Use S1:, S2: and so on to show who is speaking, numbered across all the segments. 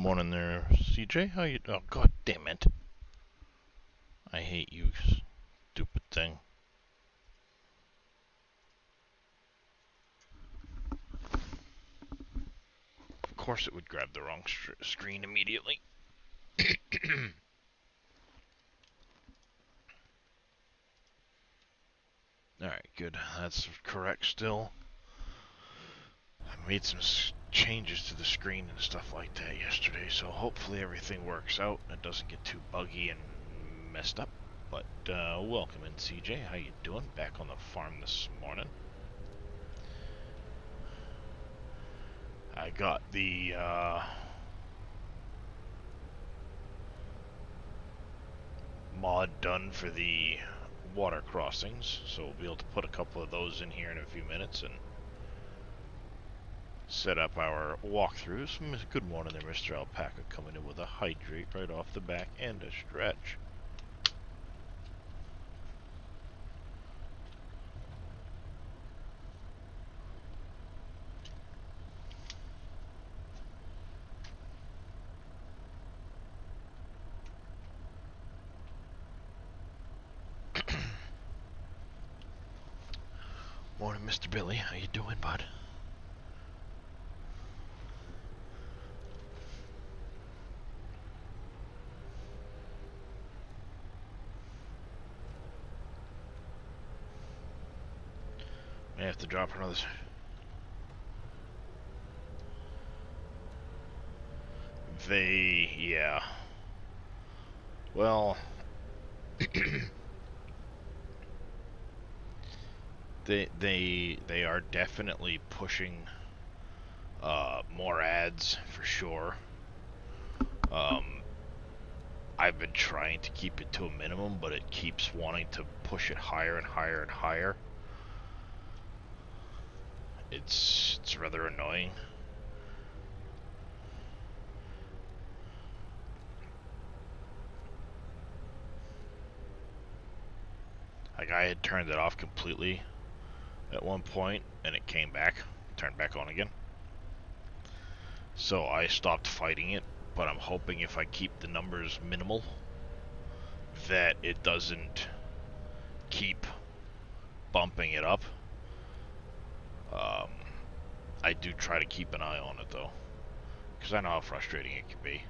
S1: Morning there, CJ. How you? Oh, God damn it! I hate you, stupid thing. Of course, it would grab the wrong screen immediately. All right, good. That's correct still. I made some changes to the screen and stuff like that yesterday, so hopefully everything works out and it doesn't get too buggy and messed up. But welcome in, CJ. How you doing? Back on the farm this morning. I got the mod done for the water crossings, so we'll be able to put a couple of those in here in a few minutes and set up our walkthroughs. Good morning there, Mr. Alpaca, coming in with a hydrate right off the back and a stretch. Morning, Mr. Billy. How you doing, bud? May have to drop another. Yeah. Well, they are definitely pushing more ads for sure. I've been trying to keep it to a minimum, but it keeps wanting to push it higher and higher and higher. It's rather annoying. Like, I had turned it off completely at one point, and it came back, turned back on again. So I stopped fighting it, but I'm hoping if I keep the numbers minimal, that it doesn't keep bumping it up. I do try to keep an eye on it, though, because I know how frustrating it can be.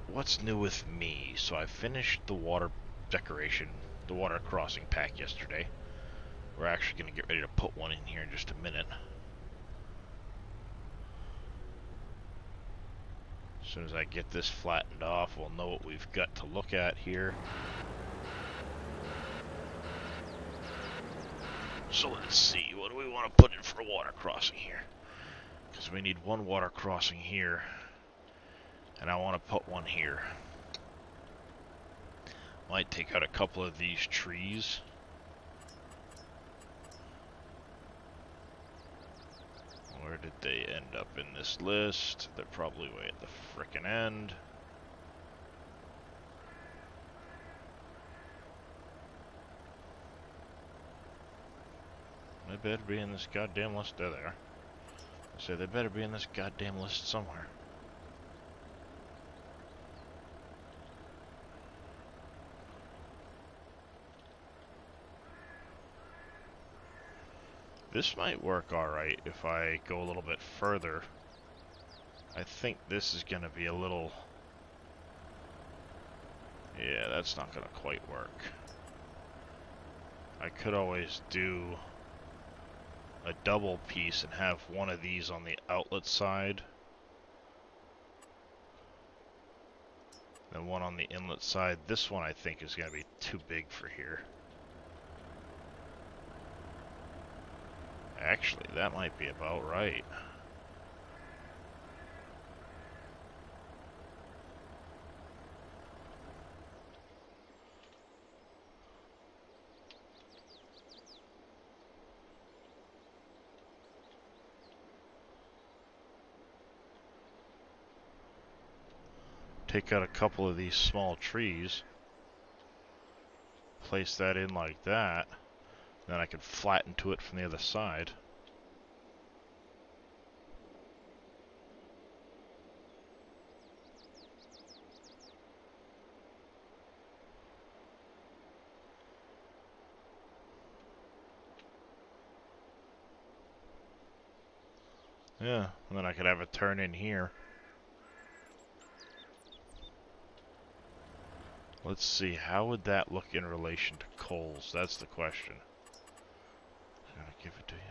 S1: What's new with me? So I finished the water decoration, the water crossing pack yesterday. We're actually going to get ready to put one in here in just a minute. As soon as I get this flattened off, we'll know what we've got to look at here. So let's see, what do we want to put in for a water crossing here? Because we need one water crossing here, and I want to put one here. Might take out a couple of these trees. Where did they end up in this list? They're probably way at the frickin' end. They better be in this goddamn list. They're there. I say they better be in this goddamn list somewhere. This might work alright if I go a little bit further. I think this is going to be a little... Yeah, that's not going to quite work. I could always do a double piece and have one of these on the outlet side, and one on the inlet side. This one I think is going to be too big for here. Actually, that might be about right. Take out a couple of these small trees, place that in like that, then I can flatten to it from the other side. Yeah, and then I could have a turn in here. Let's see, how would that look in relation to coals? That's the question. I'm gonna give it to you.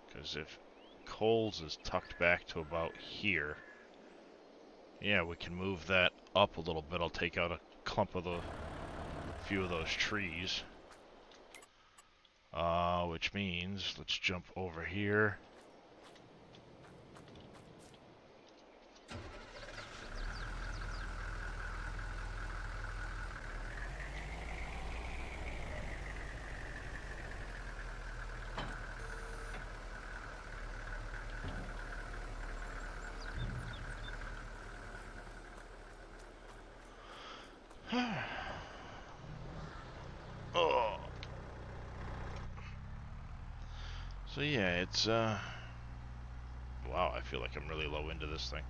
S1: Because if coals is tucked back to about here, yeah, we can move that up a little bit. I'll take out a clump of the few of those trees. Which means let's jump over here. Oh. So yeah, it's wow, I feel like I'm really low into this thing.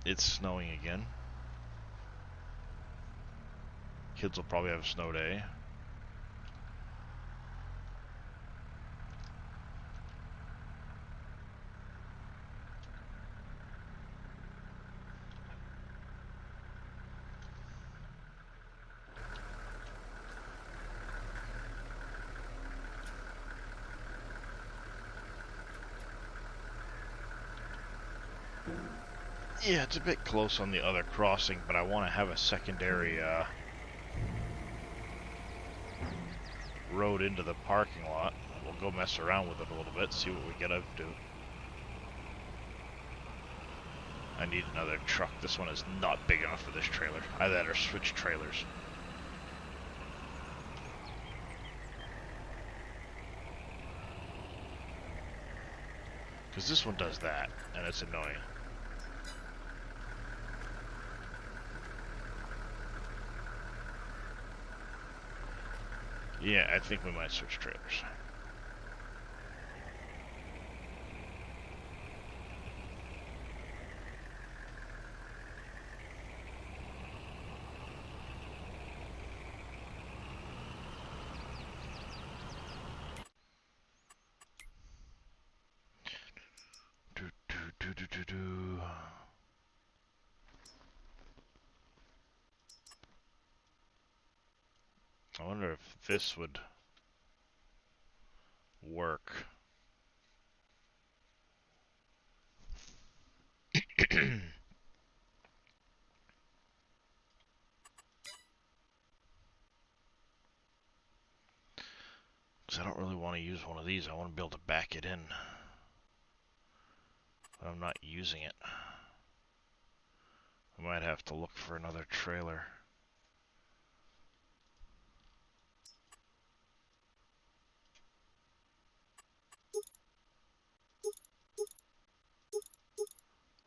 S1: It's snowing again. Kids will probably have a snow day. Yeah, it's a bit close on the other crossing, but I want to have a secondary road into the parking lot. We'll go mess around with it a little bit, see what we get up to. I need another truck. This one is not big enough for this trailer. Either that or switch trailers. Because this one does that, and it's annoying. Yeah, I think we might switch trailers. I wonder if this would work. Because I don't really want to use one of these. I want to be able to back it in. But I'm not using it. I might have to look for another trailer.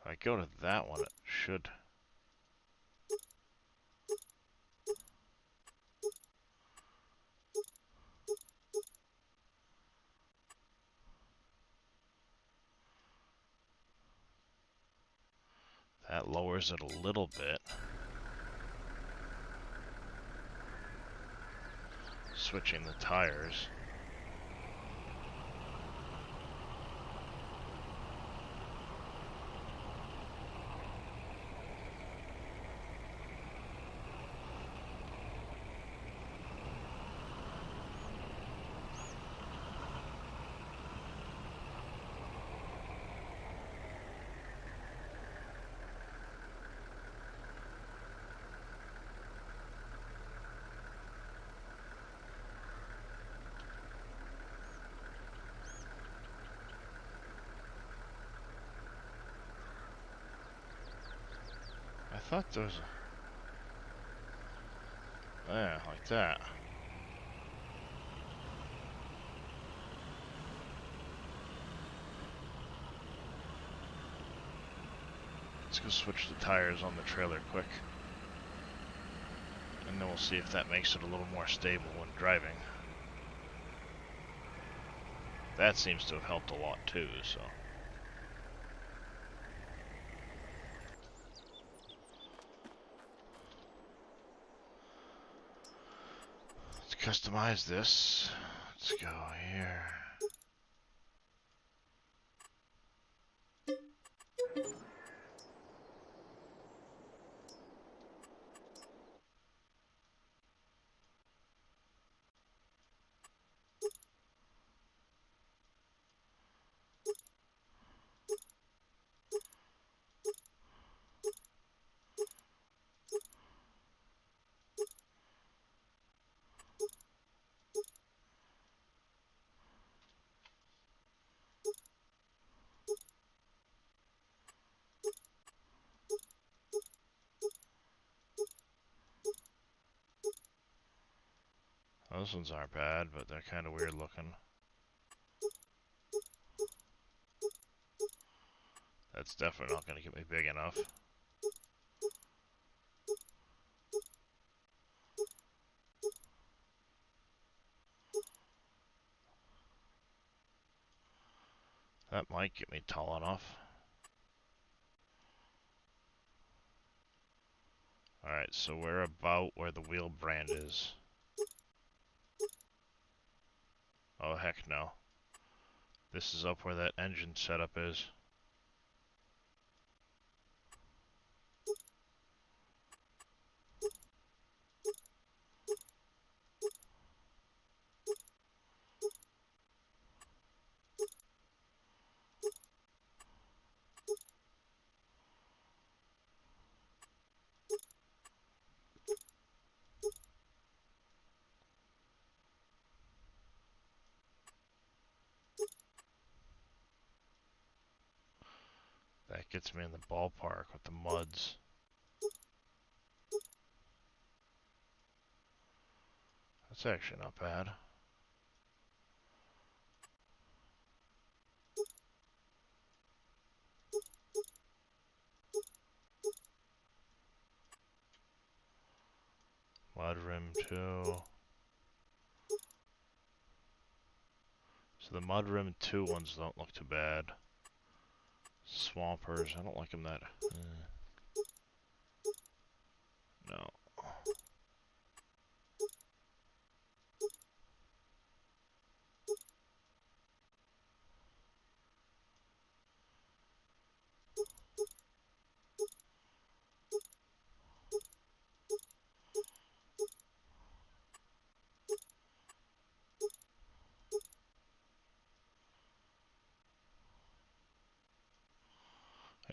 S1: If I go to that one, it should. That lowers it a little bit. Switching the tires. I thought there was a... Yeah, like that. Let's go switch the tires on the trailer quick. And then we'll see if that makes it a little more stable when driving. That seems to have helped a lot too, so... customize this. Let's go here. Those ones aren't bad, but they're kind of weird looking. That's definitely not going to get me big enough. That might get me tall enough. Alright, so we're about where the wheel brand is. Oh, heck no. This is up where that engine setup is. That gets me in the ballpark with the muds. That's actually not bad. Mud rim too. So the mud rim 2 ones don't look too bad. Swampers, I don't like them that. No.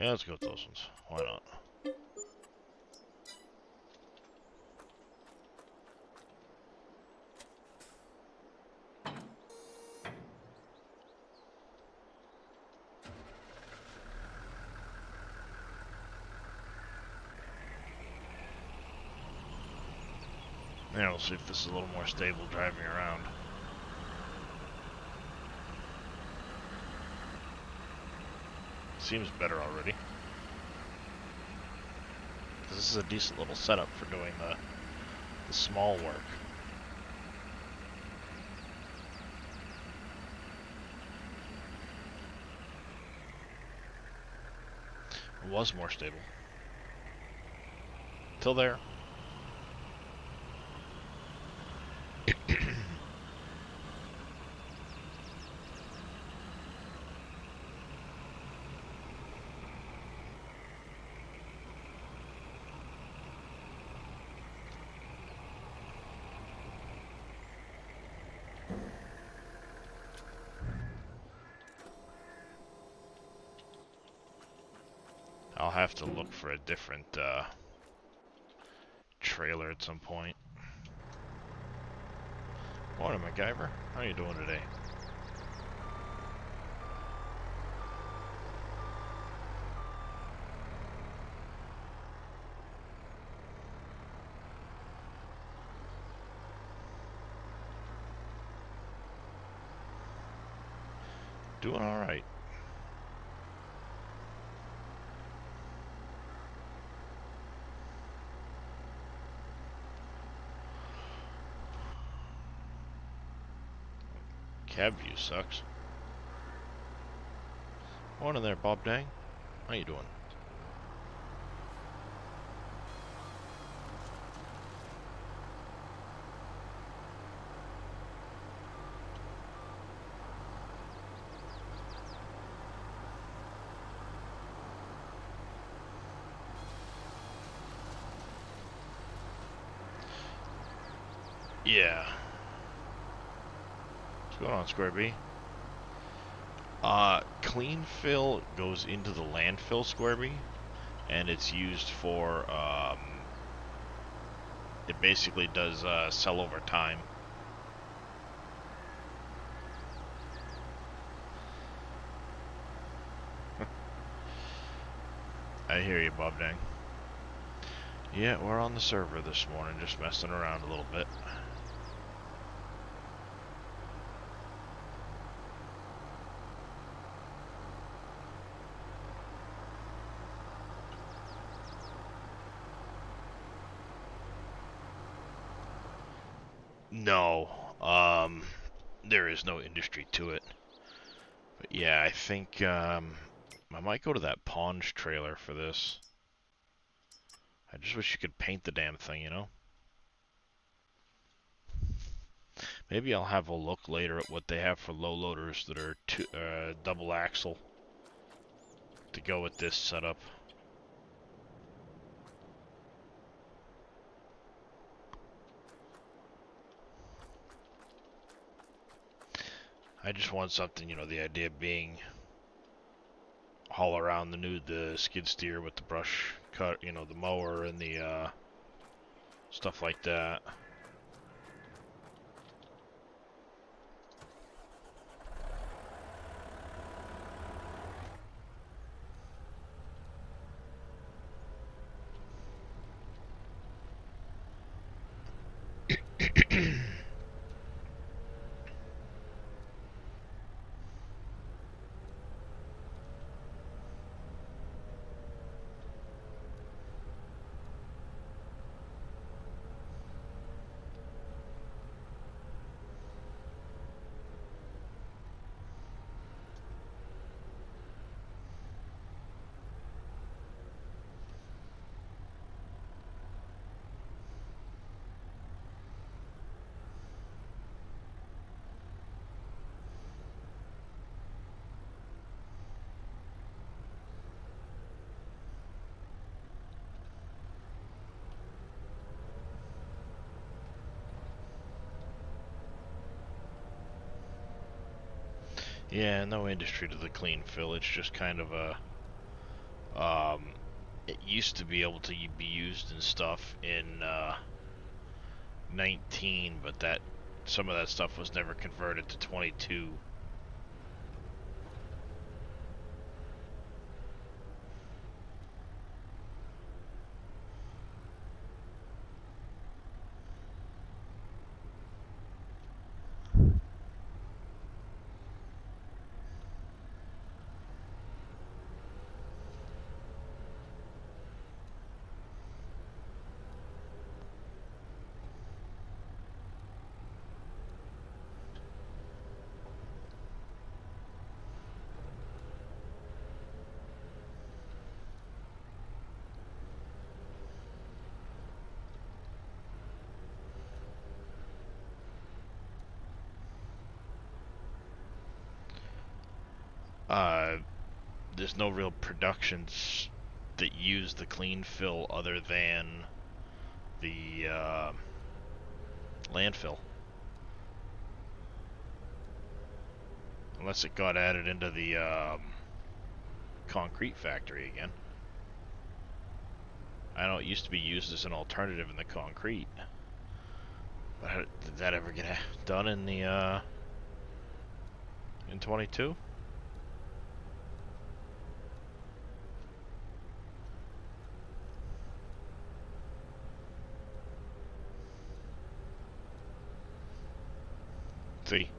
S1: Yeah, let's go with those ones. Why not? Yeah, we'll see if this is a little more stable driving around. Seems better already. This is a decent little setup for doing the small work. It was more stable. Till there. I'll have to look for a different trailer at some point. Morning, MacGyver. How you doing today? Doing all right. Cab view sucks. Morning there, Bob Dang. How you doing? Yeah. What's going on, Square B? Clean fill goes into the landfill, Square B, and it's used for, it basically does, sell over time. I hear you, Bob Dang. Yeah, we're on the server this morning, just messing around a little bit. No, there is no industry to it. But yeah, I think, I might go to that Ponge trailer for this. I just wish you could paint the damn thing, you know? Maybe I'll have a look later at what they have for low loaders that are double axle to go with this setup. I just want something, you know, the idea being haul around the skid steer with the brush cut, you know, the mower and the stuff like that. Yeah, no industry to the clean fill. It's just kind of a, it used to be able to be used in stuff in 19, but that some of that stuff was never converted to 22. There's no real productions that use the clean fill other than the landfill. Unless it got added into the concrete factory again. I know it used to be used as an alternative in the concrete. But did that ever get done in the in 22? See,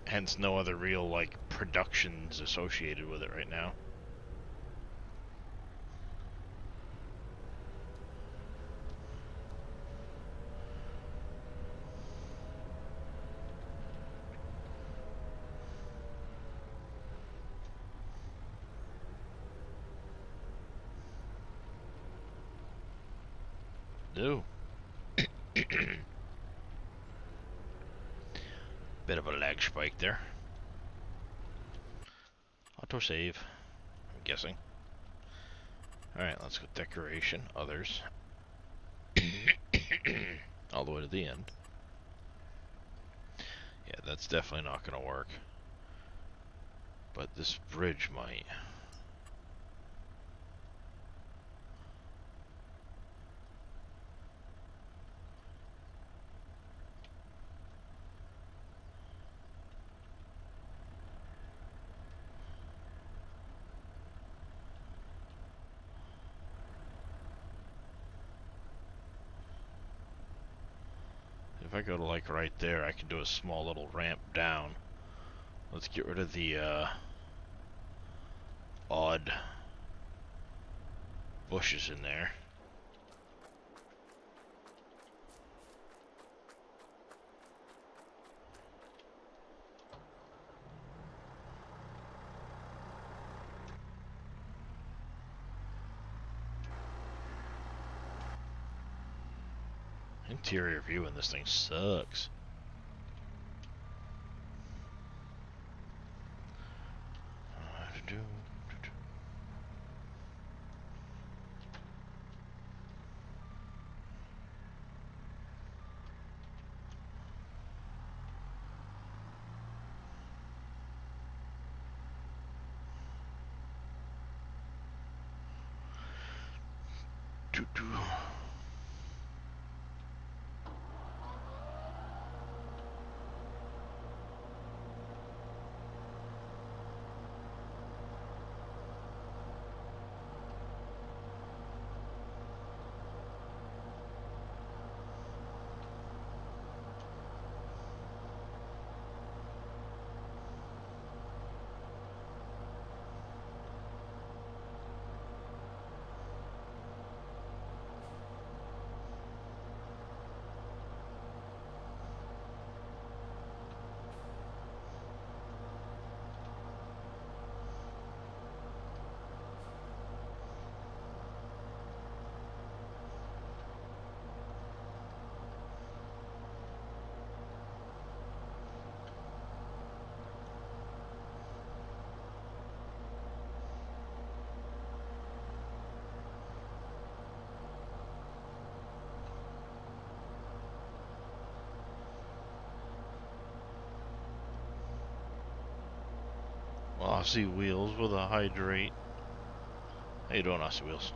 S1: hence no other real like productions associated with it right now. No. Bit of a lag spike there. Autosave, I'm guessing. Alright, let's go decoration, others. All the way to the end. Yeah, that's definitely not gonna work. But this bridge might. If I go to like right there, I can do a small little ramp down. Let's get rid of the odd bushes in there. Interior view in this thing sucks. Aussie Wheels with a hydrate. How you doing, Aussie Wheels?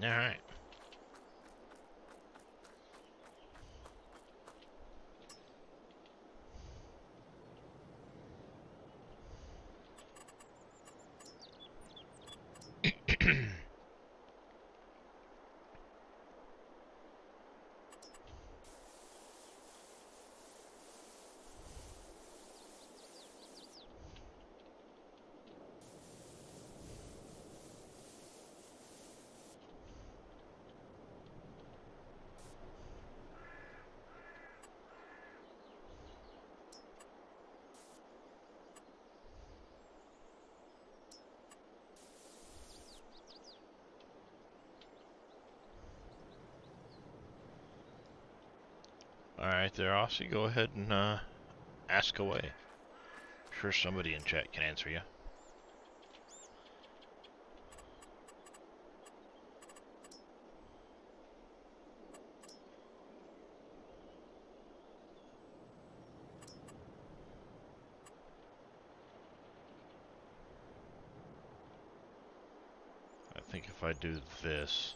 S1: Alright. Alright there, Aussie, go ahead and ask away. I'm sure somebody in chat can answer you. I think if I do this...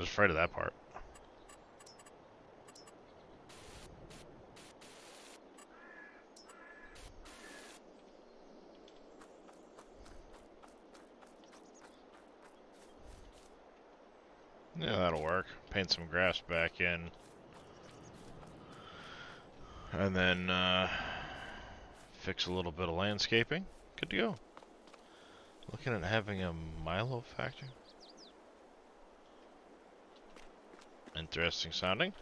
S1: was afraid of that part. Yeah, that'll work. Paint some grass back in. And then, fix a little bit of landscaping. Good to go. Looking at having a Milo factory. Interesting sounding.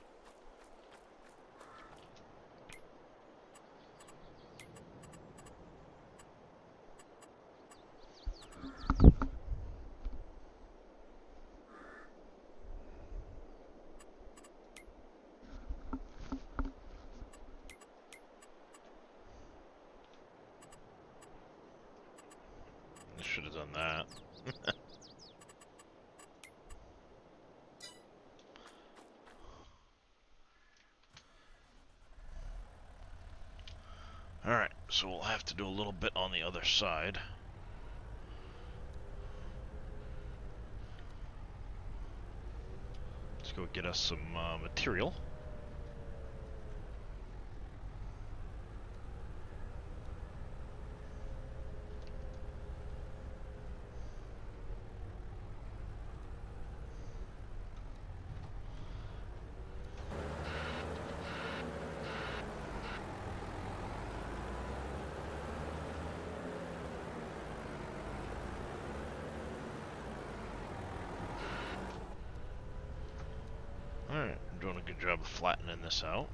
S1: I should have done that. Alright, so we'll have to do a little bit on the other side. Let's go get us some material. Alright, I'm doing a good job of flattening this out.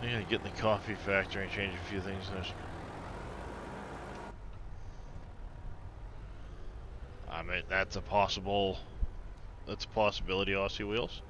S1: Yeah, get in the coffee factory and change a few things. I mean, that's a possible. That's a possibility, Aussie Wheels.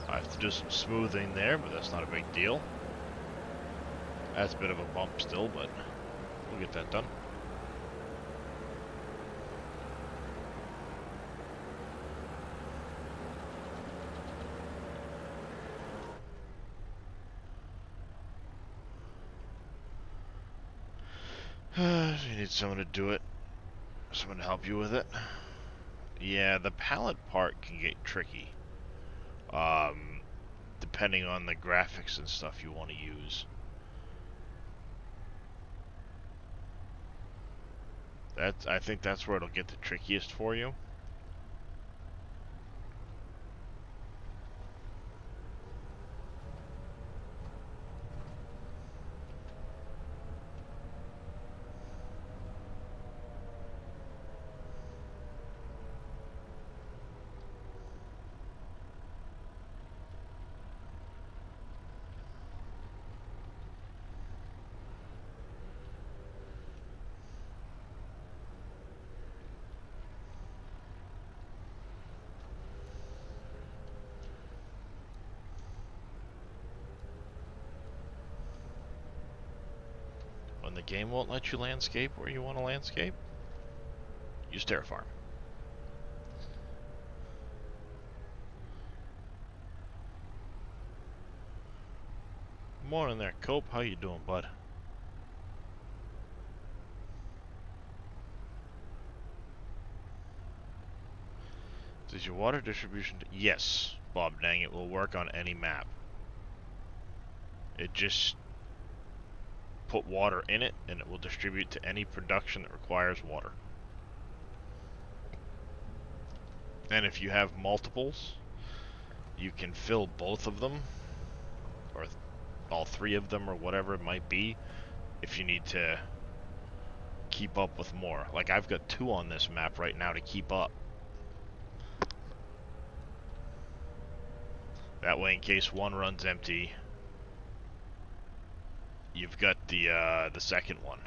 S1: I have to do some smoothing there, but that's not a big deal. That's a bit of a bump still, but we'll get that done. You need someone to do it. Someone to help you with it. Yeah, the pallet part can get tricky. depending on the graphics and stuff you want to use. I think that's where it'll get the trickiest for you. When the game won't let you landscape where you want to landscape, use Terraform. Morning there, Cope. How you doing, bud? Does your water distribution... Yes, Bob Dang, it will work on any map. It just... put water in it, and it will distribute to any production that requires water. And if you have multiples, you can fill both of them, or all three of them, or whatever it might be, if you need to keep up with more. Like, I've got 2 on this map right now to keep up. That way, in case one runs empty, you've got the second one.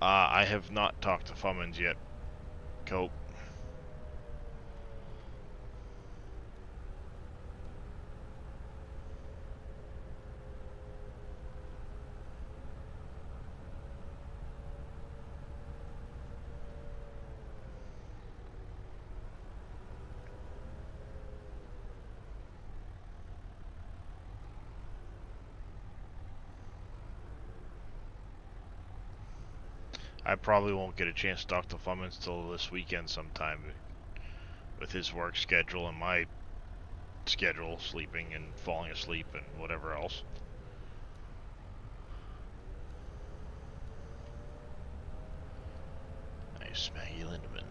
S1: I have not talked to Fummins yet, Cope. I probably won't get a chance to talk to Fummins till this weekend sometime, with his work schedule and my schedule, sleeping and falling asleep and whatever else. Nice, Maggie Lindemann.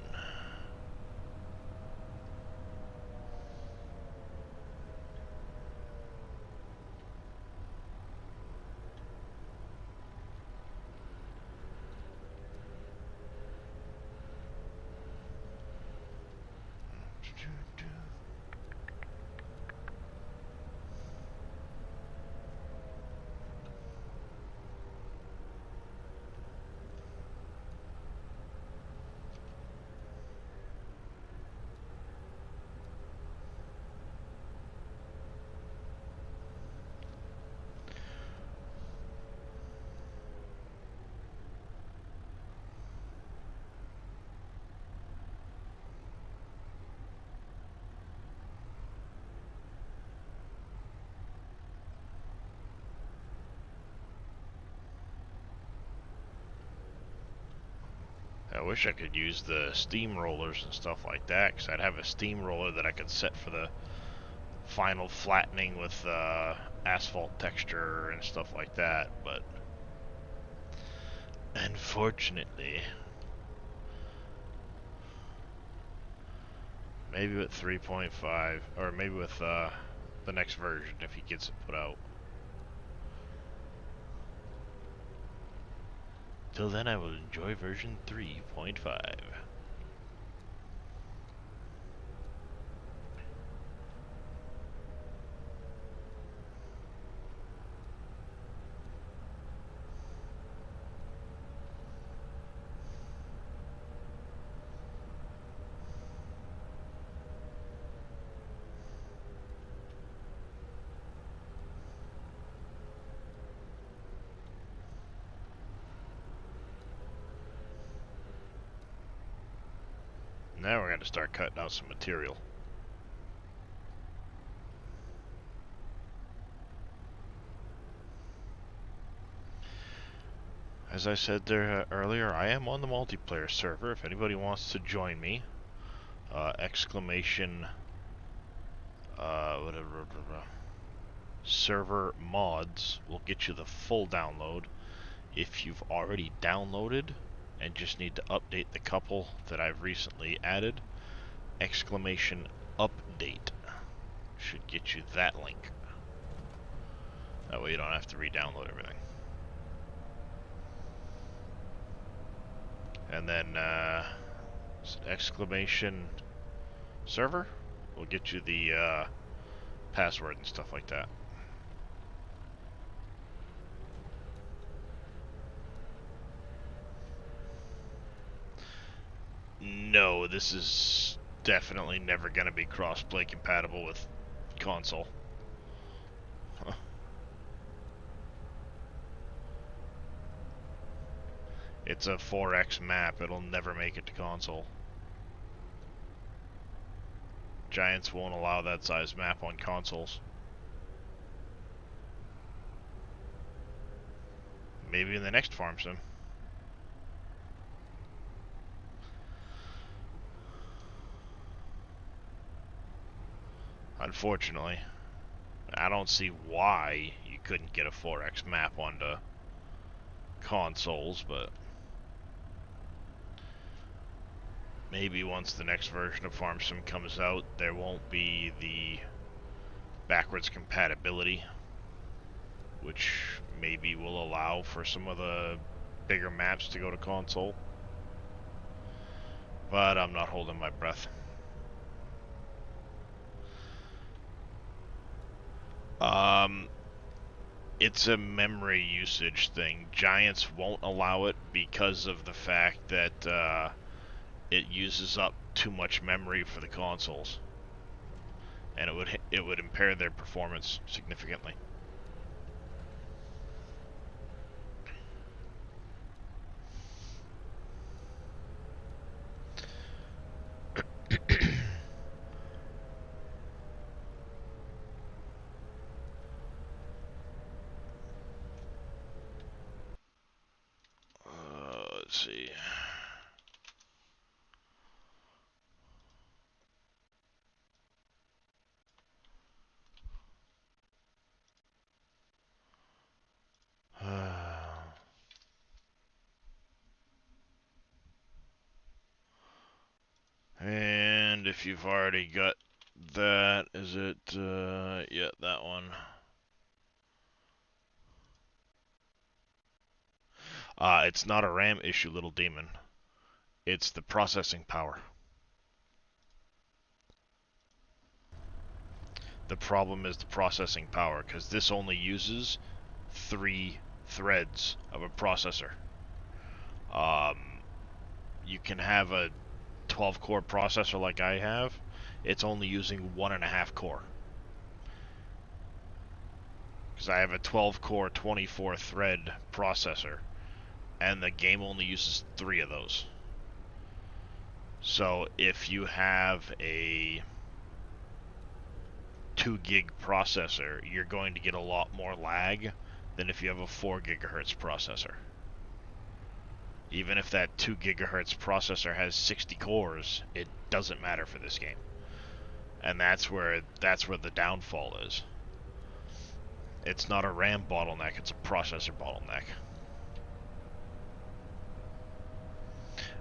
S1: I wish I could use the steamrollers and stuff like that, because I'd have a steamroller that I could set for the final flattening with asphalt texture and stuff like that, but unfortunately, maybe with 3.5, or maybe with the next version if he gets it put out. Till then, I will enjoy version 3.5. Now we're going to start cutting out some material. as I said there earlier, I am on the multiplayer server. If anybody wants to join me, exclamation, whatever, server mods will get you the full download. If you've already downloaded and just need to update the couple that I've recently added, exclamation update should get you that link. That way you don't have to re-download everything. And then exclamation server will get you the password and stuff like that. No, this is definitely never going to be cross-play compatible with console. It's a 4x map, it'll never make it to console. Giants won't allow that size map on consoles. Maybe in the next farm sim. Unfortunately. I don't see why you couldn't get a 4x map onto consoles, but maybe once the next version of Farm Sim comes out, there won't be the backwards compatibility, which maybe will allow for some of the bigger maps to go to console. But I'm not holding my breath. It's a memory usage thing. Giants won't allow it because of the fact that it uses up too much memory for the consoles, and it would impair their performance significantly. Let's see. And if you've already got that, is it, yeah, that one. It's not a RAM issue, little demon. It's the processing power. The problem is the processing power, because this only uses 3 threads of a processor. You can have a 12-core processor like I have. It's only using 1.5 core. Because I have a 12-core, 24-thread processor, and the game only uses 3 of those. So if you have a 2 gig processor, you're going to get a lot more lag than if you have a 4 gigahertz processor. Even if that 2 gigahertz processor has 60 cores, it doesn't matter for this game. And that's where the downfall is. It's not a RAM bottleneck, it's a processor bottleneck.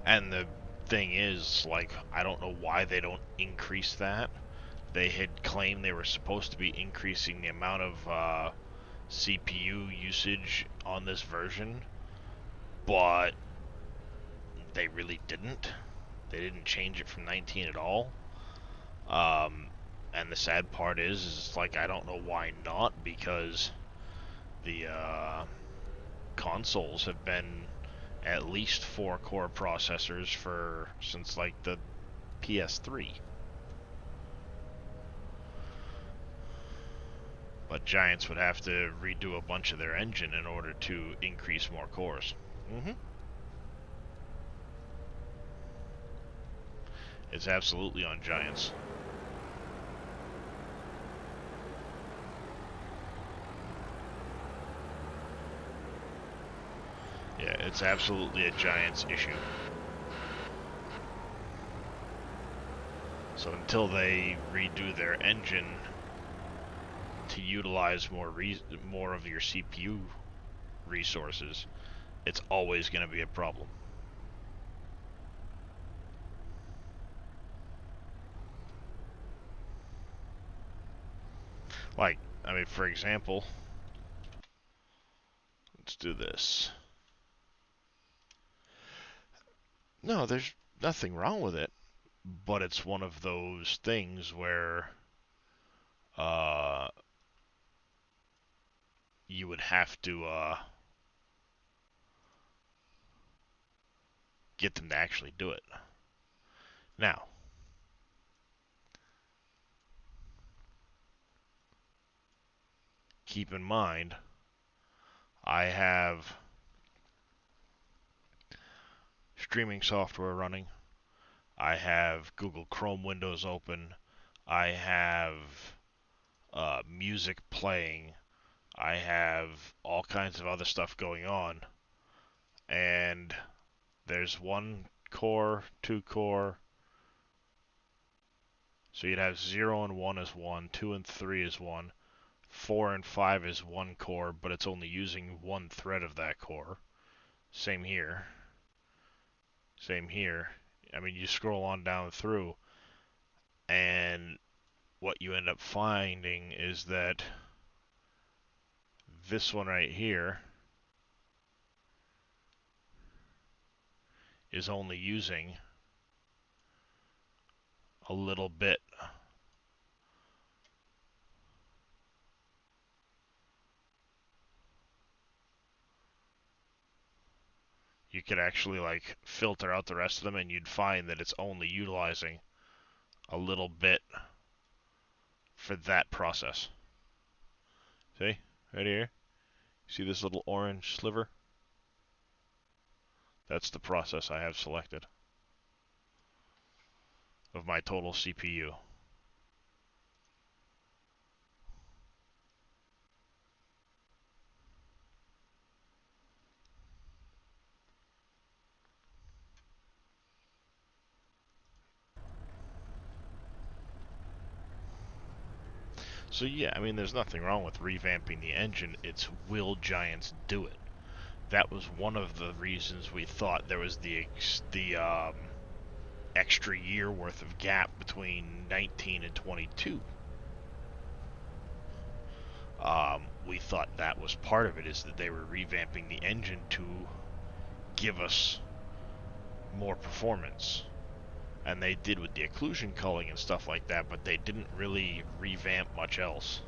S1: And the thing is, like, I don't know why they don't increase that. They had claimed they were supposed to be increasing the amount of CPU usage on this version, but they really didn't. They didn't change it from 19 at all. And the sad part is like, I don't know why not, because the consoles have been at least 4-core processors since like the PS3. But Giants would have to redo a bunch of their engine in order to increase more cores. It's absolutely on Giants. Yeah, It's absolutely a Giants issue. So until they redo their engine to utilize more of your CPU resources, it's always going to be a problem. Like, I mean, for example, let's do this. No, there's nothing wrong with it, but it's one of those things where you would have to get them to actually do it. Now, keep in mind, I have streaming software running. I have Google Chrome windows open. I have music playing. I have all kinds of other stuff going on. And there's 1 core, 2 core. So you'd have 0 and 1 is 1, 2 and 3 is 1, 4 and 5 is 1 core, but it's only using 1 thread of that core. Same here. Same here. I mean, you scroll on down through, and what you end up finding is that this one right here is only using a little bit. You could actually like filter out the rest of them, and you'd find that it's only utilizing a little bit for that process. See? Right here? See this little orange sliver? That's the process I have selected of my total CPU. So yeah, I mean, there's nothing wrong with revamping the engine. It's will Giants do it? That was one of the reasons we thought there was the extra year worth of gap between 19 and 22. We thought that was part of it, is that they were revamping the engine to give us more performance. And they did with the occlusion culling and stuff like that, but they didn't really revamp much else.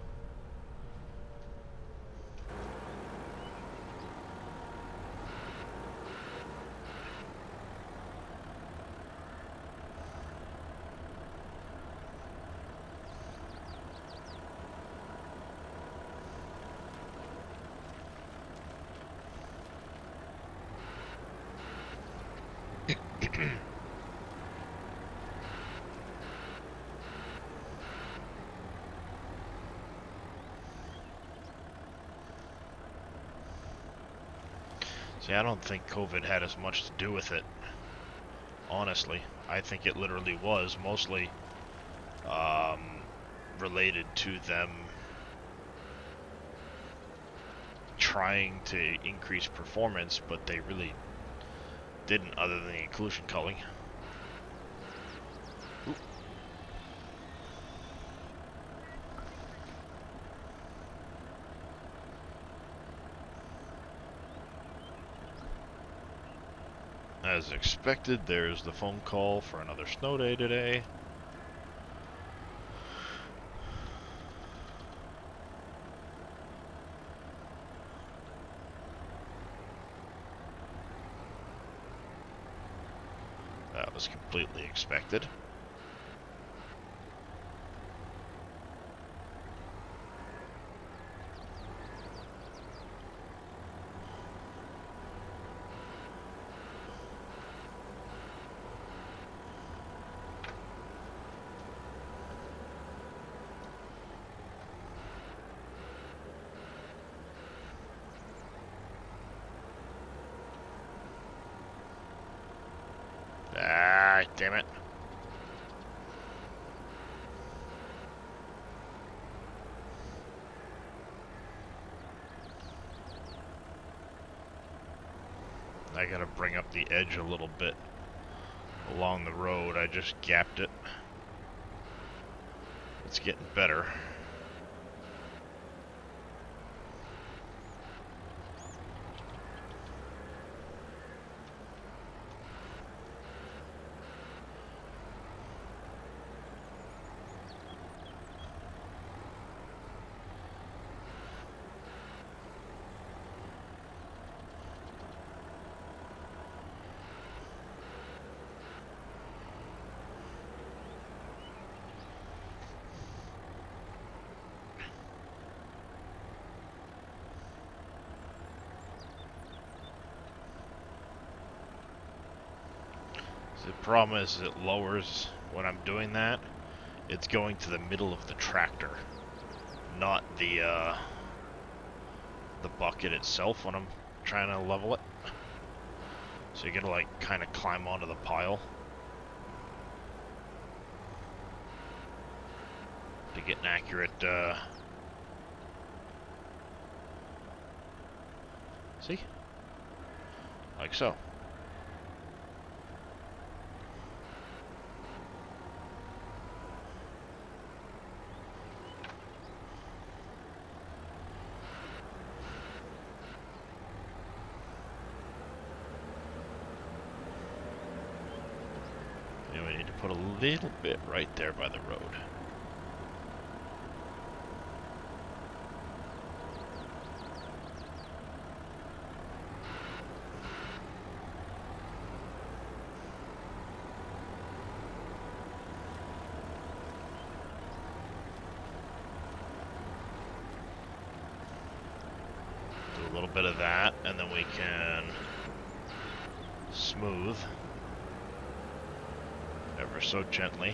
S1: See, I don't think COVID had as much to do with it, honestly. I think it literally was mostly related to them trying to increase performance, but they really didn't, other than the occlusion culling. Oop. As expected, there's the phone call for another snow day today. That was completely expected. Damn it. I gotta bring up the edge a little bit along the road. I just gapped it. It's getting better. The problem is it lowers when I'm doing that. It's going to the middle of the tractor, not the bucket itself when I'm trying to level it. So you gotta like kind of climb onto the pile to get an accurate see? Like so. And we need to put a little bit right there by the road. Do a little bit of that, and then we can smooth ever so gently.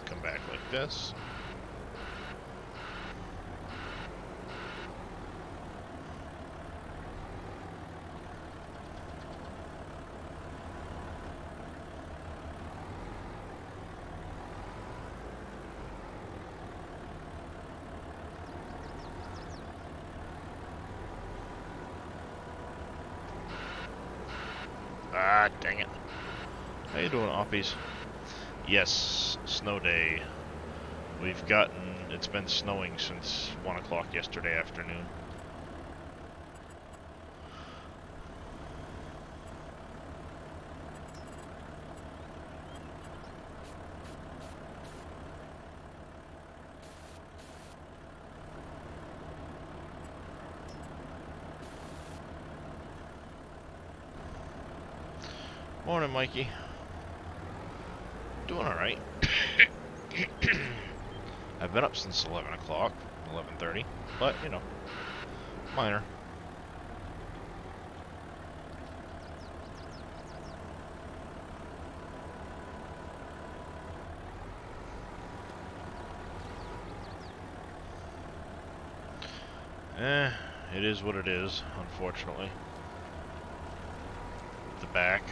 S1: Come back like this. Ah, dang it. How you doing, Oppies? Yes, snow day. We've gotten, it's been snowing since 1 o'clock yesterday afternoon. Morning, Mikey. Doing alright. I've been up since 11 o'clock, 11:30, but, you know, minor. It is what it is, unfortunately. The back.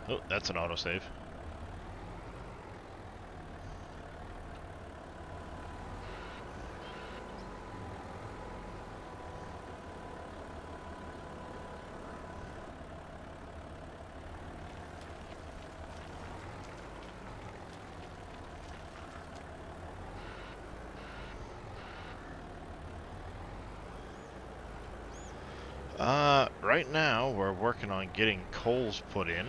S1: Oh, that's an autosave. Right now we're working on getting coals put in.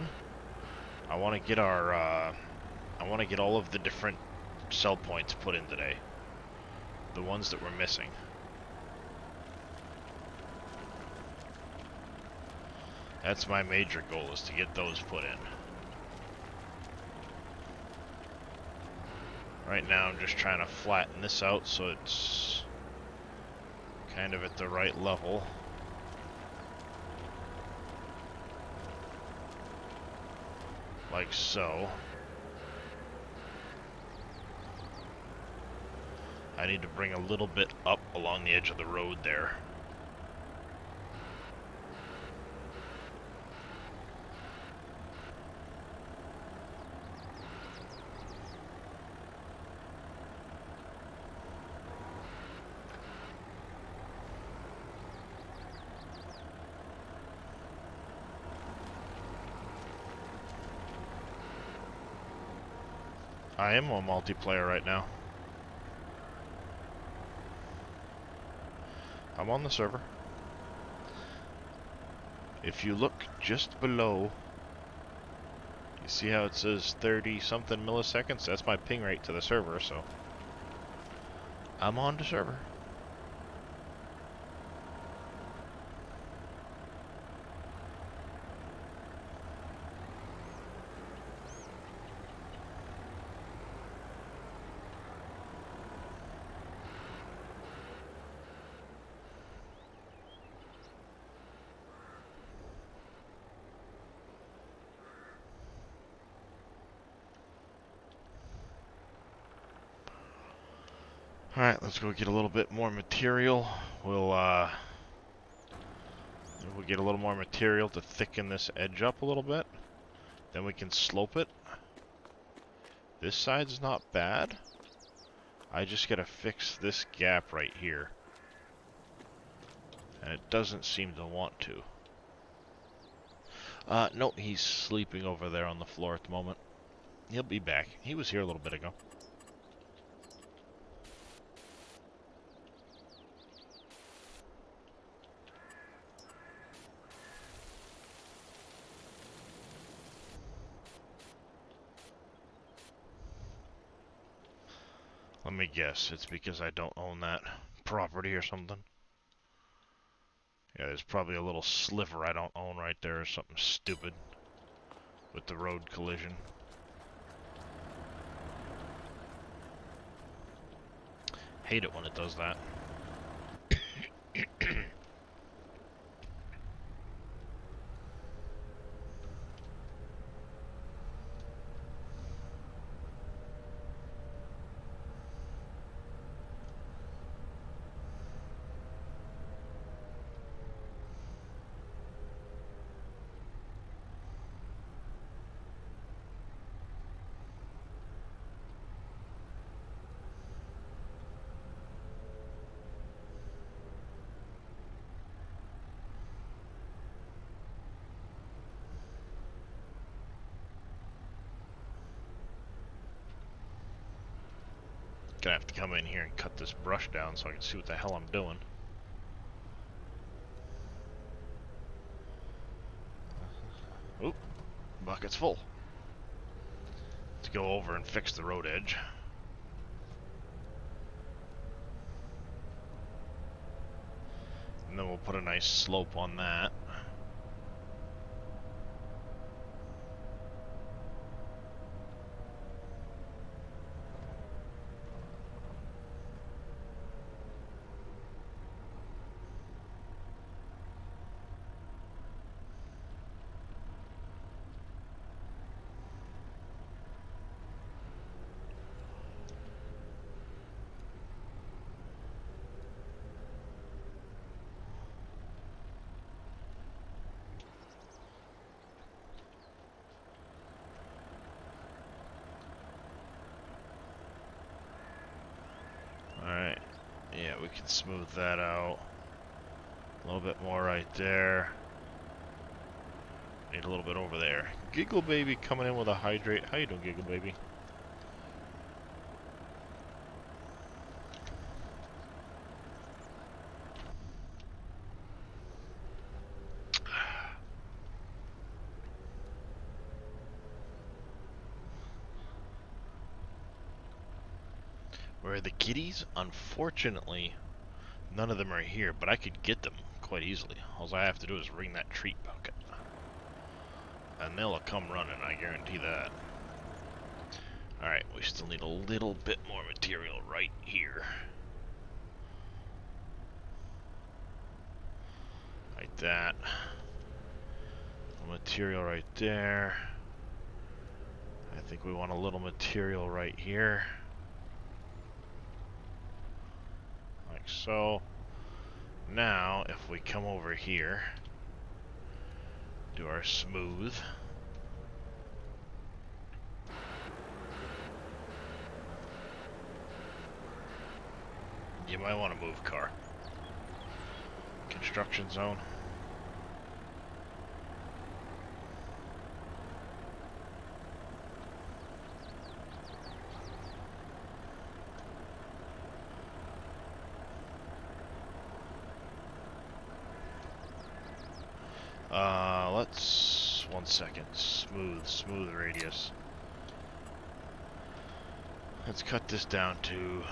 S1: I want to get our, I want to get all of the different cell points put in today. The ones that we're missing. That's my major goal, is to get those put in. Right now I'm just trying to flatten this out so it's kind of at the right level. Like so. I need to bring a little bit up along the edge of the road there. I am on multiplayer right now. I'm on the server. If you look just below, you see how it says 30 something milliseconds? That's my ping rate to the server, so I'm on the server. Alright, let's go get a little bit more material. We'll get a little more material to thicken this edge up a little bit. Then we can slope it. This side's not bad. I just gotta fix this gap right here. And it doesn't seem to want to. No, he's sleeping over there on the floor at the moment. He'll be back. He was here a little bit ago. Let me guess, it's because I don't own that property or something. Yeah, there's probably a little sliver I don't own right there or something stupid with the road collision. Hate it when it does that. Gonna have to come in here and cut this brush down so I can see what the hell I'm doing. Oop, bucket's full. Let's go over and fix the road edge. And then we'll put a nice slope on that. Alright, yeah, we can smooth that out. A little bit more right there. Need a little bit over there. Giggle Baby coming in with a hydrate. How you doing, Giggle Baby? Where are the kitties? Unfortunately, none of them are here, but I could get them quite easily. All I have to do is ring that treat bucket. And they'll come running, I guarantee that. Alright, we still need a little bit more material right here. that. Material right there. I think we want a little material right here. Like so. Now, if we come over here, do our smooth. You might want to move car. Construction zone. Let's 1 second. Smooth radius. Let's cut this down to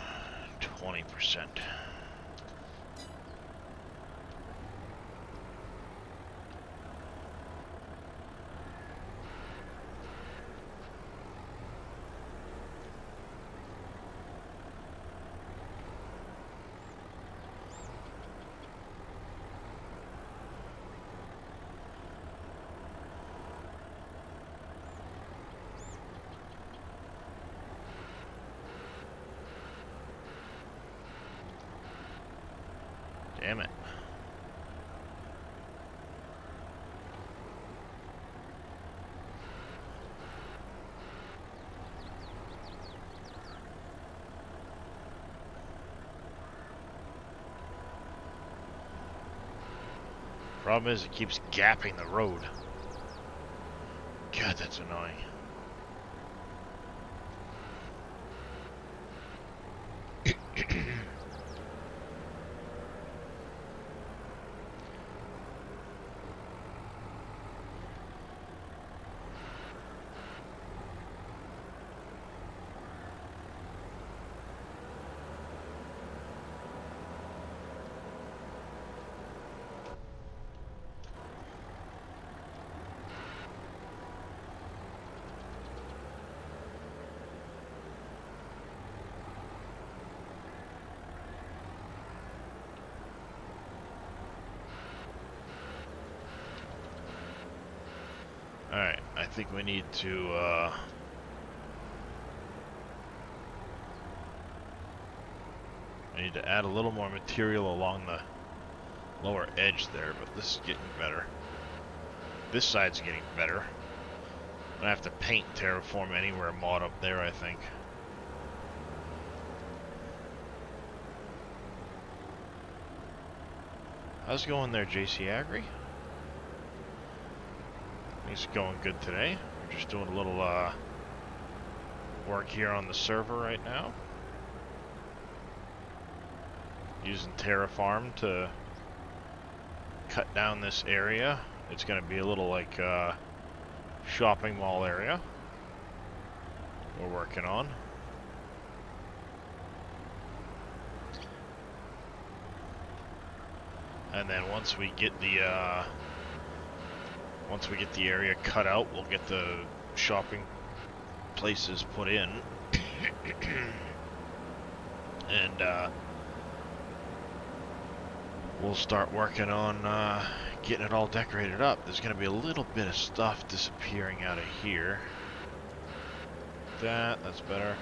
S1: 20%. Damn it. Problem is, it keeps gapping the road. God, that's annoying. Alright, I think we need to, add a little more material along the lower edge there, but this is getting better. This side's getting better. I'm gonna have to paint terraform anywhere mod up there, I think. How's it going there, JC Agri? It's going good today. We're just doing a little work here on the server right now. Using Terraform to cut down this area. It's going to be a little like shopping mall area we're working on. And then once we get the area cut out, we'll get the shopping places put in. And we'll start working on getting it all decorated up. There's going to be a little bit of stuff disappearing out of here. That's better.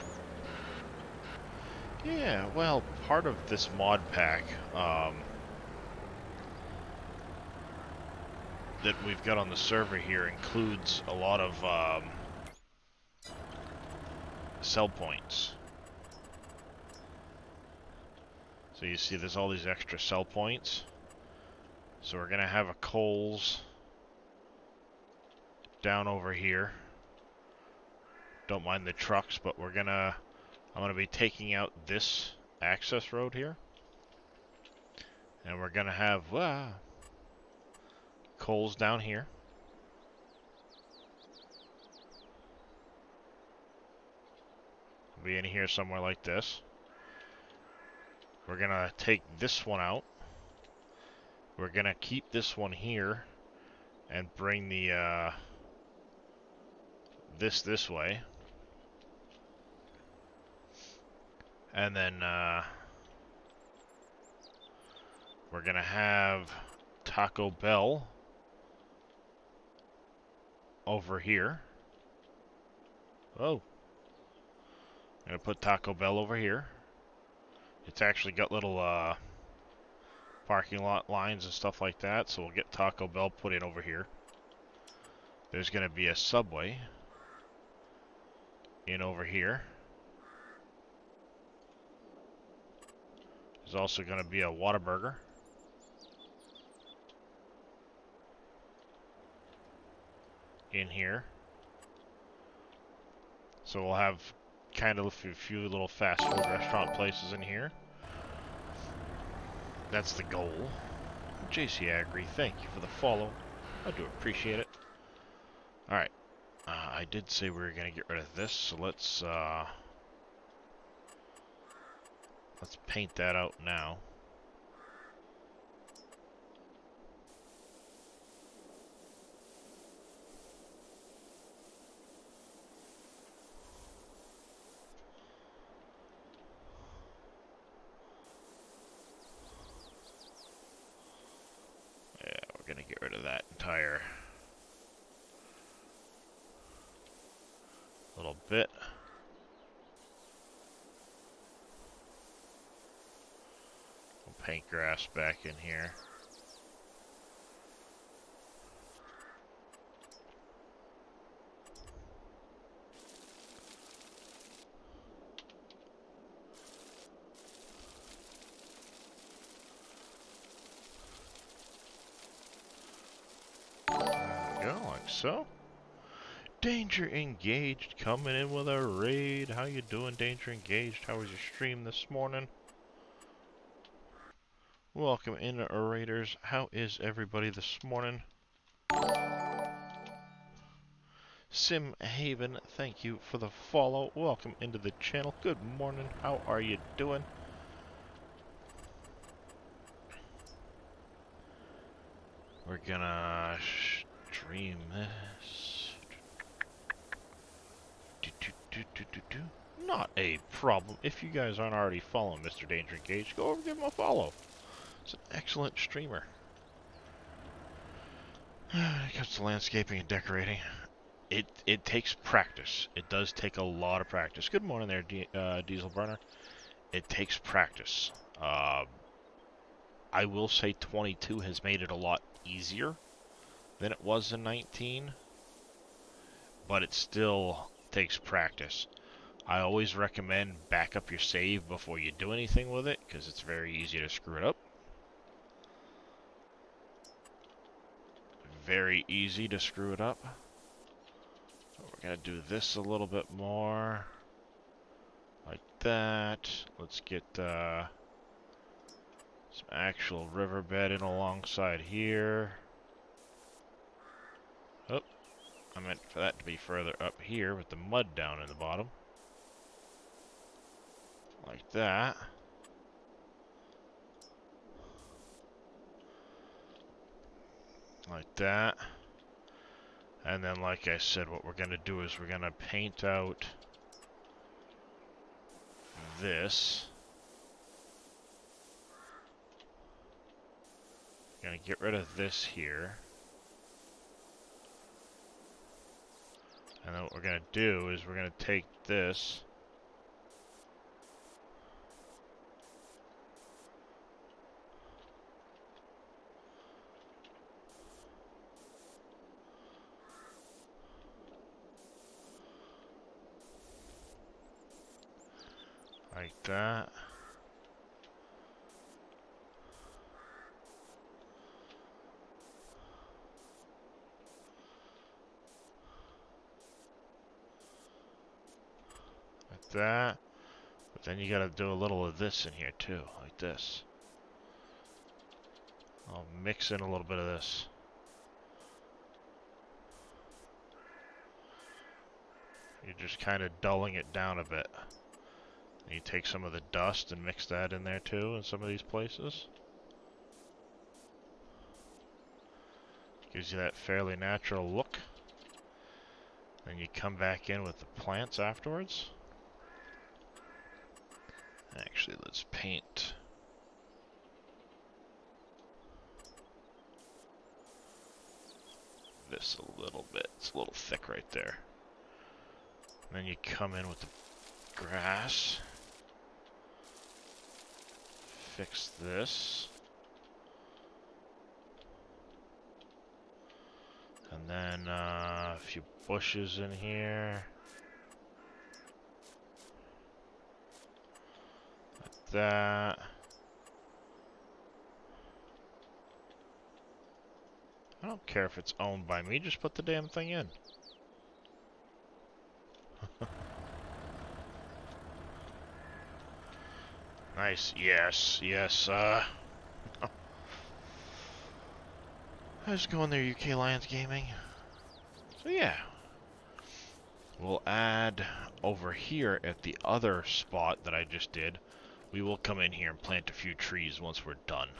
S1: Yeah, well, part of this mod pack that we've got on the server here includes a lot of sell points. So you see there's all these extra sell points. So we're gonna have a Kohl's down over here. Don't mind the trucks, but I'm gonna be taking out this access road here. And we're gonna have Kohl's down here. Be in here somewhere like this. We're gonna take this one out. We're gonna keep this one here and bring the this way. And then we're gonna have Taco Bell over here. Oh. I'm going to put Taco Bell over here. It's actually got little parking lot lines and stuff like that, so we'll get Taco Bell put in over here. There's going to be a Subway in over here. There's also going to be a Whataburger in here. So we'll have kind of a few little fast food restaurant places in here. That's the goal. JC Agri, thank you for the follow. I do appreciate it. Alright. I did say we were going to get rid of this, so let's paint that out now. Yeah, we're going to get rid of that entire little bit. We'll paint grass back in here. There we go, like so. Danger Engaged coming in with a raid. How you doing, Danger Engaged? How was your stream this morning? Welcome in, Raiders. How is everybody this morning? Sim Haven, thank you for the follow. Welcome into the channel. Good morning. How are you doing? We're gonna stream this. Not a problem. If you guys aren't already following Mr. Danger Engaged, go over and give him a follow. He's an excellent streamer. It comes to landscaping and decorating. It takes practice. It does take a lot of practice. Good morning there, Diesel Burner. It takes practice. I will say 22 has made it a lot easier than it was in 19, but it still takes practice. I always recommend back up your save before you do anything with it, because it's very easy to screw it up. Very easy to screw it up. So we're going to do this a little bit more. Like that. Let's get some actual riverbed in alongside here. Oh, I meant for that to be further up here with the mud down in the bottom. Like that. Like that. And then, like I said, what we're going to do is we're going to paint out this. Going to get rid of this here. And then what we're going to do is we're going to take this. Like that. Like that. But then you gotta do a little of this in here too, like this. I'll mix in a little bit of this. You're just kind of dulling it down a bit. And you take some of the dust and mix that in there too in some of these places. Gives you that fairly natural look. Then you come back in with the plants afterwards. Actually, let's paint this a little bit. It's a little thick right there. And then you come in with the grass. Fix this. And then a few bushes in here. Like that. I don't care if it's owned by me, just put the damn thing in. Nice, yes, yes, how's it going there, UK Lions Gaming? So yeah, we'll add over here at the other spot that I just did, we will come in here and plant a few trees once we're done.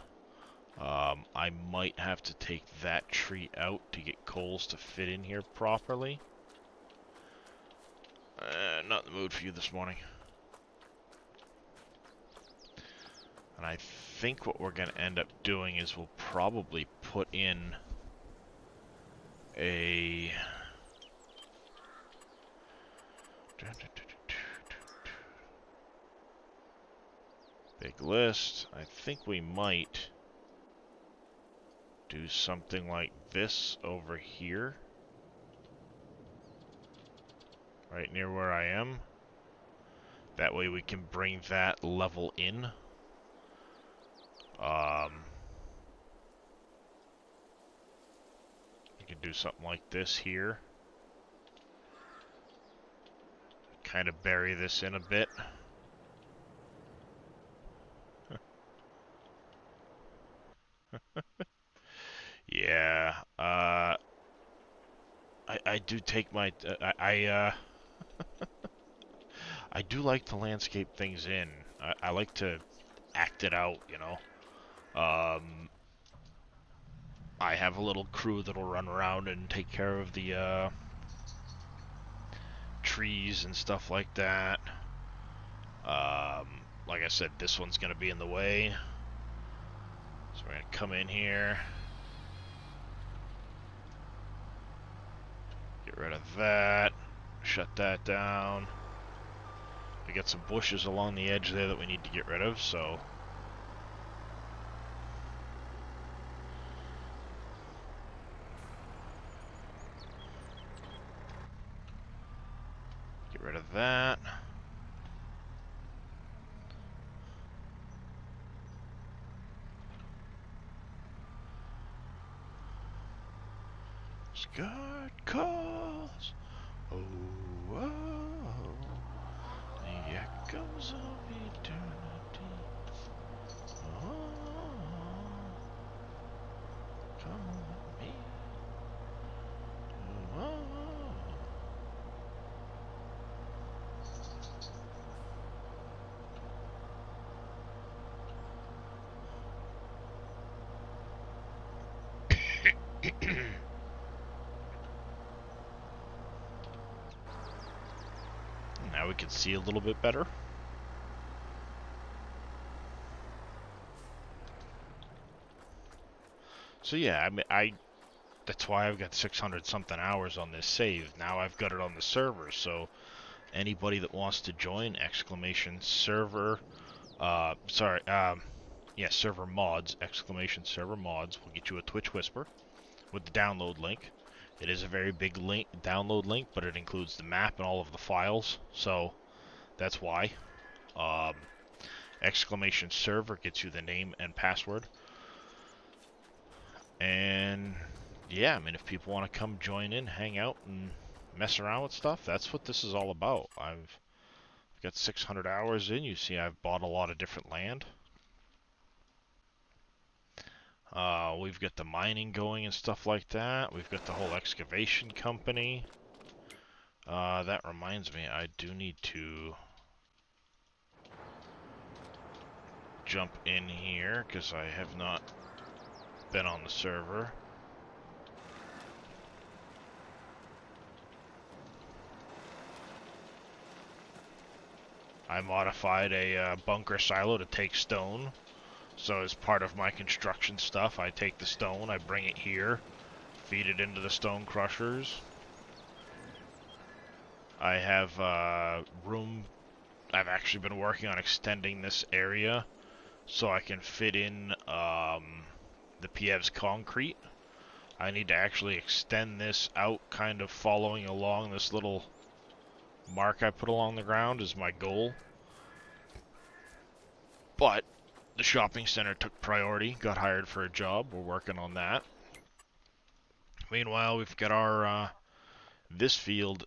S1: I might have to take that tree out to get coals to fit in here properly. Not in the mood for you this morning. And I think what we're going to end up doing is we'll probably put in a... big list. I think we might do something like this over here. Right near where I am. That way we can bring that level in. You can do something like this here. Kind of bury this in a bit. Yeah, I do take my, I do like to landscape things in. I like to act it out, you know. I have a little crew that'll run around and take care of the, trees and stuff like that. Like I said, this one's gonna be in the way. So we're gonna come in here. Get rid of that. Shut that down. We got some bushes along the edge there that we need to get rid of, so... get rid of that. Scott calls. Oh, oh, the echoes of eternity. Oh, come with me. Oh, now we can see a little bit better. So yeah, I mean, that's why I've got 600 something hours on this save. Now I've got it on the server, so anybody that wants to join, exclamation server, yeah, server mods, exclamation server mods, will get you a Twitch Whisper with the download link. It is a very big link, download link, but it includes the map and all of the files, so that's why. Exclamation server gets you the name and password. And yeah, I mean, if people want to come join in, hang out, and mess around with stuff, that's what this is all about. I've got 600 hours in. You see, I've bought a lot of different land. We've got the mining going and stuff like that. We've got the whole excavation company. That reminds me, I do need to jump in here because I have not been on the server. I modified a bunker silo to take stone. So as part of my construction stuff, I take the stone, I bring it here, feed it into the stone crushers. I have room. I've actually been working on extending this area so I can fit in the Piev's concrete. I need to actually extend this out, kind of following along this little mark I put along the ground is my goal. But the shopping center took priority, got hired for a job. We're working on that. Meanwhile, we've got our this field,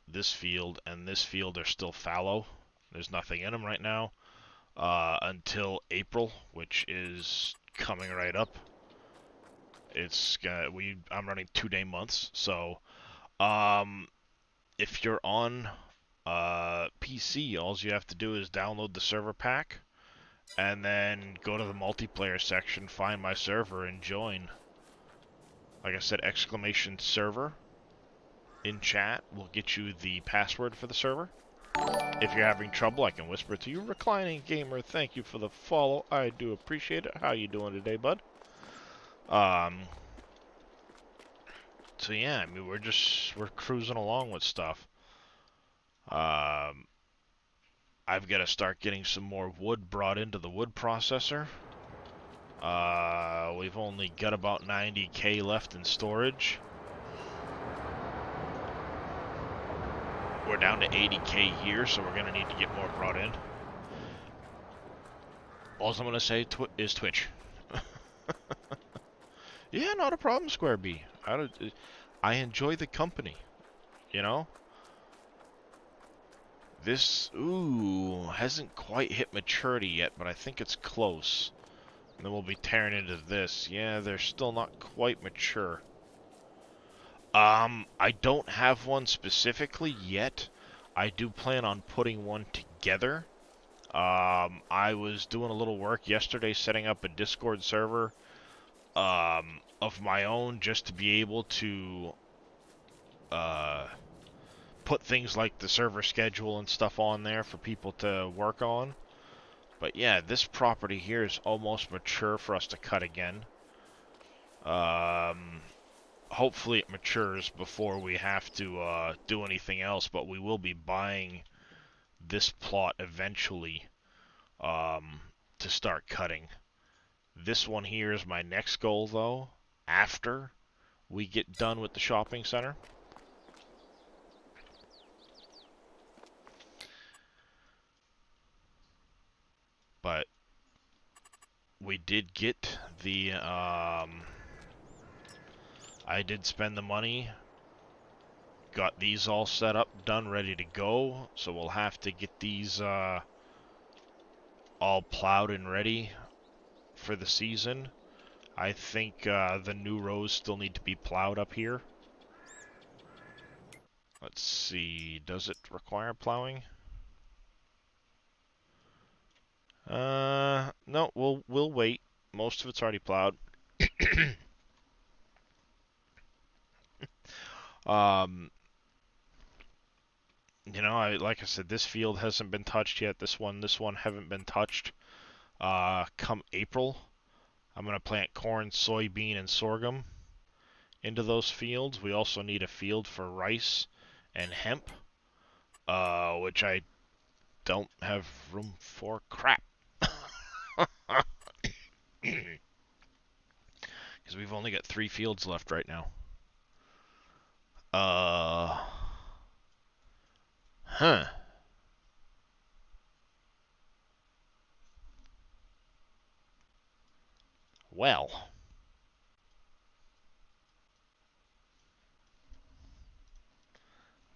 S1: and this field are still fallow. There's nothing in them right now until April, which is coming right up. It's I'm running 2-day months, so if you're on PC, all you have to do is download the server pack, and then go to the multiplayer section, find my server, and join. Like I said, exclamation server in chat will get you the password for the server. If you're having trouble, I can whisper to you. Reclining Gamer, thank you for the follow. I do appreciate it. How you doing today, bud? So yeah, I mean, we're cruising along with stuff. I've got to start getting some more wood brought into the wood processor. We've only got about 90k left in storage. We're down to 80k here, so we're going to need to get more brought in. All I'm going to say is Twitch. Yeah, not a problem, Square B. I enjoy the company, you know? This, hasn't quite hit maturity yet, but I think it's close. And then we'll be tearing into this. Yeah, they're still not quite mature. I don't have one specifically yet. I do plan on putting one together. I was doing a little work yesterday setting up a Discord server of my own just to be able to put things like the server schedule and stuff on there for people to work on. But yeah, this property here is almost mature for us to cut again. Hopefully it matures before we have to do anything else, but we will be buying this plot eventually to start cutting. This one here is my next goal, though, after we get done with the shopping center. But we did get the, I did spend the money, got these all set up, done, ready to go, so we'll have to get these, all plowed and ready for the season. I think, the new rows still need to be plowed up here. Let's see, does it require plowing? No, we'll wait. Most of it's already plowed. You know, like I said, this field hasn't been touched yet. This one haven't been touched. Come April, I'm gonna plant corn, soybean, and sorghum into those fields. We also need a field for rice and hemp, which I don't have room for. Crap. Because we've only got 3 fields left right now. Huh. Well.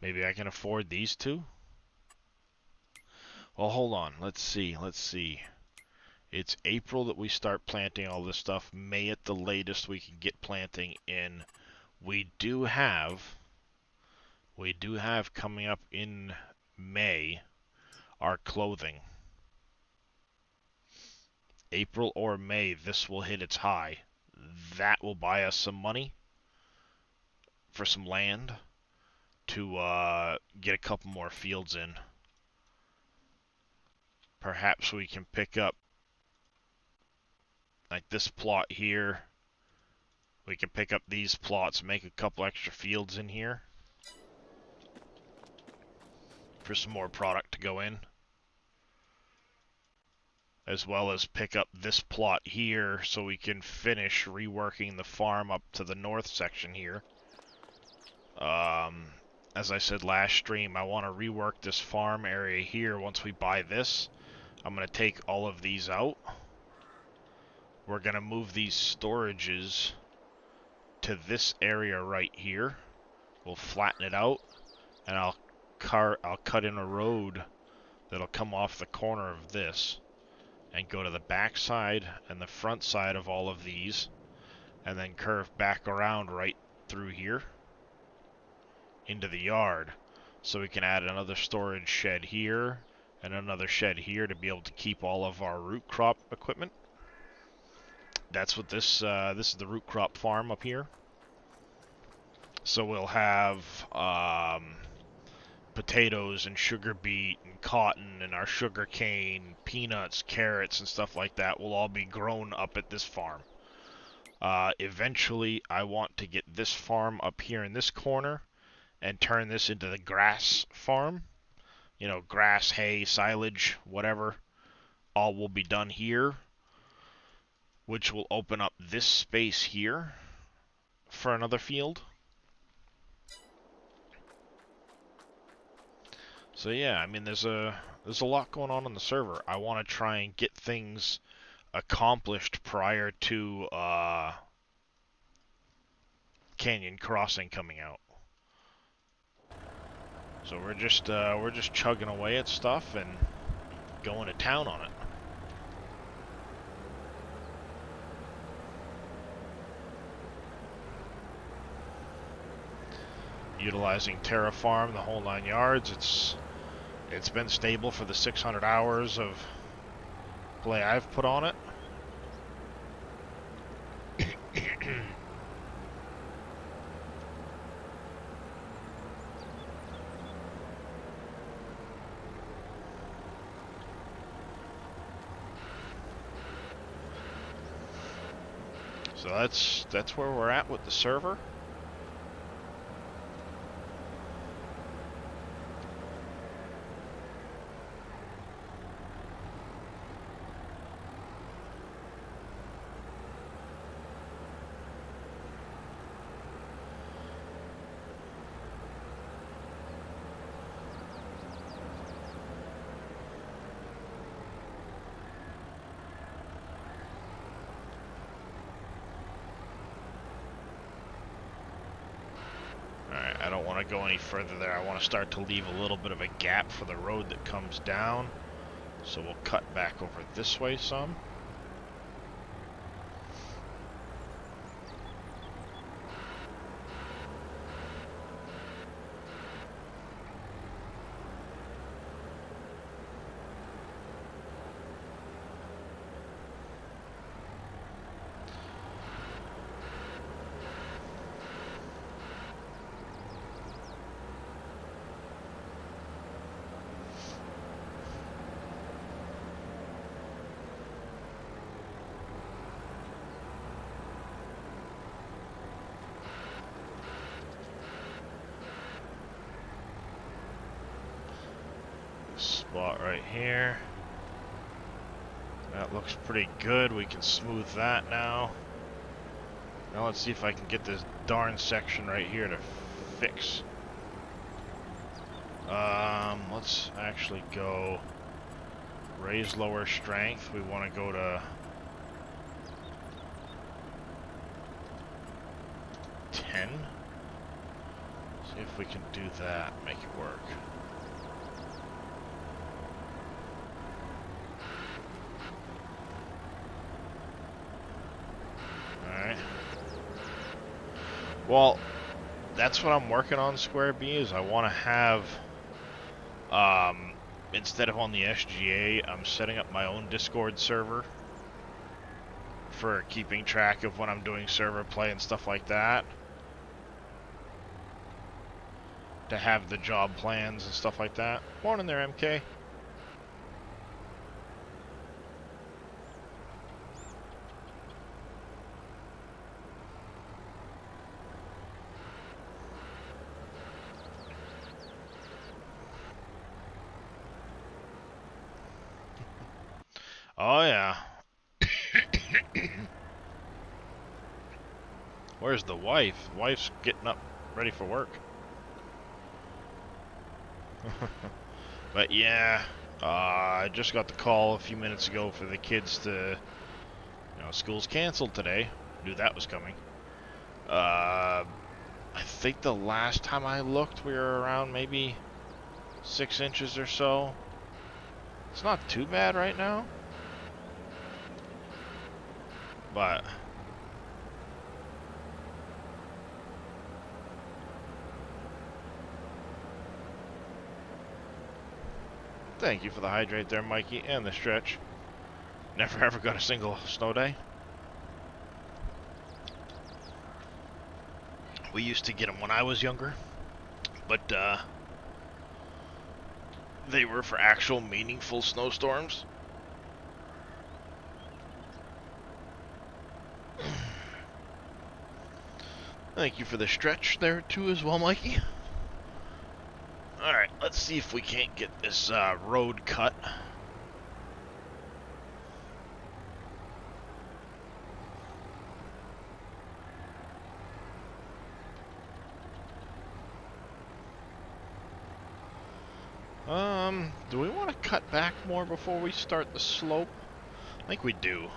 S1: Maybe I can afford these 2? Well, hold on. Let's see. It's April that we start planting all this stuff. May at the latest we can get planting in. We do have coming up in May our clothing. April or May, this will hit its high. That will buy us some money for some land to get a couple more fields in. Perhaps we can pick up like this plot here. We can pick up these plots, make a couple extra fields in here for some more product to go in. As well as pick up this plot here so we can finish reworking the farm up to the north section here. As I said last stream, I want to rework this farm area here once we buy this. I'm going to take all of these out. We're going to move these storages to this area right here. We'll flatten it out, and I'll cut in a road that'll come off the corner of this and go to the back side and the front side of all of these, and then curve back around right through here into the yard, so we can add another storage shed here and another shed here to be able to keep all of our root crop equipment. That's what this is the root crop farm up here. So we'll have potatoes and sugar beet and cotton and our sugar cane, peanuts, carrots, and stuff like that will all be grown up at this farm. Eventually, I want to get this farm up here in this corner and turn this into the grass farm. You know, grass, hay, silage, whatever, all will be done here, which will open up this space here for another field. So yeah, I mean, there's a lot going on the server. I want to try and get things accomplished prior to Canyon Crossing coming out. So we're just chugging away at stuff and going to town on it. Utilizing Terraform, the whole 9 yards. It's been stable for the 600 hours of play I've put on it. So that's where we're at with the server. I don't want to go any further there. I want to start to leave a little bit of a gap for the road that comes down. So we'll cut back over this way some. Spot right here. That looks pretty good. We can smooth that now. Now let's see if I can get this darn section right here to fix. Let's actually go raise lower strength. We want to go to 10. See if we can do that, make it work. Alright. Well, that's what I'm working on, Square B, is I want to have, instead of on the SGA, I'm setting up my own Discord server for keeping track of when I'm doing server play and stuff like that. To have the job plans and stuff like that. Morning there, MK. Where's the wife? The wife's getting up, ready for work. But yeah, I just got the call a few minutes ago for the kids to, school's canceled today. Knew that was coming. I think the last time I looked, we were around maybe 6 inches or so. It's not too bad right now. But thank you for the hydrate there, Mikey, and the stretch. Never ever got a single snow day. We used to get them when I was younger, but they were for actual meaningful snowstorms. Thank you for the stretch there too as well, Mikey. Alright, let's see if we can't get this road cut. Do we want to cut back more before we start the slope? I think we do.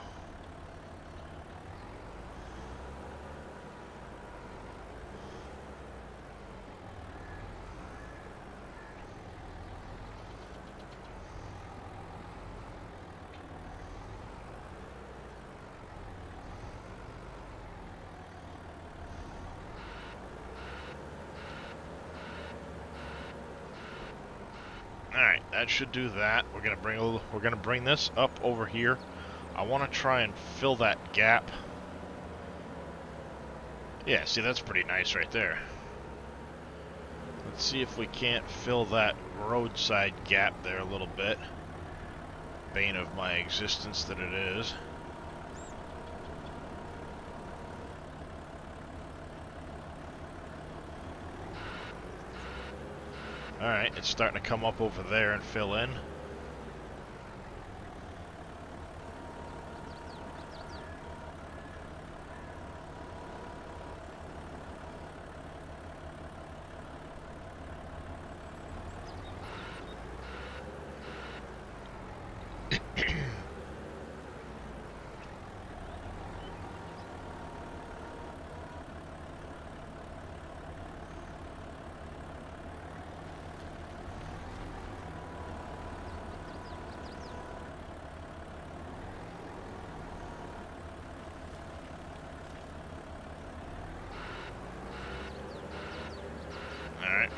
S1: Alright, that should do that. We're gonna bring this up over here. I want to try and fill that gap. Yeah, see, that's pretty nice right there. Let's see if we can't fill that roadside gap there a little bit. Bane of my existence that it is. Alright, it's starting to come up over there and fill in.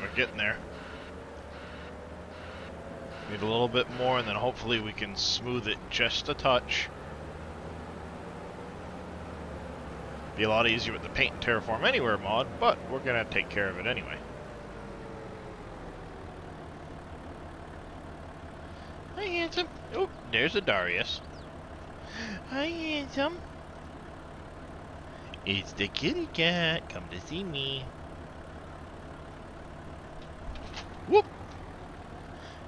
S1: We're getting there. Need a little bit more, and then hopefully we can smooth it just a touch. Be a lot easier with the Paint and Terraform Anywhere mod, but we're gonna take care of it anyway. Hi, handsome. Oh, there's a Darius. Hi, handsome. It's the kitty cat. Come to see me. Whoop!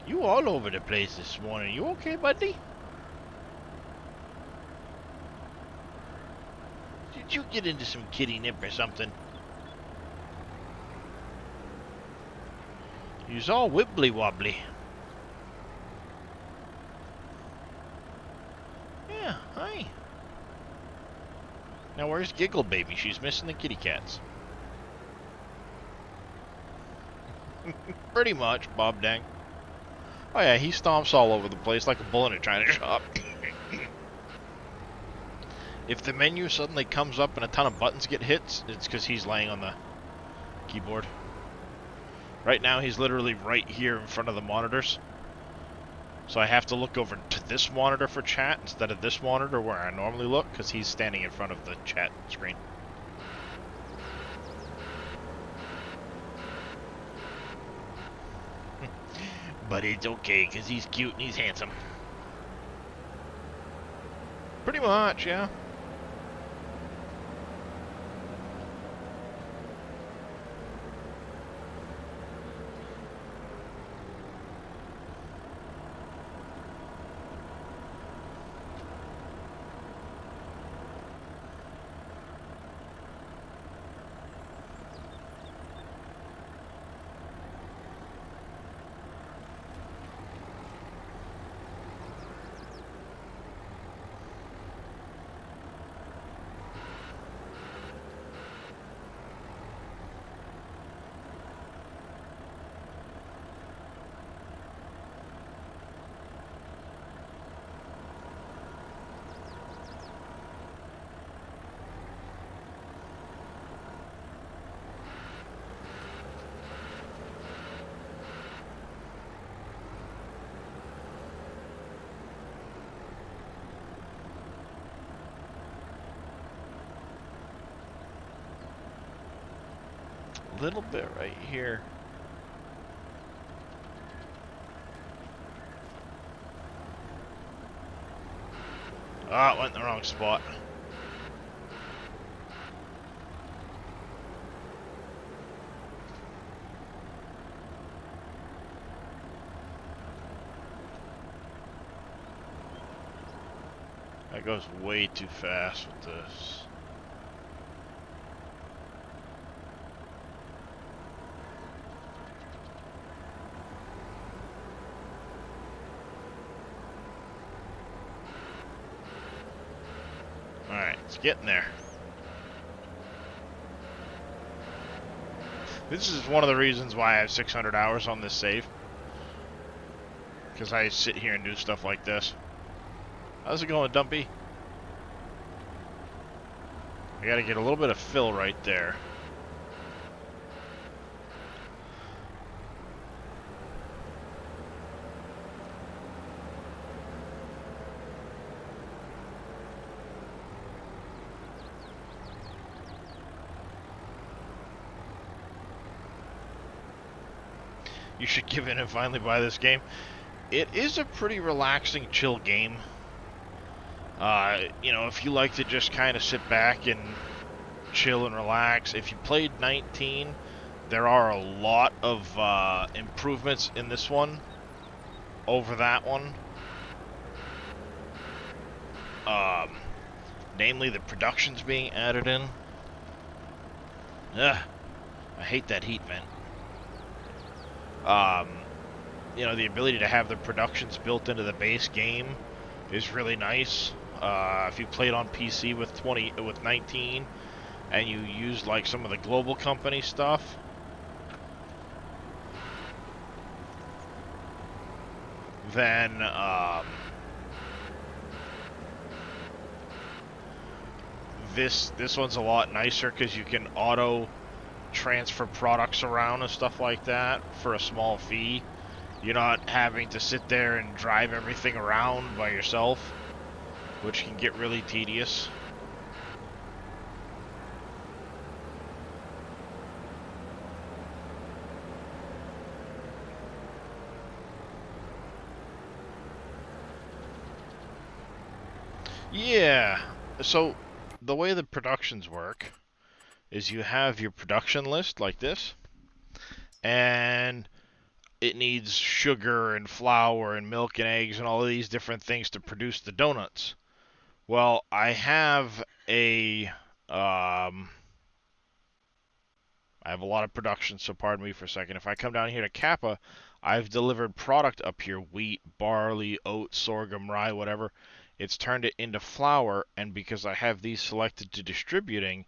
S1: You all over the place this morning. You okay, buddy? Did you get into some kitty nip or something? You's all wibbly wobbly. Yeah, hi. Now where's Giggle Baby? She's missing the kitty cats. Pretty much, Bob Dang. Oh yeah, he stomps all over the place like a bull in a china shop. If the menu suddenly comes up and a ton of buttons get hit, it's because he's laying on the keyboard. Right now, he's literally right here in front of the monitors. So I have to look over to this monitor for chat instead of this monitor where I normally look, because he's standing in front of the chat screen. But it's okay, because he's cute and he's handsome. Pretty much, yeah. little bit right here. Ah, it went in the wrong spot. That goes way too fast with this. Alright, it's getting there. This is one of the reasons why I have 600 hours on this save. Because I sit here and do stuff like this. How's it going, Dumpy? I gotta get a little bit of fill right there. You should give in and finally buy this game. It is a pretty relaxing, chill game. You know, if you like to just kind of sit back and chill and relax. If you played 19, there are a lot of improvements in this one over that one. Namely, the production's being added in. Ugh, I hate that heat vent. You know, the ability to have the productions built into the base game is really nice. If you played on PC with 19, and you use like some of the global company stuff, then this one's a lot nicer because you can auto transfer products around and stuff like that for a small fee. You're not having to sit there and drive everything around by yourself, which can get really tedious. Yeah, so the way the productions work is you have your production list like this, and it needs sugar and flour and milk and eggs and all of these different things to produce the donuts. Well, I have a I have a lot of production, so pardon me for a second. If I come down here to Kappa, I've delivered product up here: wheat, barley, oats, sorghum, rye, whatever. It's turned it into flour, and because I have these selected to distributing,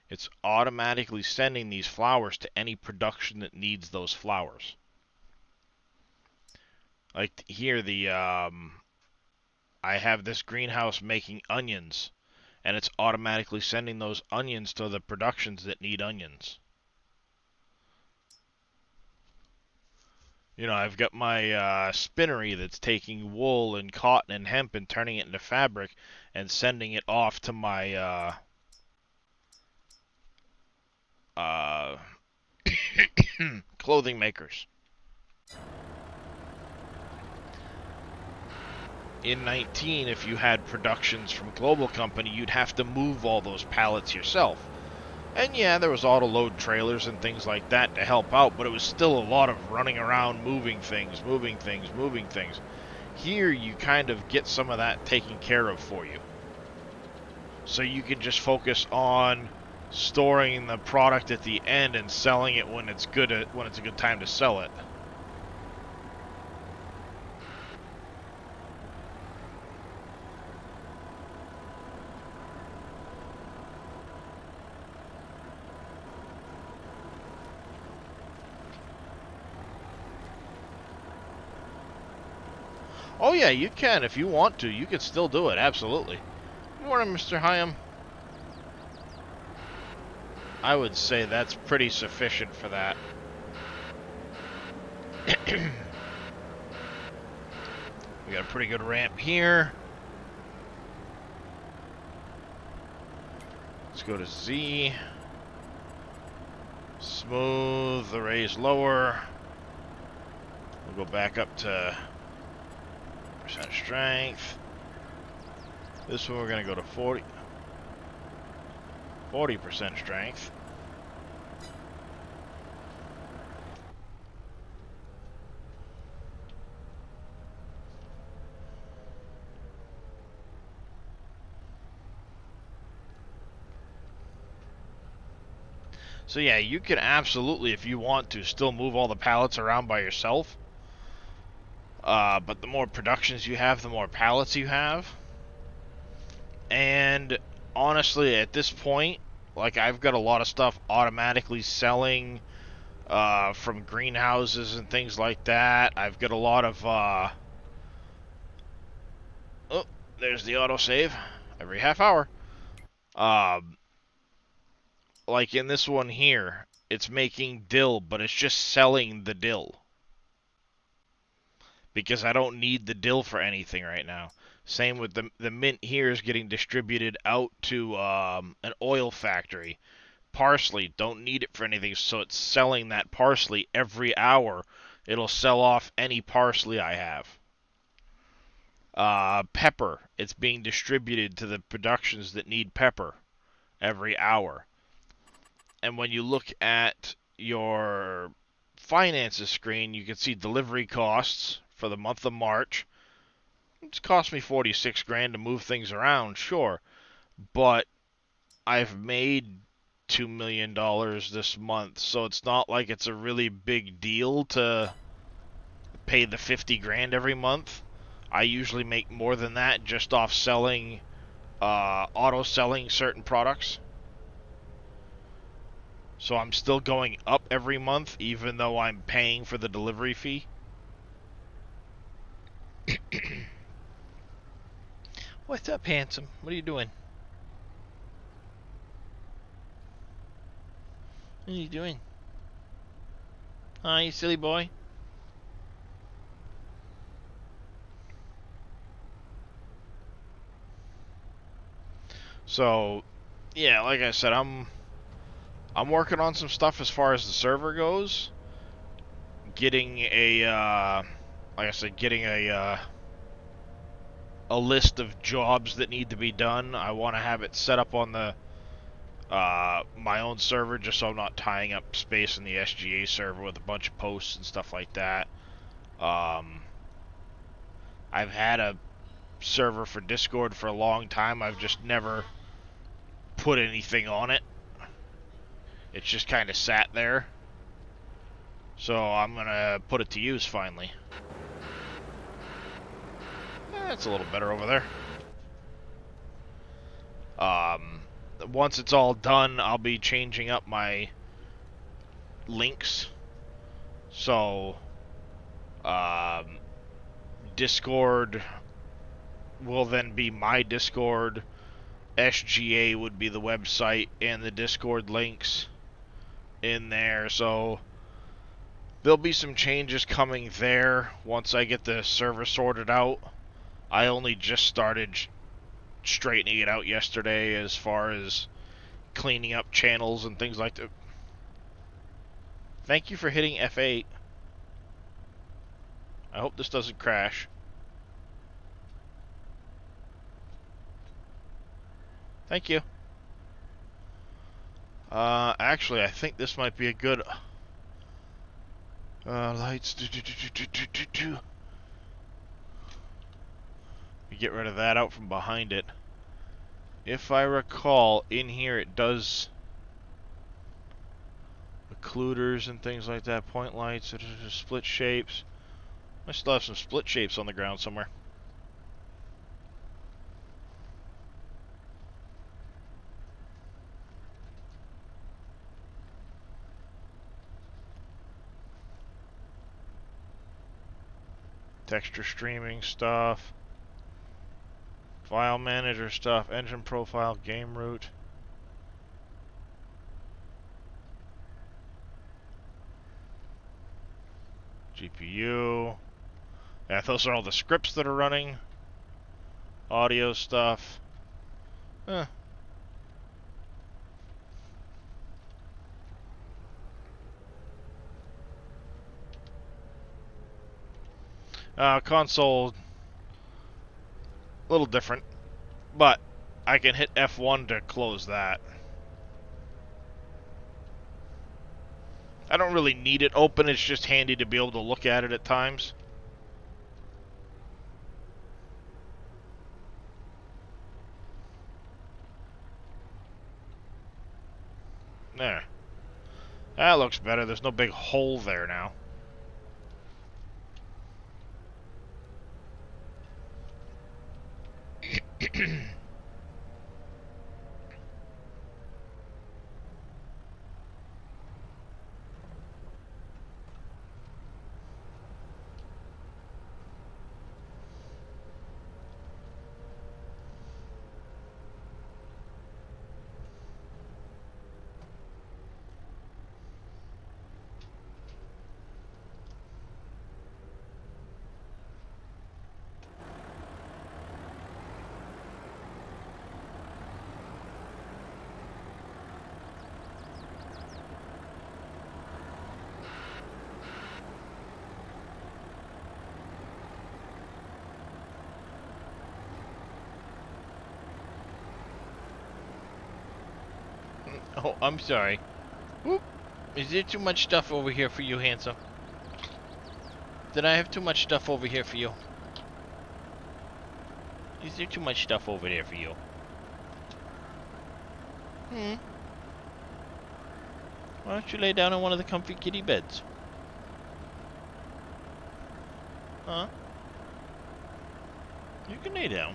S1: it's automatically sending these flours to any production that needs those flours. Like here, I have this greenhouse making onions, and it's automatically sending those onions to the productions that need onions. You know, I've got my spinnery that's taking wool and cotton and hemp and turning it into fabric and sending it off to my clothing makers. In 19, if you had productions from Global Company, you'd have to move all those pallets yourself. And yeah, there was auto-load trailers and things like that to help out, but it was still a lot of running around, moving things. Here, you kind of get some of that taken care of for you. So you can just focus on storing the product at the end and selling it when it's a good time to sell it. Oh yeah, you can. If you want to, you can still do it. Absolutely. Good morning, Mr. Hyam. I would say that's pretty sufficient for that. We got a pretty good ramp here. Let's go to Z. Smooth the raise lower. We'll go back up to percent strength. This one we're going to go to 40% strength. So yeah, you can absolutely, if you want to, still move all the pallets around by yourself. But the more productions you have, the more pallets you have. And honestly, at this point, like, I've got a lot of stuff automatically selling from greenhouses and things like that. I've got a lot of oh, there's the autosave every half hour. Like in this one here, it's making dill, but it's just selling the dill. Because I don't need the dill for anything right now. Same with the mint here is getting distributed out to an oil factory. Parsley, don't need it for anything, so it's selling that parsley every hour. It'll sell off any parsley I have. Pepper, it's being distributed to the productions that need pepper every hour. And when you look at your finances screen, you can see delivery costs for the month of March. It's cost me 46 grand to move things around, sure, but I've made $2 million this month, so it's not like it's a really big deal to pay the 50 grand every month. I usually make more than that just off selling, auto-selling certain products. So I'm still going up every month, even though I'm paying for the delivery fee. What's up, handsome? What are you doing? What are you doing? Hi, you silly boy. So, yeah, like I said, I'm working on some stuff as far as the server goes. Getting a, like I said, getting a list of jobs that need to be done. I want to have it set up on the my own server, just so I'm not tying up space in the SGA server with a bunch of posts and stuff like that. I've had a server for Discord for a long time. I've just never put anything on it. It's just kind of sat there. So I'm gonna put it to use finally. It's a little better over there. Once it's all done, I'll be changing up my links. So, Discord will then be my Discord. SGA would be the website and the Discord links in there. So, there'll be some changes coming there once I get the server sorted out. I only just started straightening it out yesterday as far as cleaning up channels and things like that. Thank you for hitting F8. I hope this doesn't crash. Thank you. Actually, I think this might be a good... lights... We get rid of that out from behind it. If I recall, in here it does... occluders and things like that, point lights, split shapes. I still have some split shapes on the ground somewhere. Texture streaming stuff. File manager stuff, engine profile, game root. GPU. Yeah, those are all the scripts that are running. Audio stuff. Console, a little different, but I can hit F1 to close that. I don't really need it open, it's just handy to be able to look at it at times. There. That looks better. There's no big hole there now. Oh, I'm sorry. Whoop. Is there too much stuff over here for you, handsome? Did I have too much stuff over here for you? Is there too much stuff over there for you? Why don't you lay down on one of the comfy kitty beds? Huh? You can lay down.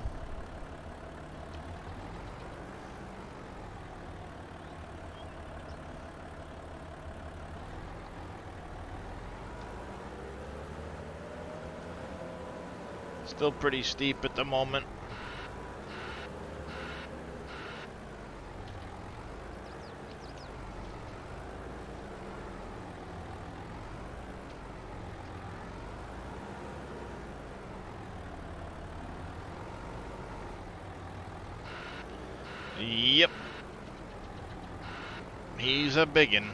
S1: Still pretty steep at the moment. Yep. He's a biggin'.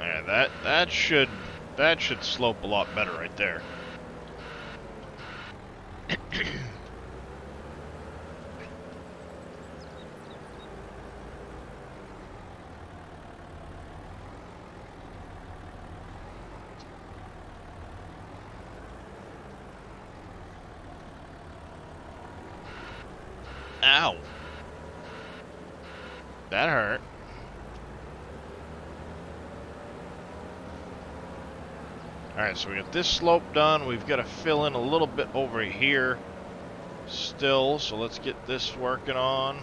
S1: Yeah, that should slope a lot better right there. Ow. That hurt. Alright, so we got this slope done. We've got to fill in a little bit over here still, so let's get this working on.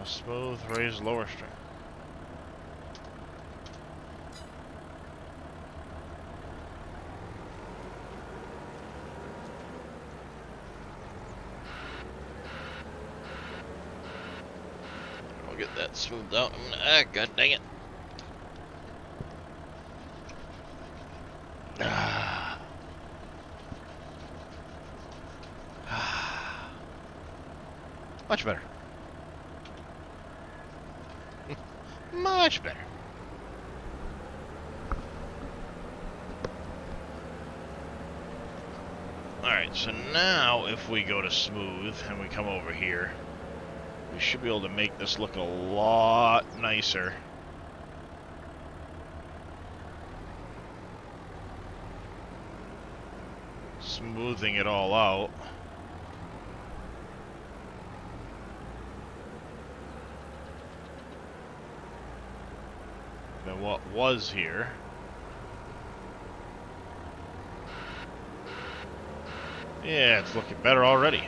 S1: Smooth, raise lower string. I'll get that smoothed out. Ah, god dang it. Much better. Much better. Alright, so now if we go to smooth and we come over here, we should be able to make this look a lot nicer. Smoothing it all out. Than what was here. Yeah, it's looking better already.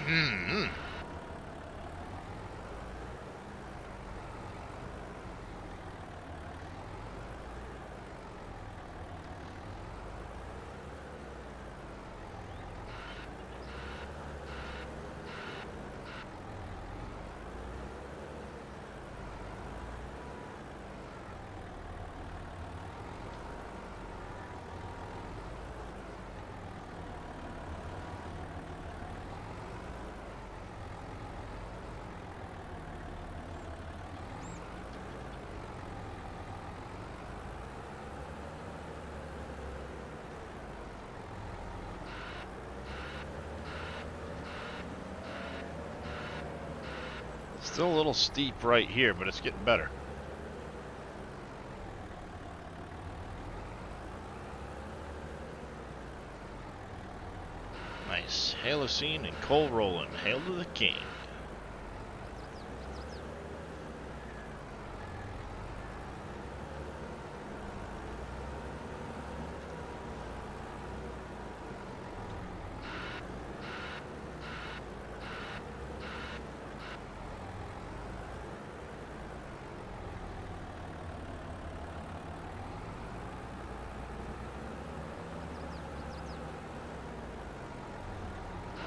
S1: Mm-hmm. Still a little steep right here, but it's getting better. Nice. Halocene and coal rolling. Hail to the king.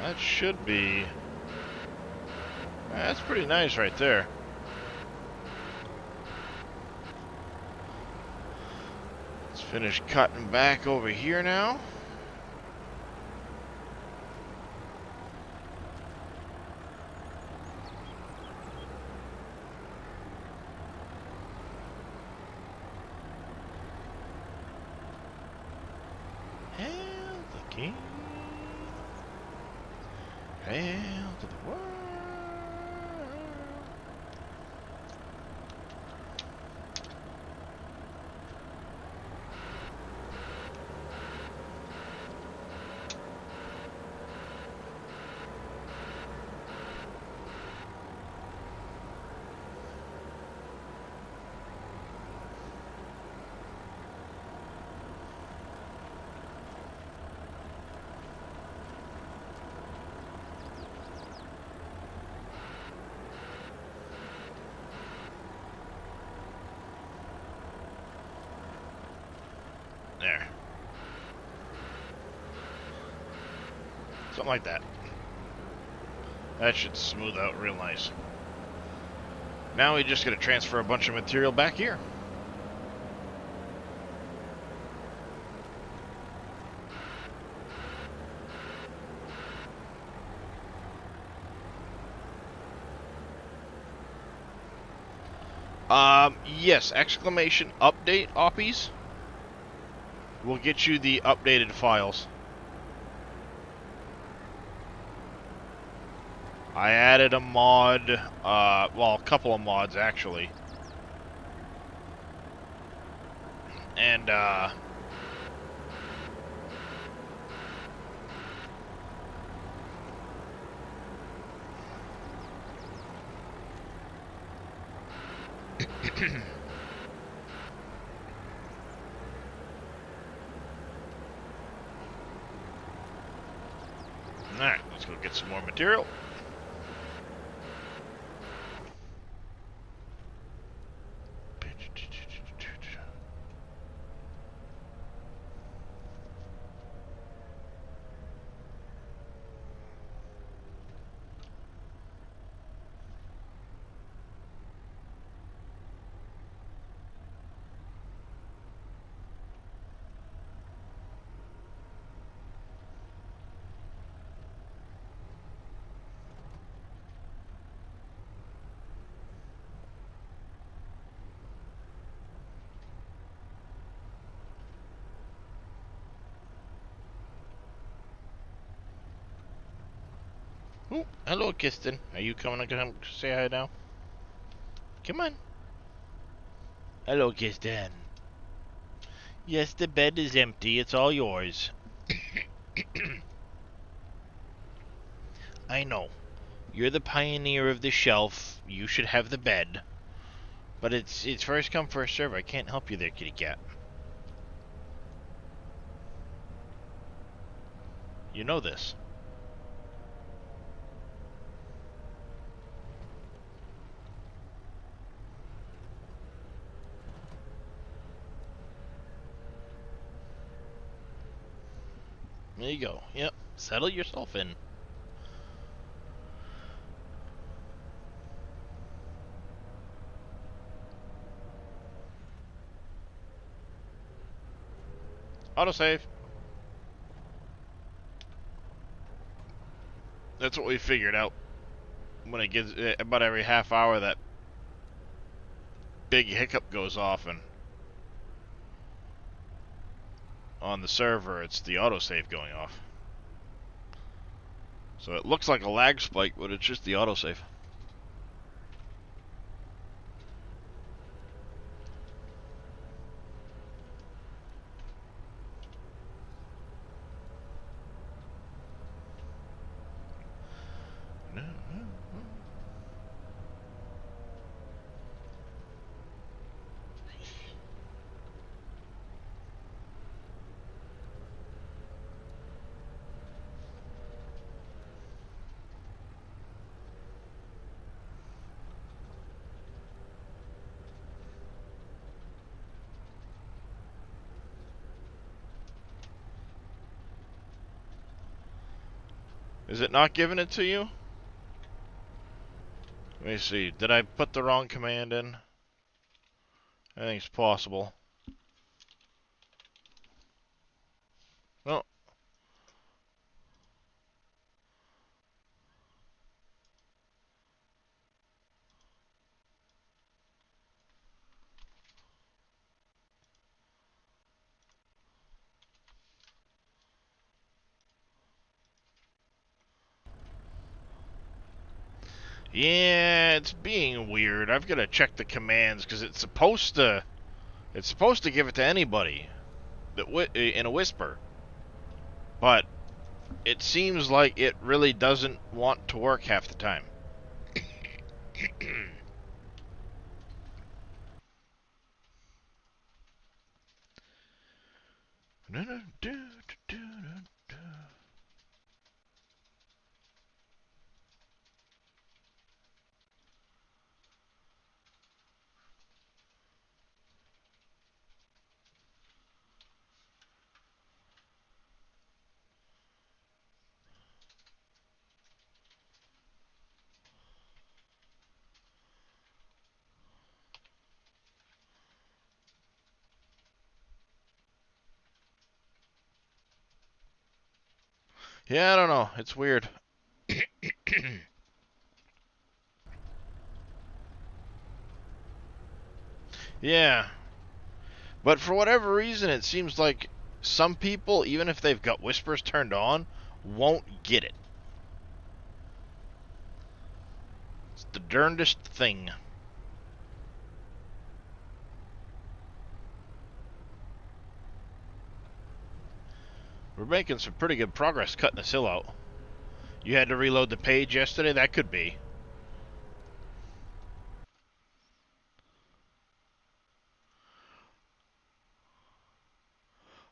S1: That should be... That's pretty nice right there. Let's finish cutting back over here now. Hail the king. Hail to the world. There. Something like that. That should smooth out real nice. Now we just gotta transfer a bunch of material back here. Yes, exclamation update, Oppies. We'll get you the updated files. I added a mod, well, a couple of mods actually. And, alright, let's go get some more material. Oh, hello, Kiston. Are you coming to come say hi now? Come on. Hello, Kiston. Yes, the bed is empty. It's all yours. I know. You're the pioneer of the shelf. You should have the bed. But it's first come, first serve. I can't help you there, kitty cat. You know this. There you go. Yep. Settle yourself in. Autosave. That's what we figured out. When it gets about every half hour, that big hiccup goes off, and on the server, it's the autosave going off. So it looks like a lag spike, but it's just the autosave. Is it not giving it to you? Let me see. Did I put the wrong command in? I think it's possible. Oh. Yeah, it's being weird. I've got to check the commands because it's supposed to give it to anybody that in a whisper. But it seems like it really doesn't want to work half the time. Yeah, I don't know. It's weird. Yeah. But for whatever reason, it seems like some people, even if they've got whispers turned on, won't get it. It's the darndest thing. We're making some pretty good progress cutting this hill out. You had to reload the page yesterday? That could be.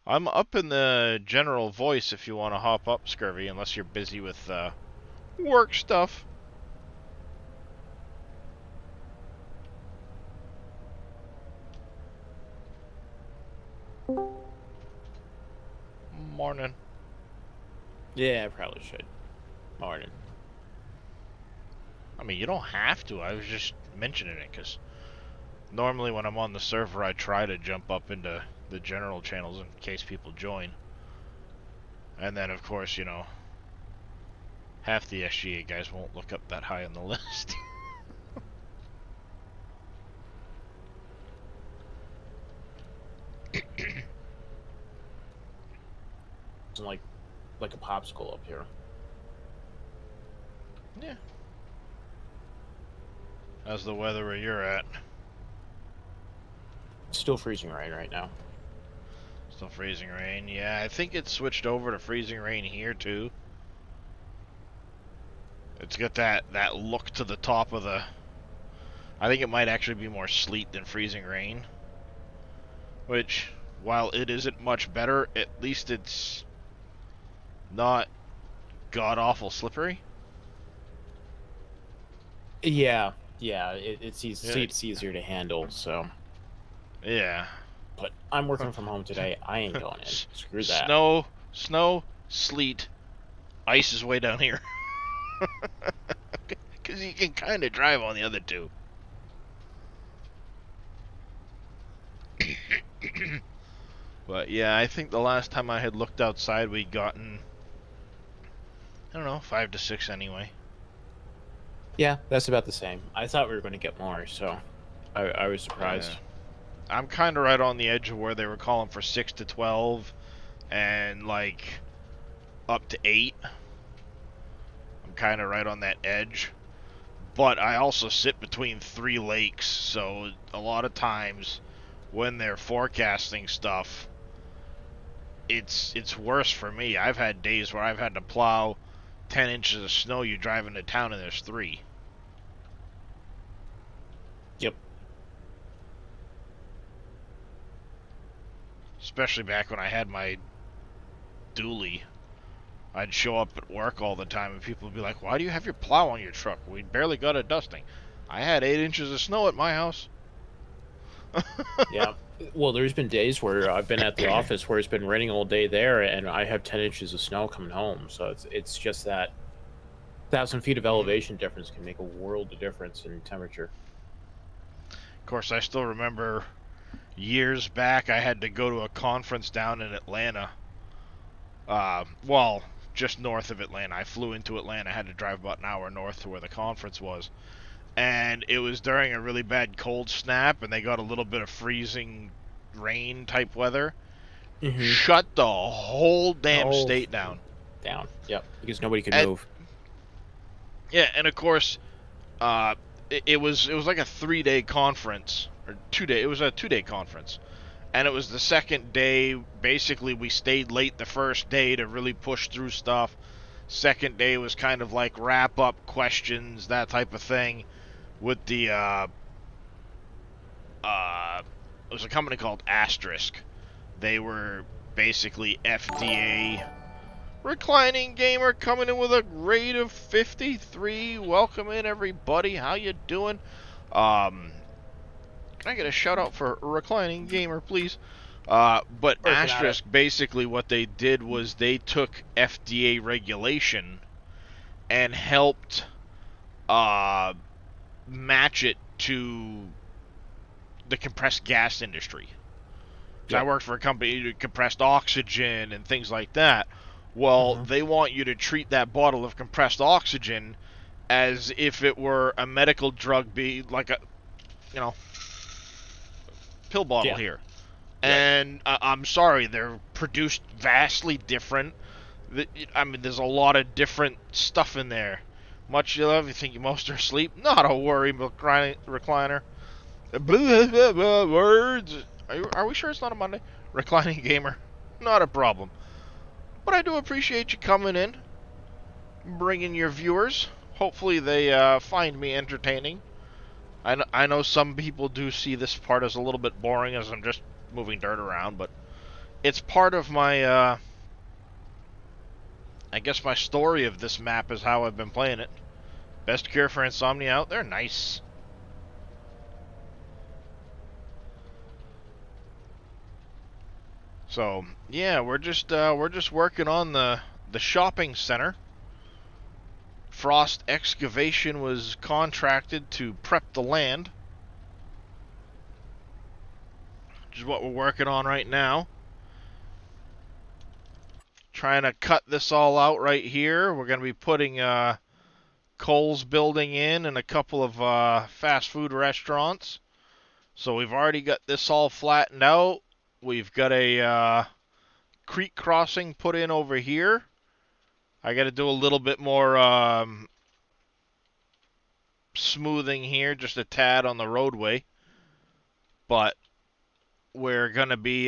S1: I'm up in the general voice if you want to hop up, Scurvy, unless you're busy with work stuff. Morning.
S2: Yeah, I probably should. Morning.
S1: I mean, you don't have to. I was just mentioning it because normally when I'm on the server, I try to jump up into the general channels in case people join. And then, of course, you know, half the SGA guys won't look up that high on the list.
S2: It's like a popsicle up here.
S1: Yeah. How's the weather where you're at?
S2: It's still freezing rain right now.
S1: Still freezing rain. Yeah, I think it's switched over to freezing rain here too. It's got that look to the top of the... I think it might actually be more sleet than freezing rain. Which, while it isn't much better, at least it's not god-awful slippery.
S2: Yeah, it's easier to handle, so...
S1: Yeah.
S2: But I'm working from home today. I ain't going in. Screw that.
S1: Snow, sleet, ice is way down here. Because you can kind of drive on the other two. But yeah, I think the last time I had looked outside, we'd gotten, I don't know, 5 to 6 anyway.
S2: Yeah, that's about the same. I thought we were going to get more, so I was surprised.
S1: I'm kind of right on the edge of where they were calling for 6 to 12 and like up to 8. I'm kind of right on that edge. But I also sit between 3 lakes, so a lot of times when they're forecasting stuff, it's worse for me. I've had days where I've had to plow 10 inches of snow. You drive into town and there's 3.
S2: Yep.
S1: Especially back when I had my dually. I'd show up at work all the time and people would be like, why do you have your plow on your truck? We barely got a dusting. I had 8 inches of snow at my house.
S2: Yeah. Well, there's been days where I've been at the office where it's been raining all day there, and I have 10 inches of snow coming home. So it's just that 1,000 feet of elevation difference can make a world of difference in temperature.
S1: Of course, I still remember years back I had to go to a conference down in Atlanta. Well, just north of Atlanta. I flew into Atlanta, had to drive about an hour north to where the conference was. And it was during a really bad cold snap, and they got a little bit of freezing rain type weather. Shut the whole damn state down.
S2: Yep, because nobody could move.
S1: Yeah, and of course, it was like a 3-day conference or 2-day. It was a 2-day conference, and it was the second day. Basically, we stayed late the first day to really push through stuff. Second day was kind of like wrap up questions, that type of thing. With the it was a company called Asterisk. They were basically FDA reclining gamer coming in with a grade of 53. Welcome in everybody. How you doing? Can I get a shout out for reclining gamer, please? But Asterisk, basically what they did was they took FDA regulation and helped match it to the compressed gas industry. Yep. I worked for a company that compressed oxygen and things like that. Well, they want you to treat that bottle of compressed oxygen as if it were a medical drug, be like a, pill bottle here. And I'm sorry, they're produced vastly different. I mean, there's a lot of different stuff in there. Much love, you think most are asleep? Not a worry, recliner. Words. Are we sure it's not a Monday? Reclining gamer. Not a problem. But I do appreciate you coming in, bringing your viewers. Hopefully they find me entertaining. I know some people do see this part as a little bit boring as I'm just moving dirt around, but it's part of my, I guess my story of this map is how I've been playing it. Best cure for insomnia out there? Nice. So, yeah, we're just working on the shopping center. Frost Excavation was contracted to prep the land, which is what we're working on right now. Trying to cut this all out right here. We're going to be putting Cole's building in and a couple of fast food restaurants. So we've already got this all flattened out. We've got a creek crossing put in over here. I got to do a little bit more smoothing here, just a tad on the roadway. But we're going to be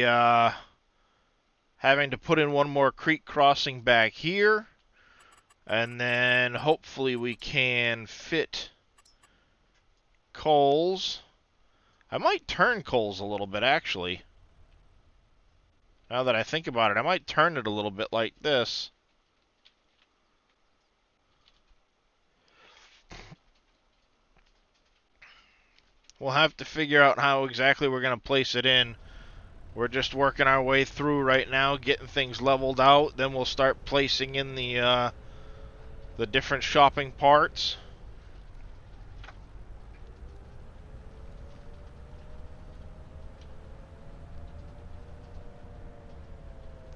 S1: having to put in one more creek crossing back here. And then hopefully we can fit Cole's. I might turn Cole's a little bit, actually. Now that I think about it, I might turn it a little bit like this. We'll have to figure out how exactly we're going to place it in. We're just working our way through right now, getting things leveled out. Then we'll start placing in the different shopping parts.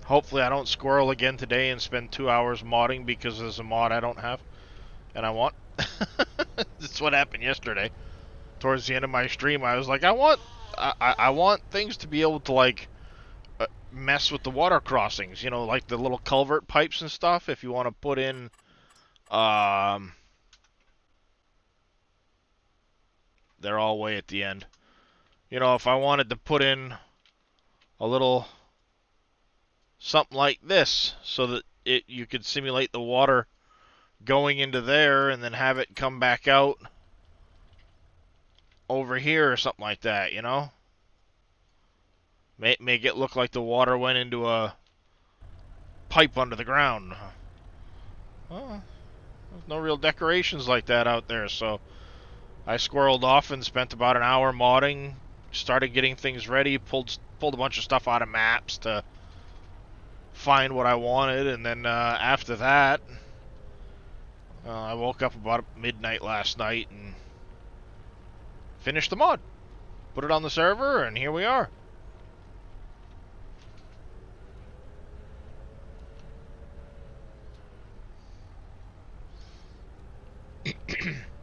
S1: Hopefully I don't squirrel again today and spend 2 hours modding because there's a mod I don't have and I want. That's what happened yesterday. Towards the end of my stream, I was like, I want things to be able to, like, mess with the water crossings, you know, like the little culvert pipes and stuff. If you want to put in, they're all way at the end. You know, if I wanted to put in a little something like this, so that you could simulate the water going into there and then have it come back out over here or something like that, you know? Make it look like the water went into a pipe under the ground. Well, there's no real decorations like that out there, so I squirreled off and spent about an hour modding, started getting things ready, pulled a bunch of stuff out of maps to find what I wanted, and then after that, I woke up about midnight last night and finished the mod. Put it on the server, and here we are.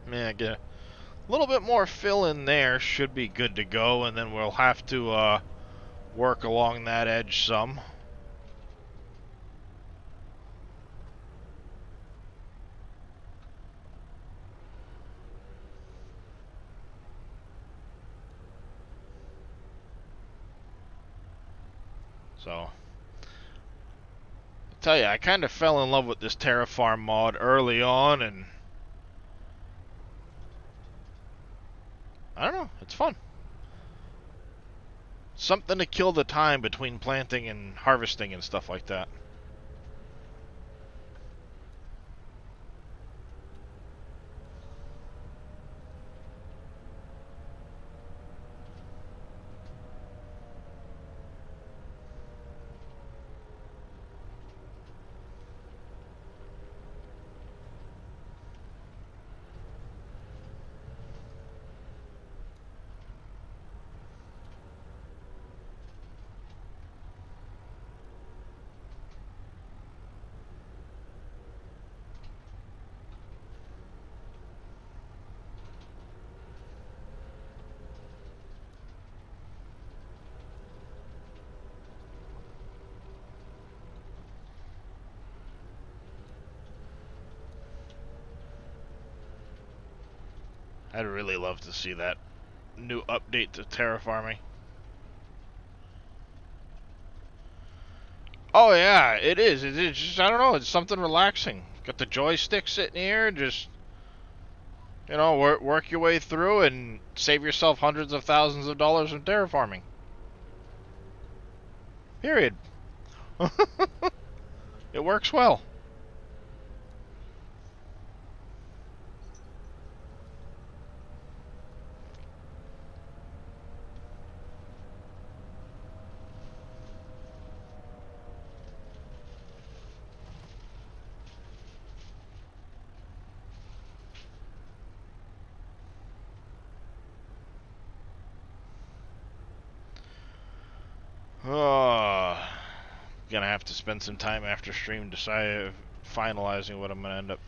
S1: Man, get a little bit more fill in there, should be good to go, and then we'll have to work along that edge some. So, I tell you, I kind of fell in love with this Terraform mod early on, and I don't know, it's fun. Something to kill the time between planting and harvesting and stuff like that. I'd really love to see that new update to terraforming. Oh yeah, it is. It's just, I don't know, it's something relaxing. Got the joystick sitting here, just, you know, work your way through and save yourself hundreds of thousands of dollars from terraforming. Period. It works well. Oh, gonna have to spend some time after stream finalizing what I'm gonna end up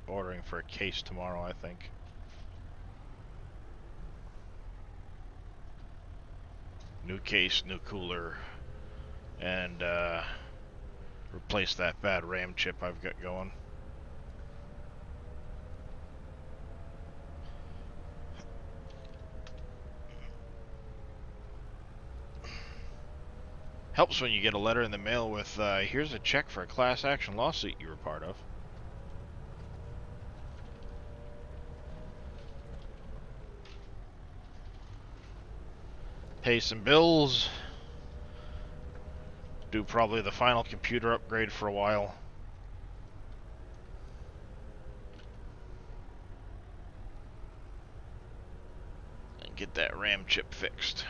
S1: ordering for a case tomorrow, I think. New case, new cooler, and replace that bad RAM chip I've got going. Helps when you get a letter in the mail with, here's a check for a class action lawsuit you were part of. Pay some bills. Do probably the final computer upgrade for a while. And get that RAM chip fixed.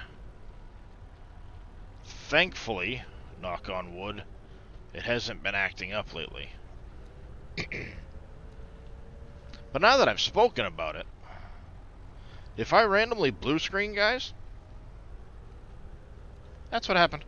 S1: thankfully, knock on wood, it hasn't been acting up lately. But now that I've spoken about it, if I randomly blue screen, guys, that's what happened.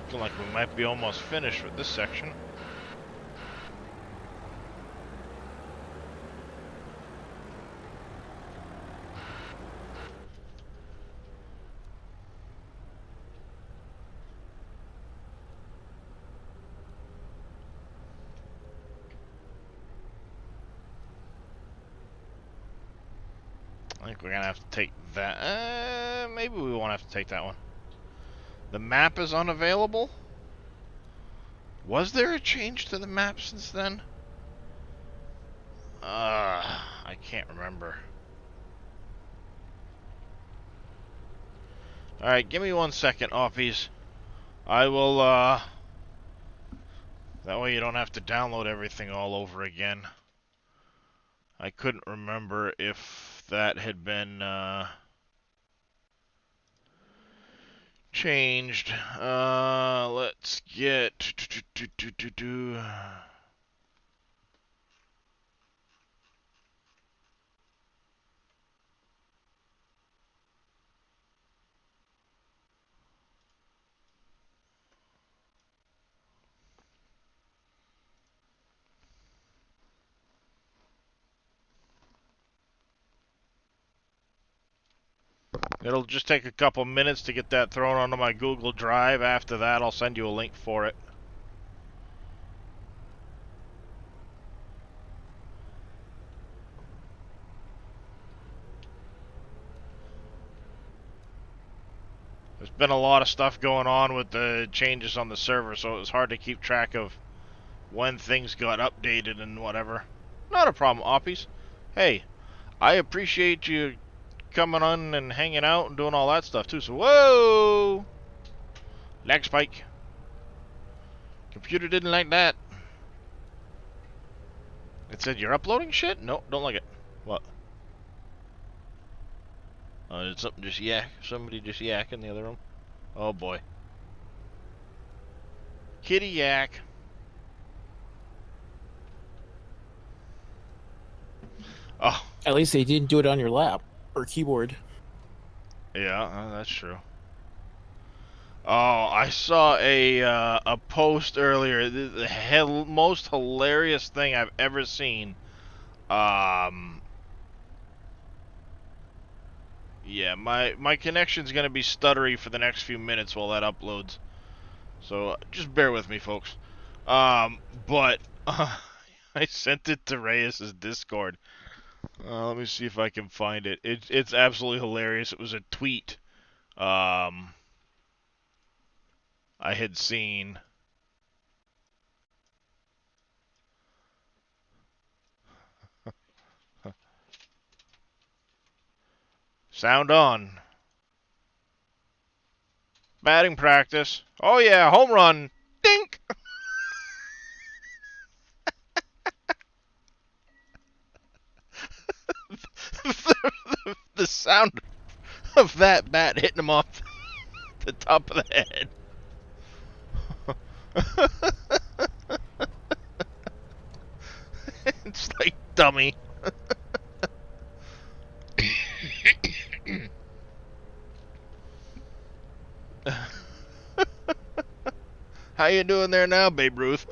S1: Looking like we might be almost finished with this section. I think we're gonna have to take that. Maybe we won't have to take that one. The map is unavailable? Was there a change to the map since then? I can't remember. Alright, give me 1 second, Offies. I will, that way you don't have to download everything all over again. I couldn't remember if that had been, changed. Let's get... It'll just take a couple minutes to get that thrown onto my Google Drive. After that, I'll send you a link for it. There's been a lot of stuff going on with the changes on the server, so it was hard to keep track of when things got updated and whatever. Not a problem, Oppies. Hey, I appreciate you coming on and hanging out and doing all that stuff too. So, whoa! Lag spike. Computer didn't like that. It said you're uploading shit? No, don't like it. What? Did something just yak? Somebody just yak in the other room? Oh boy. Kitty yak. Oh.
S2: At least they didn't do it on your lap or keyboard.
S1: Yeah, that's true. Oh, I saw a post earlier. The most hilarious thing I've ever seen. Yeah, my connection's gonna be stuttery for the next few minutes while that uploads. So just bear with me, folks. But I sent it to Reyes' Discord. Let me see if I can find it. It's absolutely hilarious. It was a tweet. I had seen. Sound on. Batting practice. Oh yeah, home run. Dink. The sound of that bat hitting him off the top of the head. It's like, dummy. How you doing there now, Babe Ruth?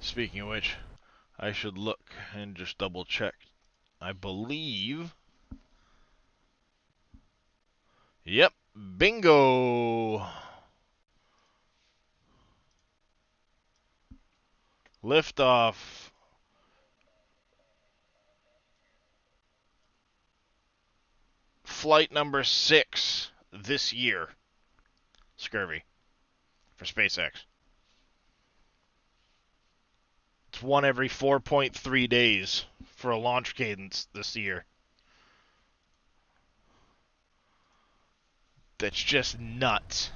S1: Speaking of which, I should look and just double check. I believe... Yep, bingo! Liftoff. Flight number 6 this year. Scurvy. For SpaceX. It's one every 4.3 days for a launch cadence this year. That's just nuts.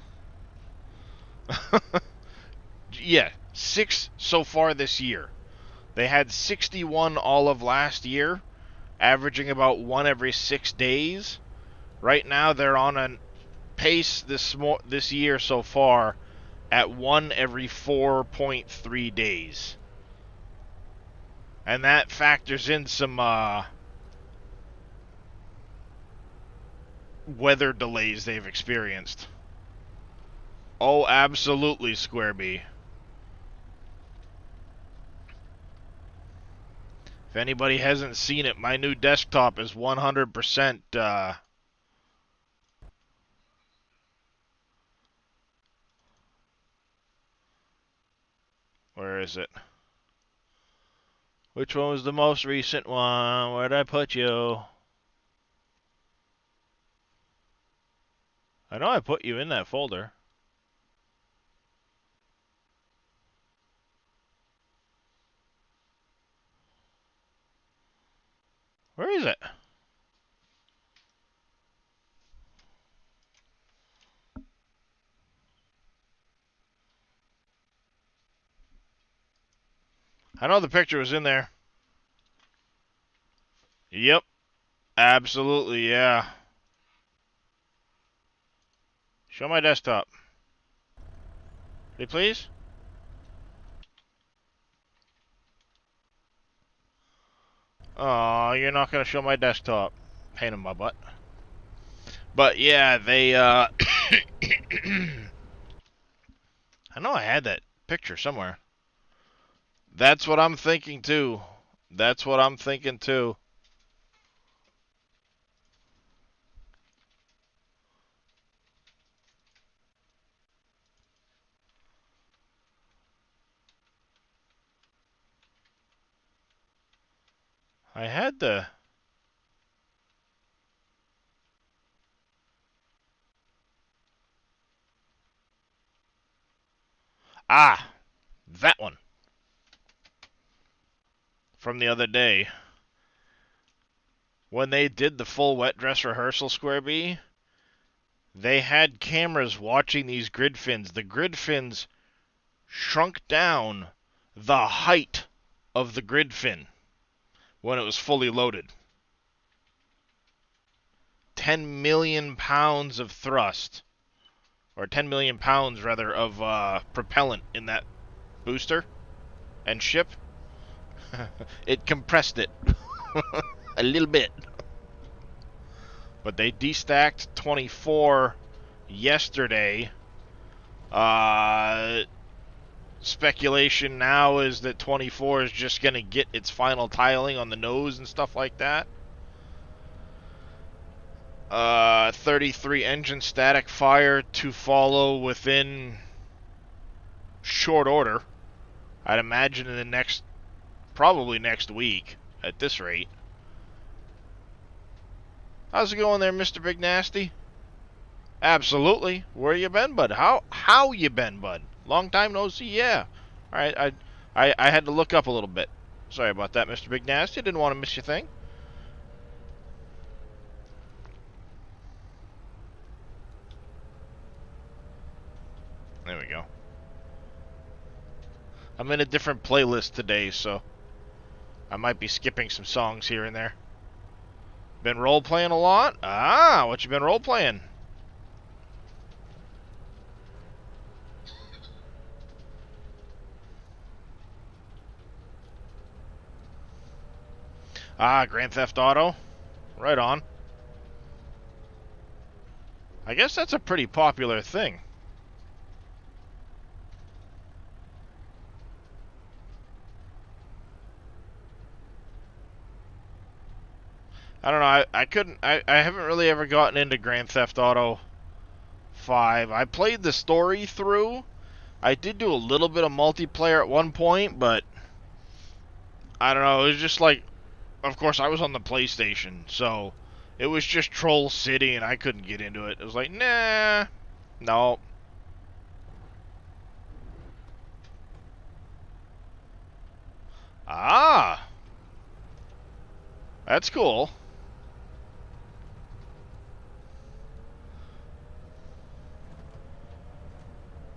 S1: Yeah, 6 so far this year. They had 61 all of last year, averaging about 1 every 6 days. Right now, they're on a pace this year so far at 1 every 4.3 days. And that factors in some weather delays they've experienced. Oh, absolutely, Square B. If anybody hasn't seen it, my new desktop is 100%, where is it? Which one was the most recent one? Where'd I put you? I know I put you in that folder. Where is it? I know the picture was in there. Yep. Absolutely, yeah. Show my desktop. Hey, please? Oh, you're not going to show my desktop. Pain in my butt. But, yeah, they, I know I had that picture somewhere. That's what I'm thinking, too. That's what I'm thinking, too. I had the... Ah! That one. From the other day. When they did the full wet dress rehearsal, Square B, they had cameras watching these grid fins. The grid fins shrunk down the height of the grid fin when it was fully loaded. 10 million pounds of thrust, or 10 million pounds, rather, of propellant in that booster and ship. It compressed it a little bit. But they destacked 24 yesterday. Speculation now is that 24 is just going to get its final tiling on the nose and stuff like that. 33 engine static fire to follow within short order. I'd imagine in the next, probably next week at this rate. How's it going there, Mr. Big Nasty? Absolutely. Where you been, bud? How you been, bud? Long time no see. Yeah. All right. I had to look up a little bit. Sorry about that, Mr. Big Nasty. Didn't want to miss your thing. There we go. I'm in a different playlist today, so I might be skipping some songs here and there. Been role-playing a lot? Ah, what you been role-playing? Ah, Grand Theft Auto. Right on. I guess that's a pretty popular thing. I don't know, I haven't really ever gotten into Grand Theft Auto 5. I played the story through. I did do a little bit of multiplayer at one point, but I don't know, it was just like, of course I was on the PlayStation, so it was just Troll City and I couldn't get into it. It was like, nah, no. Ah, that's cool.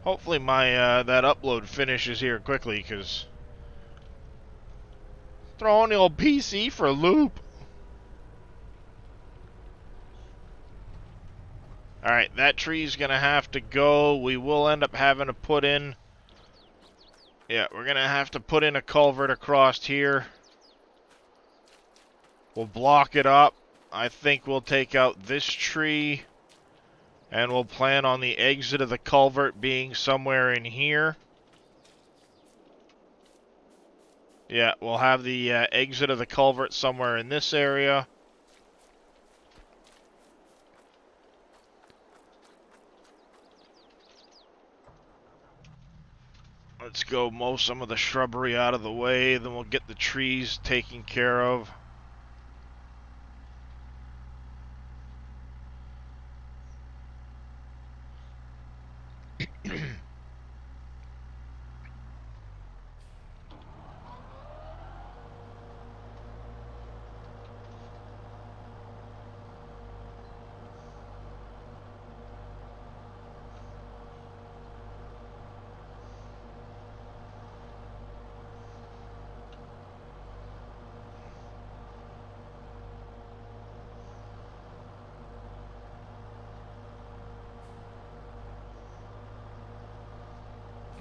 S1: Hopefully my that upload finishes here quickly, because throwing the old PC for a loop. Alright, that tree's gonna have to go. We will end up having to put in... Yeah, we're gonna have to put in a culvert across here. We'll block it up. I think we'll take out this tree. And we'll plan on the exit of the culvert being somewhere in here. Yeah, we'll have the exit of the culvert somewhere in this area. Let's go mow some of the shrubbery out of the way, then we'll get the trees taken care of.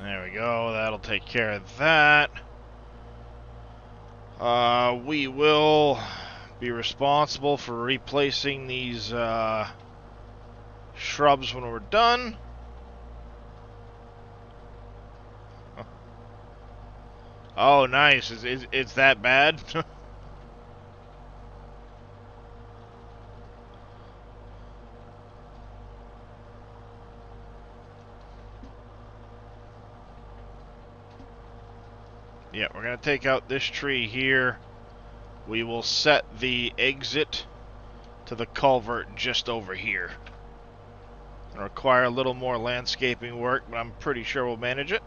S1: There we go, that'll take care of that. We will be responsible for replacing these shrubs when we're done. Oh, nice. It's that bad? Yeah, we're going to take out this tree here. We will set the exit to the culvert just over here. It'll require a little more landscaping work, but I'm pretty sure we'll manage it.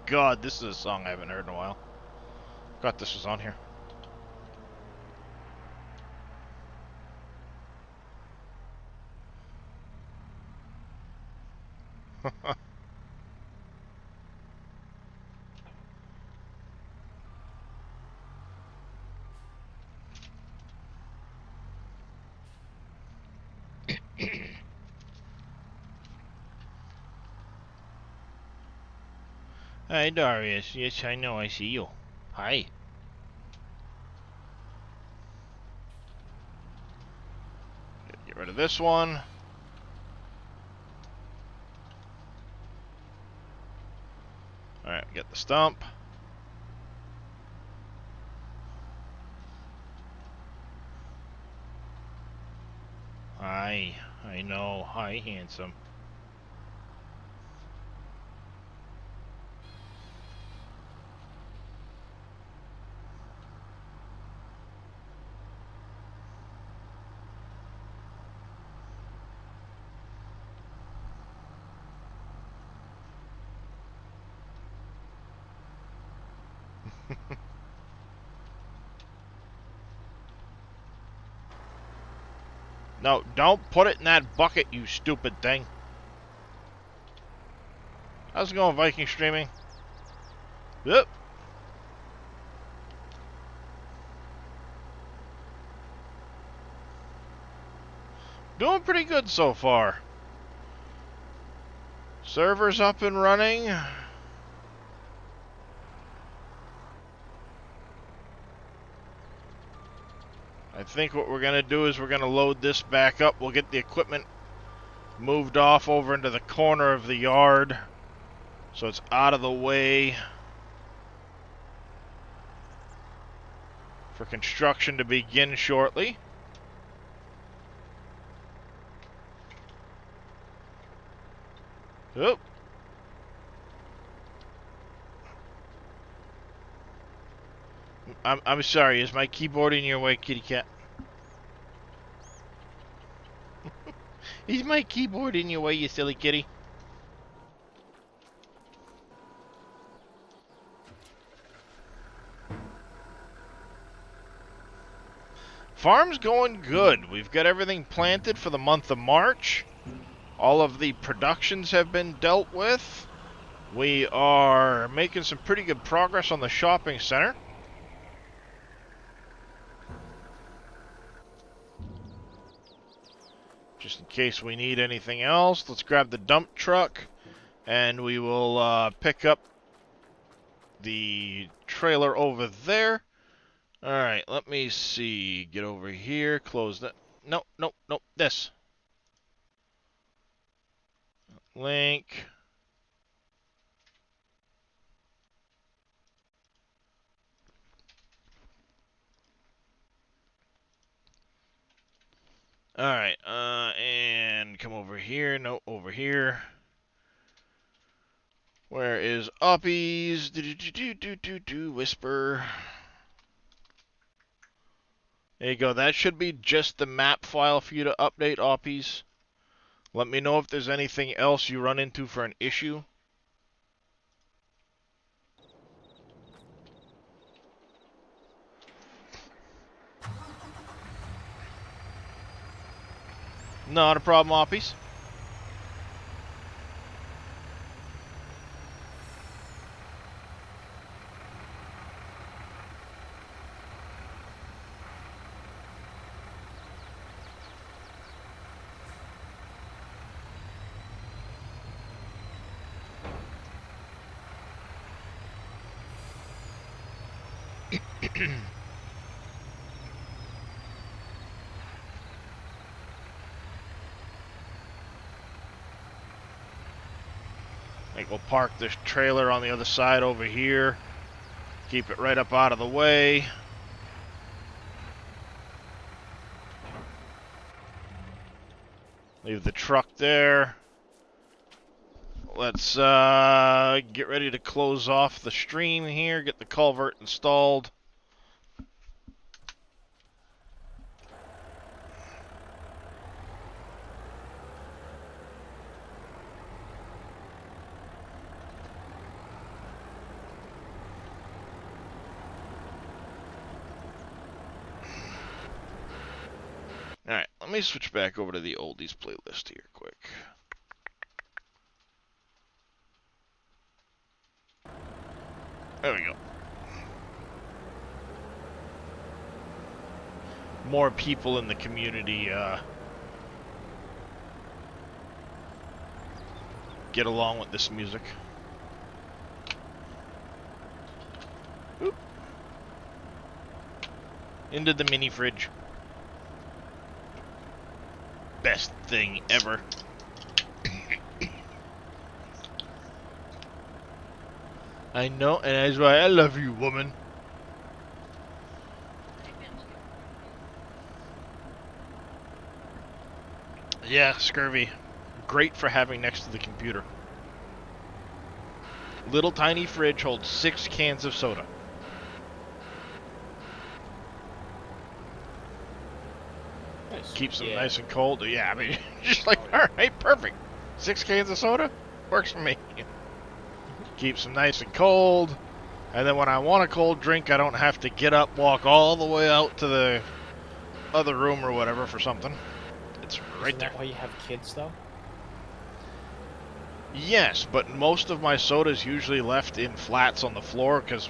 S1: God, this is a song I haven't heard in a while. Forgot this was on here. Hi, Darius. Yes, I know. I see you. Hi. Get rid of this one. Alright, get the stump. Hi. I know. Hi, handsome. No, don't put it in that bucket, you stupid thing. How's it going, Viking streaming? Yep. Doing pretty good so far. Server's up and running. I think what we're going to do is we're going to load this back up. We'll get the equipment moved off over into the corner of the yard so it's out of the way for construction to begin shortly. Oh. I'm sorry, is my keyboard in your way, kitty cat? Is my keyboard in your way, you silly kitty? Farm's going good. We've got everything planted for the month of March. All of the productions have been dealt with. We are making some pretty good progress on the shopping center. Just in case we need anything else, let's grab the dump truck and we will pick up the trailer over there. Alright, let me see. Get over here, close that. Nope, nope, nope, this. Link. Alright, and come over here. No, over here. Where is Uppies? Whisper. There you go. That should be just the map file for you to update, Uppies. Let me know if there's anything else you run into for an issue. Not a problem, Oppies. I think we'll park this trailer on the other side over here. Keep it right up out of the way. Leave the truck there. Let's get ready to close off the stream here, get the culvert installed. Alright, let me switch back over to the oldies playlist here quick. There we go. More people in the community get along with this music. Oop. Into the mini fridge. Best thing ever. I know, and that's why I love you, woman. Yeah, scurvy. Great for having next to the computer. Little tiny fridge holds 6 cans of soda.
S2: Nice.
S1: Keeps them nice and cold. Yeah, I mean, just like, alright, perfect. 6 cans of soda? Works for me. Keeps them nice and cold. And then when I want a cold drink, I don't have to get up, walk all the way out to the other room or whatever for something. It's right
S2: Isn't
S1: there.
S2: that why you have kids, though?
S1: Yes, but most of my soda's usually left in flats on the floor because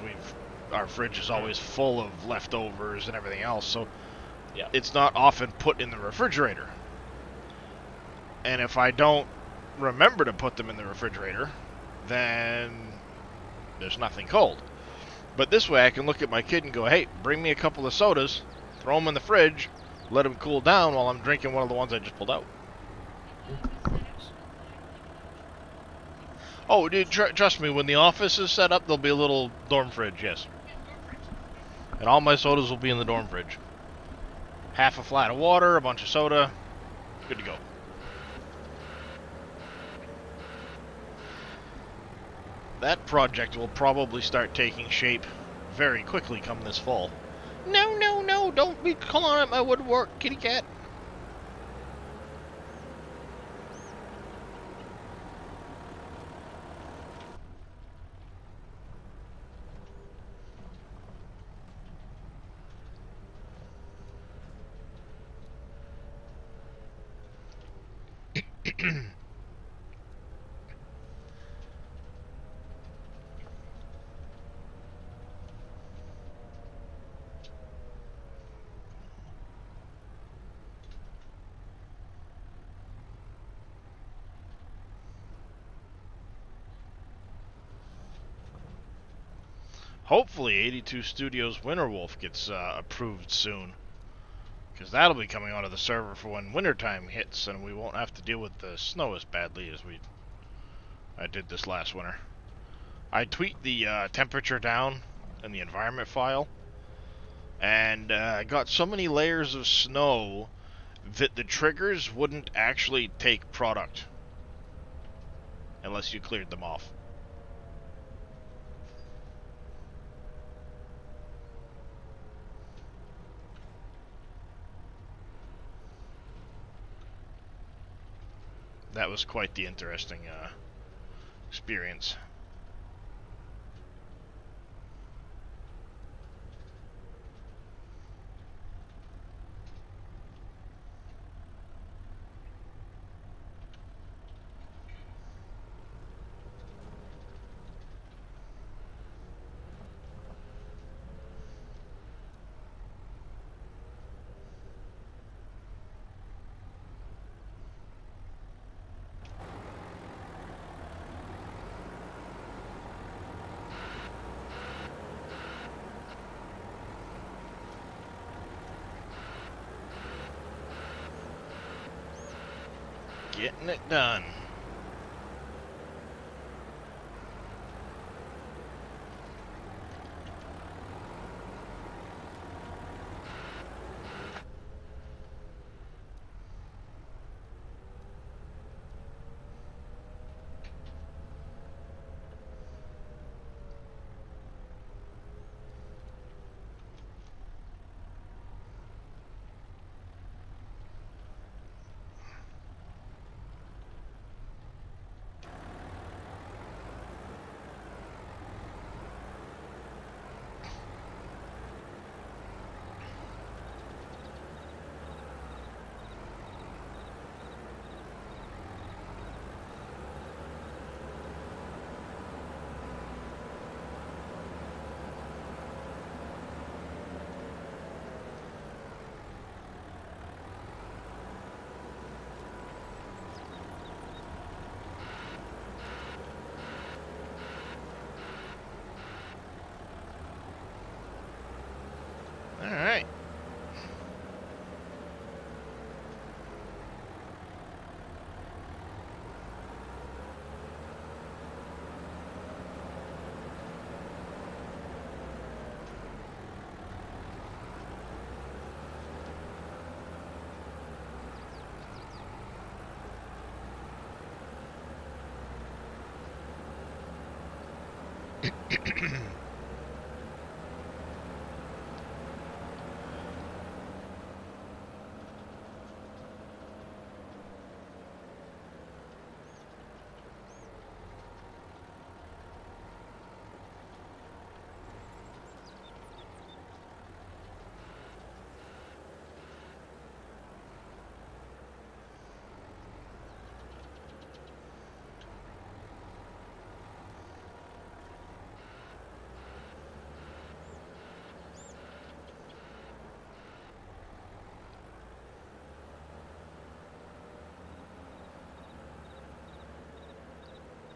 S1: our fridge is always full of leftovers and everything else, so
S2: Yeah.
S1: it's not often put in the refrigerator. And if I don't remember to put them in the refrigerator, then there's nothing cold. But this way I can look at my kid and go, hey, bring me a couple of sodas, throw them in the fridge, let them cool down while I'm drinking one of the ones I just pulled out. Oh, dude, trust me, when the office is set up, there'll be a little dorm fridge, yes. And all my sodas will be in the dorm fridge. Half a flat of water, a bunch of soda, good to go. That project will probably start taking shape very quickly come this fall. No, no, no, don't be clawing at my woodwork, kitty cat. Hopefully 82 Studios Winterwolf gets approved soon. Because that'll be coming onto the server for when wintertime hits, and we won't have to deal with the snow as badly as I did this last winter. I tweaked the temperature down in the environment file, and I got so many layers of snow that the triggers wouldn't actually take product unless you cleared them off. That was quite the interesting experience. Getting it done. Alright.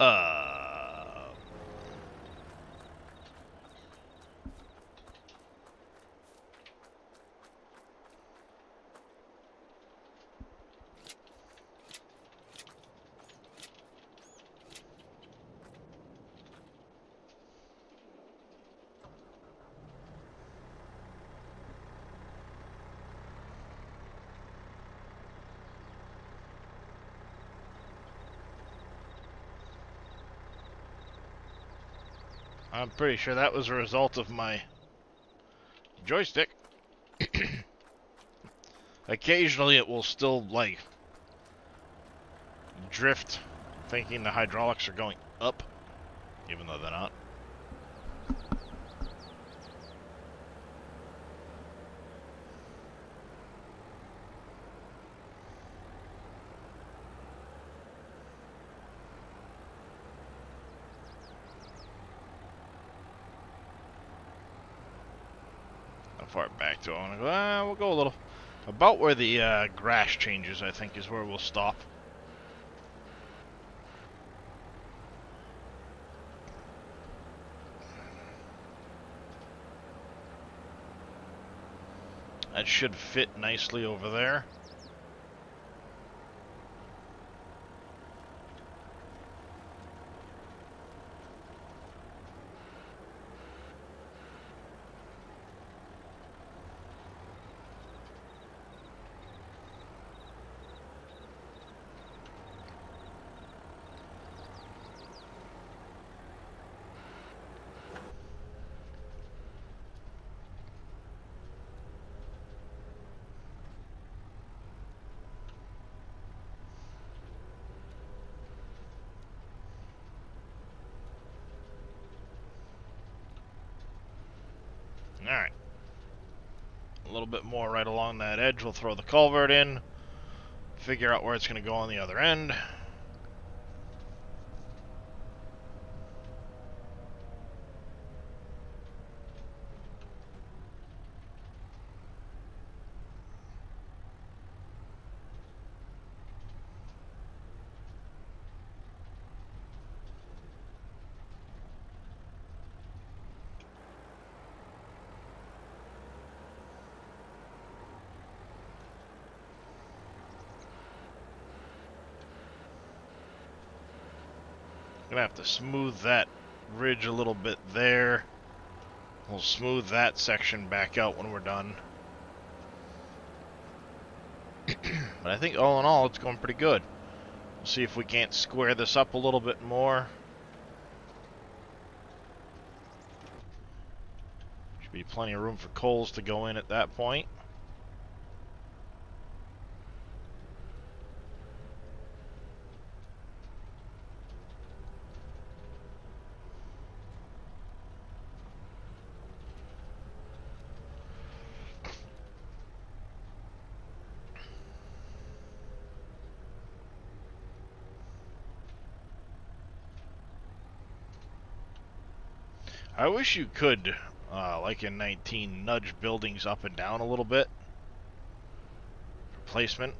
S1: Uh, I'm pretty sure that was a result of my joystick. Occasionally it will still, like, drift, thinking the hydraulics are going up, even though they're not. How far back do I want to go? We'll go a little. About where the grass changes, I think, is where we'll stop. That should fit nicely over there. Alright. A little bit more right along that edge. We'll throw the culvert in. Figure out where it's going to go on the other end. Gonna have to smooth that ridge a little bit there. We'll smooth that section back out when we're done. But I think all in all, it's going pretty good. We'll see if we can't square this up a little bit more. Should be plenty of room for coals to go in at that point. I wish you could, like in 19, nudge buildings up and down a little bit for placement.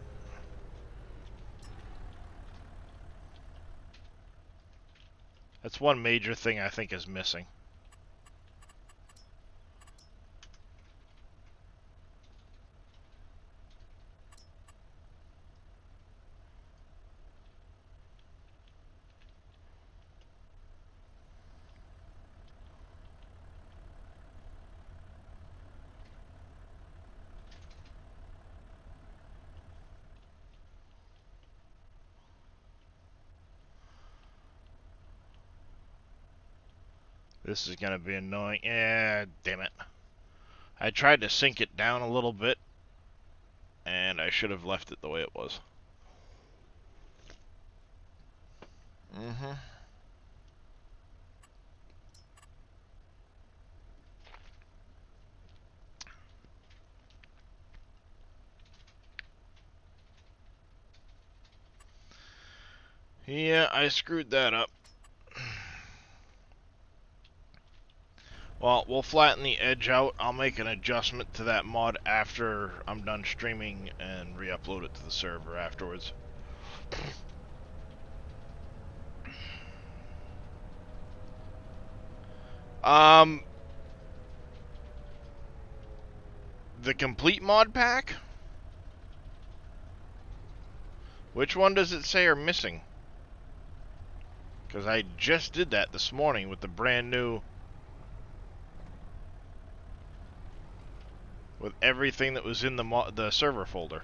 S1: That's one major thing I think is missing. This is gonna be annoying. Yeah, damn it. I tried to sink it down a little bit, and I should have left it the way it was. Yeah, I screwed that up. Well, we'll flatten the edge out. I'll make an adjustment to that mod after I'm done streaming and re-upload it to the server afterwards. Um, the complete mod pack? Which one does it say are missing? Because I just did that this morning with the brand new... with everything that was in the server folder.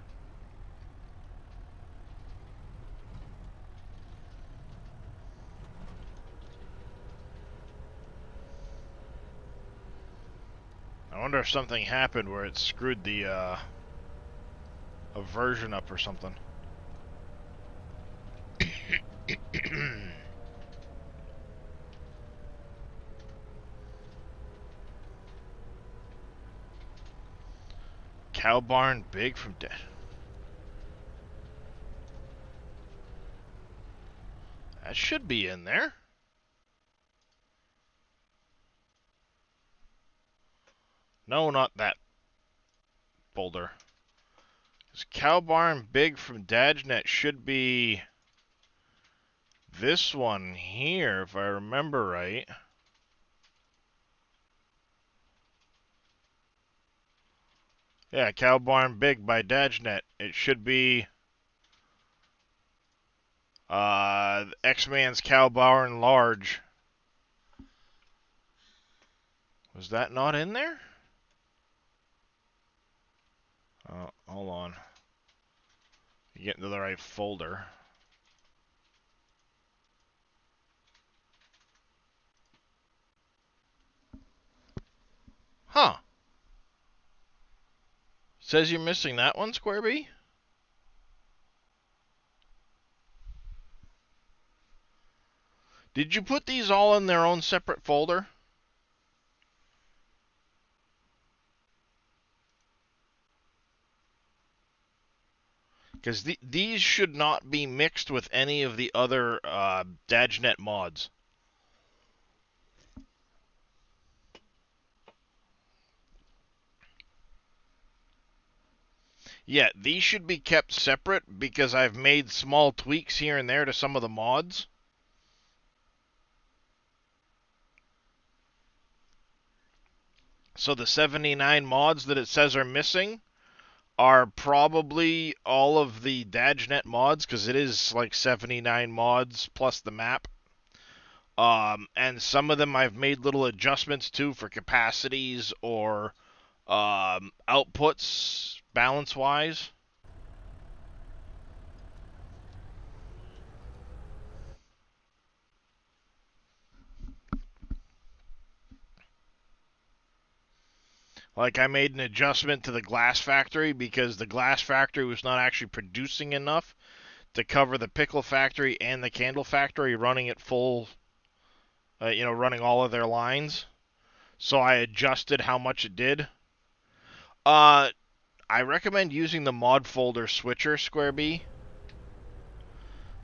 S1: I wonder if something happened where it screwed the, a version up or something. Cow barn big from dead. That should be in there. No, not that folder. This cow barn big from Dadgenet should be this one here, if I remember right. Yeah, cow barn big by Dadgenet. It should be X-Man's cow barn large. Was that not in there? Hold on. You get into the right folder. Huh. Says you're missing that one, Square B? Did you put these all in their own separate folder? Because these should not be mixed with any of the other Dadgenet mods. Yeah, these should be kept separate because I've made small tweaks here and there to some of the mods. So the 79 mods that it says are missing are probably all of the Dadgenet mods, because it is like 79 mods plus the map. And some of them I've made little adjustments to for capacities or outputs balance-wise. Like I made an adjustment to the glass factory because the glass factory was not actually producing enough to cover the pickle factory and the candle factory running at full, running all of their lines. So I adjusted how much it did. I recommend using the mod folder switcher, Square B.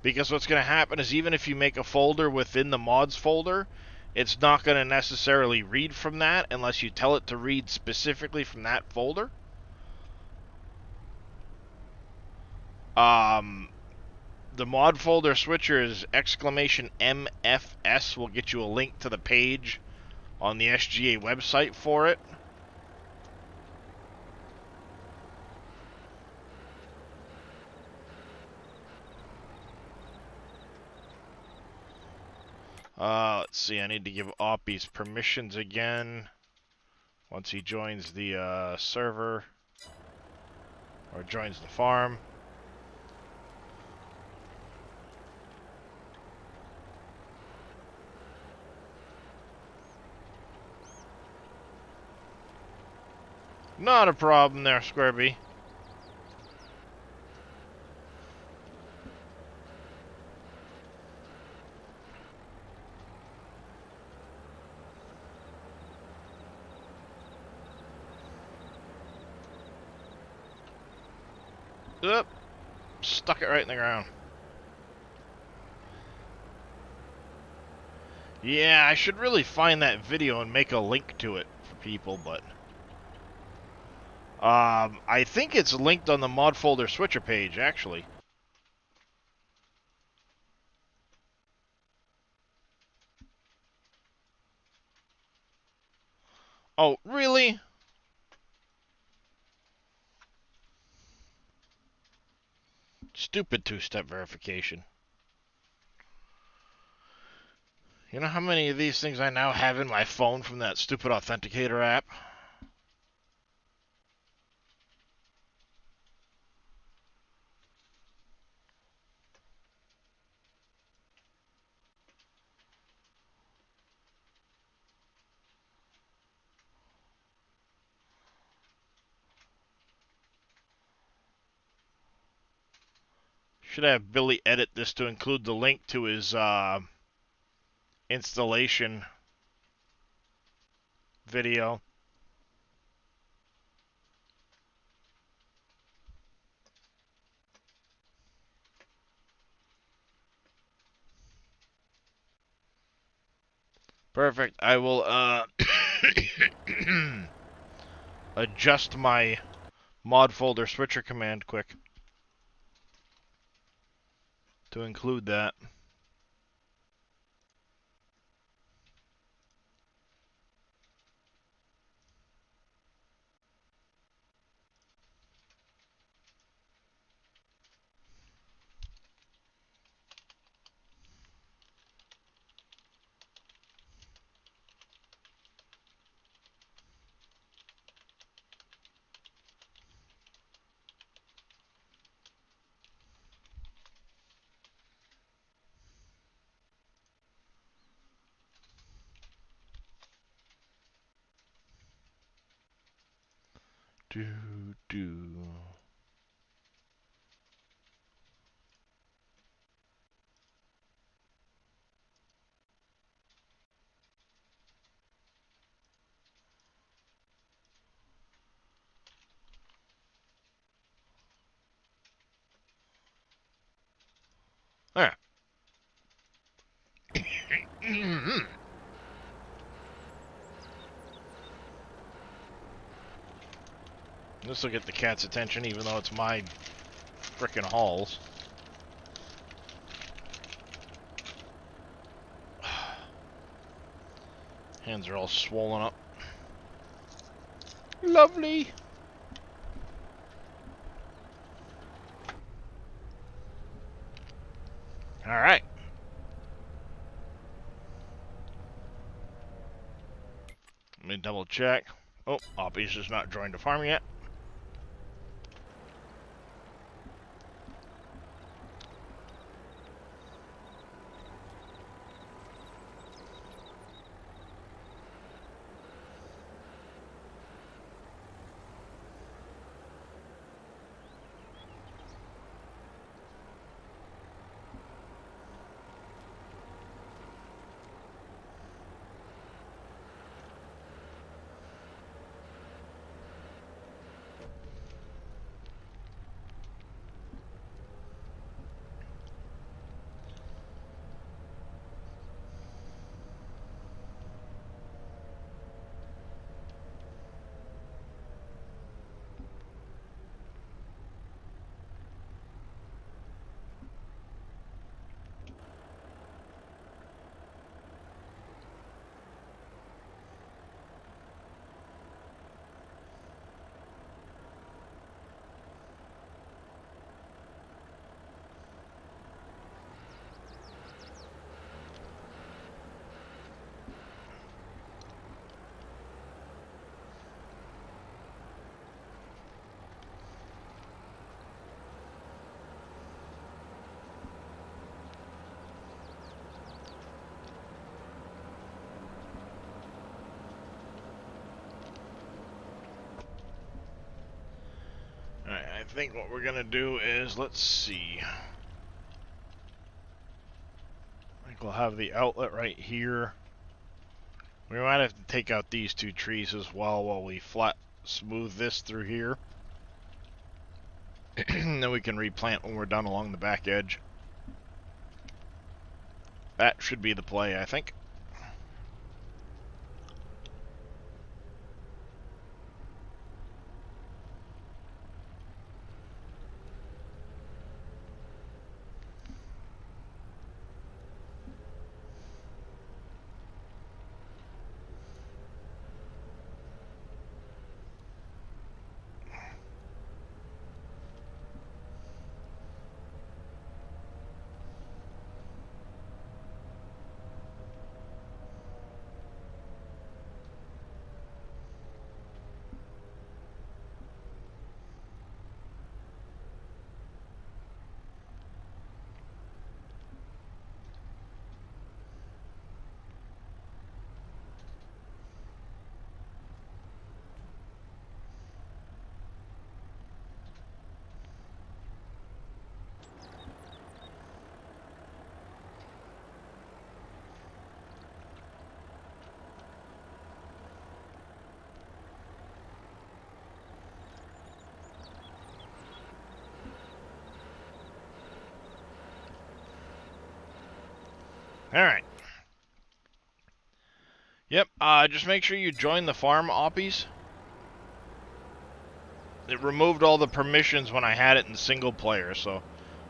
S1: Because what's going to happen is even if you make a folder within the mods folder, it's not going to necessarily read from that unless you tell it to read specifically from that folder. The mod folder switcher is !MFS. We'll get you a link to the page on the SGA website for it. Let's see, I need to give Oppie's permissions again once he joins the server or joins the farm. Not a problem there, Square B. Oop, stuck it right in the ground. Yeah, I should really find that video and make a link to it for people, but I think it's linked on the mod folder switcher page, actually. Oh, really? Stupid two-step verification. You know how many of these things I now have in my phone from that stupid authenticator app? Should have Billy edit this to include the link to his installation video. Perfect. I will adjust my mod folder switcher command quick to include that. Do. There. This will get the cat's attention, even though it's my frickin' halls. Hands are all swollen up. Lovely. All right. Let me double check. Oh, Oppie's just not joined the farm yet. Alright, I think what we're gonna do is, let's see. I think we'll have the outlet right here. We might have to take out these two trees as well while we flat smooth this through here. Then we can replant when we're done along the back edge. That should be the play, I think. Alright. Yep, just make sure you join the farm, Oppies. It removed all the permissions when I had it in single player, so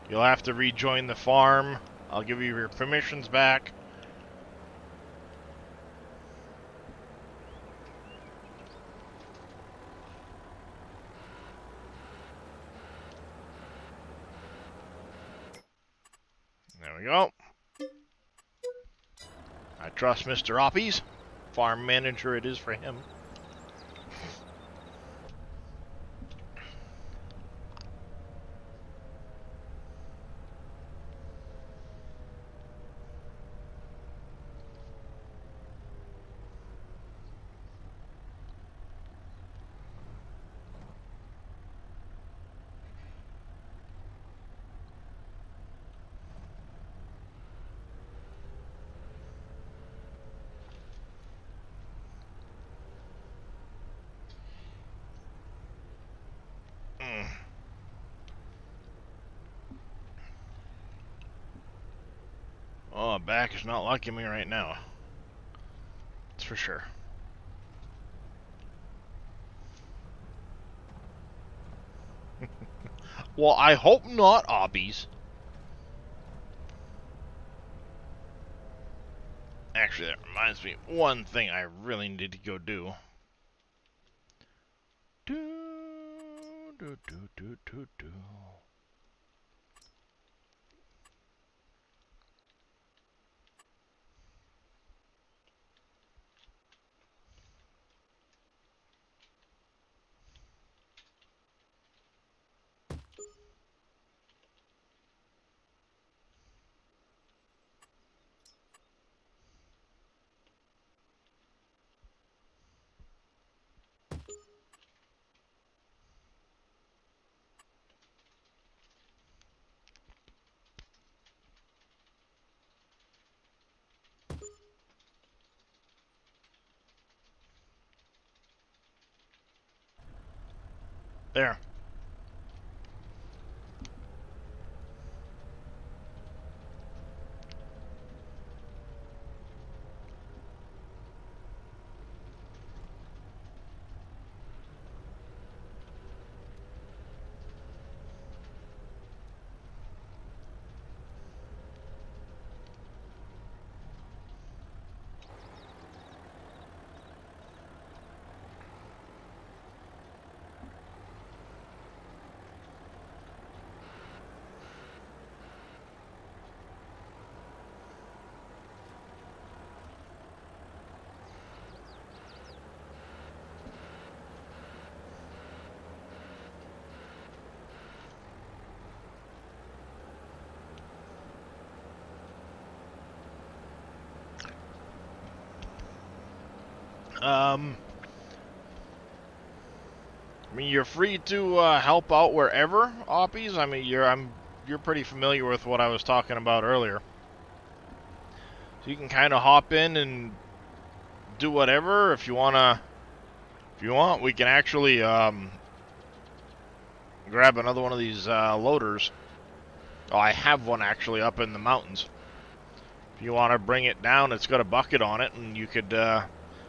S1: you'll have to rejoin the farm. I'll give you your permissions back. There we go. I trust Mr. Oppies. Farm manager it is for him. Oh, back is not liking me right now. That's for sure. Well, I hope not, Oppies. Actually, that reminds me, one thing I really need to go do. There. I mean, you're free to help out wherever, Oppies. I mean, you're pretty familiar with what I was talking about earlier. So you can kind of hop in and do whatever if you wanna. If you want, we can actually grab another one of these loaders. Oh, I have one actually up in the mountains. If you want to bring it down, it's got a bucket on it, and you could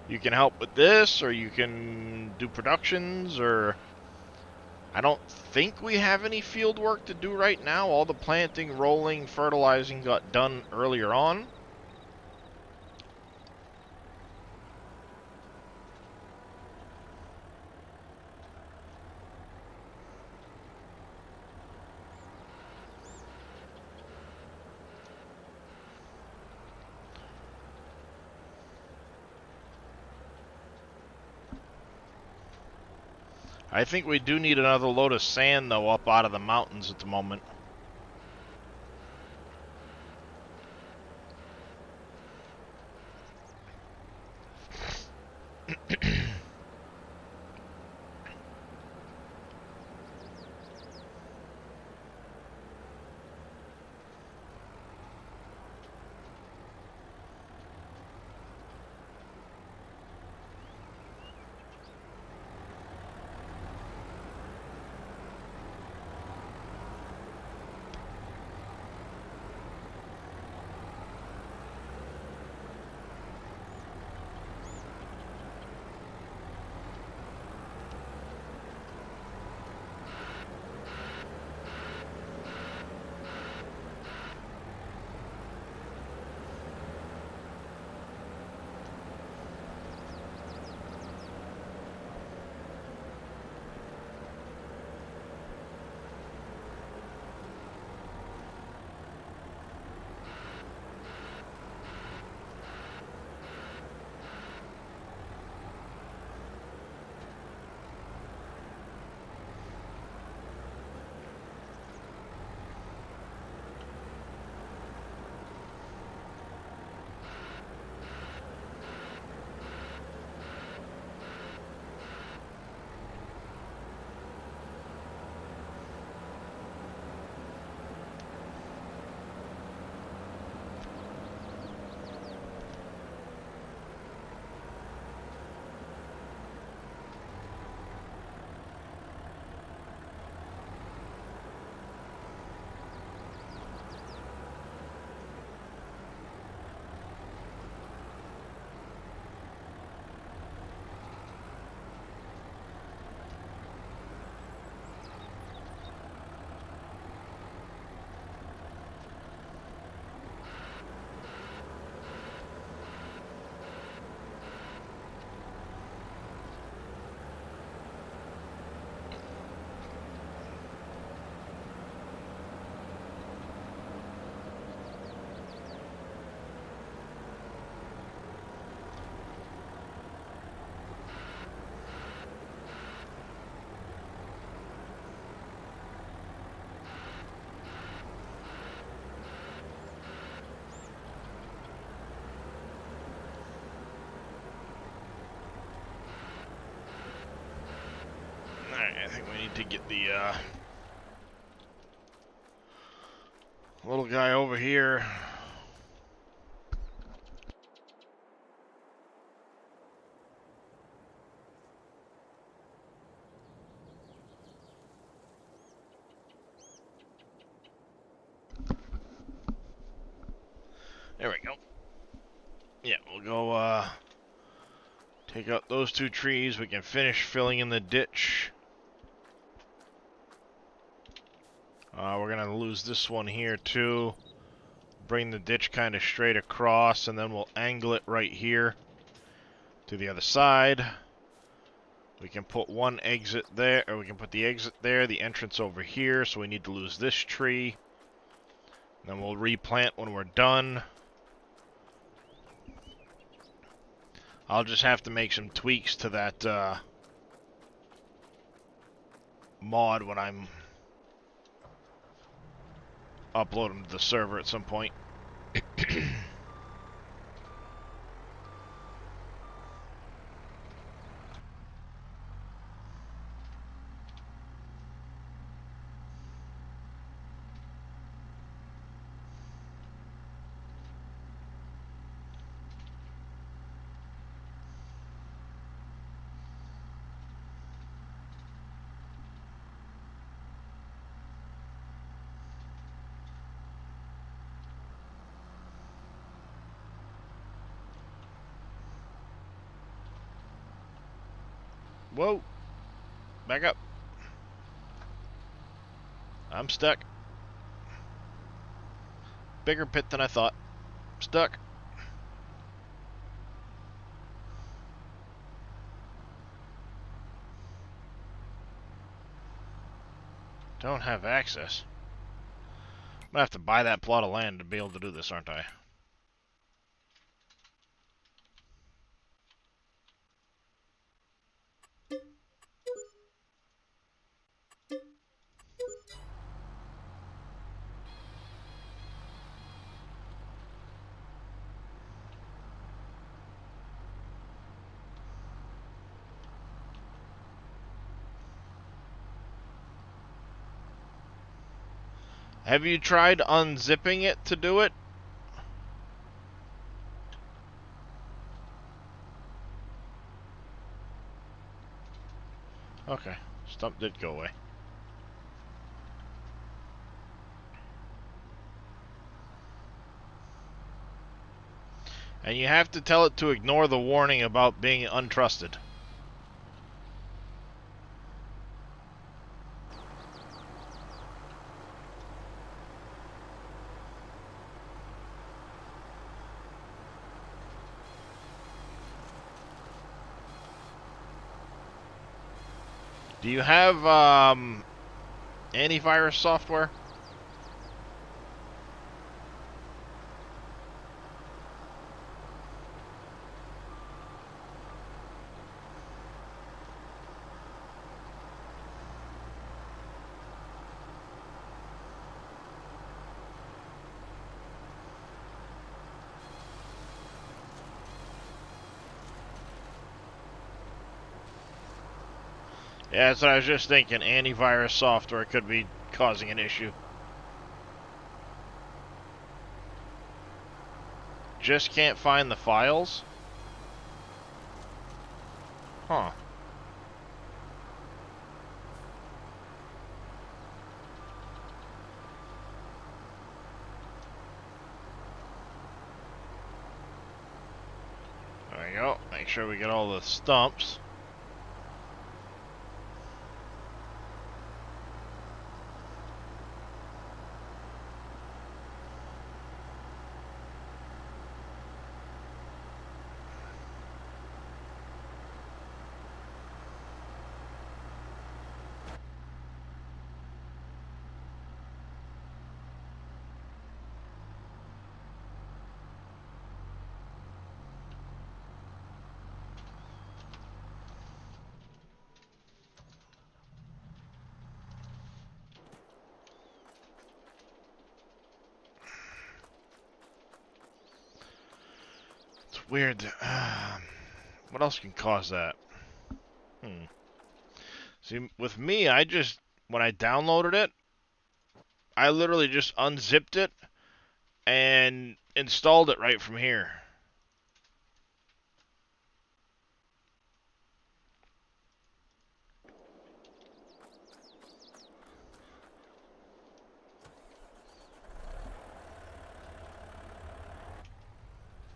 S1: you can help with this, or you can do productions, or I don't think we have any field work to do right now. All the planting, rolling, fertilizing got done earlier on. I think we do need another load of sand, though, up out of the mountains at the moment. think we need to get the little guy over here. There we go. Yeah, we'll go take out those two trees. We can finish filling in the ditch. We're gonna lose this one here too. Bring the ditch kind of straight across, and then we'll angle it right here to the other side. We can put one exit there, or we can put the exit there, the entrance over here, so we need to lose this tree. Then we'll replant when we're done. I'll just have to make some tweaks to that mod when I'm uploading to the server at some point. Whoa! Back up. I'm stuck. Bigger pit than I thought. Stuck. Don't have access. I'm gonna have to buy that plot of land to be able to do this, aren't I? Have you tried unzipping it to do it? Okay, stump did go away. And you have to tell it to ignore the warning about being untrusted. Do you have antivirus software? Yeah, that's what I was just thinking. Antivirus software could be causing an issue. Just can't find the files? Huh. There we go. Make sure we get all the stumps. Weird. What else can cause that? See, with me, when I downloaded it, I literally just unzipped it and installed it right from here.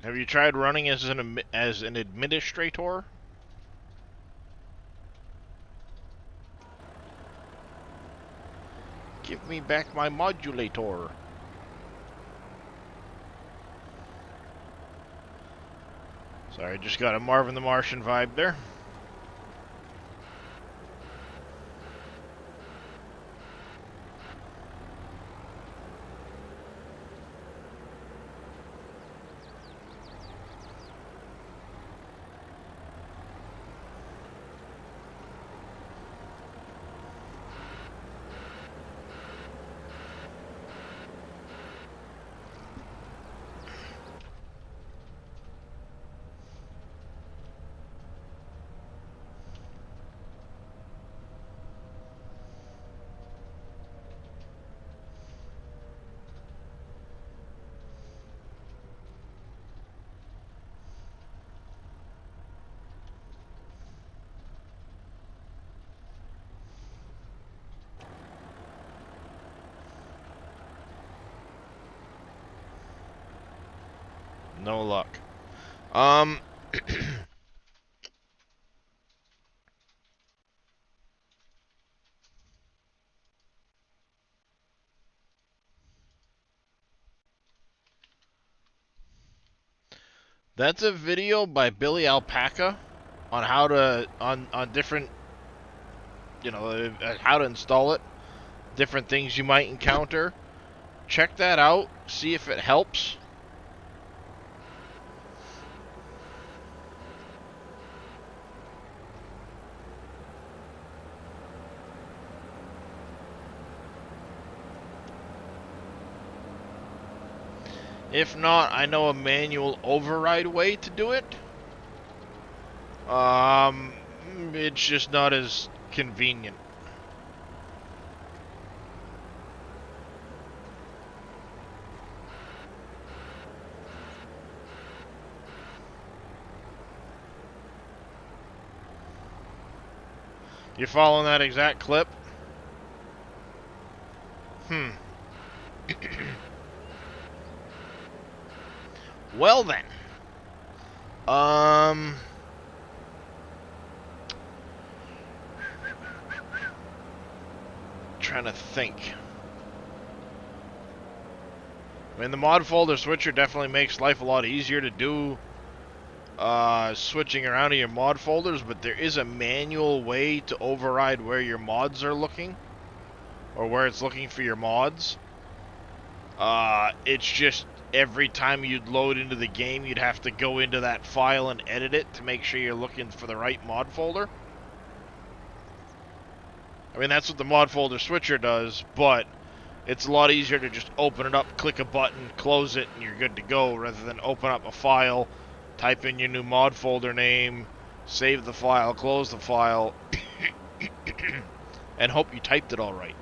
S1: Have you tried running as an administrator? Give me back my modulator. Sorry, just got a Marvin the Martian vibe there. No luck. That's a video by Billy Alpaca on how to on different, how to install it, different things you might encounter. Check that out, see if it helps. If not, I know a manual override way to do it. It's just not as convenient. You following that exact clip? Well then. Trying to think. I mean, the mod folder switcher definitely makes life a lot easier to do switching around to your mod folders, but there is a manual way to override where your mods are looking, or where it's looking for your mods. It's just every time you'd load into the game, you'd have to go into that file and edit it to make sure you're looking for the right mod folder. I mean, that's what the mod folder switcher does, but it's a lot easier to just open it up, click a button, close it, and you're good to go, rather than open up a file, type in your new mod folder name, save the file, close the file, and hope you typed it all right.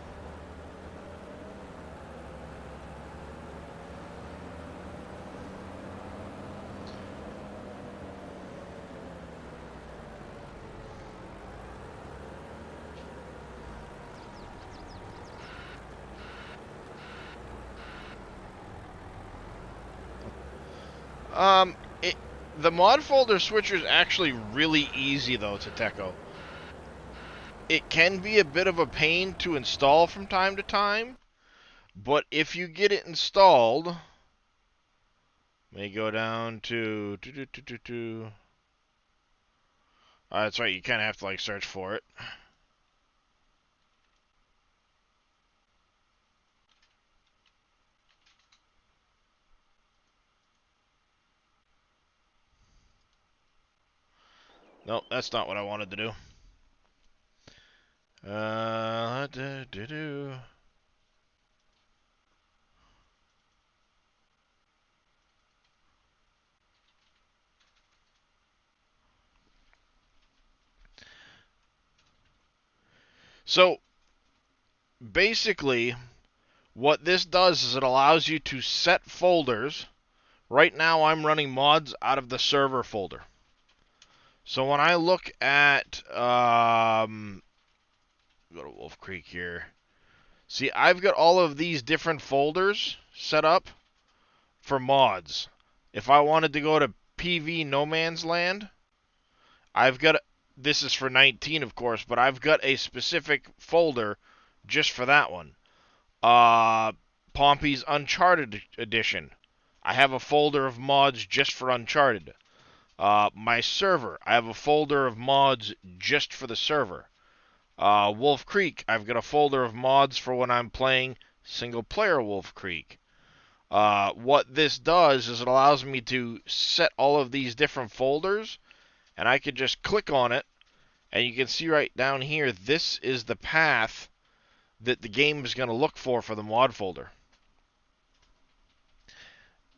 S1: The mod folder switcher is actually really easy, though, to Techo. It can be a bit of a pain to install from time to time, but if you get it installed, may go down to... that's right, you kind of have to, like, search for it. Nope, that's not what I wanted to do. So basically, what this does is it allows you to set folders. Right now I'm running mods out of the server folder. So when I look at, go to Wolfcreek here. See, I've got all of these different folders set up for mods. If I wanted to go to PV No Man's Land, I've got, this is for 19 of course, but I've got a specific folder just for that one. Pompey's Uncharted Edition. I have a folder of mods just for Uncharted. My server, I have a folder of mods just for the server. Wolfcreek, I've got a folder of mods for when I'm playing single-player Wolfcreek. What this does is it allows me to set all of these different folders, and I can just click on it, and you can see right down here, this is the path that the game is going to look for the mod folder.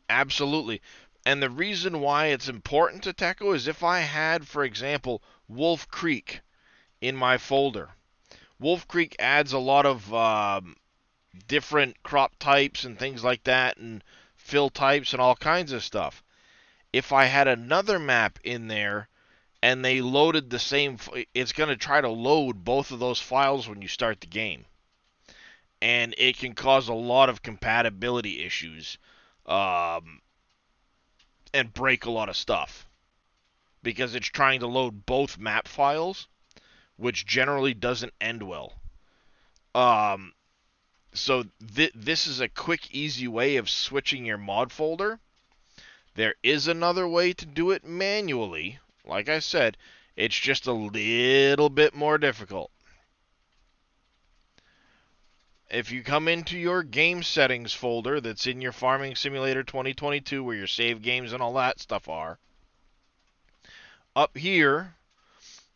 S1: Absolutely. And the reason why it's important to Techo is if I had, for example, Wolfcreek in my folder. Wolfcreek adds a lot of different crop types and things like that, and fill types and all kinds of stuff. If I had another map in there and they loaded the same, it's going to try to load both of those files when you start the game. And it can cause a lot of compatibility issues and break a lot of stuff. Because it's trying to load both map files, which generally doesn't end well. So this is a quick, easy way of switching your mod folder. There is another way to do it manually. Like I said, it's just a little bit more difficult. If you come into your game settings folder that's in your Farming Simulator 2022, where your save games and all that stuff are, up here,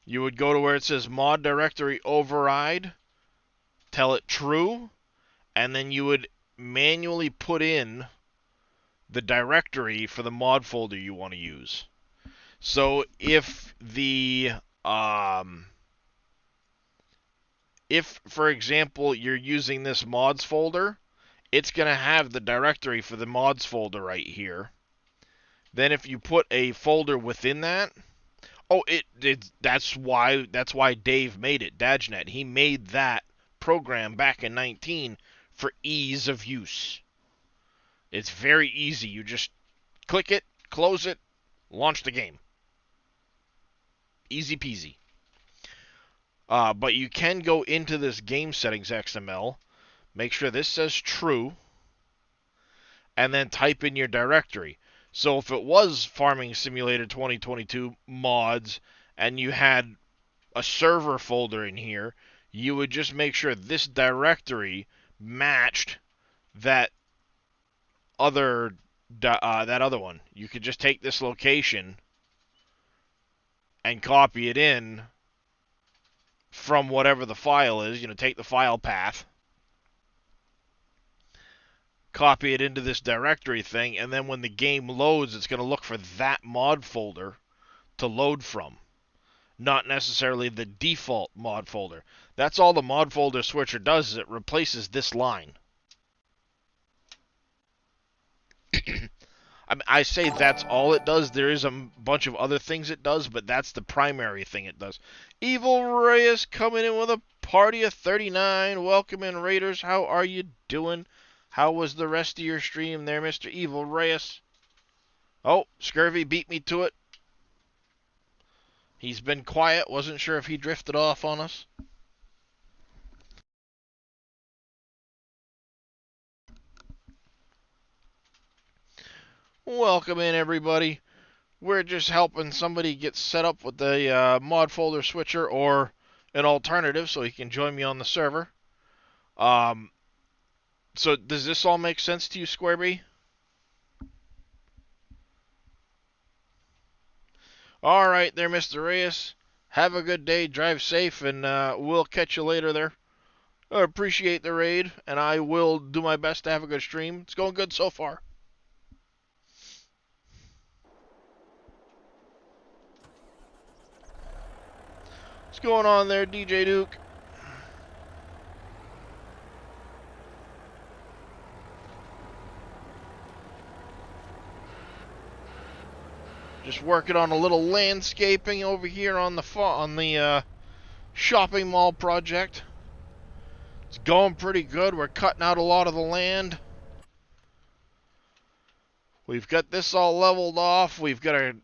S1: you would go to where it says Mod Directory Override, tell it true, and then you would manually put in the directory for the mod folder you want to use. So if for example, you're using this mods folder, it's going to have the directory for the mods folder right here. Then if you put a folder within that, that's why Dave made it, Dajnet. He made that program back in 19 for ease of use. It's very easy. You just click it, close it, launch the game. Easy peasy. But you can go into this game settings XML, make sure this says true, and then type in your directory. So if it was Farming Simulator 2022 mods and you had a server folder in here, you would just make sure this directory matched that other one. You could just take this location and copy it in from whatever the file is. Take the file path, copy it into this directory thing, and then when the game loads, it's going to look for that mod folder to load from. Not necessarily the default mod folder. That's all the mod folder switcher does, is it replaces this line. I say that's all it does. There is a bunch of other things it does, but that's the primary thing it does. Evil Reyes coming in with a party of 39. Welcome in, Raiders. How are you doing? How was the rest of your stream there, Mr. Evil Reyes? Oh, Scurvy beat me to it. He's been quiet. Wasn't sure if he drifted off on us. Welcome in, everybody. We're just helping somebody get set up with the mod folder switcher or an alternative so he can join me on the server. So does this all make sense to you, Squareby? All right there, Mr. Reyes. Have a good day, drive safe, and we'll catch you later there. I appreciate the raid, and I will do my best to have a good stream. It's going good so far. What's going on there, DJ Duke? Just working on a little landscaping over here on the shopping mall project. It's going pretty good. We're cutting out a lot of the land. We've got this all leveled off. We've got we've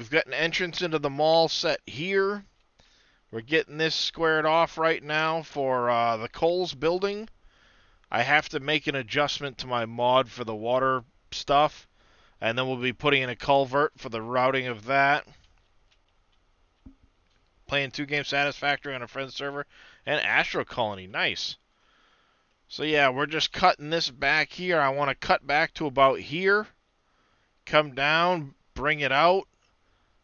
S1: got an entrance into the mall set here. We're getting this squared off right now for the Kohl's building. I have to make an adjustment to my mod for the water stuff, and then we'll be putting in a culvert for the routing of that. Playing 2 Game Satisfactory on a friend's server, and Astro Colony, nice. So yeah, we're just cutting this back here. I want to cut back to about here, come down, bring it out.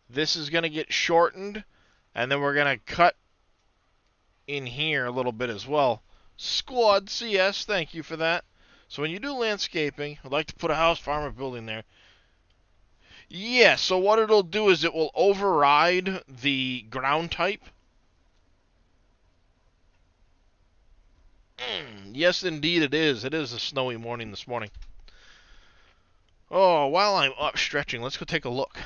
S1: This is going to get shortened, and then we're going to cut in here a little bit as well. Squad CS, thank you for that. So when you do landscaping, I'd like to put a house, farm, or building there. Yeah, so what it'll do is it will override the ground type. Yes, indeed it is. It is a snowy morning this morning. Oh, while I'm up stretching, let's go take a look.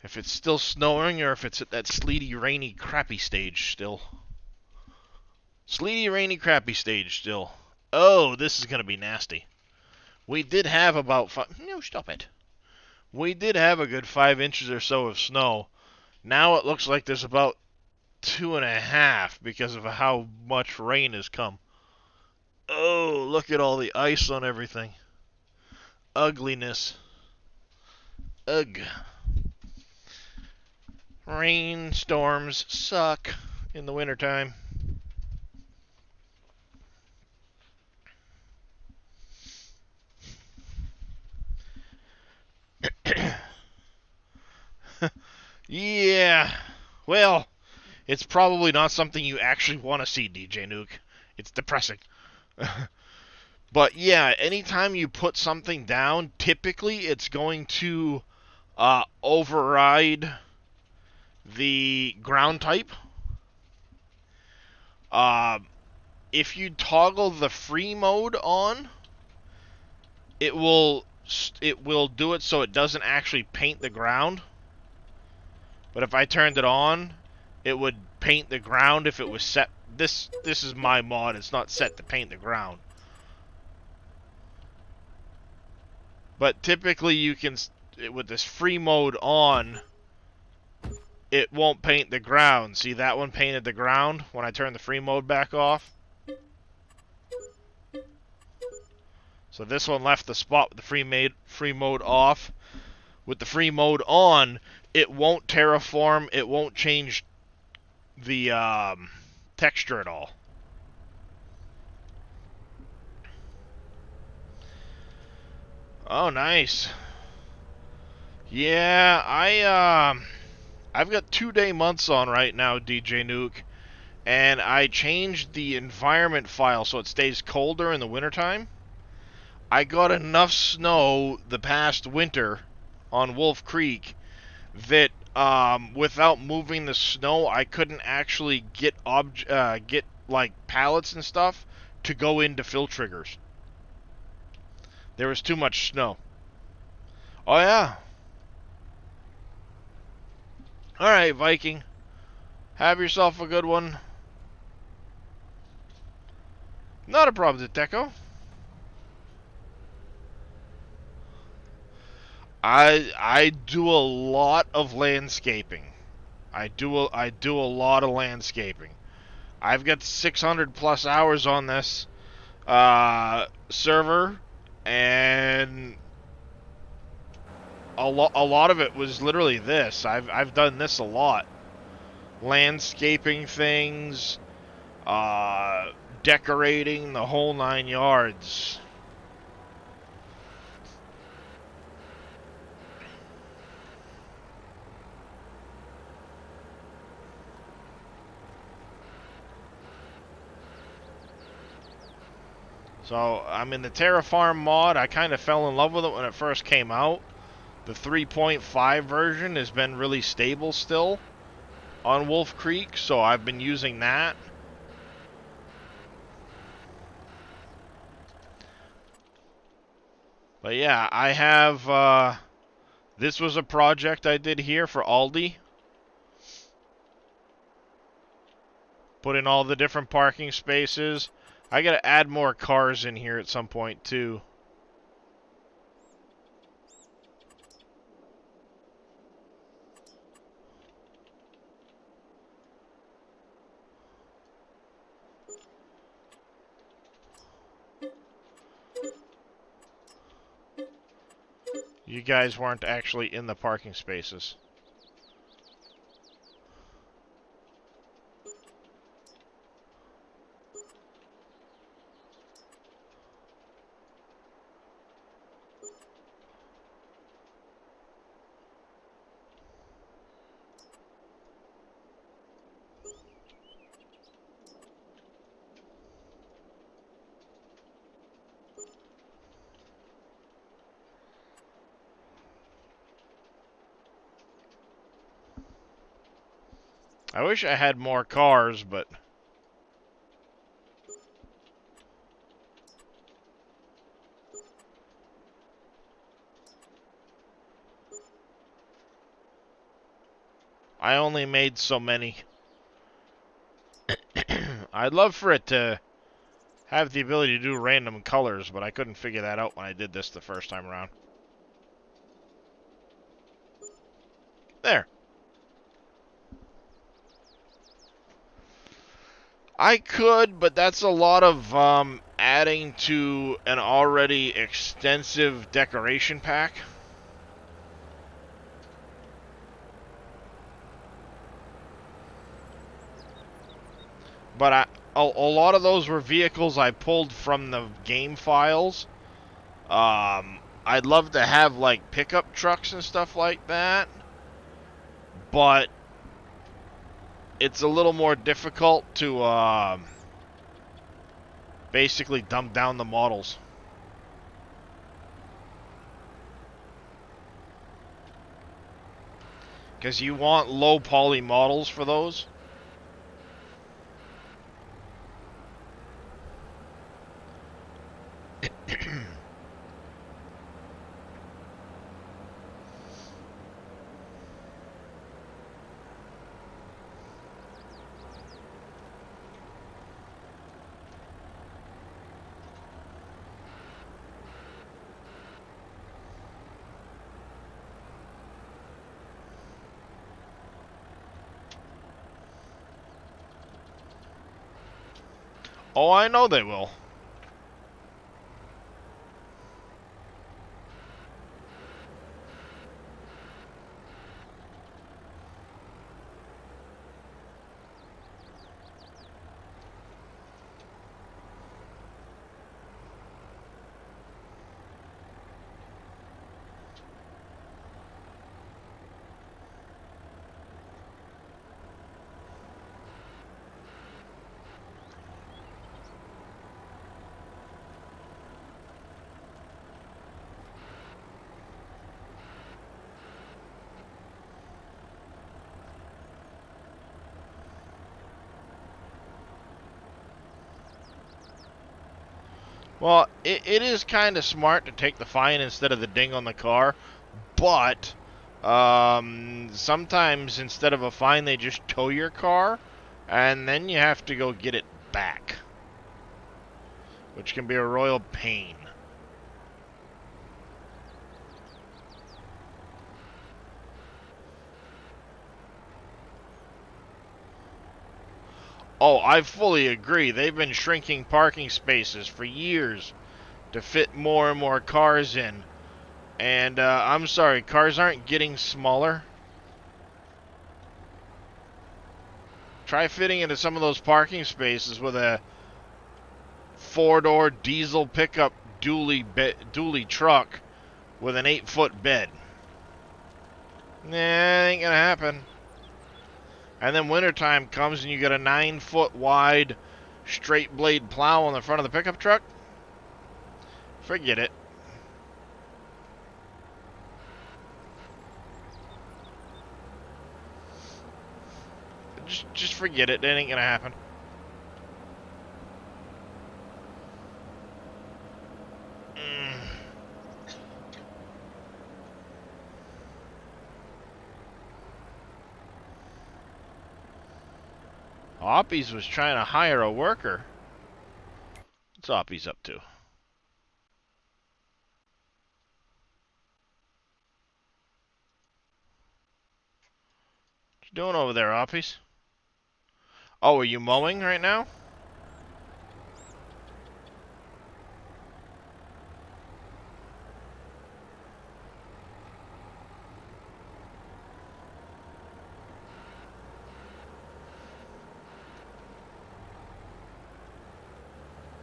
S1: If it's still snowing or if it's at that sleety, rainy, crappy stage still. Sleety, rainy, crappy stage still. Oh, this is going to be nasty. We did have about no, stop it. We did have a good 5 inches or so of snow. Now it looks like there's about 2.5 because of how much rain has come. Oh, look at all the ice on everything. Ugliness. Ugh. Rainstorms suck in the wintertime. Yeah, well, it's probably not something you actually want to see, DJ Nuke. It's depressing. But yeah, anytime you put something down, typically it's going to override the ground type. If you toggle the free mode on, it will do it so it doesn't actually paint the ground. But if I turned it on, it would paint the ground if it was set. This is my mod. It's not set to paint the ground. But typically you can, with this free mode on, it won't paint the ground. See, that one painted the ground when I turn the free mode back off. So this one left the spot with the free mode off. With the free mode on, it won't terraform, it won't change the texture at all. Oh, nice. Yeah, I've got 2-day months on right now, DJ Nuke, and I changed the environment file so it stays colder in the wintertime. I got enough snow the past winter on Wolfcreek that without moving the snow, I couldn't actually get like pallets and stuff to go into fill triggers. There was too much snow. Oh yeah. All right, Viking. Have yourself a good one. Not a problem, Deco. I do a lot of landscaping. I do a lot of landscaping. I've got 600 plus hours on this server, and a lot of it was literally this. I've done this a lot. Landscaping things, decorating, the whole 9 yards. So, I'm in the Terraform mod. I kind of fell in love with it when it first came out. The 3.5 version has been really stable still on Wolfcreek, so I've been using that. But yeah, I have, this was a project I did here for Aldi. Put in all the different parking spaces. I gotta add more cars in here at some point, too. You guys weren't actually in the parking spaces. I wish I had more cars, but I only made so many. I'd love for it to have the ability to do random colors, but I couldn't figure that out when I did this the first time around. There. I could, but that's a lot of adding to an already extensive decoration pack. But a lot of those were vehicles I pulled from the game files. I'd love to have like pickup trucks and stuff like that, but it's a little more difficult to basically dumb down the models. Because you want low poly models for those. Oh, I know they will. Well, it is kind of smart to take the fine instead of the ding on the car, but sometimes instead of a fine, they just tow your car, and then you have to go get it back, which can be a royal pain. Oh, I fully agree. They've been shrinking parking spaces for years to fit more and more cars in. And I'm sorry, cars aren't getting smaller. Try fitting into some of those parking spaces with a four-door diesel pickup dually truck with an 8-foot bed. Nah, ain't gonna happen. And then wintertime comes and you got a 9-foot wide straight blade plow on the front of the pickup truck. Forget it. Just forget it. That ain't gonna happen. Oppies was trying to hire a worker. What's Oppies up to? What you doing over there, Oppies? Oh, are you mowing right now?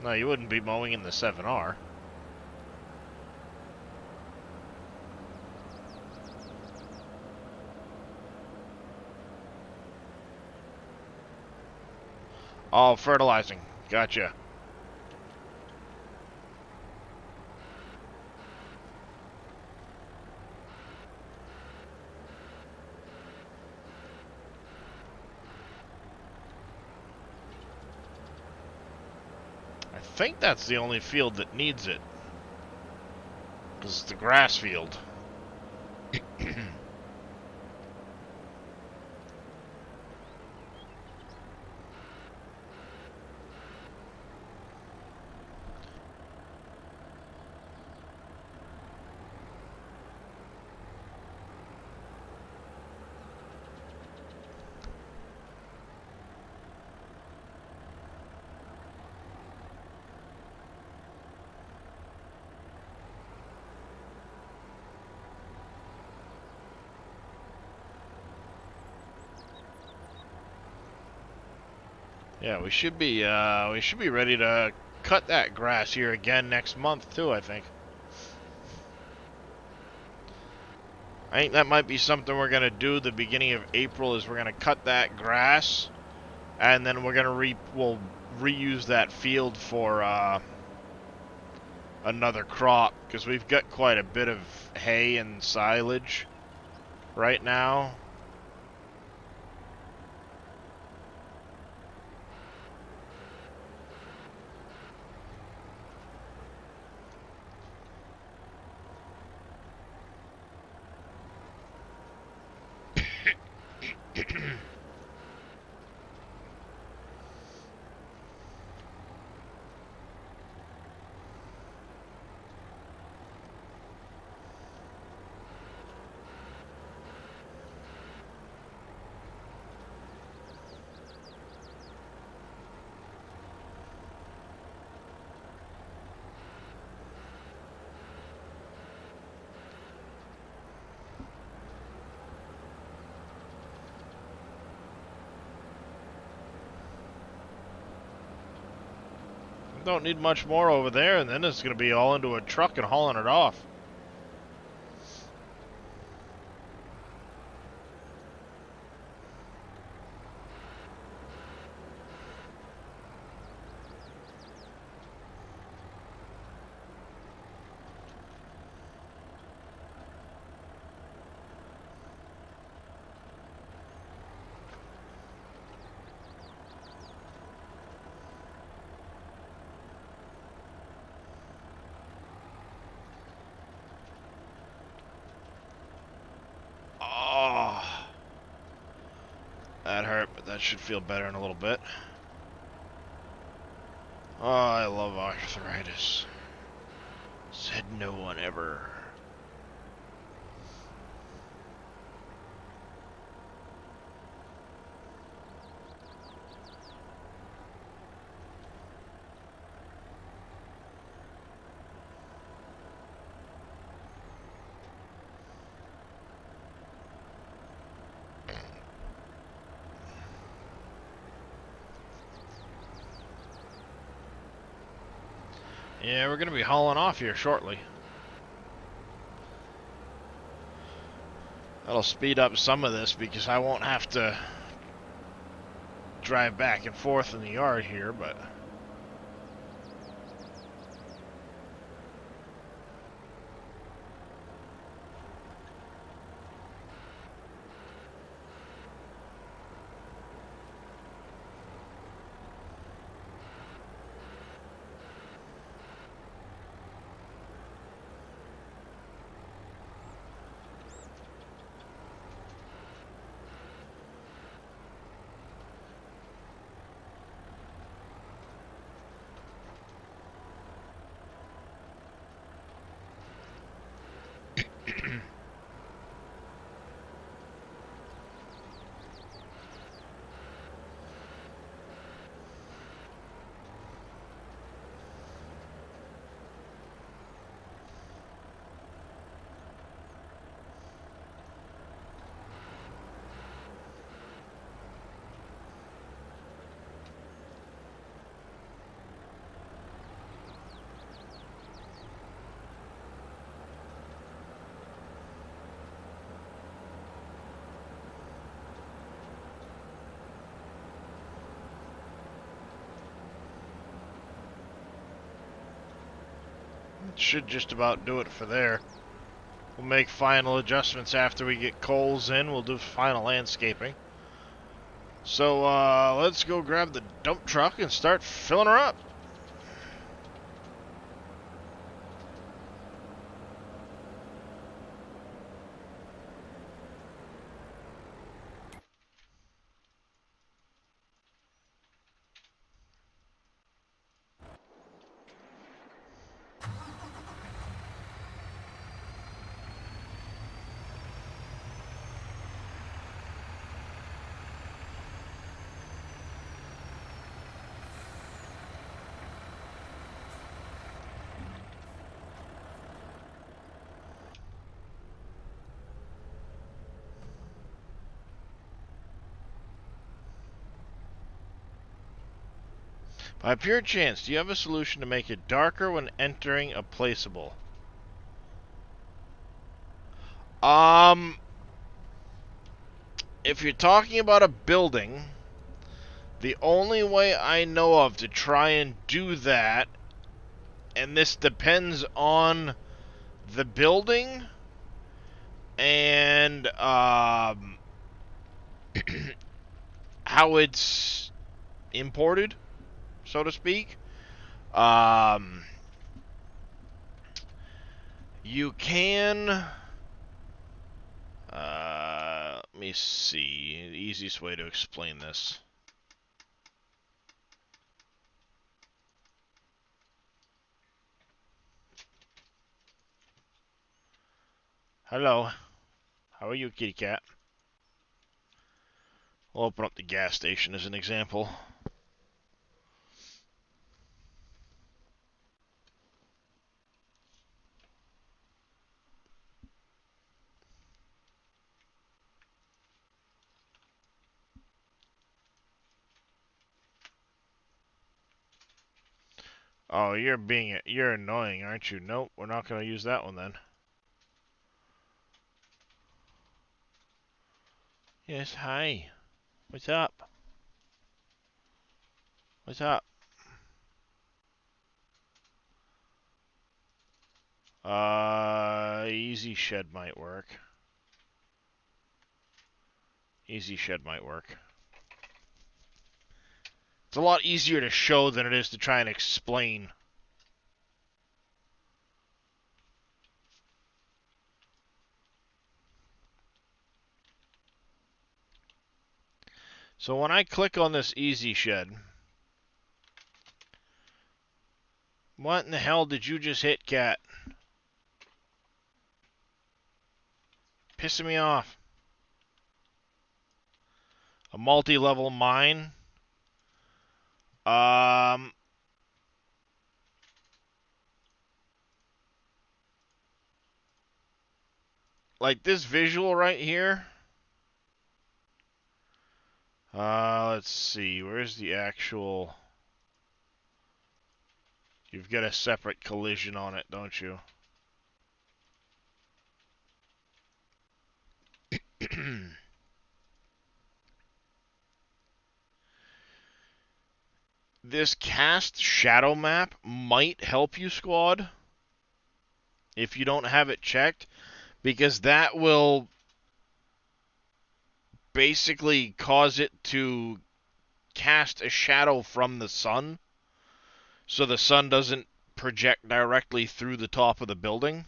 S1: No, you wouldn't be mowing in the 7R. Oh, fertilizing. Gotcha. I think that's the only field that needs it. Because it's the grass field. Yeah, we should be ready to cut that grass here again next month too, I think. I think that might be something we're gonna do the beginning of April is we're gonna cut that grass and then we're gonna we'll reuse that field for another crop because we've got quite a bit of hay and silage right now. Don't need much more over there, and then it's going to be all into a truck and hauling it off. Oh, that hurt, but that should feel better in a little bit. Oh, I love arthritis. Said no one ever. Yeah, we're going to be hauling off here shortly. That'll speed up some of this because I won't have to drive back and forth in the yard here, but... should just about do it for there. We'll make final adjustments after we get coals in. We'll do final landscaping. So, let's go grab the dump truck and start filling her up. By pure chance, do you have a solution to make it darker when entering a placeable? If you're talking about a building, the only way I know of to try and do that, and this depends on the building and how it's imported, so to speak. You can, let me see, the easiest way to explain this. Hello, how are you, kitty cat? We'll open up the gas station as an example. Oh, you're annoying, aren't you? Nope, we're not going to use that one then. Yes, hi. What's up? What's up? Easy shed might work. Easy shed might work. It's a lot easier to show than it is to try and explain. So when I click on this easy shed, what in the hell did you just hit, cat? Pissing me off. A multi-level mine. Like this visual right here. Let's see. Where's the actual... You've got a separate collision on it, don't you? This cast shadow map might help you, squad, if you don't have it checked, because that will basically cause it to cast a shadow from the sun, so the sun doesn't project directly through the top of the building.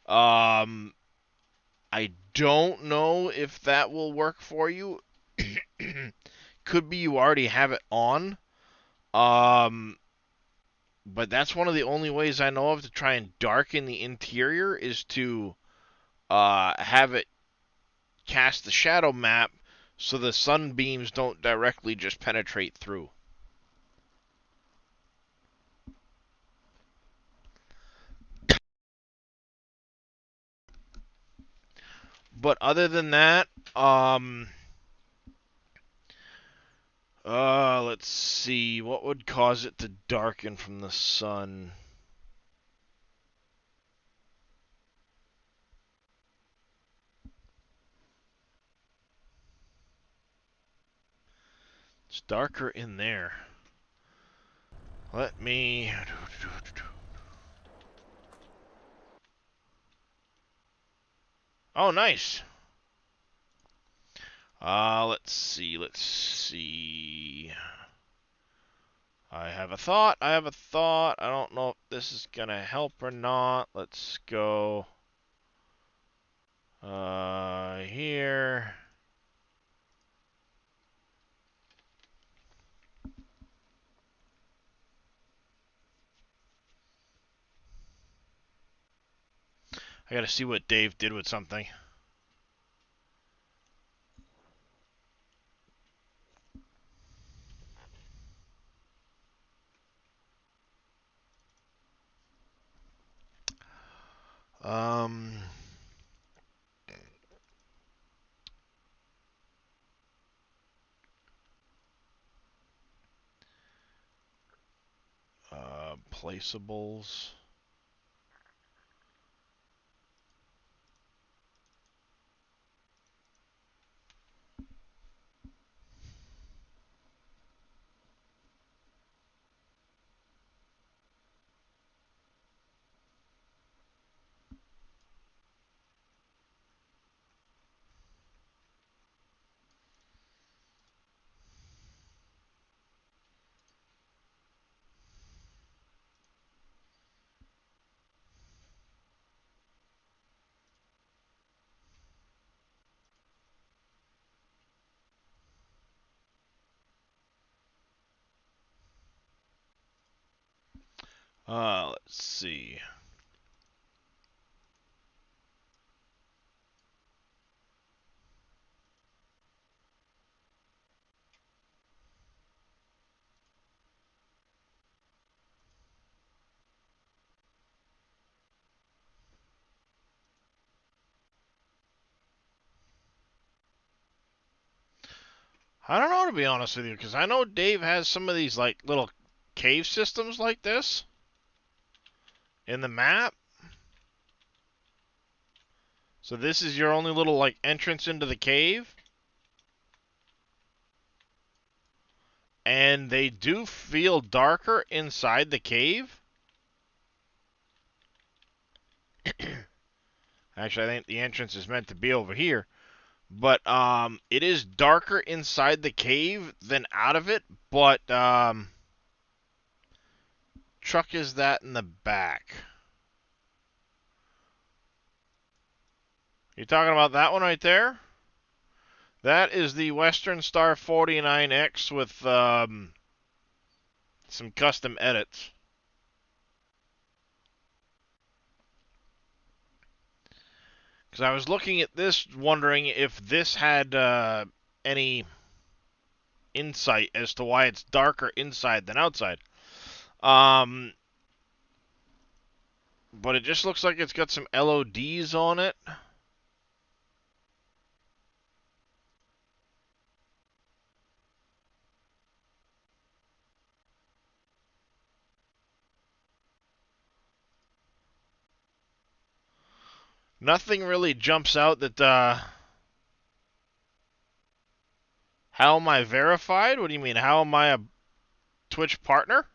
S1: I don't know if that will work for you. Could be you already have it on. But that's one of the only ways I know of to try and darken the interior is to have it cast the shadow map so the sunbeams don't directly just penetrate through. But other than that, let's see, what would cause it to darken from the sun? It's darker in there. Let me... Oh, nice. Let's see. I have a thought. I don't know if this is gonna help or not. Let's go here. I gotta see what Dave did with something. Um, placeables. Let's see. I don't know, to be honest with you, because I know Dave has some of these like little cave systems like this in the map. So this is your only little like entrance into the cave. And they do feel darker inside the cave. Actually, I think the entrance is meant to be over here. But it is darker inside the cave than out of it. But truck is that in the back? You talking about that one right there? That is the Western Star 49X with some custom edits. Because I was looking at this, wondering if this had any insight as to why it's darker inside than outside. But it just looks like it's got some LODs on it. Nothing really jumps out that, how am I verified? What do you mean? How am I a Twitch partner?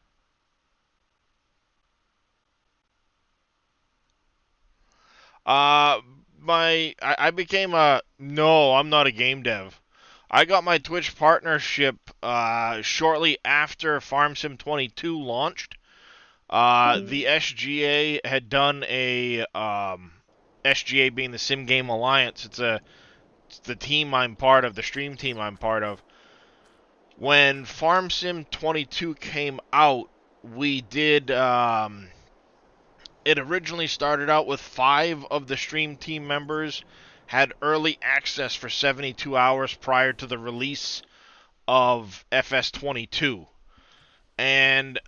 S1: Uh, I became a, no, I'm not a game dev. I got my Twitch partnership, shortly after Farm Sim 22 launched. The SGA had done a, SGA being the Sim Game Alliance. It's the team I'm part of, the stream team I'm part of. When Farm Sim 22 came out, we did, it originally started out with 5 of the stream team members had early access for 72 hours prior to the release of FS22. And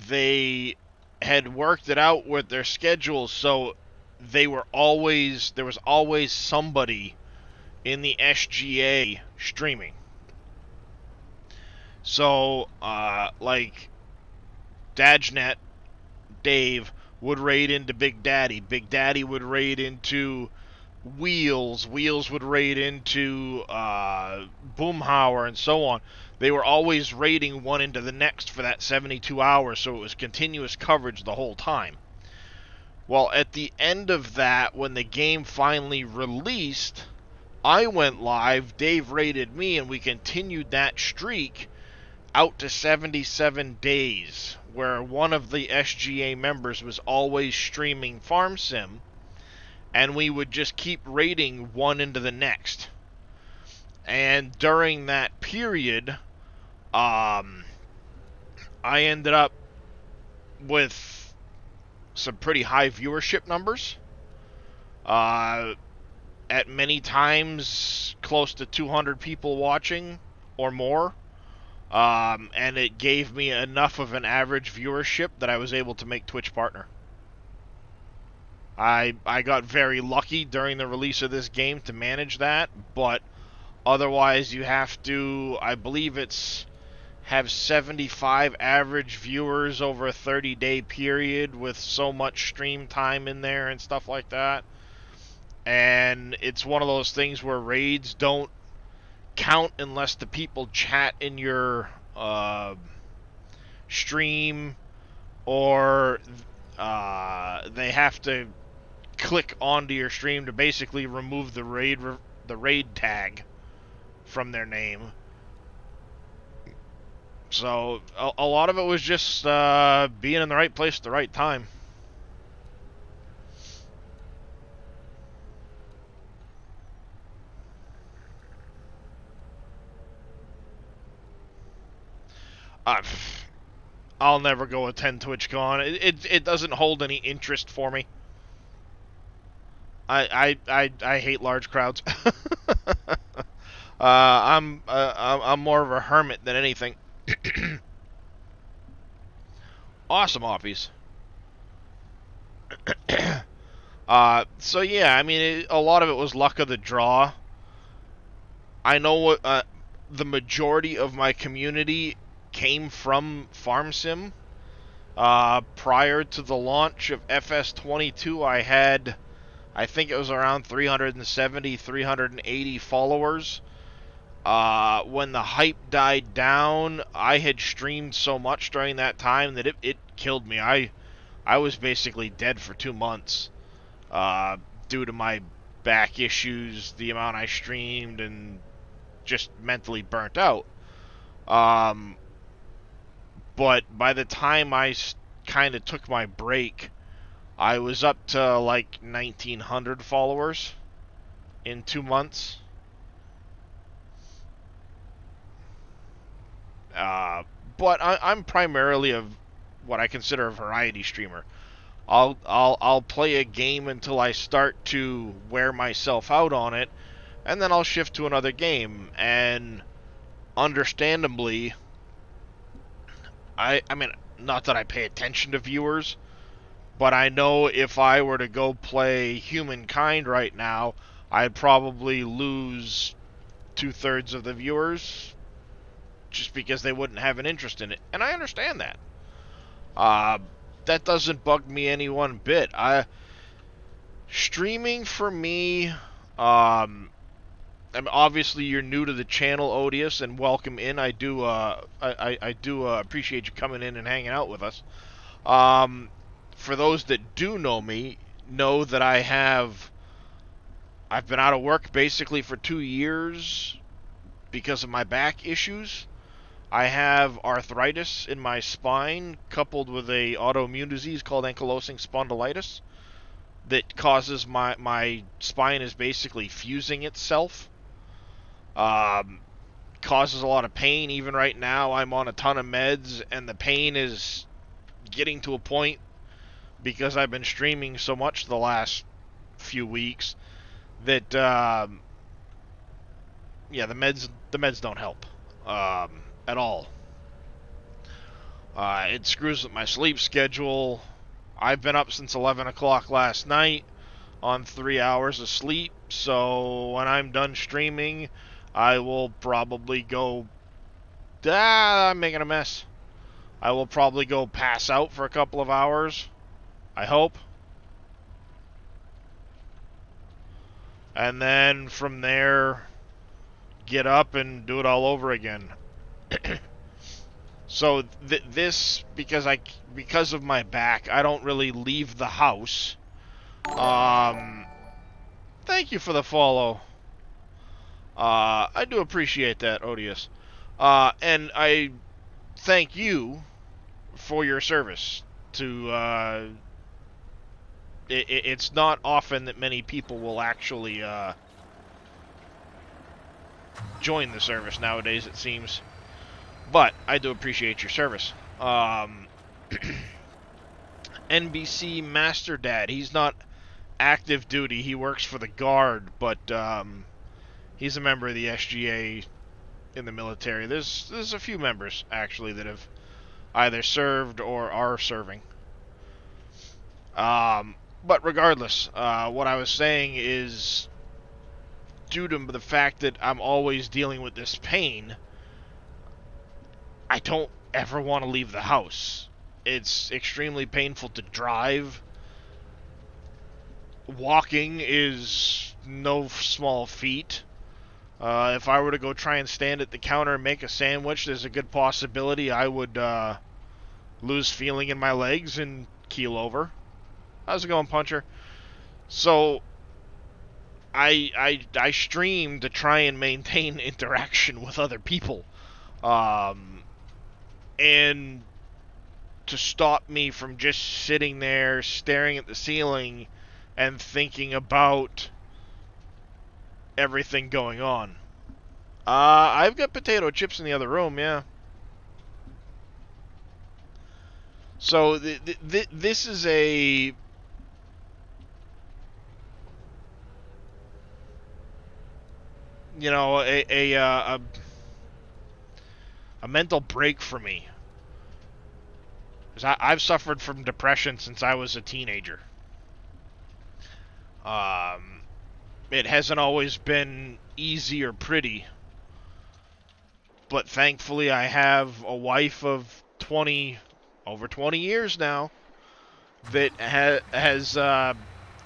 S1: they had worked it out with their schedules, so there was always somebody in the SGA streaming. So, like, Dajnet, Dave, would raid into Big Daddy. Big Daddy would raid into Wheels. Wheels would raid into Boomhauer, and so on. They were always raiding one into the next for that 72 hours, so it was continuous coverage the whole time. Well, at the end of that, when the game finally released, I went live, Dave rated me, and we continued that streak out to 77 days, where one of the SGA members was always streaming Farm Sim, and we would just keep rating one into the next. And during that period, I ended up with some pretty high viewership numbers. At many times, close to 200 people watching or more. And it gave me enough of an average viewership that I was able to make Twitch partner. I got very lucky during the release of this game to manage that, but otherwise you have to, I believe it's have 75 average viewers over a 30-day period with so much stream time in there and stuff like that. And it's one of those things where raids don't count unless the people chat in your stream, or they have to click onto your stream to basically remove the raid tag from their name. So a lot of it was just being in the right place at the right time. I'll never go attend TwitchCon. It doesn't hold any interest for me. I hate large crowds. I'm more of a hermit than anything. Awesome offies. So yeah, I mean, a lot of it was luck of the draw. I know what the majority of my community came from Farm Sim. Prior to the launch of FS22, I think it was around 370, 380 followers. When the hype died down, I had streamed so much during that time that it killed me. I was basically dead for 2 months due to my back issues, the amount I streamed, and just mentally burnt out. But by the time I kind of took my break, I was up to like 1,900 followers in 2 months. But I'm primarily what I consider a variety streamer. I'll play a game until I start to wear myself out on it, and then I'll shift to another game. And understandably, I mean, not that I pay attention to viewers, but I know if I were to go play Humankind right now, I'd probably lose 2/3 of the viewers just because they wouldn't have an interest in it. And I understand that. That doesn't bug me any one bit. Streaming for me, I mean, obviously you're new to the channel, Odious, and welcome in. I do appreciate you coming in and hanging out with us. For those that do know me, know that I've been out of work basically for 2 years because of my back issues. I have arthritis in my spine coupled with a autoimmune disease called ankylosing spondylitis that causes my spine is basically fusing itself. Causes a lot of pain. Even right now, I'm on a ton of meds, and the pain is getting to a point, because I've been streaming so much the last few weeks, that yeah, the meds don't help at all. It screws with my sleep schedule. I've been up since 11 o'clock last night on 3 hours of sleep, so when I'm done streaming, I will probably go... I'm making a mess. I will probably go pass out for a couple of hours, I hope. And then from there, get up and do it all over again. So this, because of my back, I don't really leave the house. Thank you for the follow. I do appreciate that, Odious. And I thank you for your service to, it's not often that many people will actually, join the service nowadays, it seems. But I do appreciate your service. NBC Master Dad, he's not active duty, he works for the Guard, but, he's a member of the SGA in the military. There's a few members, actually, that have either served or are serving. But regardless, what I was saying is, due to the fact that I'm always dealing with this pain, I don't ever want to leave the house. It's extremely painful to drive. Walking is no small feat. If I were to go try and stand at the counter and make a sandwich, there's a good possibility I would lose feeling in my legs and keel over. How's it going, Puncher? So I stream to try and maintain interaction with other people, and to stop me from just sitting there staring at the ceiling and thinking about everything going on. I've got potato chips in the other room, yeah. So this is a a mental break for me. 'Cause I've suffered from depression since I was a teenager. It hasn't always been easy or pretty, but thankfully I have a wife of over 20 years now that has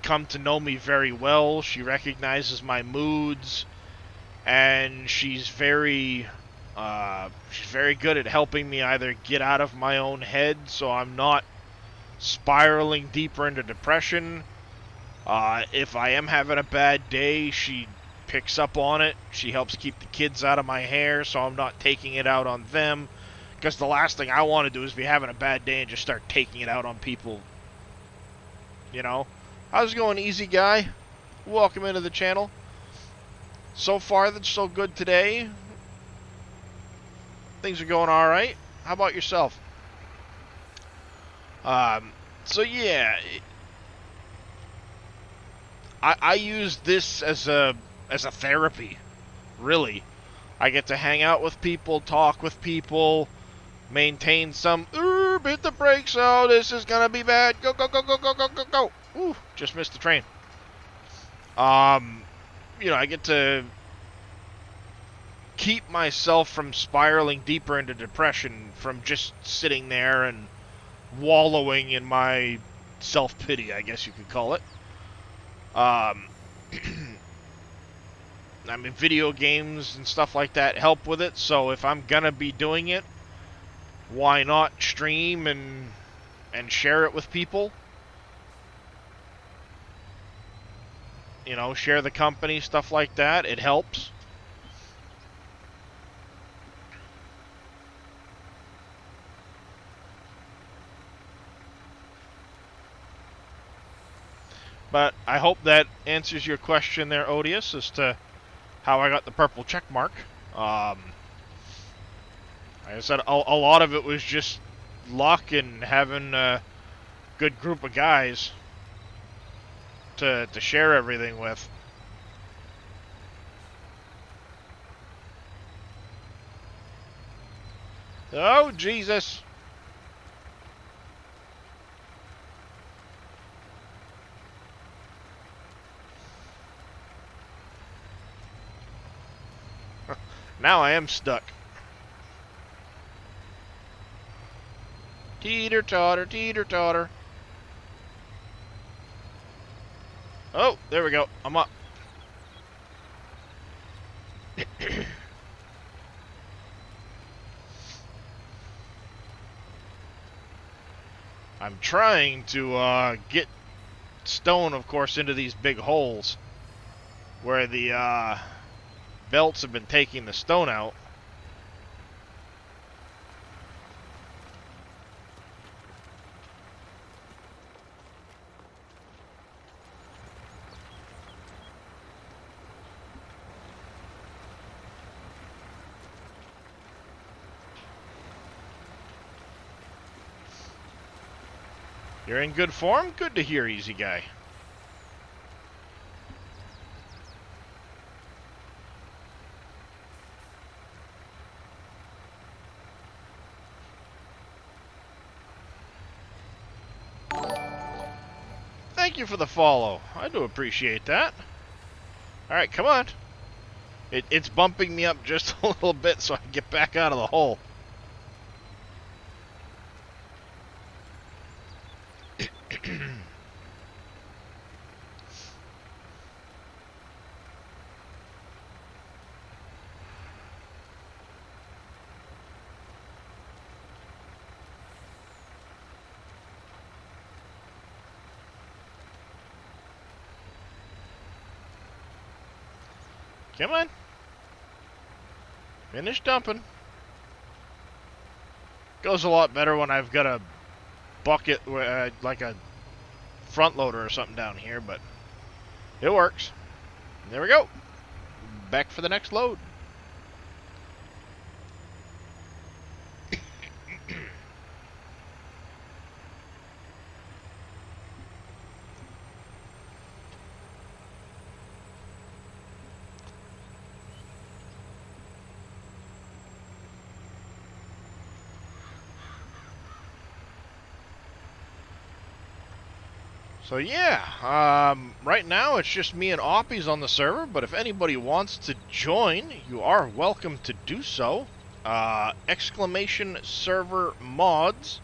S1: come to know me very well. She recognizes my moods, and she's very good at helping me either get out of my own head so I'm not spiraling deeper into depression. If I am having a bad day, she picks up on it. She helps keep the kids out of my hair so I'm not taking it out on them. Because the last thing I want to do is be having a bad day and just start taking it out on people. You know? How's it going, easy guy? Welcome into the channel. So far, that's so good today. Things are going alright. How about yourself? So yeah, I use this as a therapy, really. I get to hang out with people, talk with people, maintain some, hit the brakes, oh, this is gonna be bad, go, go, go, go, go, go, go, go. Ooh, just missed the train. I get to keep myself from spiraling deeper into depression from just sitting there and wallowing in my self-pity, I guess you could call it. I mean, video games and stuff like that help with it, so if I'm gonna be doing it, why not stream and share it with people? You know, share the company, stuff like that. It helps. But I hope that answers your question there, Odious, as to how I got the purple check mark. Like I said, a lot of it was just luck and having a good group of guys to share everything with. Oh, Jesus. Now I am stuck. Teeter-totter, teeter-totter. Oh, there we go. I'm up. I'm trying to get stone, of course, into these big holes where the belts have been taking the stone out. You're in good form? Good to hear, Easy Guy. Thank you for the follow. I do appreciate that. Alright, come on. It's bumping me up just a little bit so I can get back out of the hole. Come on. Finish dumping. Goes a lot better when I've got a bucket, like a front loader or something down here, but it works. There we go. Back for the next load. So yeah, right now it's just me and Oppies on the server, but if anybody wants to join, you are welcome to do so. Exclamation server mods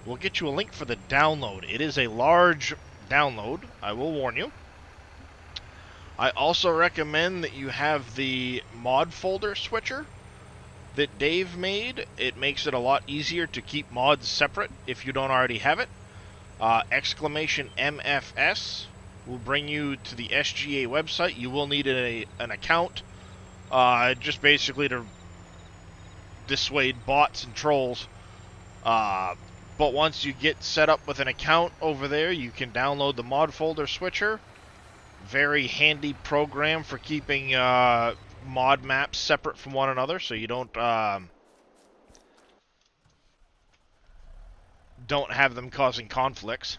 S1: will get you a link for the download. It is a large download, I will warn you. I also recommend that you have the mod folder switcher that Dave made. It makes it a lot easier to keep mods separate if you don't already have it. Exclamation MFS will bring you to the SGA website. You will need an account, just basically to dissuade bots and trolls. But once you get set up with an account over there, you can download the mod folder switcher. Very handy program for keeping mod maps separate from one another, so you don't have them causing conflicts.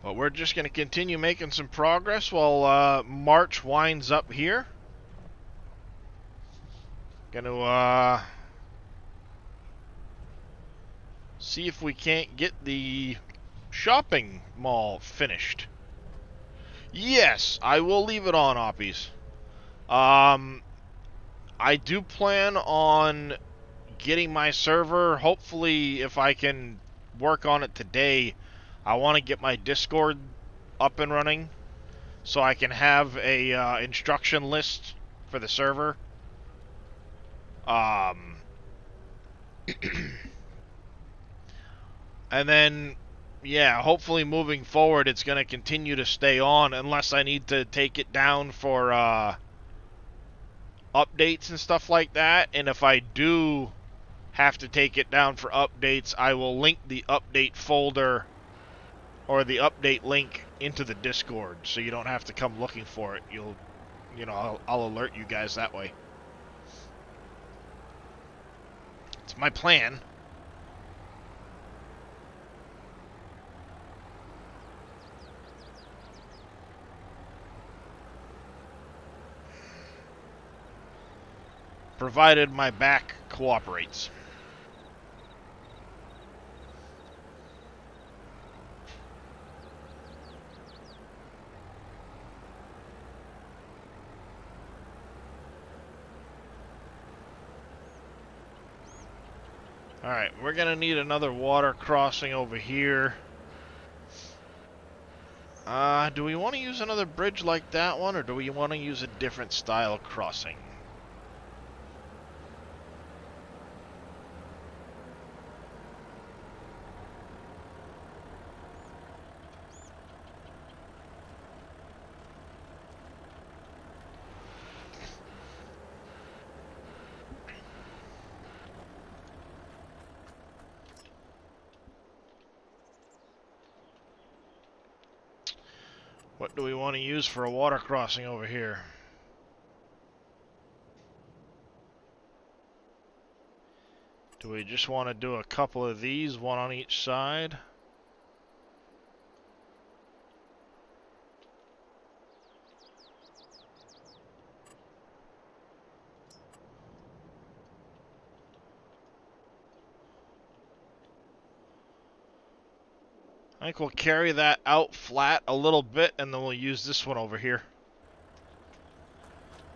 S1: But we're just going to continue making some progress while March winds up here. Going to see if we can't get the shopping mall finished. Yes, I will leave it on, Oppies. I do plan on getting my server, hopefully if I can work on it today. I want to get my Discord up and running so I can have a instruction list for the server. And then, yeah, hopefully moving forward it's going to continue to stay on unless I need to take it down for updates and stuff like that. And if I do have to take it down for updates, I will link the update folder or the update link into the Discord, so you don't have to come looking for it. I'll alert you guys that way. It's my plan. Provided my back cooperates. Alright, we're going to need another water crossing over here. Do we want to use another bridge like that one, or do we want to use a different style crossing? What do we want to use for a water crossing over here? Do we just want to do a couple of these, one on each side? I think we'll carry that out flat a little bit, and then we'll use this one over here.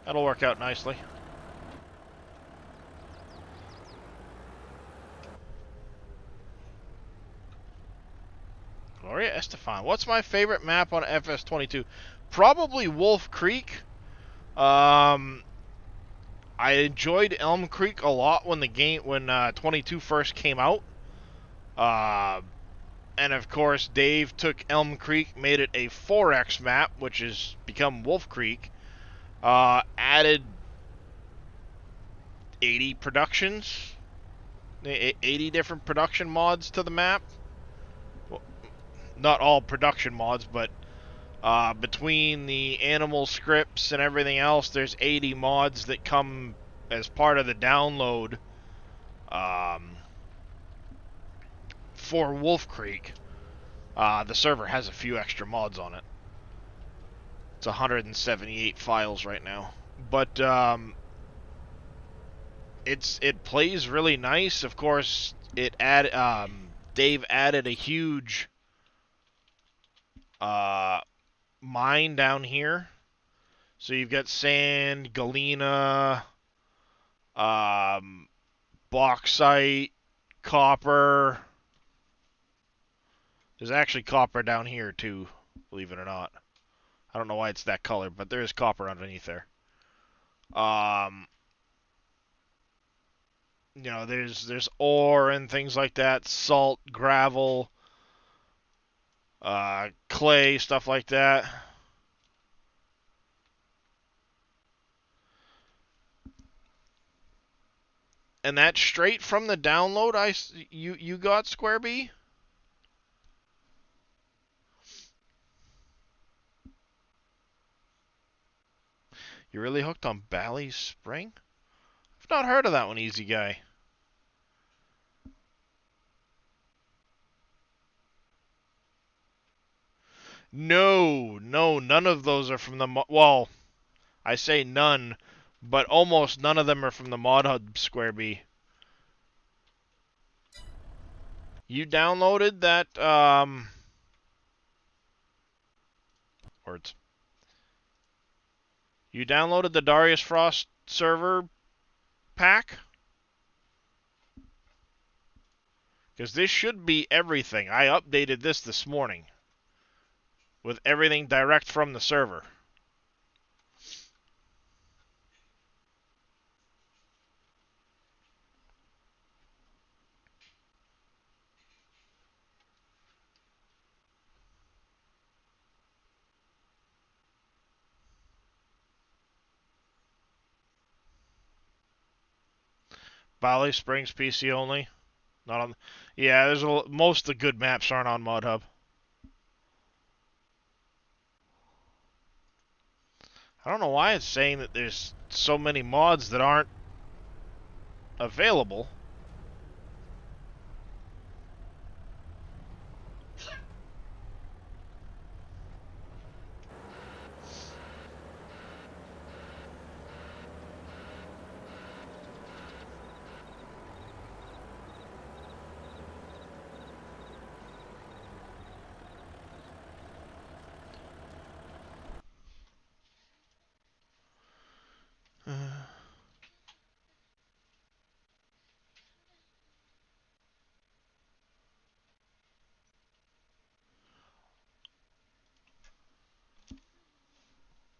S1: That'll work out nicely. Gloria Estefan. What's my favorite map on FS22? Probably Wolfcreek. I enjoyed Elm Creek a lot when 22 first came out. And of course, Dave took Elm Creek, made it a 4X map, which has become Wolf Creek. Added 80 productions, 80 different production mods to the map. Well, not all production mods, but between the animal scripts and everything else, there's 80 mods that come as part of the download for Wolf Creek. The server has a few extra mods on it. It's 178 files right now, but it plays really nice. Of course, Dave added a huge mine down here, so you've got sand, galena, bauxite, copper. There's actually copper down here too, believe it or not. I don't know why it's that color, but there is copper underneath there. You know, there's ore and things like that, salt, gravel, clay, stuff like that. And that's straight from the download you got, Square B? You really hooked on Bally Spring? I've not heard of that one, Easy Guy. No, none of those are from the well, I say none, but almost none of them are from the Mod Hub, Square B. You downloaded that words. You downloaded the Darius Frost server pack? Because this should be everything. I updated this morning with everything direct from the server. Valley Springs PC only. Not on. Yeah, most of the good maps aren't on Mod Hub. I don't know why it's saying that there's so many mods that aren't available.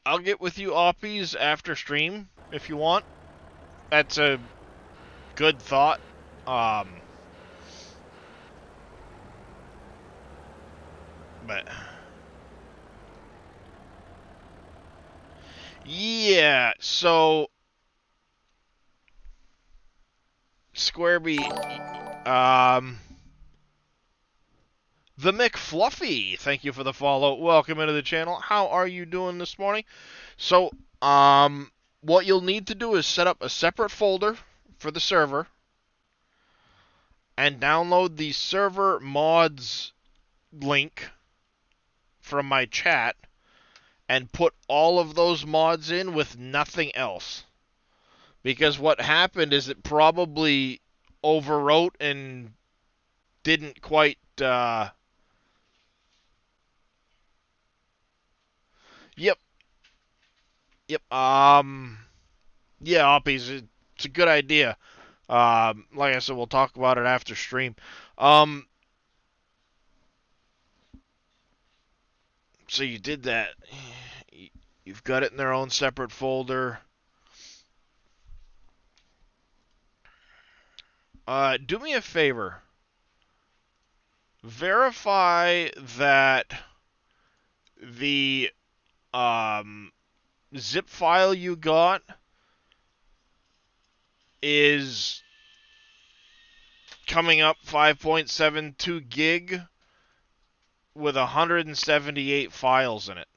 S1: I'll get with you, Oppies, after stream, if you want. That's a good thought. But... yeah, so... Squareby, the McFluffy, thank you for the follow. Welcome into the channel. How are you doing this morning? So, what you'll need to do is set up a separate folder for the server and download the server mods link from my chat and put all of those mods in with nothing else. Because what happened is it probably overwrote and didn't quite, Yep. Yep. Yeah, Oppies, it's a good idea. Like I said, we'll talk about it after stream. So you did that. You've got it in their own separate folder. Do me a favor. Verify that the zip file you got is coming up 5.72 gig with 178 files in it.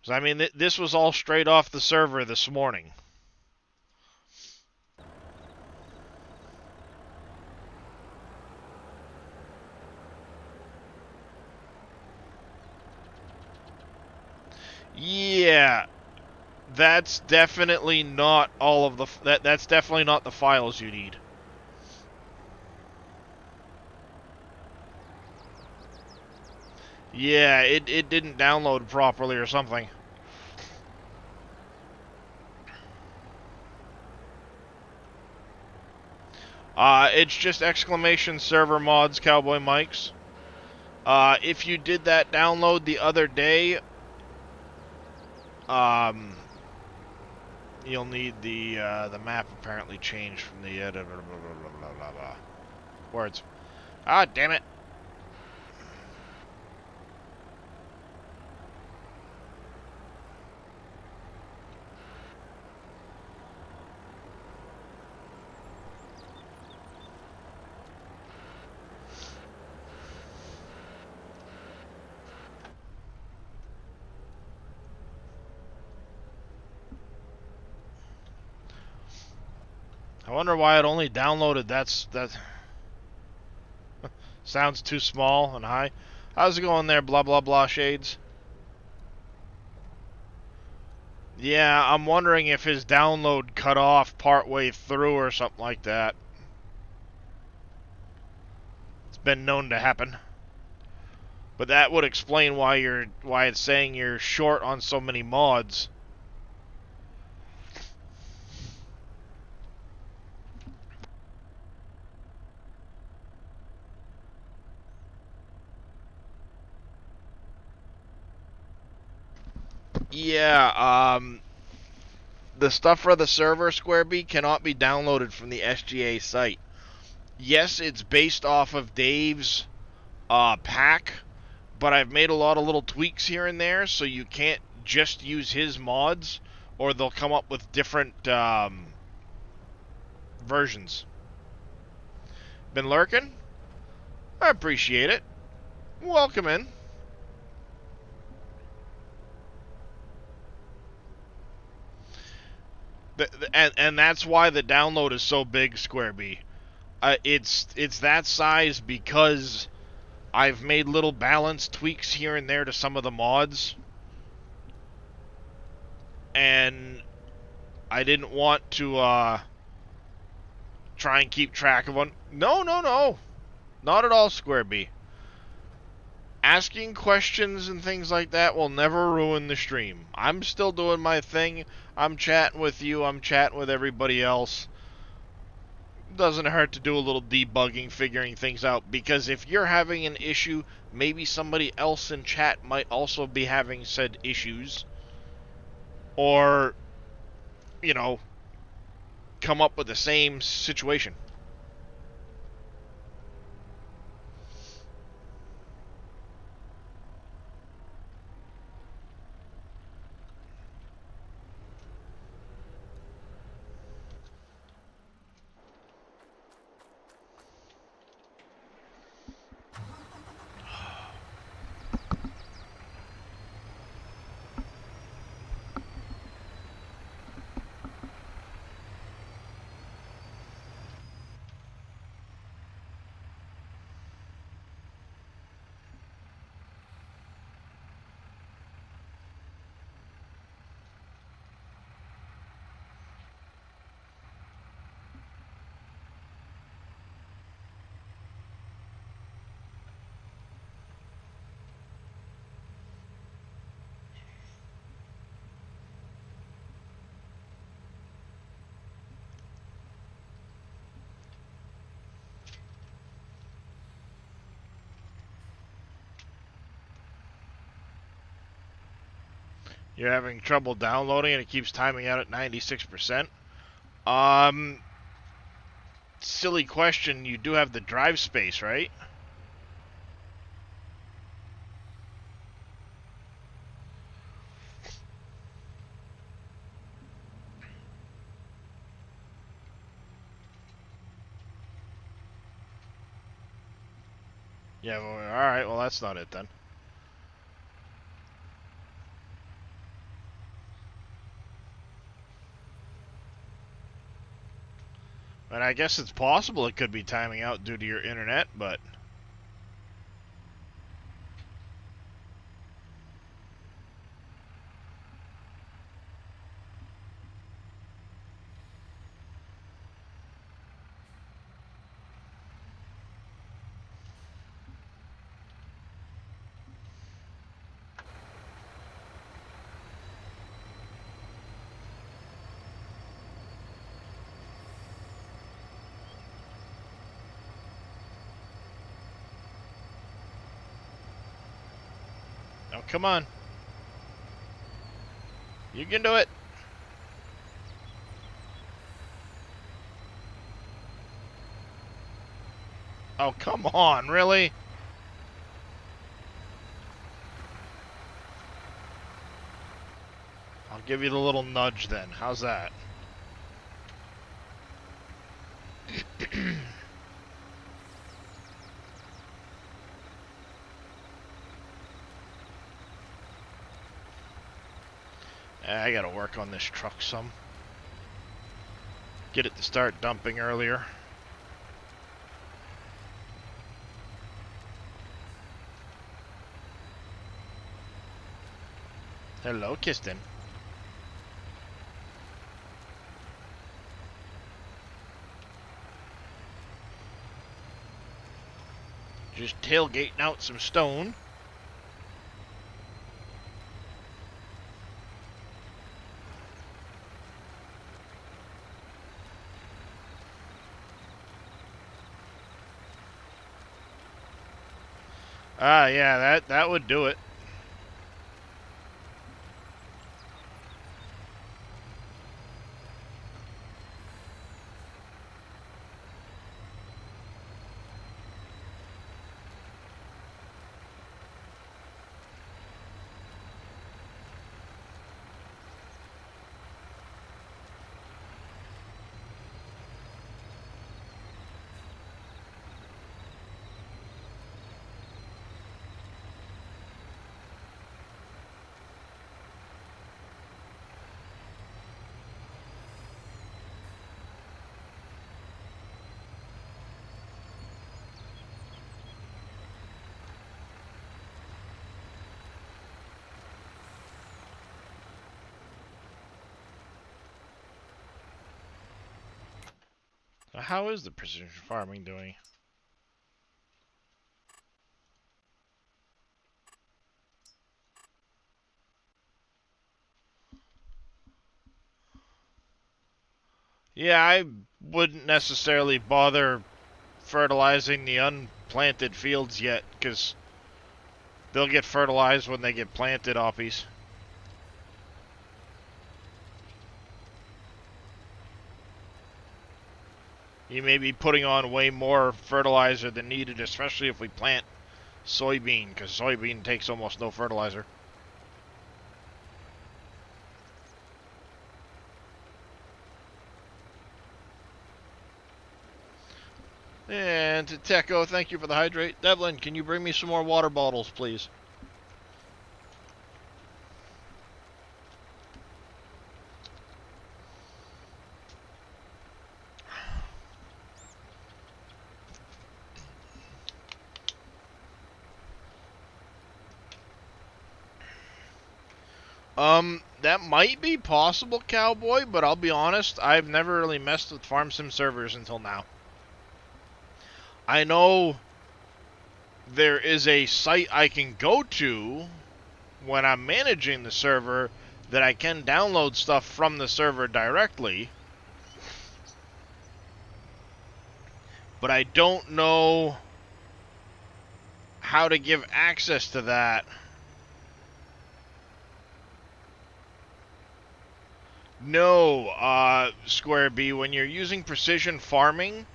S1: So, I mean, this was all straight off the server this morning. Yeah, that's definitely not all of the... That's definitely not the files you need. Yeah, it didn't download properly or something. It's just exclamation server mods Cowboy Mikes. If you did that download the other day, you'll need the map apparently changed from the blah, blah, blah, blah, blah, blah. Words. Ah, damn it. I wonder why it only downloaded that sounds too small and high. How's it going there, blah blah blah shades? Yeah, I'm wondering if his download cut off partway through or something like that. It's been known to happen. But that would explain why it's saying you're short on so many mods. Yeah, the stuff for the server, Squareby, cannot be downloaded from the SGA site. Yes, it's based off of Dave's pack, but I've made a lot of little tweaks here and there, so you can't just use his mods, or they'll come up with different versions. Been lurking? I appreciate it. Welcome in. And that's why the download is so big, Squareby. It's that size because I've made little balance tweaks here and there to some of the mods. And I didn't want to try and keep track of one. No. Not at all, Squareby. asking questions and things like that will never ruin the stream. I'm still doing my thing. I'm chatting with you. I'm chatting with everybody else. Doesn't hurt to do a little debugging, figuring things out, because if you're having an issue, maybe somebody else in chat might also be having said issues, or, you know, come up with the same situation. You're having trouble downloading and it keeps timing out at 96%. Silly question. You do have the drive space, right? Yeah, well, alright, well that's not it then. And I guess it's possible it could be timing out due to your internet, but... Oh, come on. You can do it. Oh, come on, really? I'll give you the little nudge then. How's that? I gotta work on this truck some. Get it to start dumping earlier. Hello, Kiston. Just tailgating out some stone. Ah, yeah, that would do it. How is the precision farming doing? Yeah, I wouldn't necessarily bother fertilizing the unplanted fields yet, because they'll get fertilized when they get planted, oppies. You may be putting on way more fertilizer than needed, especially if we plant soybean, because soybean takes almost no fertilizer. And to Techo, thank you for the hydrate. Devlin, can you bring me some more water bottles, please? That might be possible, Cowboy, but I'll be honest, I've never really messed with Farm Sim servers until now. I know there is a site I can go to when I'm managing the server that I can download stuff from the server directly, but I don't know how to give access to that. No, Square B, when you're using precision farming,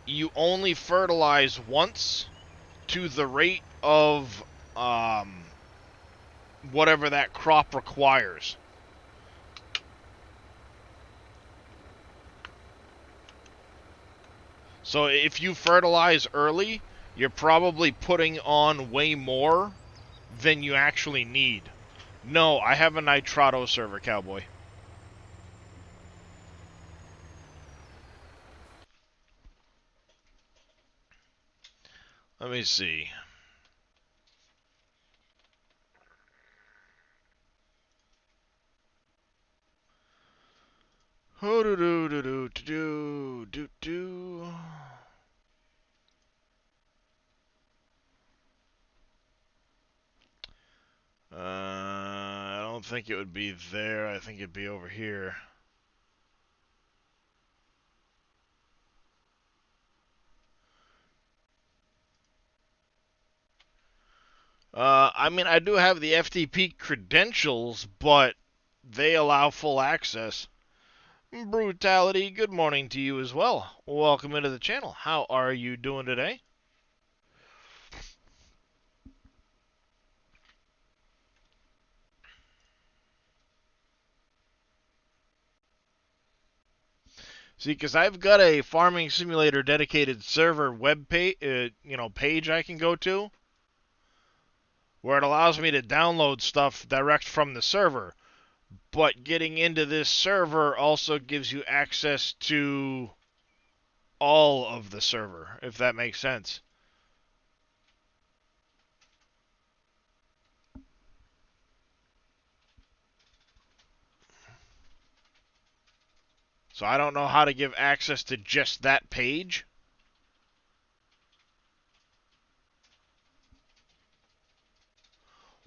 S1: you only fertilize once to the rate of whatever that crop requires. So if you fertilize early, you're probably putting on way more than you actually need. No, I have a Nitrado server, Cowboy. Let me see. Oh, do do do do do do do. I don't think it would be there. I think it'd be over here. I mean, I do have the FTP credentials, but they allow full access. Brutality, good morning to you as well. Welcome into the channel. How are you doing today? See, because I've got a farming simulator dedicated server web page, page I can go to, where it allows me to download stuff direct from the server. But getting into this server also gives you access to all of the server, if that makes sense. So I don't know how to give access to just that page.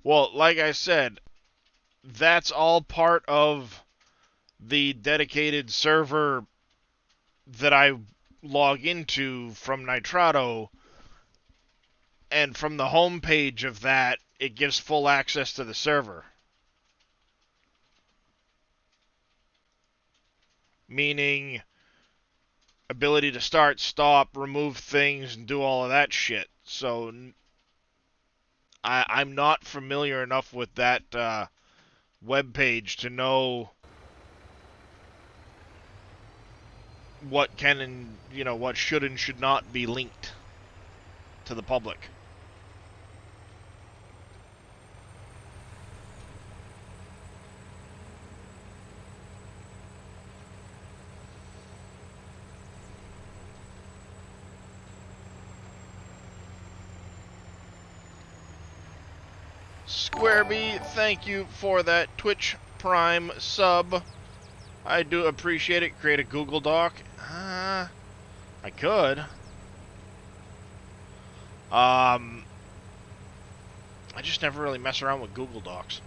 S1: Well, like I said, that's all part of the dedicated server that I log into from Nitrado, and from the home page of that, it gives full access to the server. Meaning ability to start, stop, remove things, and do all of that shit. So I'm not familiar enough with that web page to know what can and what should and should not be linked to the public. Squareby, thank you for that Twitch Prime sub. I do appreciate it. Create a Google Doc. I could. I just never really mess around with Google Docs.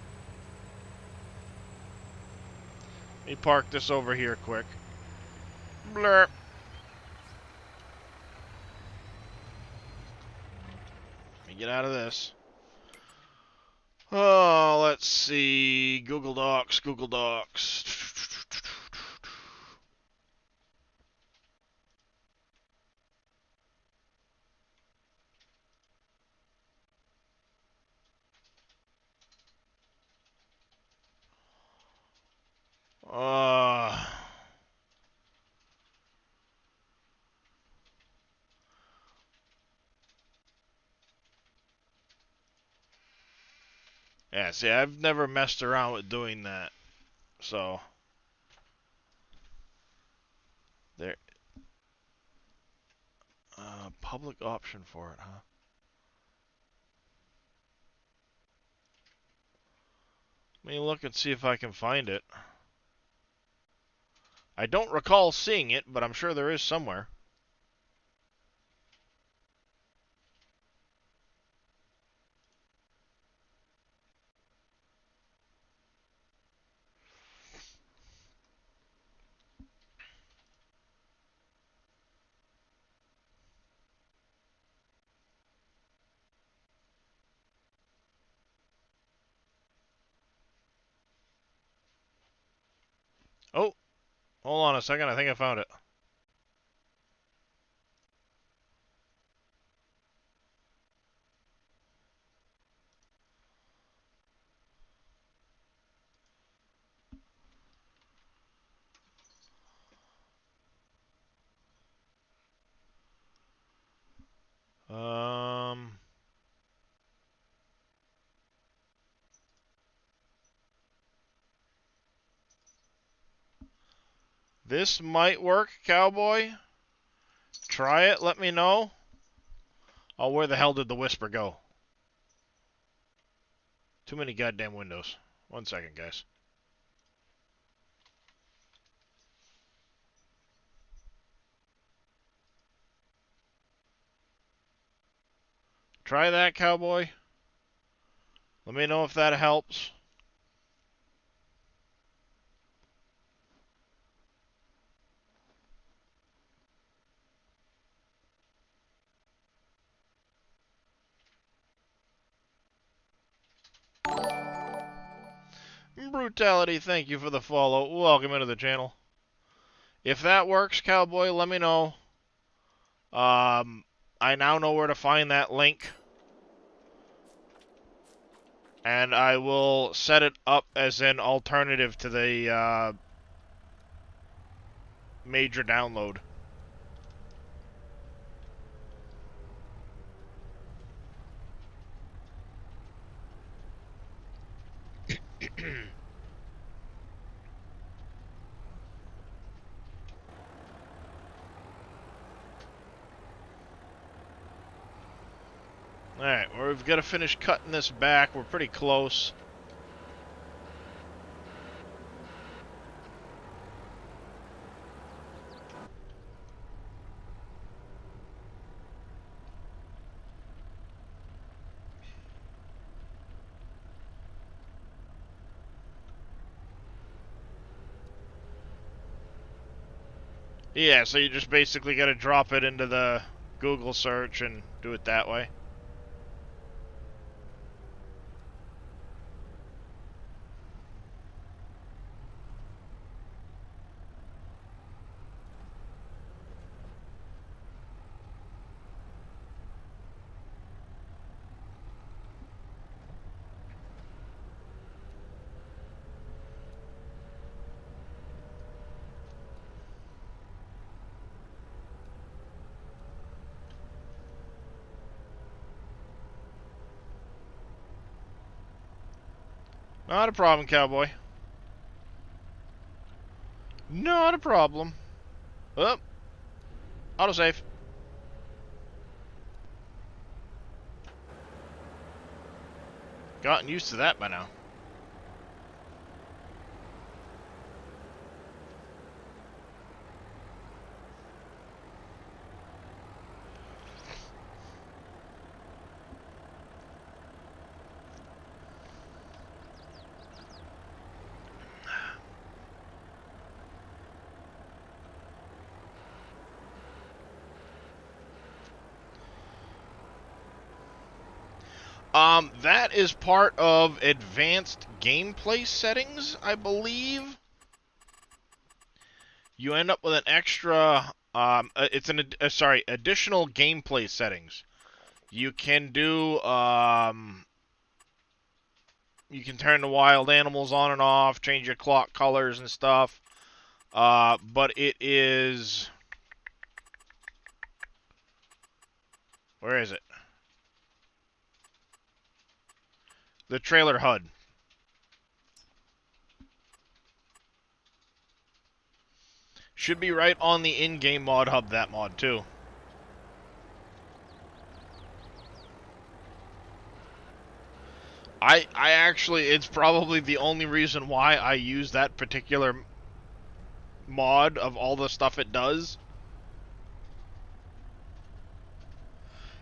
S1: Let me park this over here quick. Blurp. Let me get out of this. Oh, let's see. Google Docs, Google Docs. Uh, yeah, see, I've never messed around with doing that. So, there. Public option for it, huh? Let me look and see if I can find it. I don't recall seeing it, but I'm sure there is somewhere. Oh, hold on a second. I think I found it. Um, this might work, cowboy. Try it. Let me know. Oh, where the hell did the whisper go? Too many goddamn windows. 1 second, guys. Try that, cowboy. Let me know if that helps. Brutality, thank you for the follow. Welcome into the channel. If that works, cowboy, let me know. I now know where to find that link. And I will set it up as an alternative to the major download. Alright, well, we've got to finish cutting this back. We're pretty close. Yeah, so you just basically got to drop it into the Google search and do it that way. Not a problem, cowboy. Not a problem. Oh, autosave. Gotten used to that by now. That is part of advanced gameplay settings, I believe. You end up with an extra, additional gameplay settings. You can do, you can turn the wild animals on and off, change your clock colors and stuff. But it is, where is it? The trailer HUD. Should be right on the in-game mod hub, that mod, too. I actually, it's probably the only reason why I use that particular mod of all the stuff it does.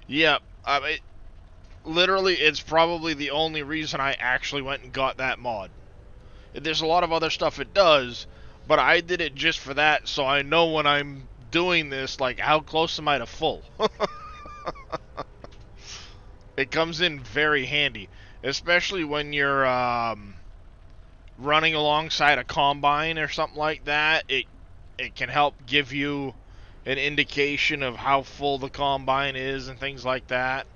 S1: Yeah, literally, it's probably the only reason I actually went and got that mod. There's a lot of other stuff it does, but I did it just for that, so I know when I'm doing this, like, how close am I to full? It comes in very handy, especially when you're running alongside a combine or something like that. It can help give you an indication of how full the combine is and things like that.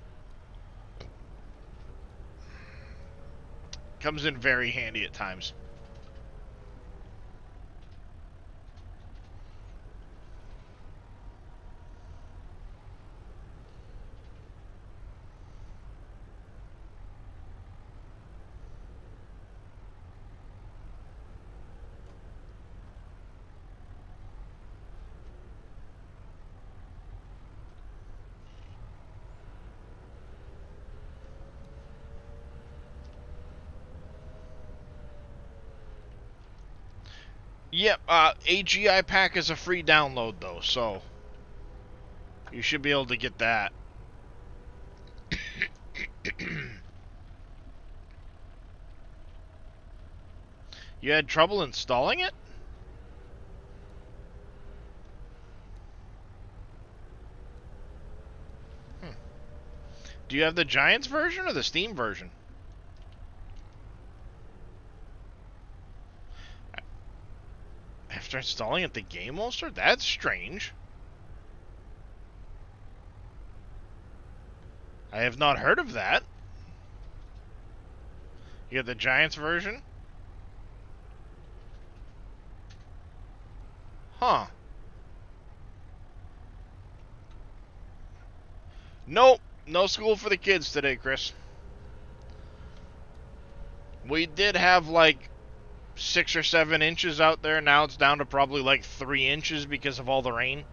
S1: Comes in very handy at times. Yep, AGI pack is a free download though, so you should be able to get that. You had trouble installing it? Do you have the Giants version or the Steam version? After installing it, the game won't start? That's strange. I have not heard of that. You have the Giants version? Huh. Nope. No school for the kids today, Chris. We did have like 6 or 7 inches out there. Now it's down to probably like 3 inches because of all the rain.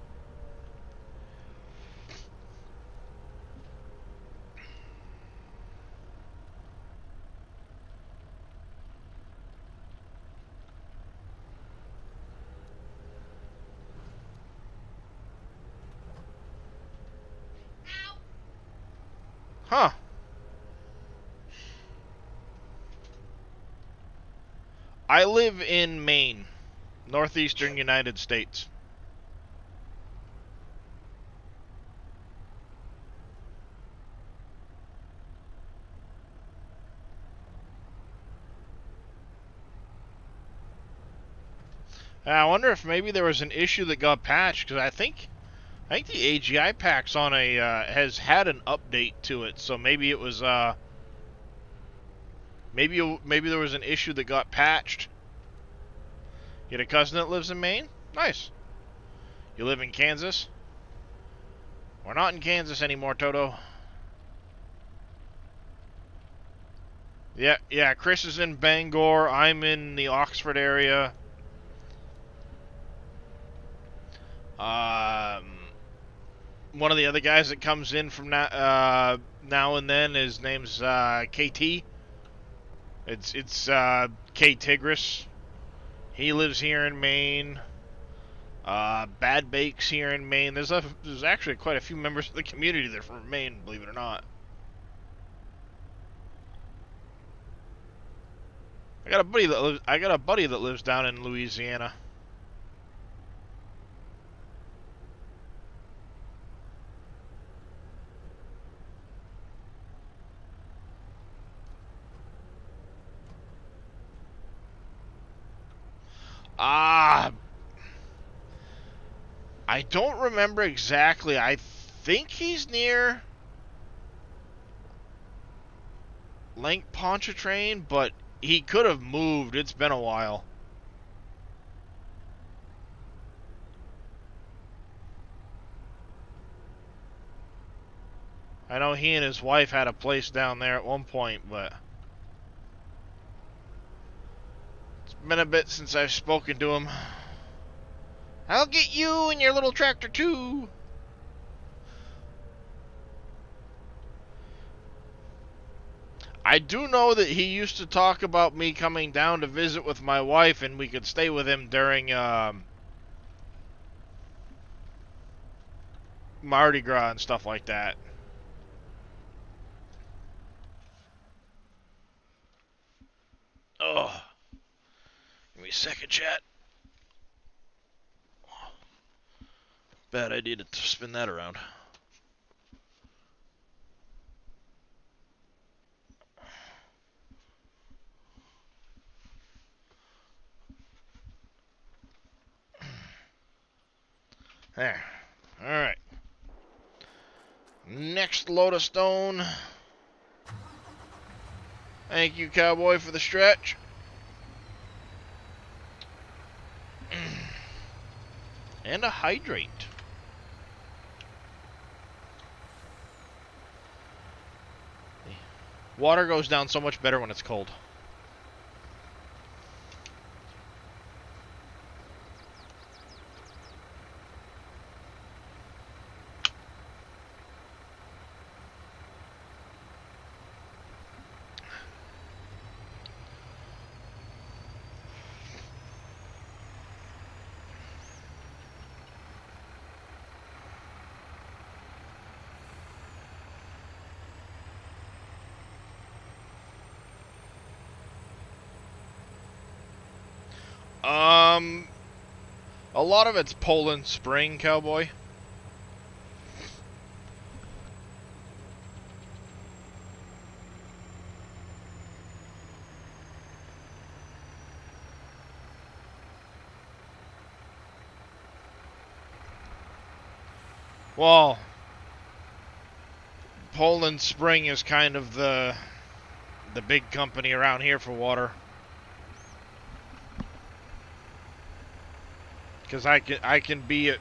S1: Huh. I live in Maine, northeastern United States. I wonder if maybe there was an issue that got patched, because I think the AGI pack's on a has had an update to it, so maybe it was maybe there was an issue that got patched. You had a cousin that lives in Maine? Nice. You live in Kansas? We're not in Kansas anymore, Toto. Yeah, Chris is in Bangor. I'm in the Oxford area. One of the other guys that comes in from now and then, his name's KT. It's K Tigris. He lives here in Maine. Bad Bakes here in Maine. There's actually quite a few members of the community that are from Maine, believe it or not. I got a buddy that lives down in Louisiana. Ah, I don't remember exactly. I think he's near Lake Pontchartrain, but he could have moved. It's been a while. I know he and his wife had a place down there at one point, but it's been a bit since I've spoken to him. I'll get you and your little tractor too. I do know that he used to talk about me coming down to visit with my wife, and we could stay with him during Mardi Gras and stuff like that. Oh, give me a second, chat. Bad idea to spin that around. There. Alright. Next load of stone. Thank you, cowboy, for the stretch. And a hydrate. Water goes down so much better when it's cold. A lot of it's Poland Spring, cowboy. Well, Poland Spring is kind of the big company around here for water. Because I can be at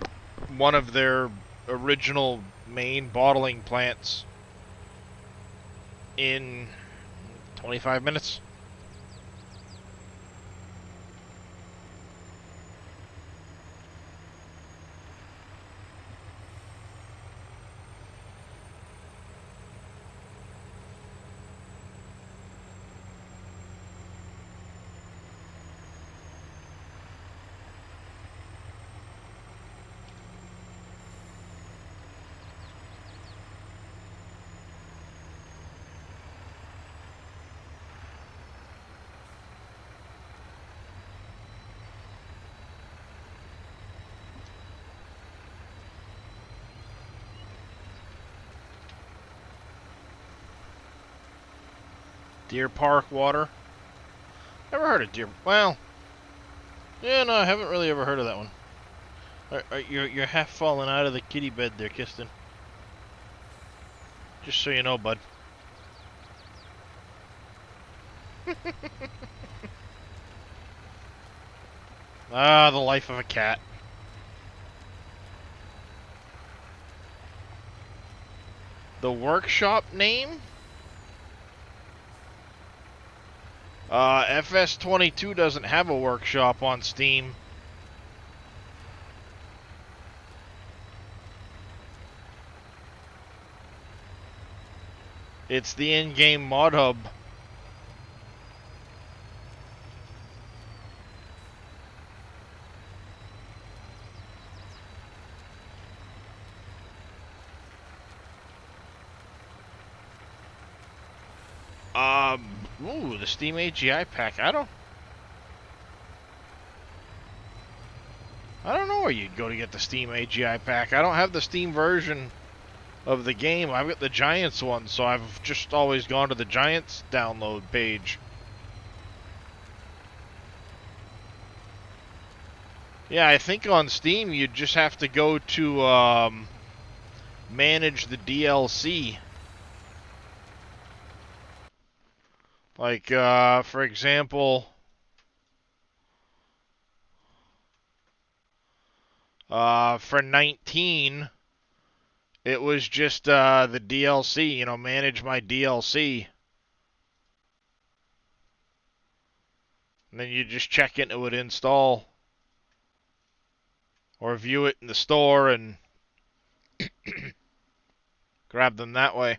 S1: one of their original main bottling plants in 25 minutes. Deer Park water. Never heard of Deer. Well, yeah, no, I haven't really ever heard of that one. You're half falling out of the kitty bed there, Kiston. Just so you know, bud. Ah, the life of a cat. The workshop name? FS22 doesn't have a workshop on Steam. It's the in-game mod hub. Ooh, the Steam AGI pack. I don't know where you'd go to get the Steam AGI pack. I don't have the Steam version of the game. I've got the Giants one, so I've just always gone to the Giants download page. Yeah, I think on Steam you just have to go to manage the DLC. Like, for example, for 19, it was just the DLC, you know, manage my DLC. And then you just check it and it would install. Or view it in the store and grab them that way.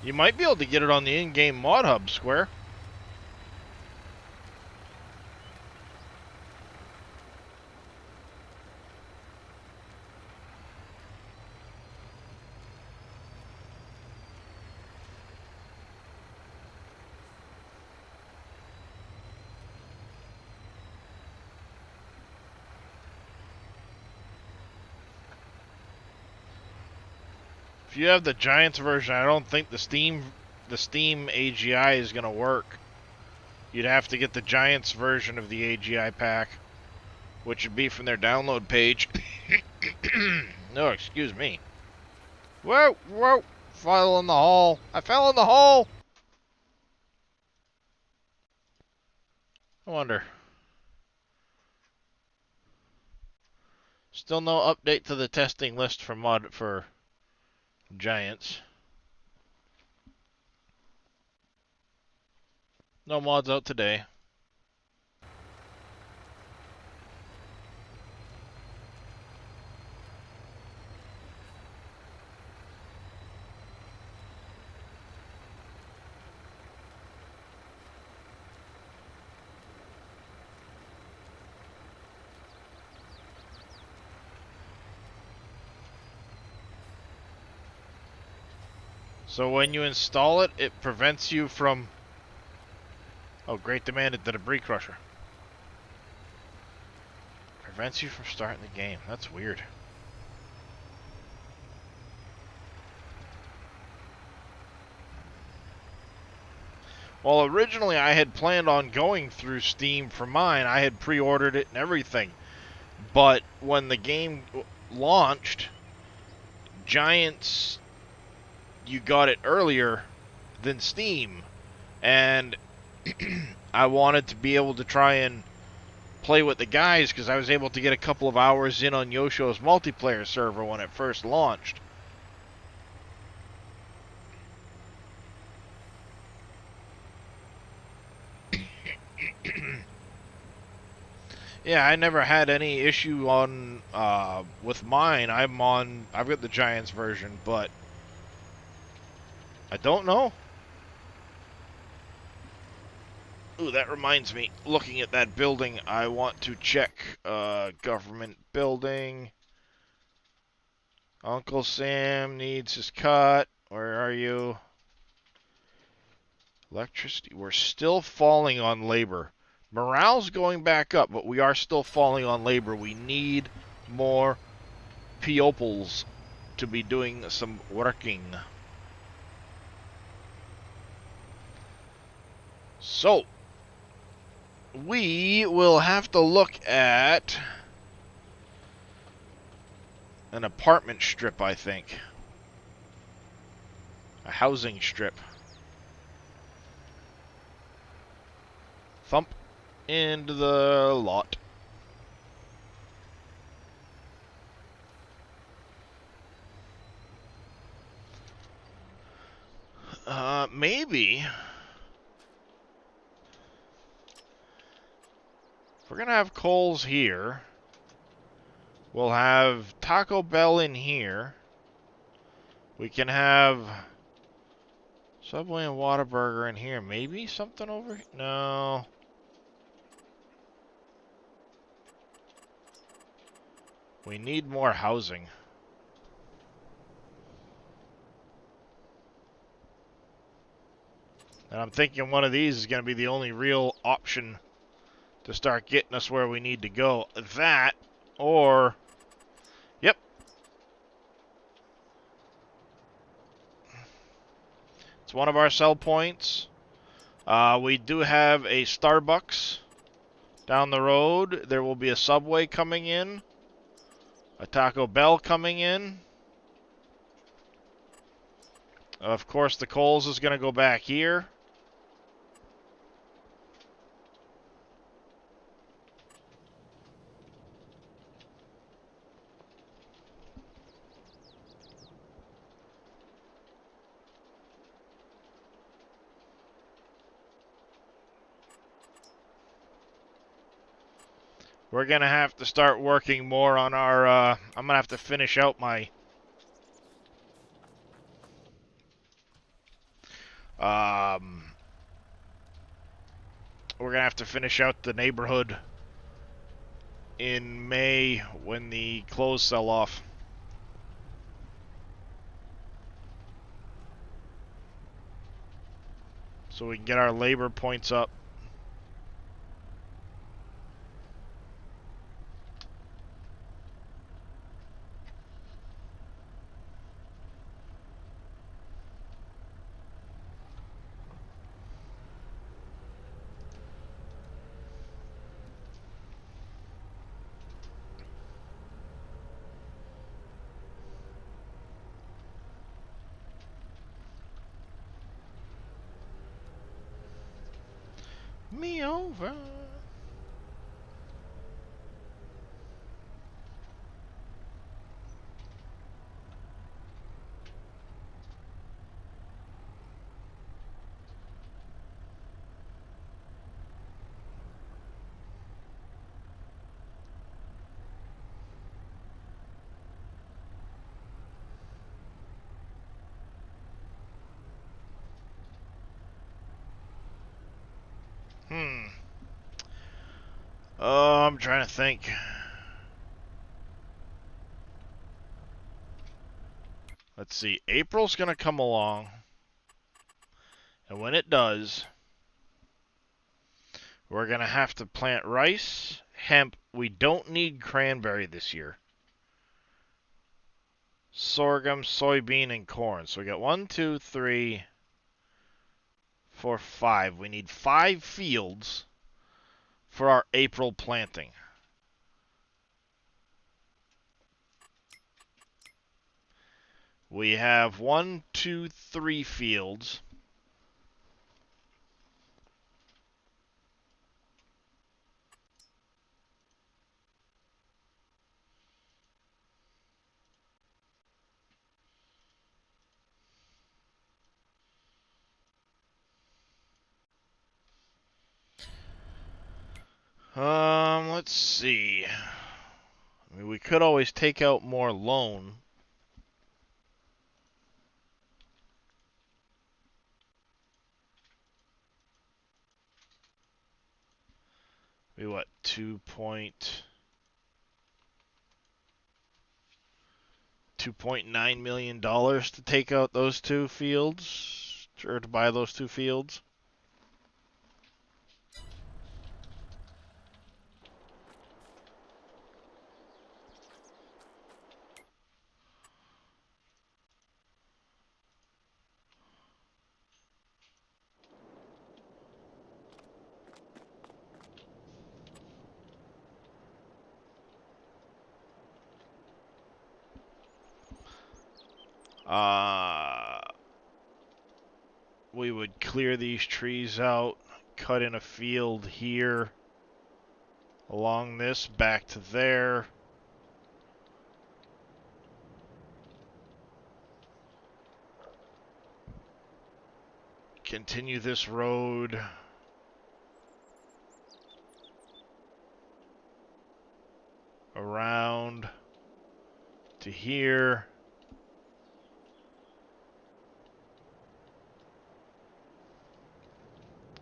S1: You might be able to get it on the in-game mod hub, Square. If you have the Giants version, I don't think the Steam AGI is going to work. You'd have to get the Giants version of the AGI pack, which would be from their download page. No, excuse me. Whoa, whoa, fell in the hole. I fell in the hole. I wonder. Still no update to the testing list for Giants. No mods out today. So when you install it, it prevents you from... Oh, great demand at the debris crusher. Prevents you from starting the game. That's weird. Well, originally I had planned on going through Steam for mine. I had pre-ordered it and everything. But when the game launched, Giants, you got it earlier than Steam. And I wanted to be able to try and play with the guys because I was able to get a couple of hours in on Yosho's multiplayer server when it first launched. Yeah, I never had any issue on with mine. I've got the Giants version, but I don't know. Ooh, that reminds me. Looking at that building, I want to check government building. Uncle Sam needs his cut. Where are you? Electricity. We're still falling on labor. Morale's going back up, but we are still falling on labor. We need more peoples to be doing some working. So, we will have to look at an apartment strip, I think. A housing strip. Thump into the lot. Maybe. If we're gonna have Kohl's here, we'll have Taco Bell in here. We can have Subway and Whataburger in here. Maybe something over here? No. We need more housing. And I'm thinking one of these is going to be the only real option to start getting us where we need to go. That, or, yep. It's one of our sell points. We do have a Starbucks down the road. There will be a Subway coming in. A Taco Bell coming in. Of course, the Kohl's is going to go back here. We're going to have to start working more on our, I'm going to have to finish out my, we're going to have to finish out the neighborhood in May when the clothes sell off. So we can get our labor points up. Me over. Oh, I'm trying to think. Let's see. April's going to come along. And when it does, we're going to have to plant rice, hemp. We don't need cranberry this year. Sorghum, soybean, and corn. So we got 1, 2, 3, 4, 5. We need 5 fields for our April planting. We have 1, 2, 3 fields. Let's see. I mean, we could always take out more loan. Be what, $2.9 million to take out those 2 fields, or to buy those 2 fields. We would clear these trees out, cut in a field here, along this, back to there. Continue this road around to here.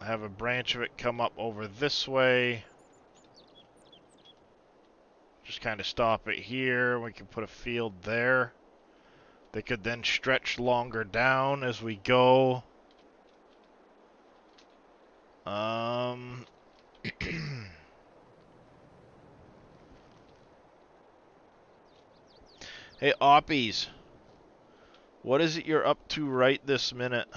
S1: Have a branch of it come up over this way. Just kind of stop it here. We can put a field there. They could then stretch longer down as we go. Hey, Oppies. What is it you're up to right this minute?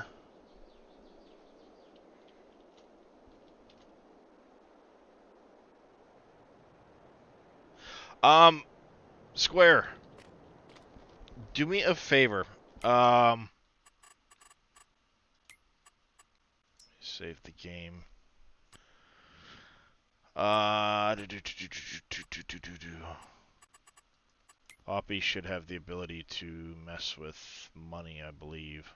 S1: Square. Do me a favor. Save the game. Oppie should have the ability to mess with money, I believe.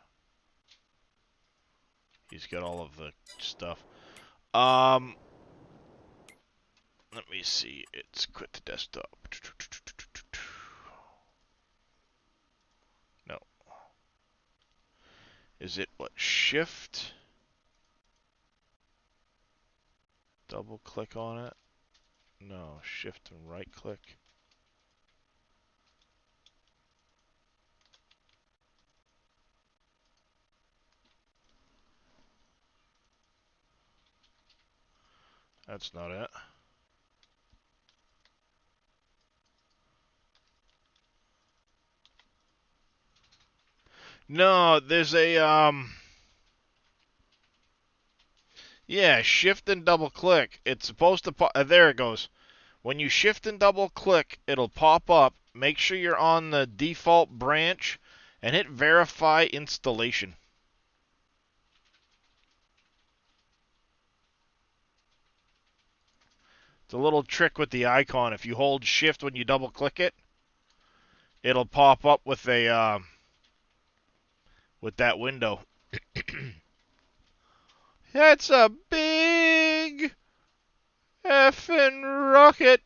S1: He's got all of the stuff. Let me see. It's quit the desktop. No. Is it what? Shift? Double click on it? No. Shift and right click. That's not it. No, there's a, yeah, shift and double click. It's supposed to pop, there it goes. When you shift and double click, it'll pop up. Make sure you're on the default branch and hit verify installation. It's a little trick with the icon. If you hold shift when you double click it, it'll pop up with a, with that window. That's a big effing rocket.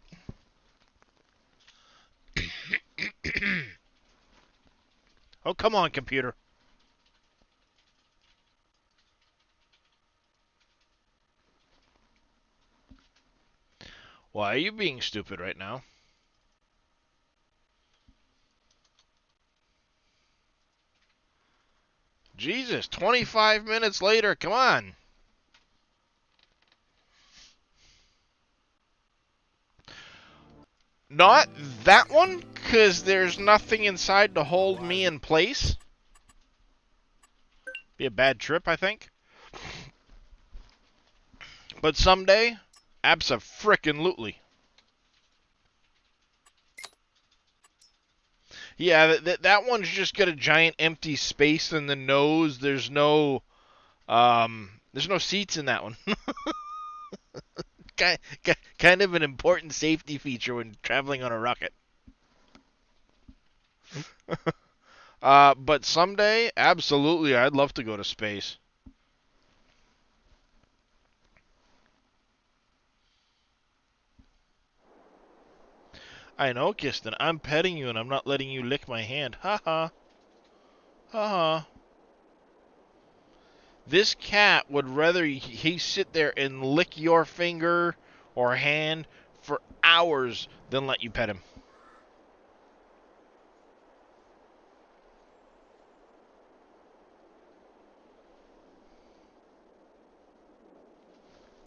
S1: Oh, come on, computer. Why are you being stupid right now? Jesus, 25 minutes later, come on. Not that one, because there's nothing inside to hold me in place. Be a bad trip, I think. But someday, abso-frickin-lutely. Yeah, that one's just got a giant empty space in the nose. There's no seats in that one. Kind of an important safety feature when traveling on a rocket. But someday, absolutely, I'd love to go to space. I know, Kiston. I'm petting you and I'm not letting you lick my hand. Ha ha. Ha ha. This cat would rather he sit there and lick your finger or hand for hours than let you pet him.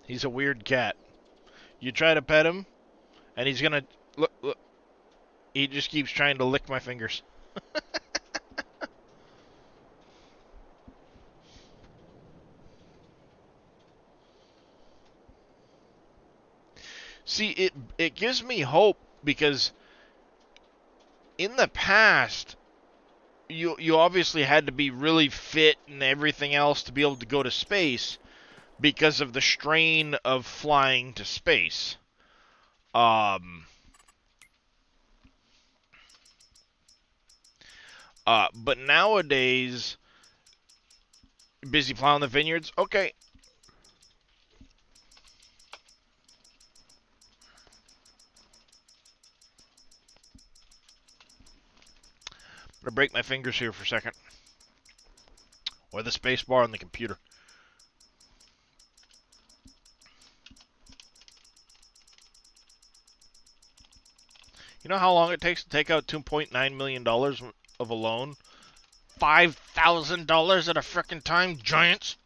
S1: He's a weird cat. You try to pet him, and he's gonna look. He just keeps trying to lick my fingers. See, it gives me hope because in the past, you obviously had to be really fit and everything else to be able to go to space because of the strain of flying to space. But nowadays, busy plowing the vineyards. Okay. I'm gonna break my fingers here for a second. Or the space bar on the computer. You know how long it takes to take out $2.9 million of a loan? $5,000 at a frickin' time, giants.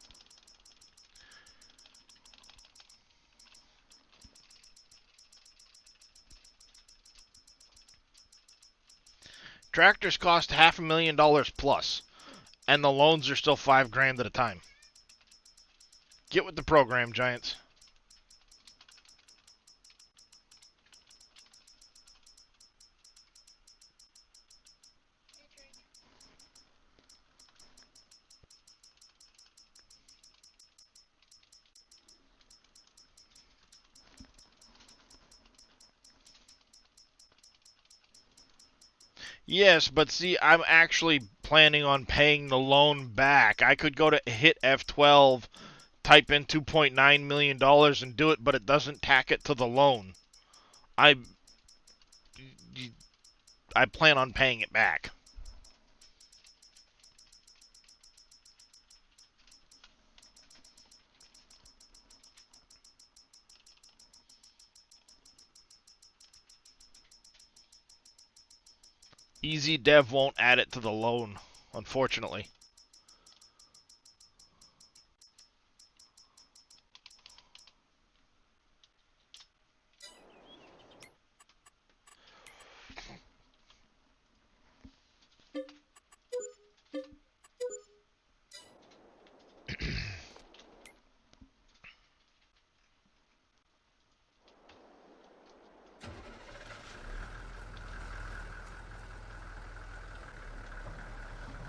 S1: Tractors cost $500,000 plus, and the loans are still $5,000 at a time. Get with the program, Giants. Yes, but see, I'm actually planning on paying the loan back. I could go to hit F12, type in $2.9 million and do it, but it doesn't tack it to the loan. I plan on paying it back. Easy Dev won't add it to the loan, unfortunately.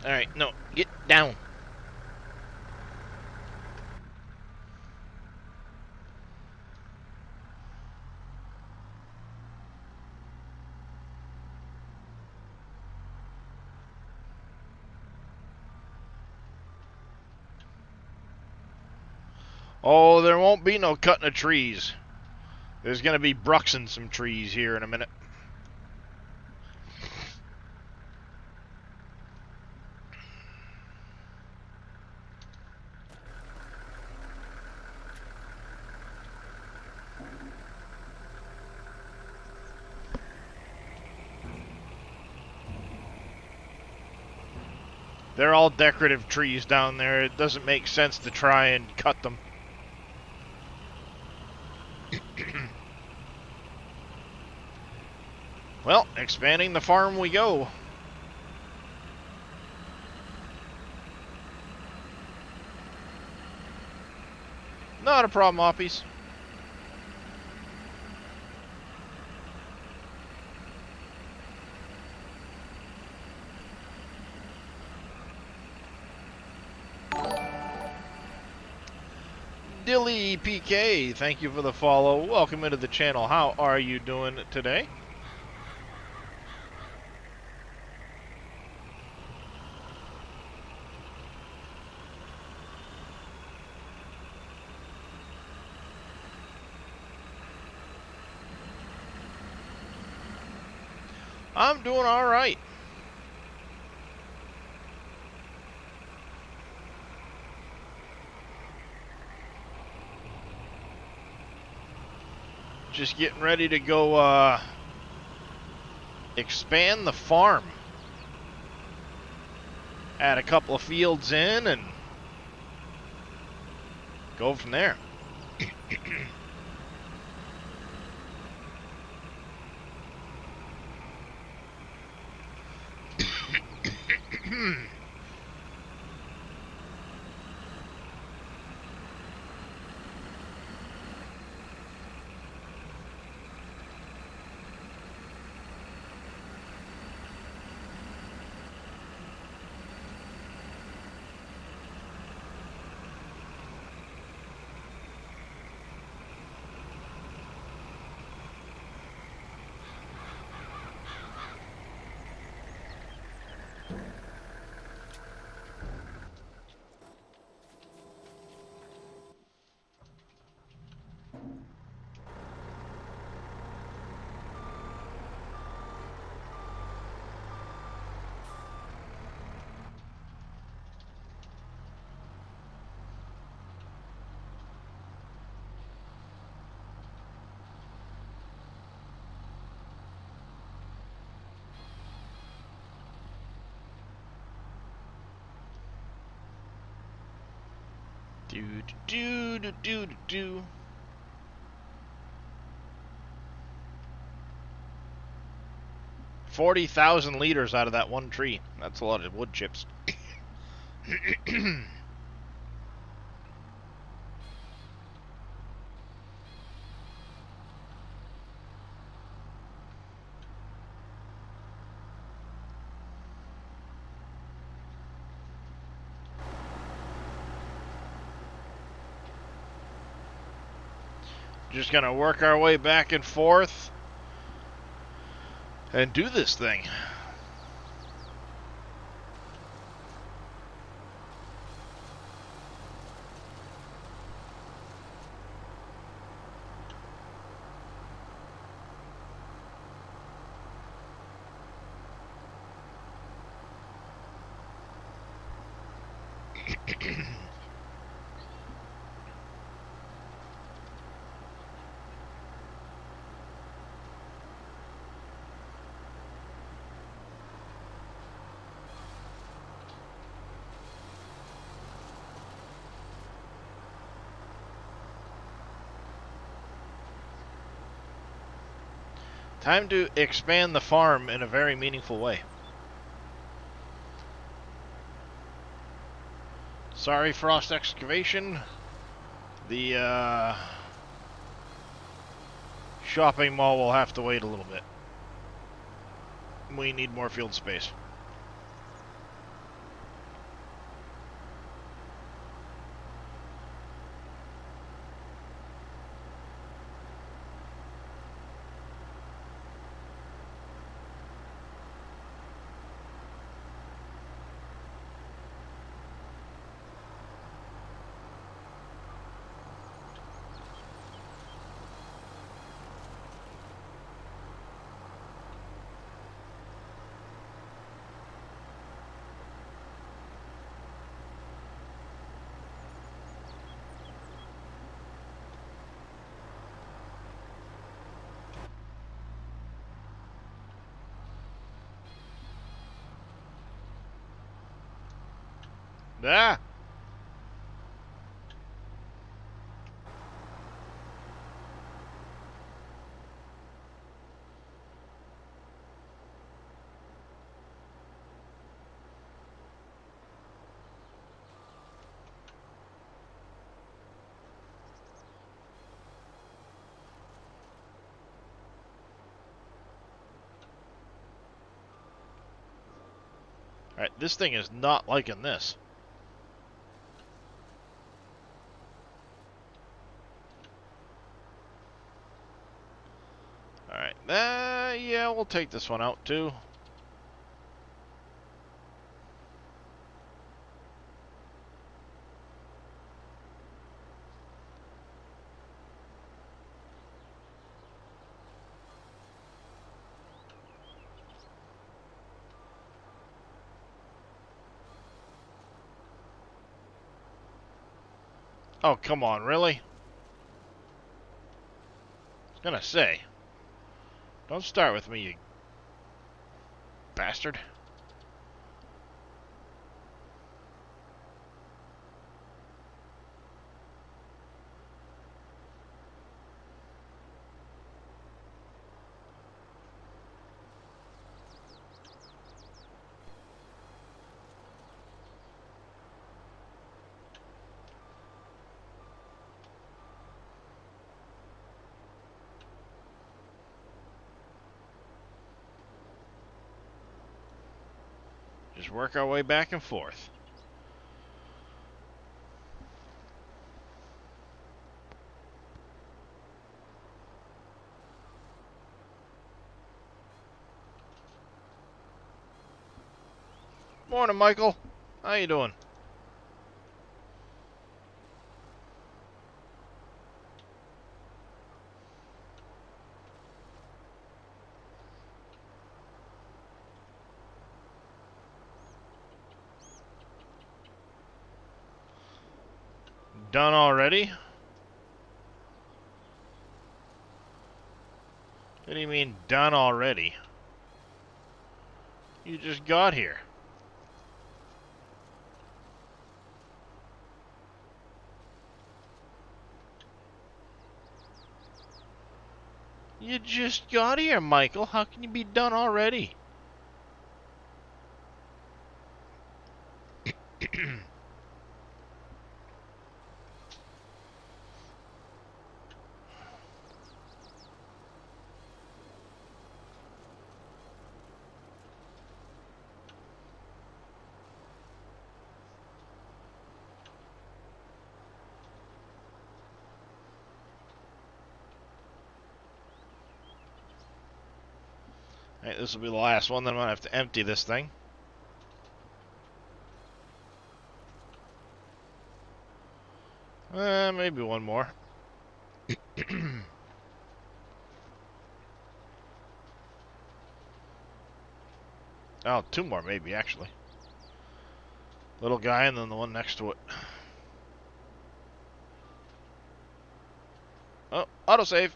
S1: Alright, no, get down. Oh, there won't be no cutting of trees. There's going to be bruxing some trees here in a minute. They're all decorative trees down there. It doesn't make sense to try and cut them. Well, expanding the farm we go. Not a problem, Oppies. Dilly PK, thank you for the follow. Welcome into the channel. How are you doing today? I'm doing all right. Just getting ready to go expand the farm. Add a couple of fields in and go from there. Do. 40,000 liters out of that one tree. That's a lot of wood chips. Just gonna work our way back and forth and do this thing. Time to expand the farm in a very meaningful way. Sorry, Frost Excavation. The shopping mall will have to wait a little bit. We need more field space. Ah! Alright, this thing is not liking this. Alright, yeah, we'll take this one out too. Oh, come on, really? I was gonna say. Don't start with me, you bastard. Just work our way back and forth. Morning, Michael. How you doing? Done already? What do you mean, done already? You just got here. You just got here, Michael. How can you be done already? Alright, this will be the last one, then I'm gonna have to empty this thing. Maybe one more. Oh, two more maybe, actually. Little guy and then the one next to it. Oh, autosave.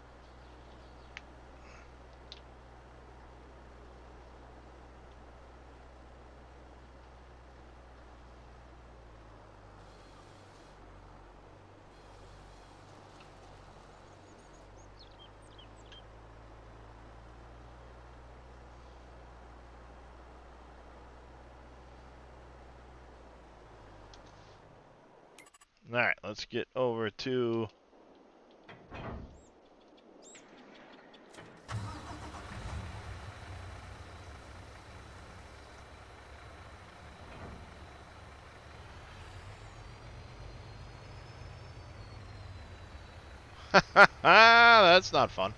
S1: Alright, let's get over to... That's not fun.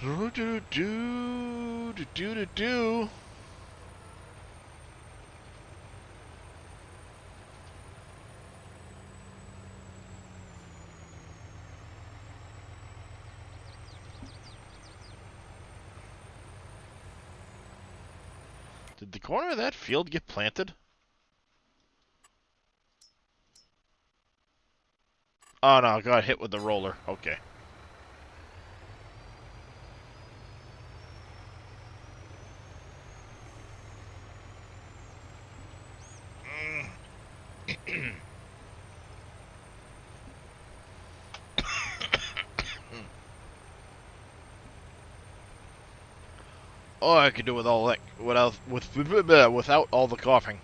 S1: Do do do do do do do. Did the corner of that field get planted? Oh no, I got hit with the roller. Okay. Oh, I could do with all that without all the coughing.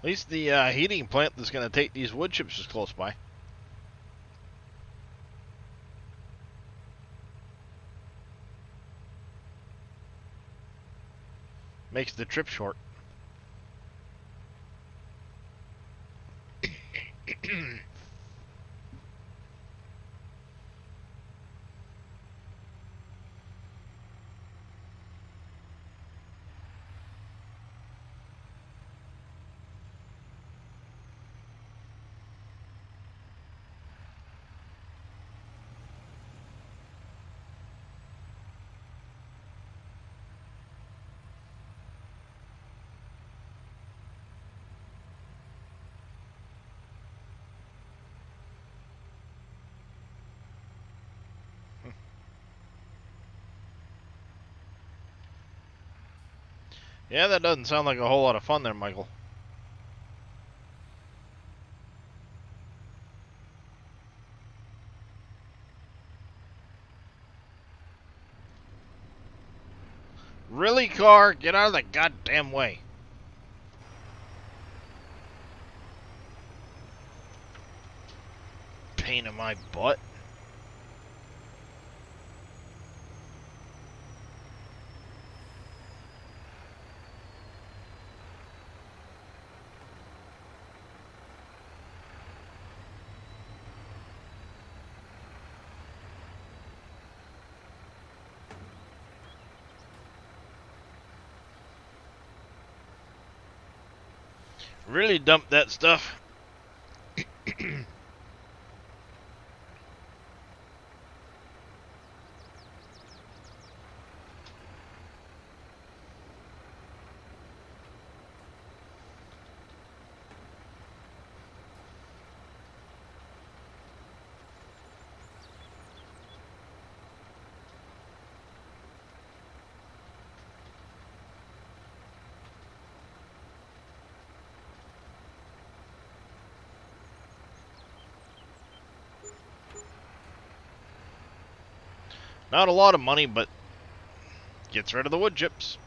S1: At least the heating plant that's going to take these wood chips is close by. Makes the trip short. Yeah, that doesn't sound like a whole lot of fun there, Michael. Really, car? Get out of the goddamn way. Pain in my butt. Really dump that stuff. Not a lot of money, but gets rid of the wood chips.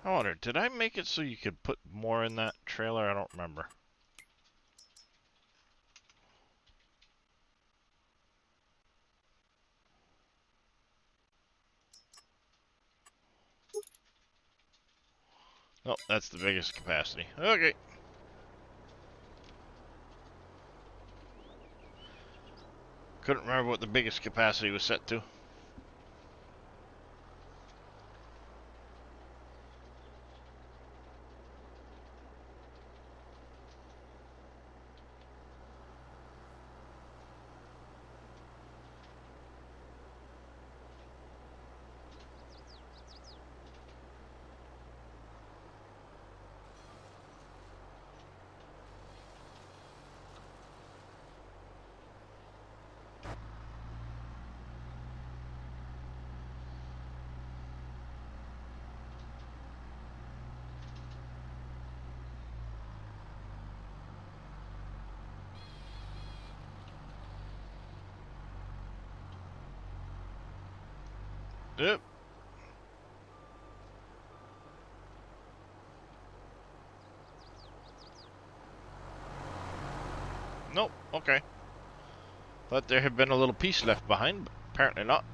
S1: I wonder, did I make it so you could put more in that trailer? I don't remember. Oh, that's the biggest capacity. Okay. Couldn't remember what the biggest capacity was set to. Yep. Nope. Okay. Thought there had been a little piece left behind, but apparently not.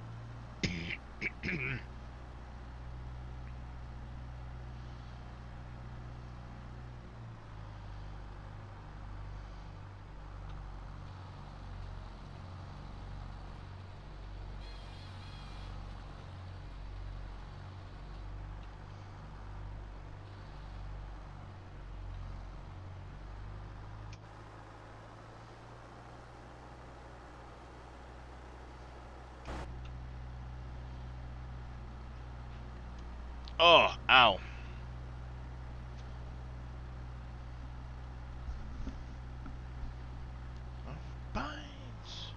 S1: Oh, ow. Binds.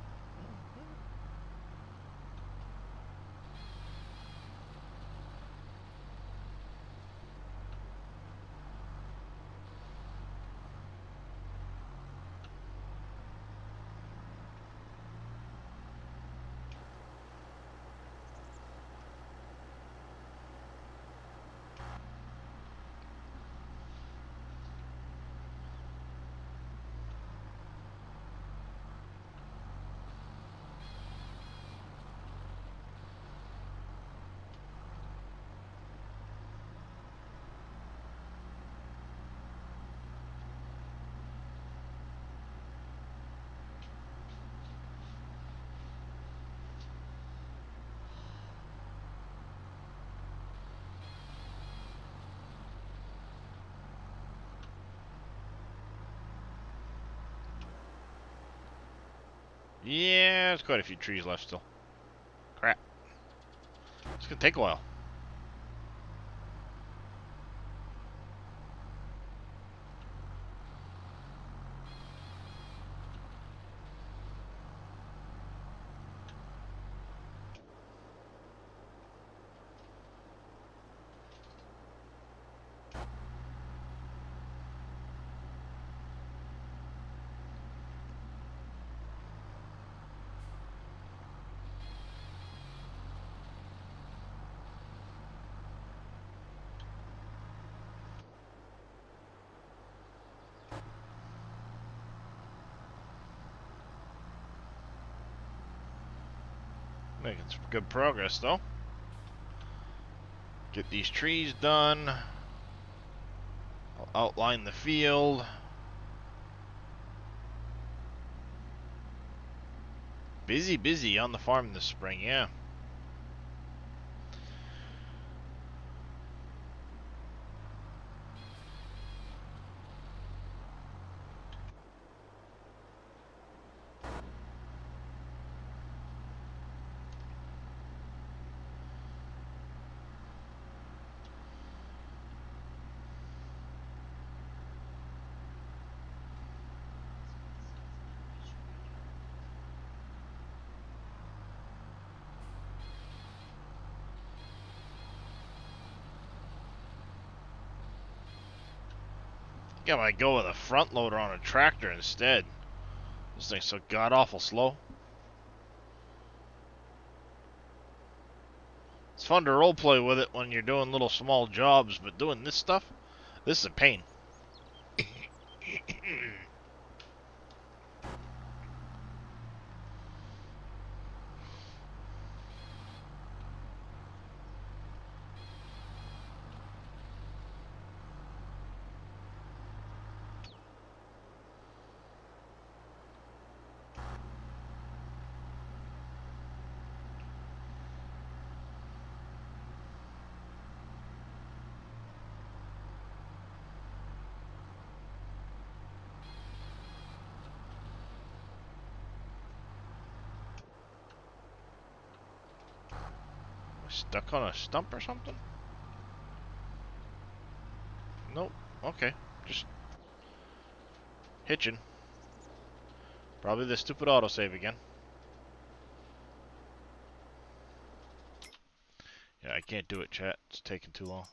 S1: Yeah, there's quite a few trees left still. Crap. It's gonna take a while. Making some good progress though. Get these trees done. I'll outline the field. Busy, busy on the farm this spring, yeah. I think I might go with a front loader on a tractor instead. This thing's so god awful slow. It's fun to roleplay with it when you're doing little small jobs, but doing this stuff, this is a pain. Stuck on a stump or something? Nope. Okay. Just hitching. Probably the stupid autosave again. Yeah, I can't do it, chat. It's taking too long.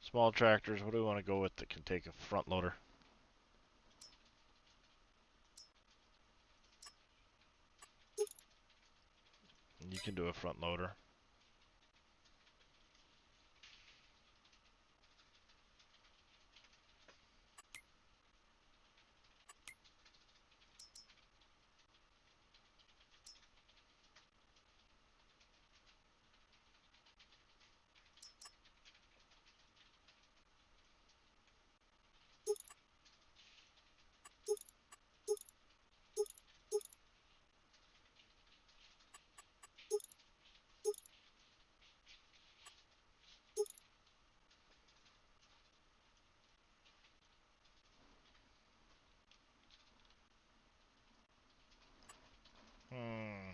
S1: Small tractors, what do we want to go with that can take a front loader? You can do a front loader. Hmm.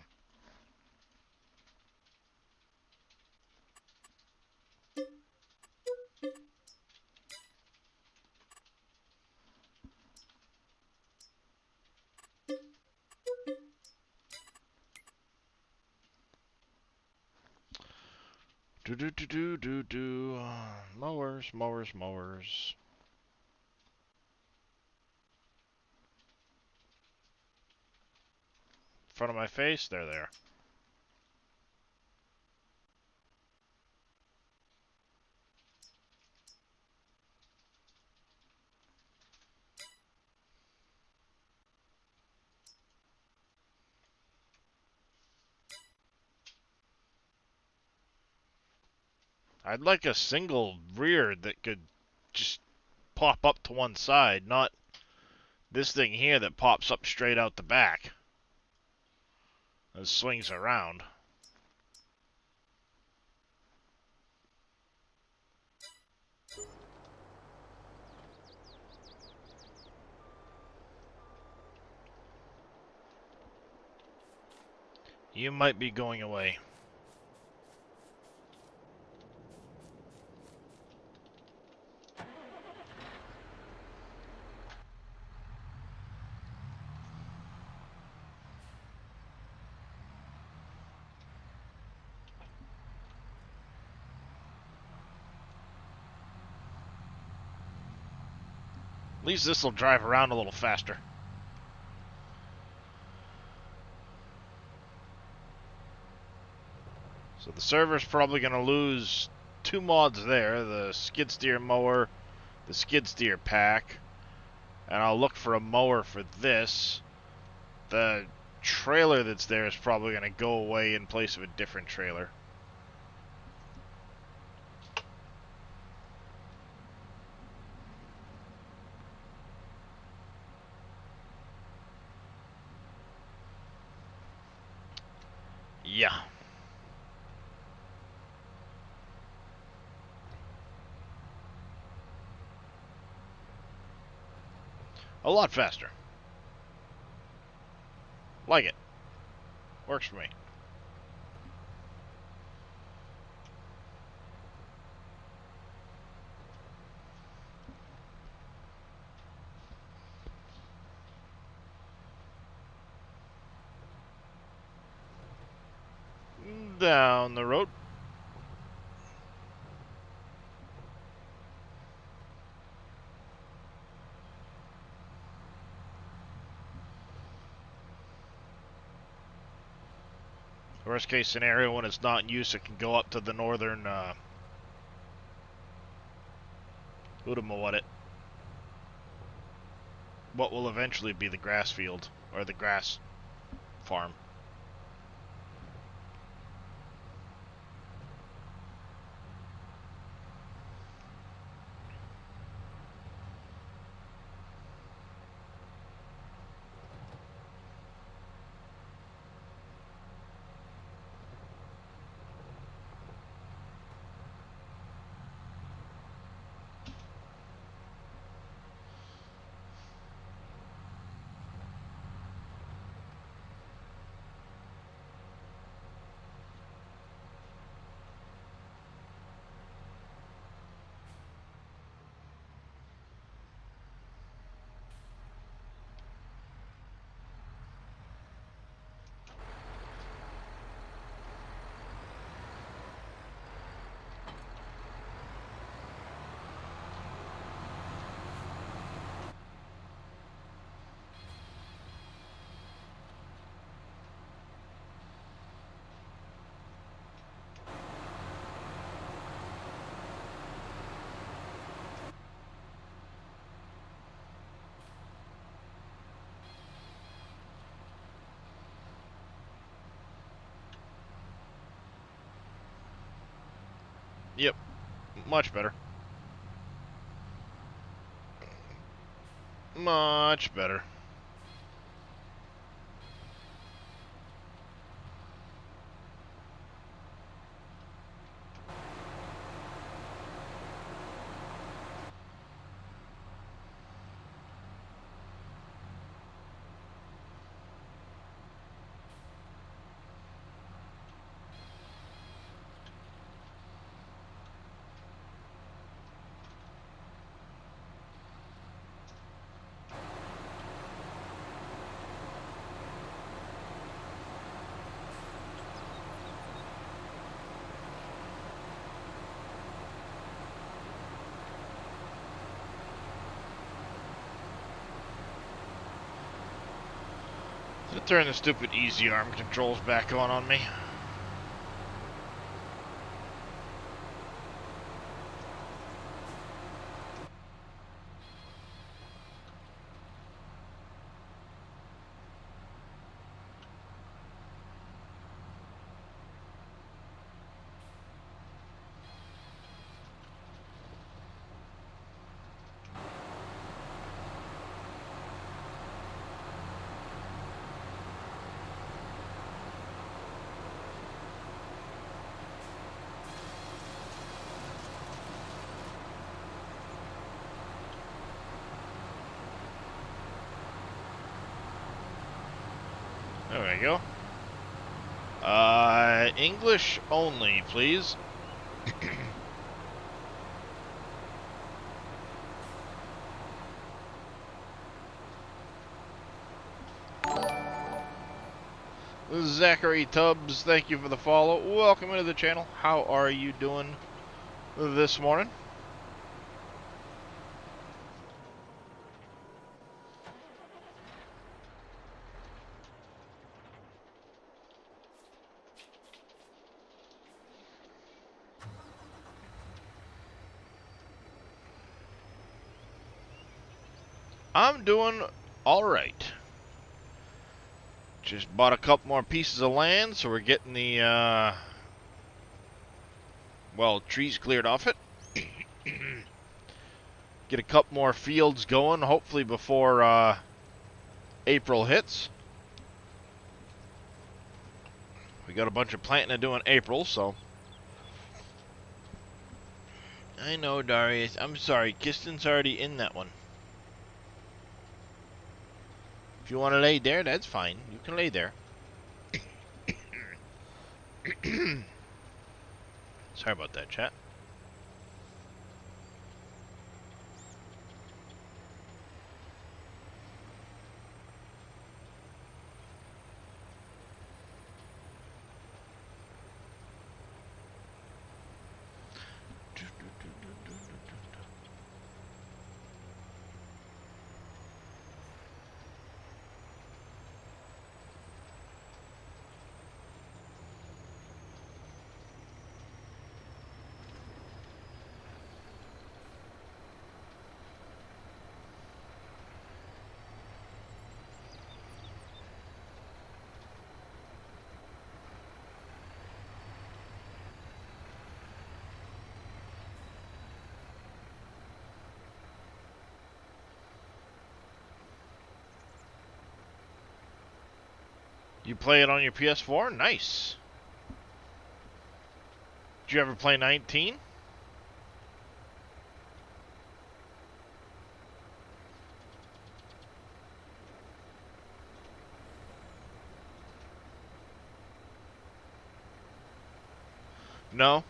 S1: Do do do do do do. Mowers, mowers, mowers. In front of my face? There they are. I'd like a single rear that could just pop up to one side, not this thing here that pops up straight out the back and swings around. You might be going away. At least this will drive around a little faster. So the server's probably going to lose 2 mods there, the skid steer mower, the skid steer pack, and I'll look for a mower for this. The trailer that's there is probably going to go away in place of a different trailer. Yeah. A lot faster. Like it. Works for me. Down the road. Worst case scenario, when it's not in use, it can go up to the northern, what will eventually be the grass field, or the grass farm. Yep, much better. Much better. Turn the stupid easy arm controls back on me. There we go. English only, please. Zachary Tubbs, thank you for the follow. Welcome into the channel. How are you doing this morning? I'm doing alright. Just bought a couple more pieces of land, so we're getting the, well, trees cleared off it. Get a couple more fields going, hopefully before, April hits. We got a bunch of planting to do in April, so. I know, Darius. I'm sorry. Kiston's already in that one. If you want to lay there, that's fine. You can lay there. Sorry about that, chat. You play it on your PS4? Nice. Did you ever play 19? No?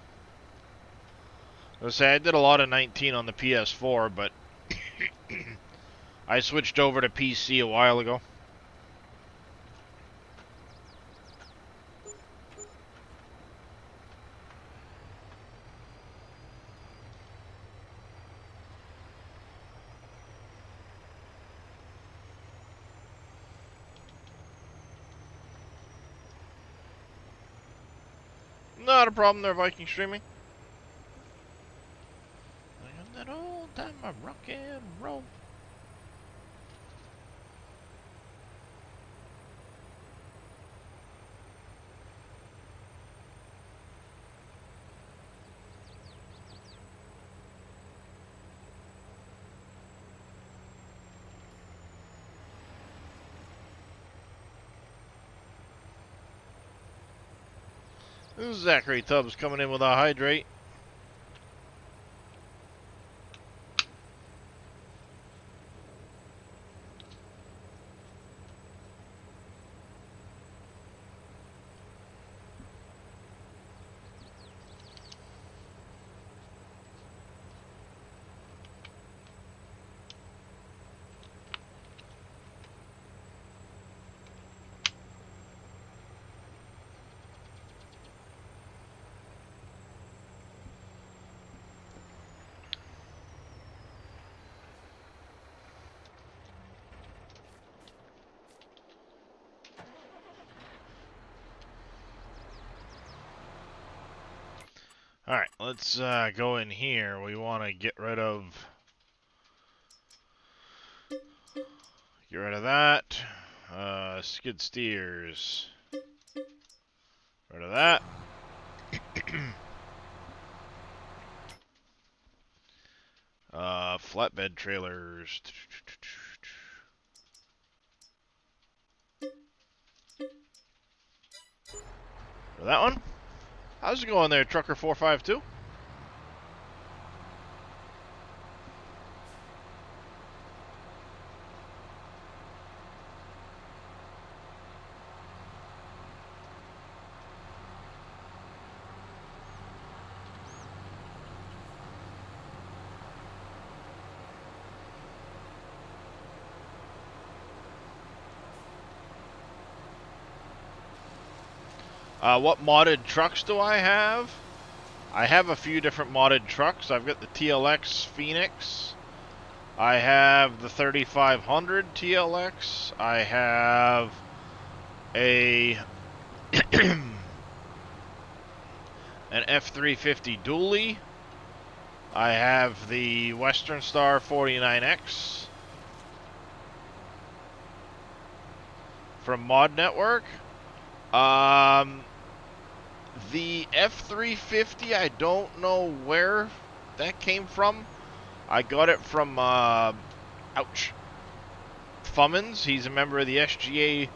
S1: I was say I did a lot of 19 on the PS4, but I switched over to PC a while ago. Not a problem there, Viking streaming. I am that old time of rock and roll. This is Zachary Tubbs coming in with a hydrate. Alright, let's go in here. We want to get rid of that. Skid steers. Rid of that. Flatbed trailers. Rid of that one. How's it going there, Trucker 452? What modded trucks do I have? I have a few different modded trucks. I've got the TLX Phoenix. I have the 3500 TLX. I have a an F350 dually. I have the Western Star 49X from Mod Network. The F350, I don't know where that came from. I got it from, ouch, Fummins. He's a member of the SGA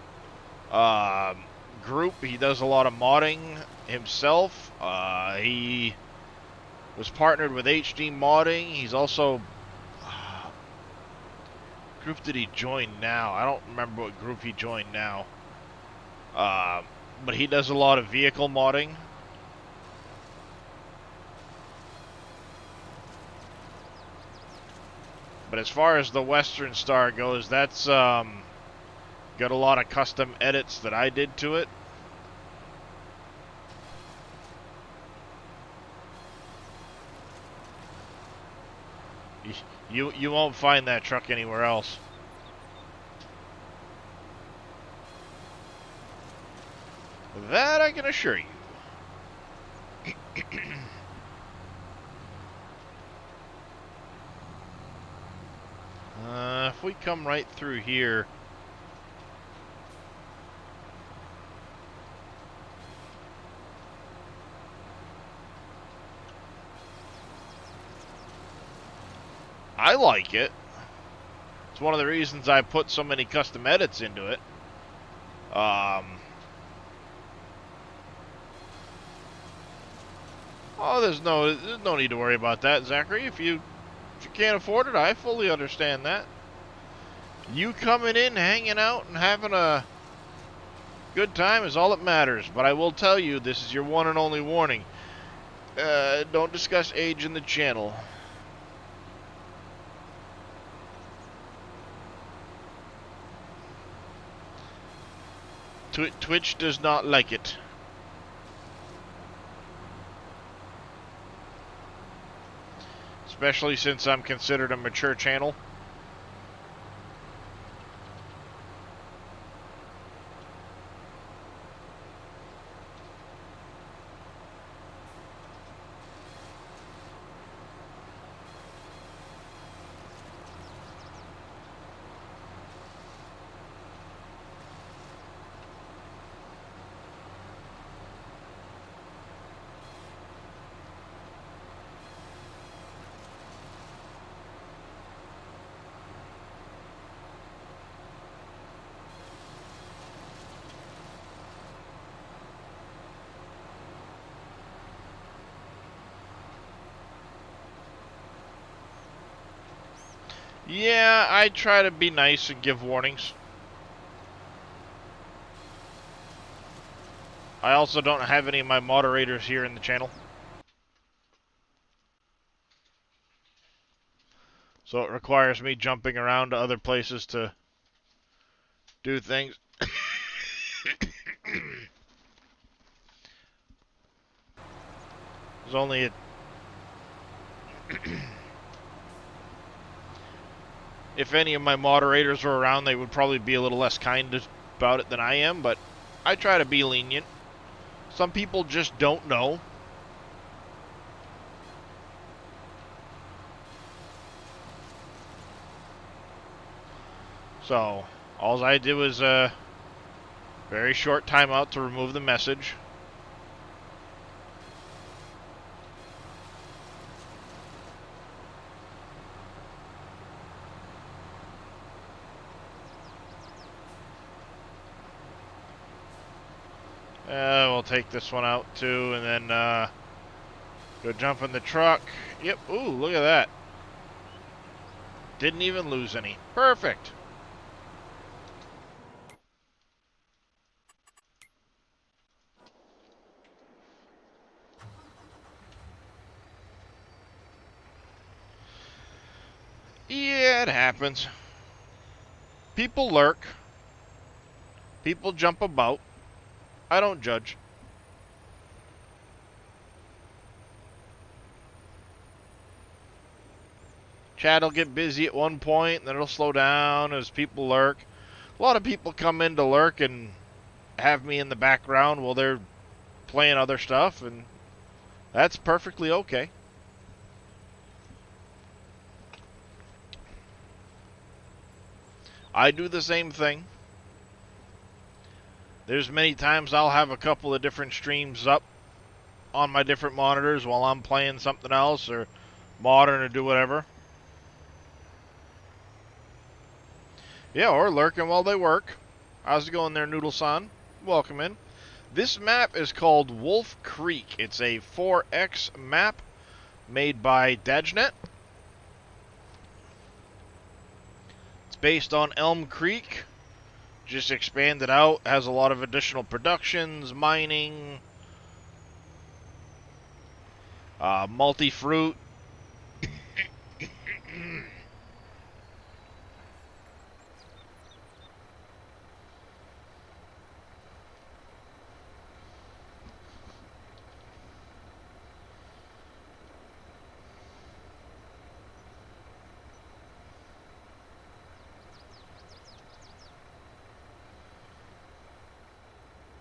S1: group. He does a lot of modding himself. He was partnered with HD Modding. He's also... group did he join now? I don't remember what group he joined now. But he does a lot of vehicle modding. But as far as the Western Star goes, that's got a lot of custom edits that I did to it. You won't find that truck anywhere else. That I can assure you. If we come right through here... I like it. It's one of the reasons I put so many custom edits into it. Oh, there's no need to worry about that, Zachary. If you can't afford it, I fully understand that. You coming in, hanging out, and having a good time is all that matters. But I will tell you, this is your one and only warning. Don't discuss age in the channel. Twitch does not like it. Especially since I'm considered a mature channel. Yeah, I try to be nice and give warnings. I also don't have any of my moderators here in the channel. So it requires me jumping around to other places to do things. There's only a... If any of my moderators were around, they would probably be a little less kind about it than I am, but I try to be lenient. Some people just don't know. So, all I did was a very short timeout to remove the message. We'll take this one out too, and then go jump in the truck. Yep, ooh, look at that. Didn't even lose any. Perfect. Yeah, it happens. People lurk. People jump about. I don't judge. Chat will get busy at one point, and then it'll slow down as people lurk. A lot of people come in to lurk and have me in the background while they're playing other stuff, and that's perfectly okay. I do the same thing. There's many times I'll have a couple of different streams up on my different monitors while I'm playing something else or modern or do whatever. Yeah, or lurking while they work. How's it going there, Noodle-san? Welcome in. This map is called Wolfcreek. It's a 4X map made by Dajnet. It's based on Elm Creek. Just expanded out. Has a lot of additional productions, mining, multi-fruit.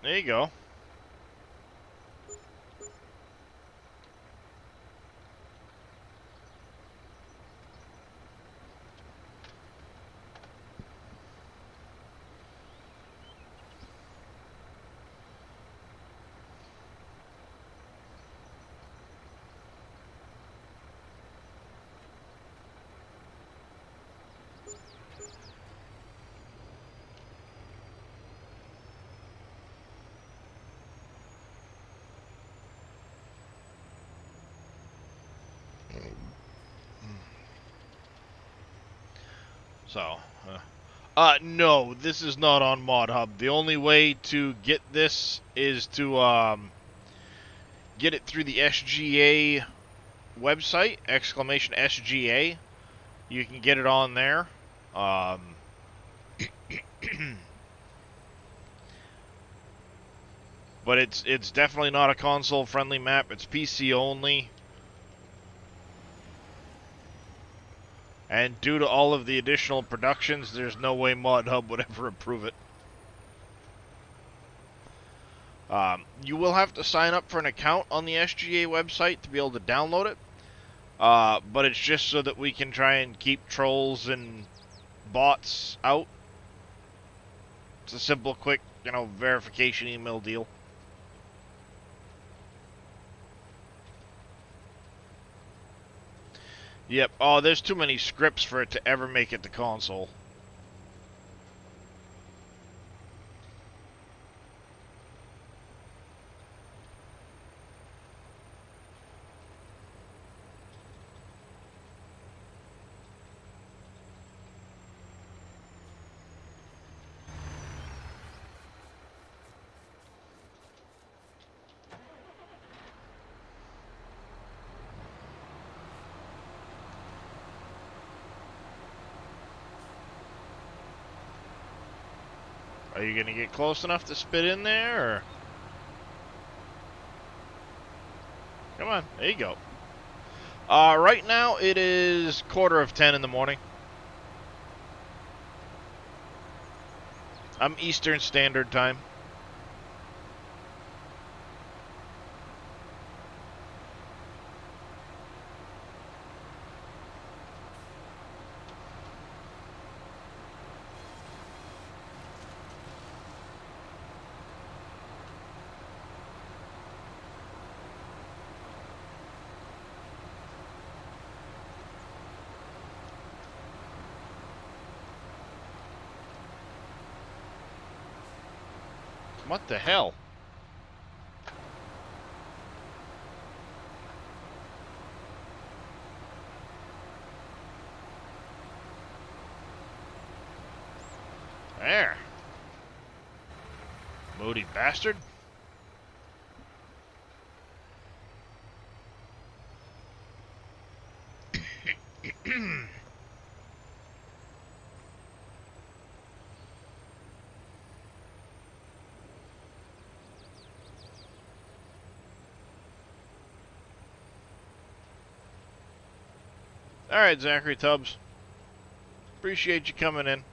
S1: There you go. So, no, this is not on Mod Hub. The only way to get this is to get it through the SGA website, exclamation SGA. You can get it on there. But it's definitely not a console-friendly map. It's PC only. And due to all of the additional productions, there's no way Mod Hub would ever approve it. You will have to sign up for an account on the SGA website to be able to download it. But it's just so that we can try and keep trolls and bots out. It's a simple, quick, verification email deal. Yep. Oh, there's too many scripts for it to ever make it to console. Are you gonna get close enough to spit in there, or? Come on, there you go. Right now it is 9:45 in the morning. I'm Eastern Standard Time. What the hell? There. Moody bastard. Alright, Zachary Tubbs. Appreciate you coming in.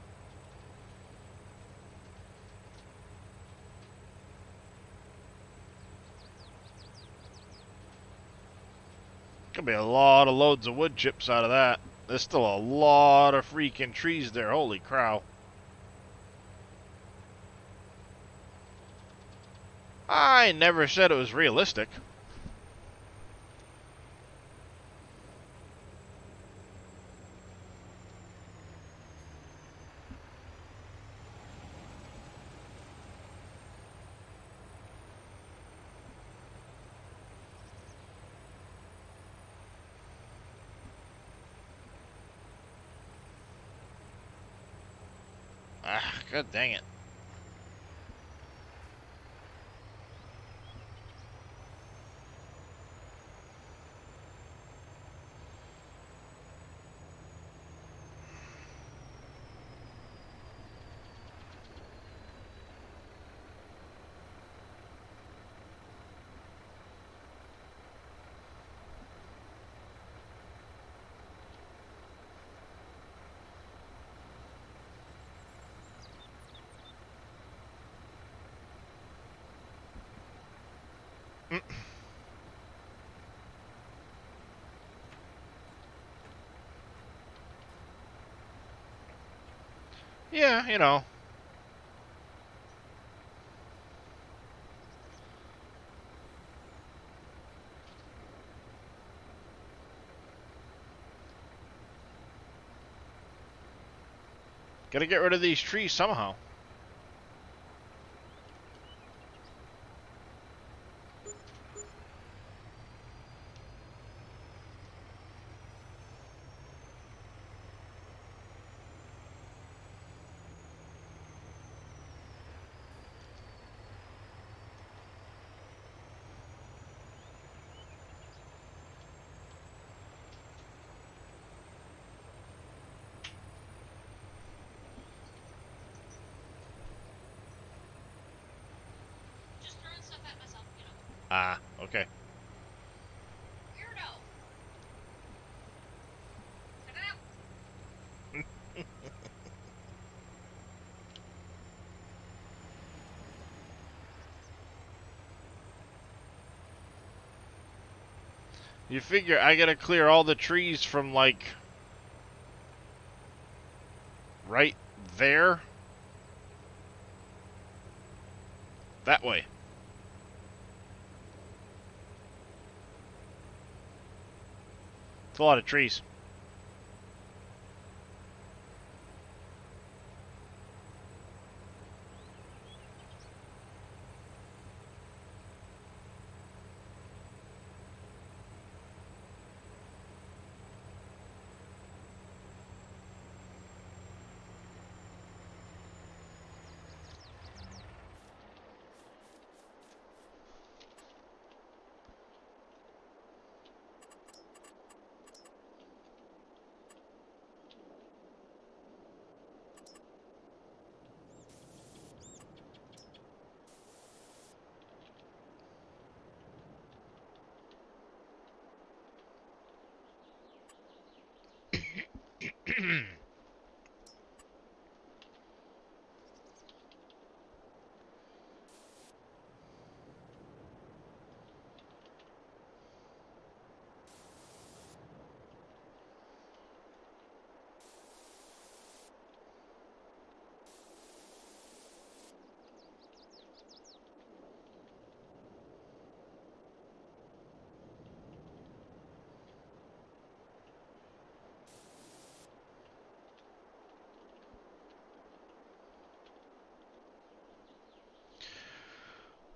S1: Gonna be a lot of loads of wood chips out of that. There's still a lot of freaking trees there. Holy crow. I never said it was realistic. Ah, god dang it. Mm. Yeah, you know. Gotta get rid of these trees somehow. Ah, okay. You figure I gotta clear all the trees from, like, right there? That way. It's a lot of trees.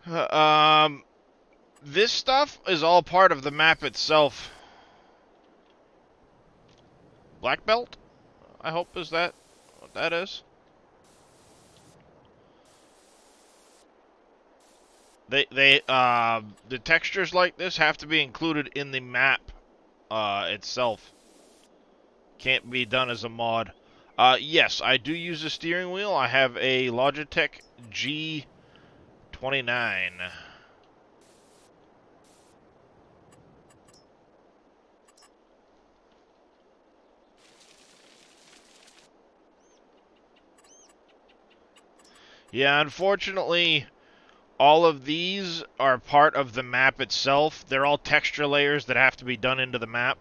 S1: Um, this stuff is all part of the map itself. Black belt, I hope, is that what that is? The textures like this have to be included in the map, itself. Can't be done as a mod. Yes, I do use a steering wheel. I have a Logitech G29. Yeah, unfortunately, all of these are part of the map itself. They're all texture layers that have to be done into the map.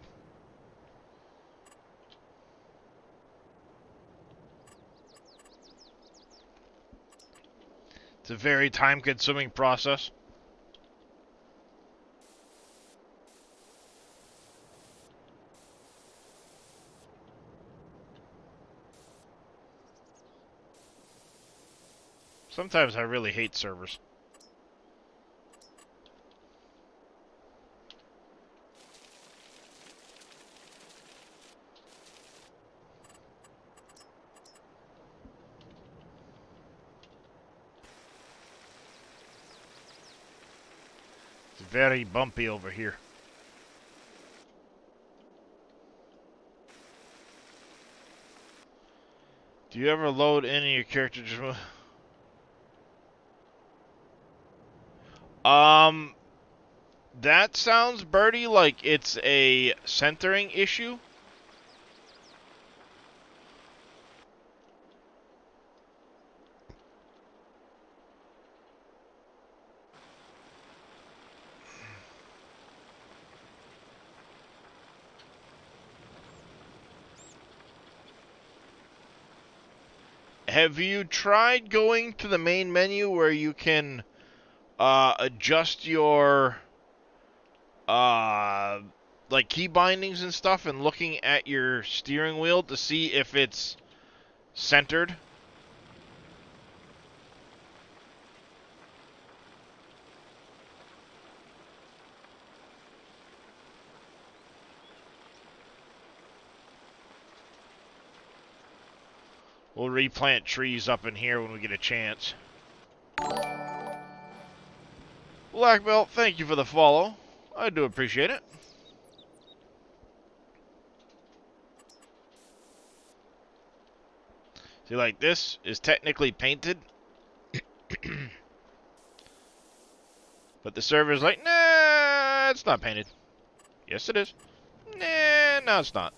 S1: It's a very time-consuming process. Sometimes I really hate servers. It's very bumpy over here. Do you ever load any of your character just... That sounds, Birdie, like it's a centering issue. Have you tried going to the main menu where you can adjust your like key bindings and stuff, and looking at your steering wheel to see if it's centered? We'll replant trees up in here when we get a chance. Black Belt, thank you for the follow. I do appreciate it. See, like, this is technically painted. But the server's like, nah, it's not painted. Yes, it is. Nah, no, it's not.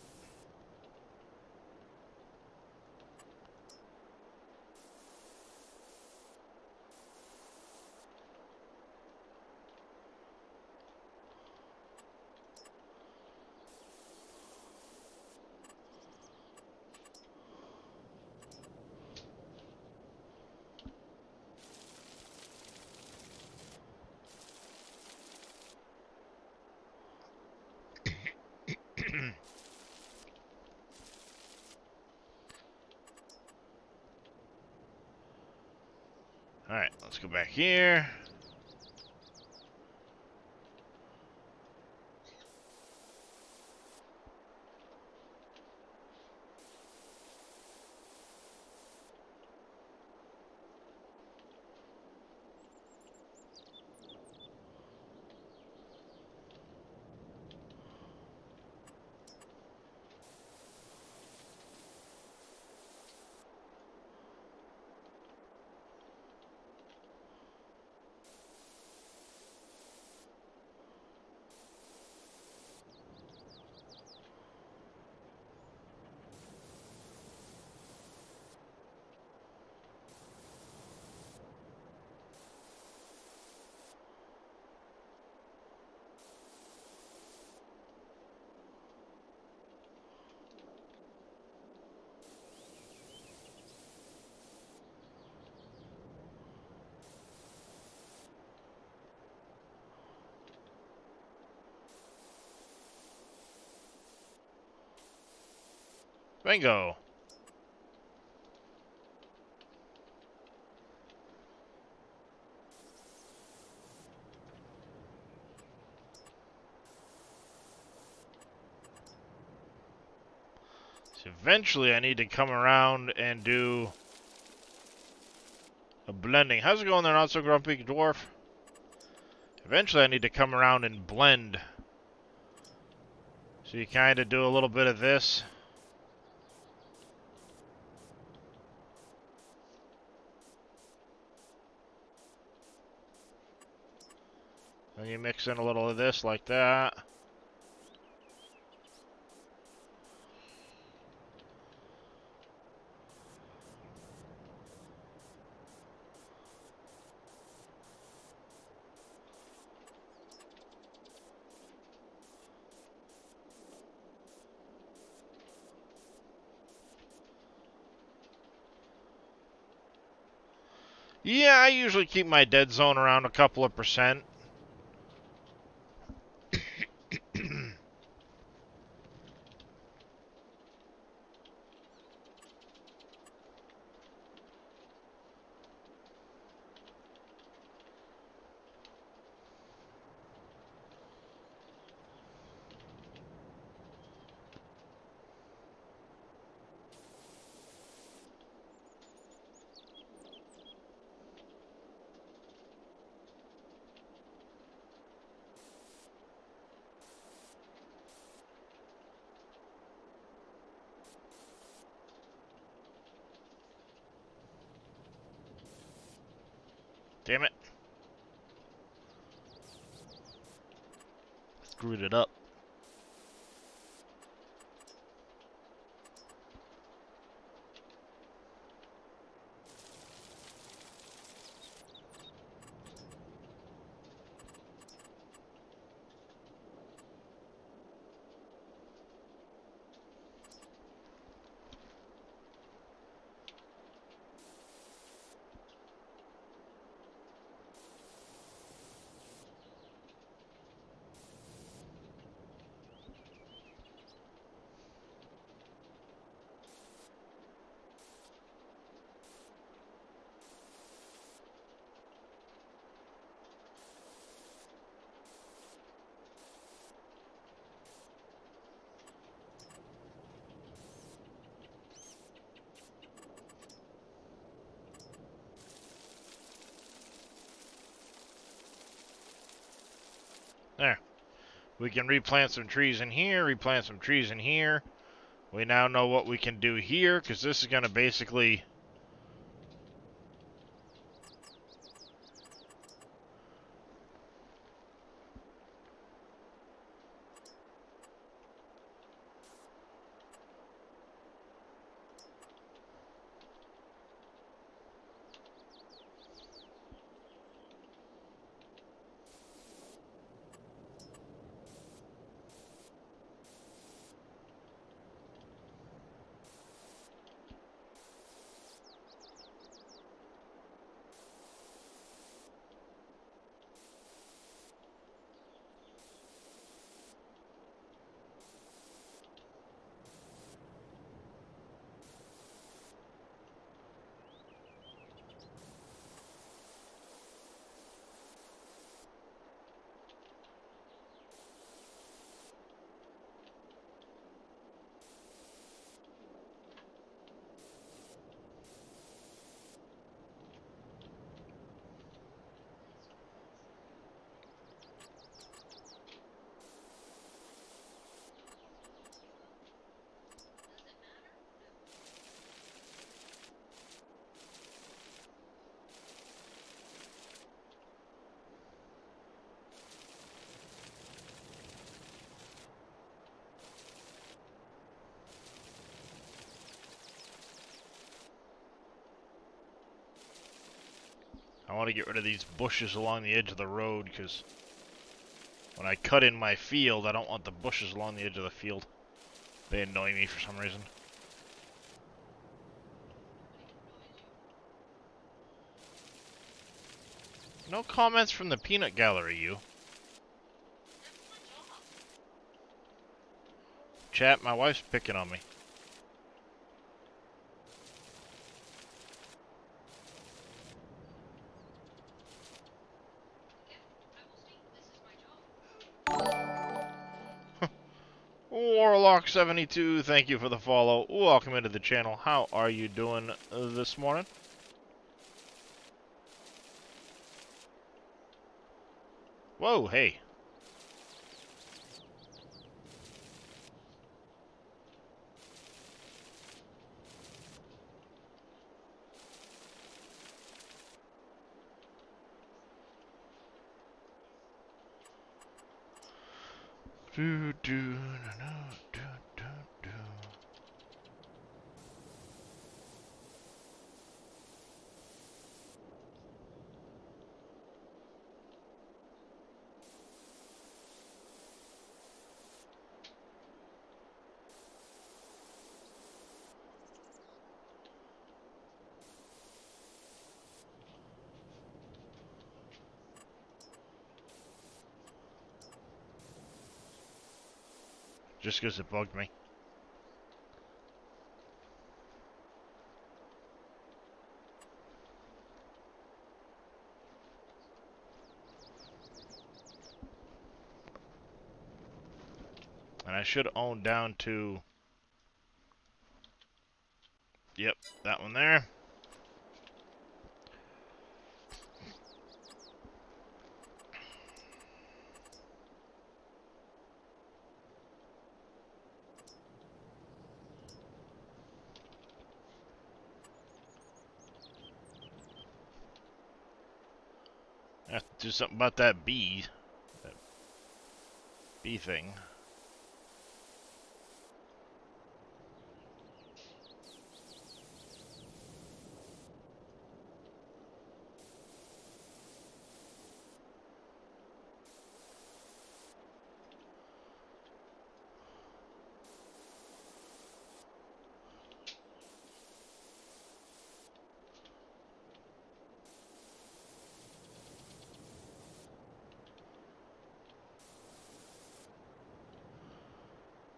S1: Alright, let's go back here. Bingo. So eventually I need to come around and do a blending. How's it going there, Not So Grumpy Dwarf? Eventually I need to come around and blend. So you kind of do a little bit of this. And you mix in a little of this like that. Yeah, I usually keep my dead zone around a couple of percent. Damn it. Screwed it up. There. We can replant some trees in here, replant some trees in here. We now know what we can do here, because this is going to basically... I want to get rid of these bushes along the edge of the road, because when I cut in my field, I don't want the bushes along the edge of the field. They annoy me for some reason. No comments from the peanut gallery, you. Chat, my wife's picking on me. Warlock72, thank you for the follow. Welcome into the channel. How are you doing this morning? Whoa, hey. Do, do, no, no, do, do, do. Just because it bugged me. And I should own down to... Yep, that one there. I have to do something about that bee. That bee thing.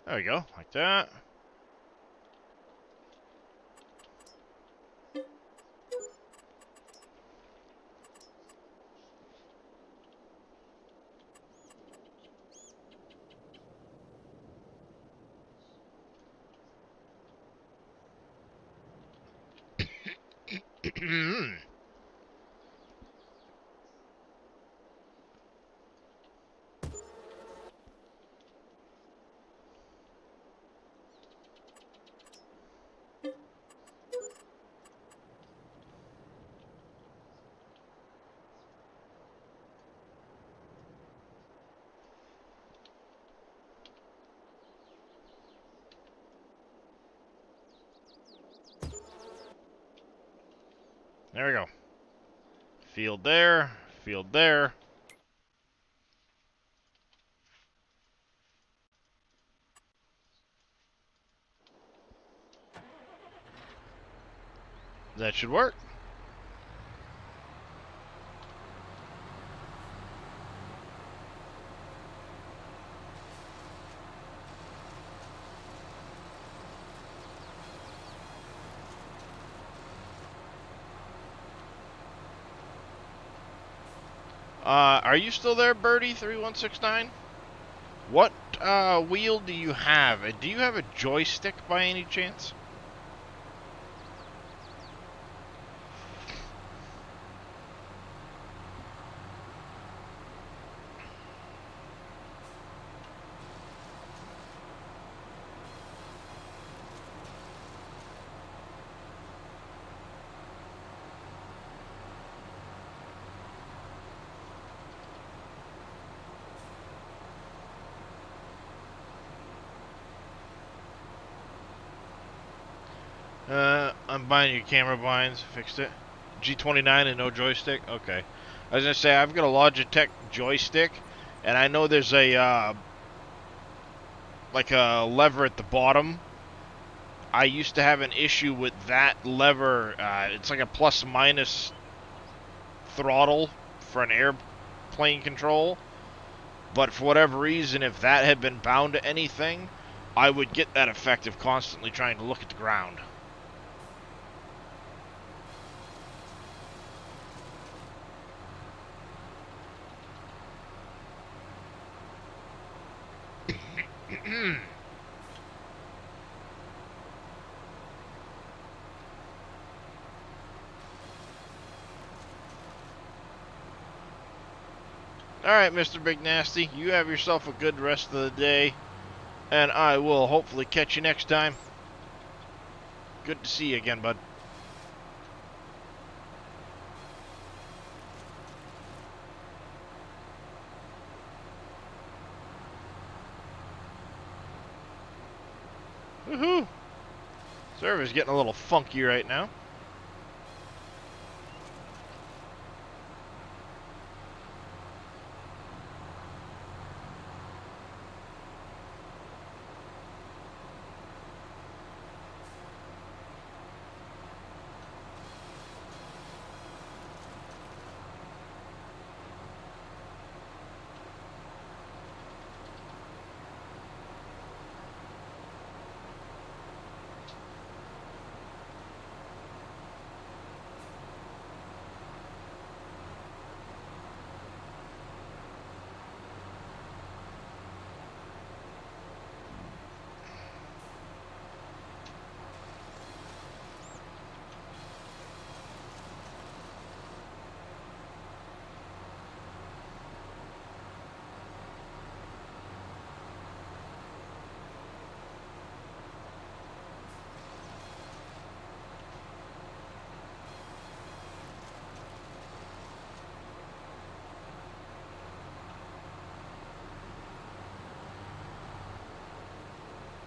S1: There we go, like that. There we go. Field there, field there. That should work. Are you still there, Birdie3169? What wheel do you have? Do you have a joystick by any chance? I'm buying your camera blinds. Fixed it. G29 and no joystick? Okay. I was going to say, I've got a Logitech joystick, and I know there's a, like a lever at the bottom. I used to have an issue with that lever. It's like a plus-minus throttle for an airplane control. But for whatever reason, if that had been bound to anything, I would get that effect of constantly trying to look at the ground. Alright, Mr. Big Nasty, you have yourself a good rest of the day, and I will hopefully catch you next time. Good to see you again, bud. Woohoo! Server's getting a little funky right now.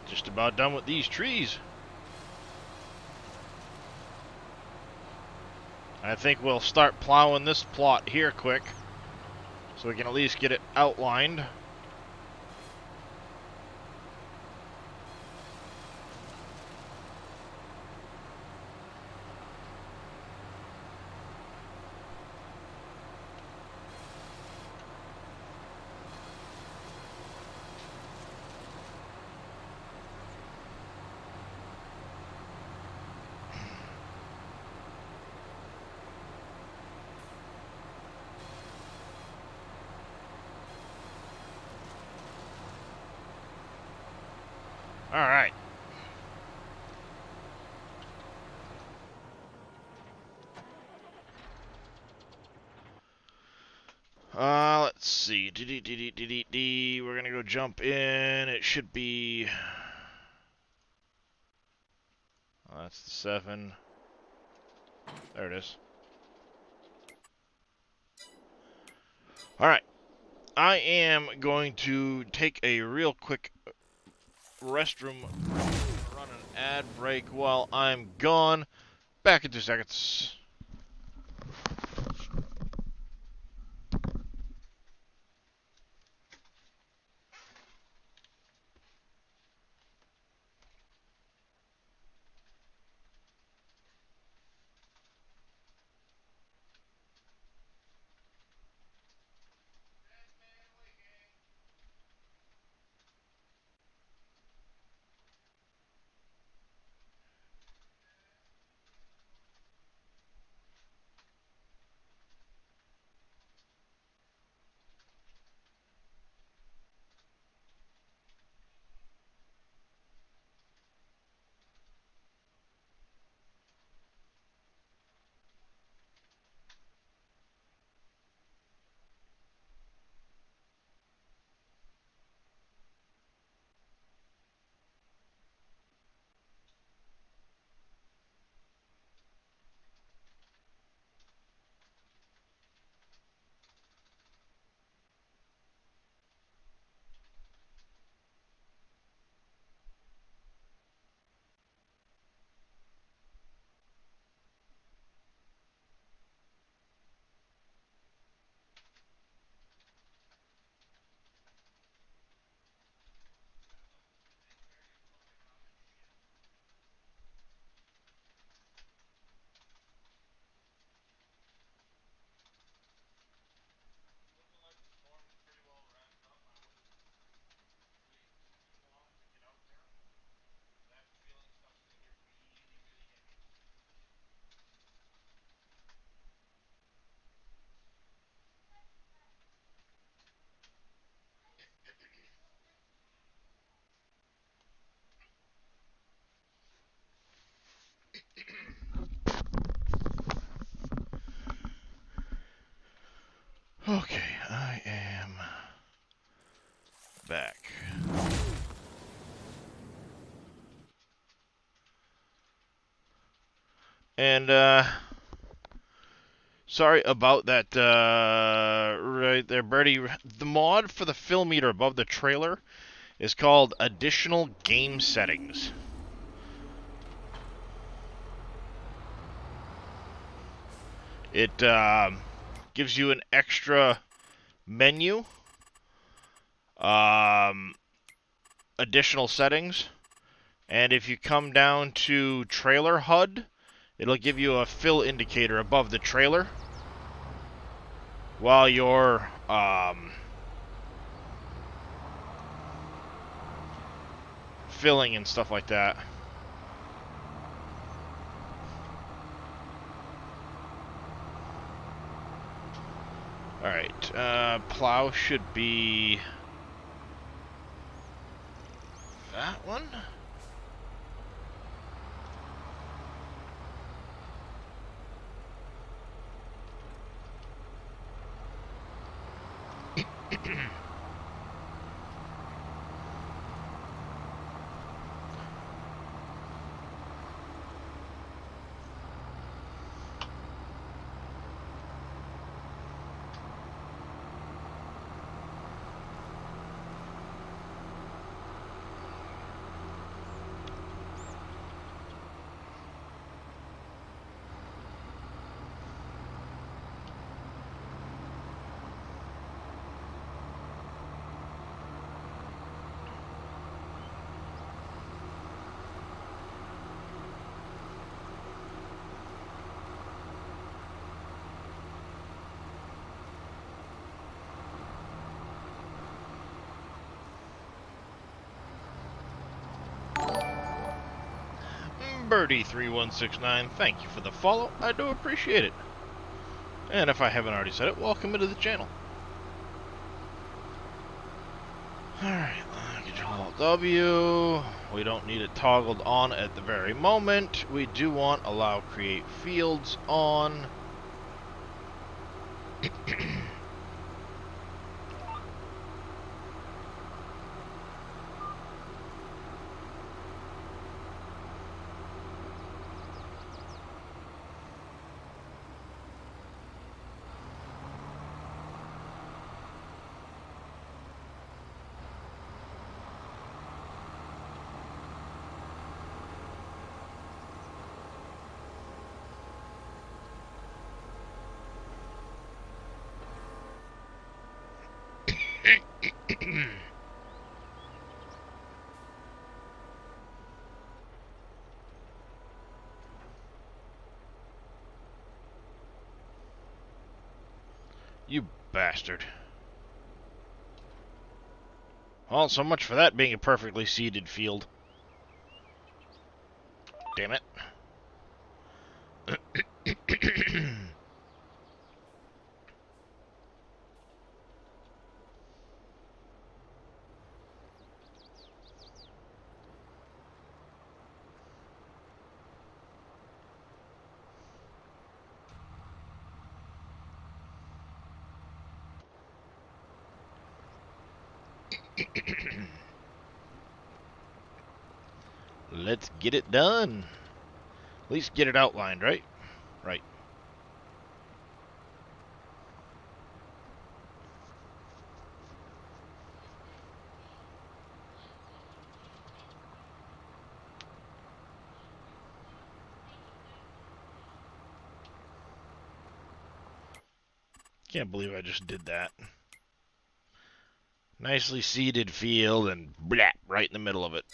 S1: Just about done with these trees. I think we'll start plowing this plot here quick, so we can at least get it outlined. Alright. Let's see. We're gonna go jump in. It should be... Oh, that's the 7. There it is. Alright. I am going to take a real quick restroom, run an ad break while I'm gone. Back in 2 seconds. Okay, I am back. And, sorry about that, right there, Birdie. The mod for the fill meter above the trailer is called Additional Game Settings. It, gives you an extra menu, additional settings, and if you come down to trailer HUD, it'll give you a fill indicator above the trailer while you're filling and stuff like that. Alright, plow should be that one. Birdie3169, thank you for the follow. I do appreciate it. And if I haven't already said it, welcome into the channel. Alright, Control W. We don't need it toggled on at the very moment. We do want allow create fields on. You bastard. Well, so much for that being a perfectly seeded field. Damn it. Let's get it done. At least get it outlined, right? Right. Can't believe I just did that. Nicely seeded field and blah, right in the middle of it.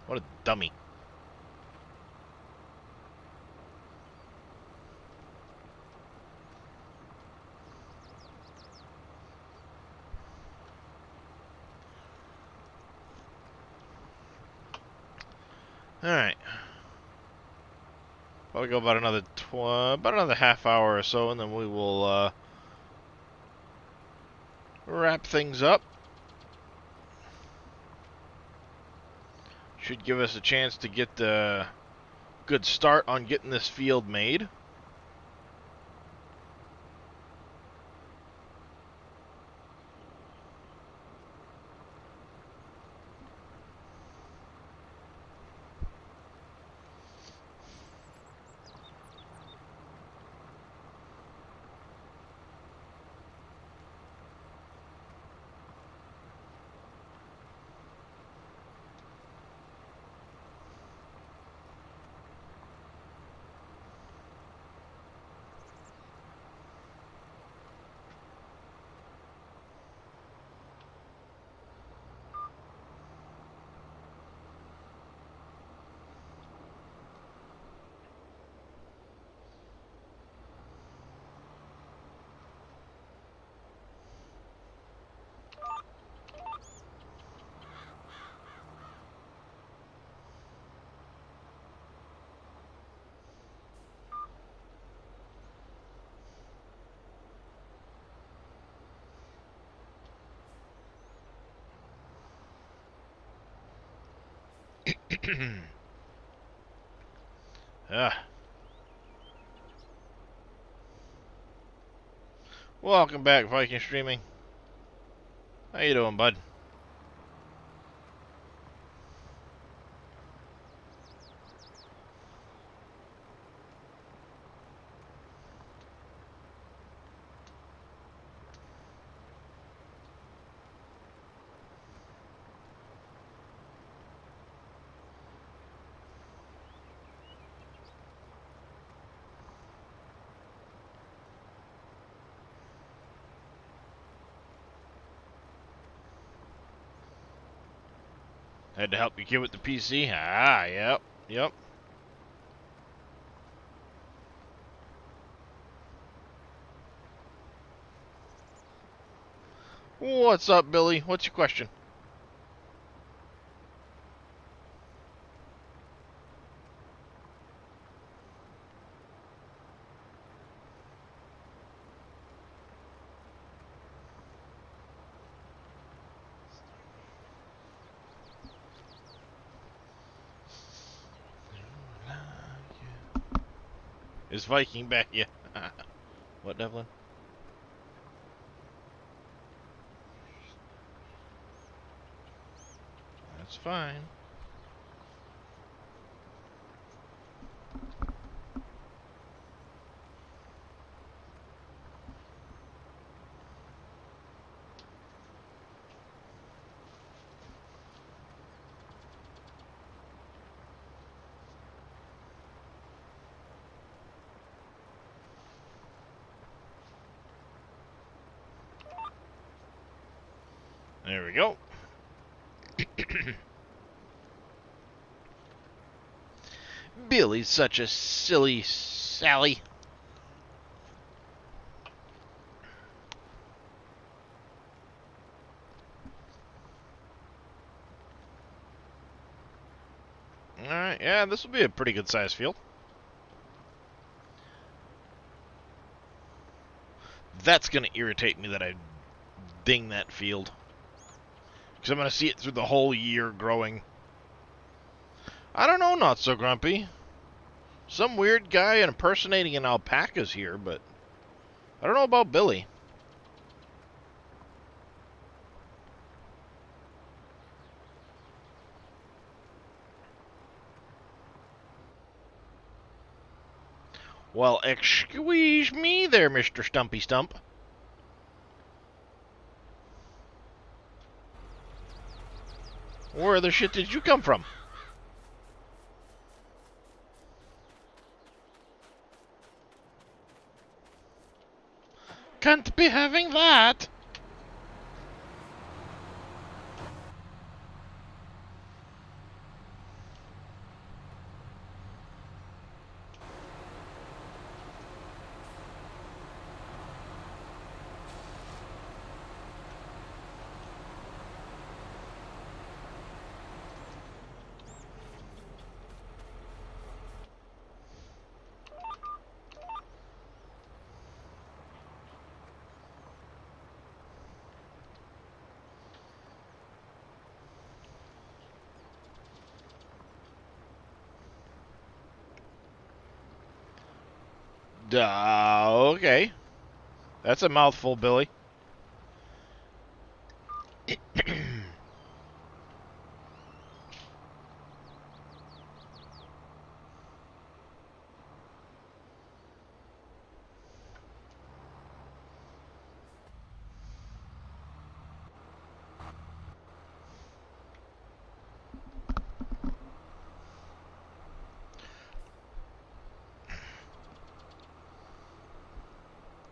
S1: What a dummy. Alright. Probably go about another half hour or so, and then we will wrap things up. Should give us a chance to get the good start on getting this field made. Ah. Welcome back, Viking Streaming. How you doing, bud? Had to help your kid with the PC? Ah, yep, yep. What's up, Billy? What's your question? Is Viking back? Yeah. What, Devlin? That's fine. There we go. Billy's such a silly Sally. Alright, yeah, this will be a pretty good sized field. That's going to irritate me that I ding that field. Because I'm going to see it through the whole year growing. I don't know, Not So Grumpy. Some weird guy impersonating an alpaca's here, but I don't know about Billy. Well, excuse me there, Mr. Stumpy Stump. Where the shit did you come from? Can't be having that. Okay. That's a mouthful, Billy.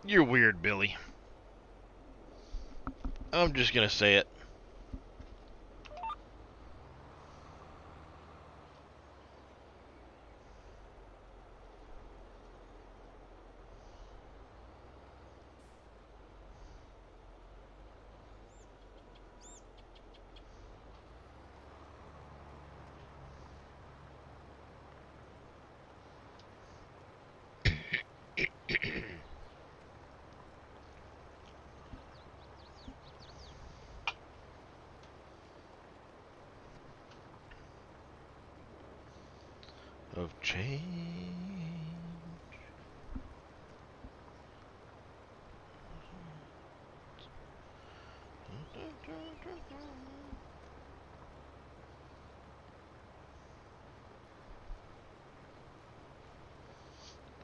S1: You're weird, Billy. I'm just gonna say it. Of change.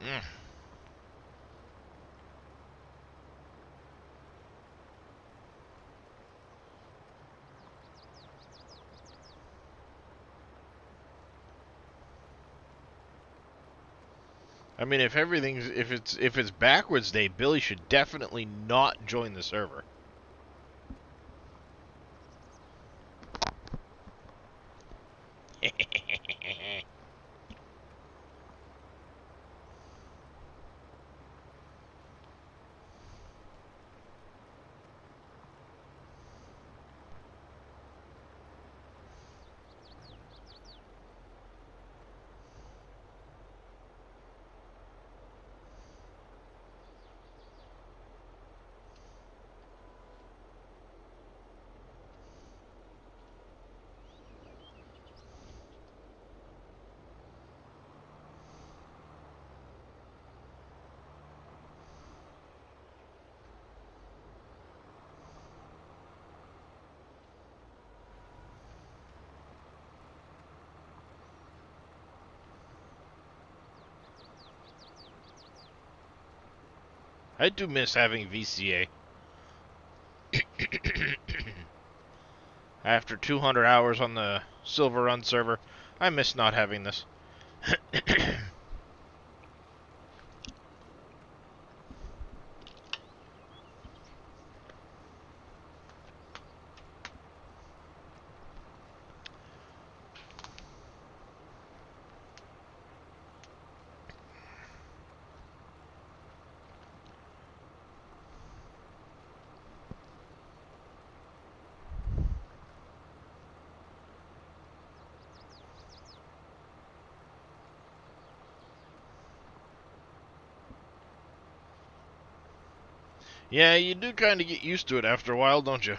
S1: Mm. I mean, if it's backwards day, Billy should definitely not join the server. I do miss having VCA. After 200 hours on the Silver Run server, I miss not having this. Yeah, you do kind of get used to it after a while, don't you?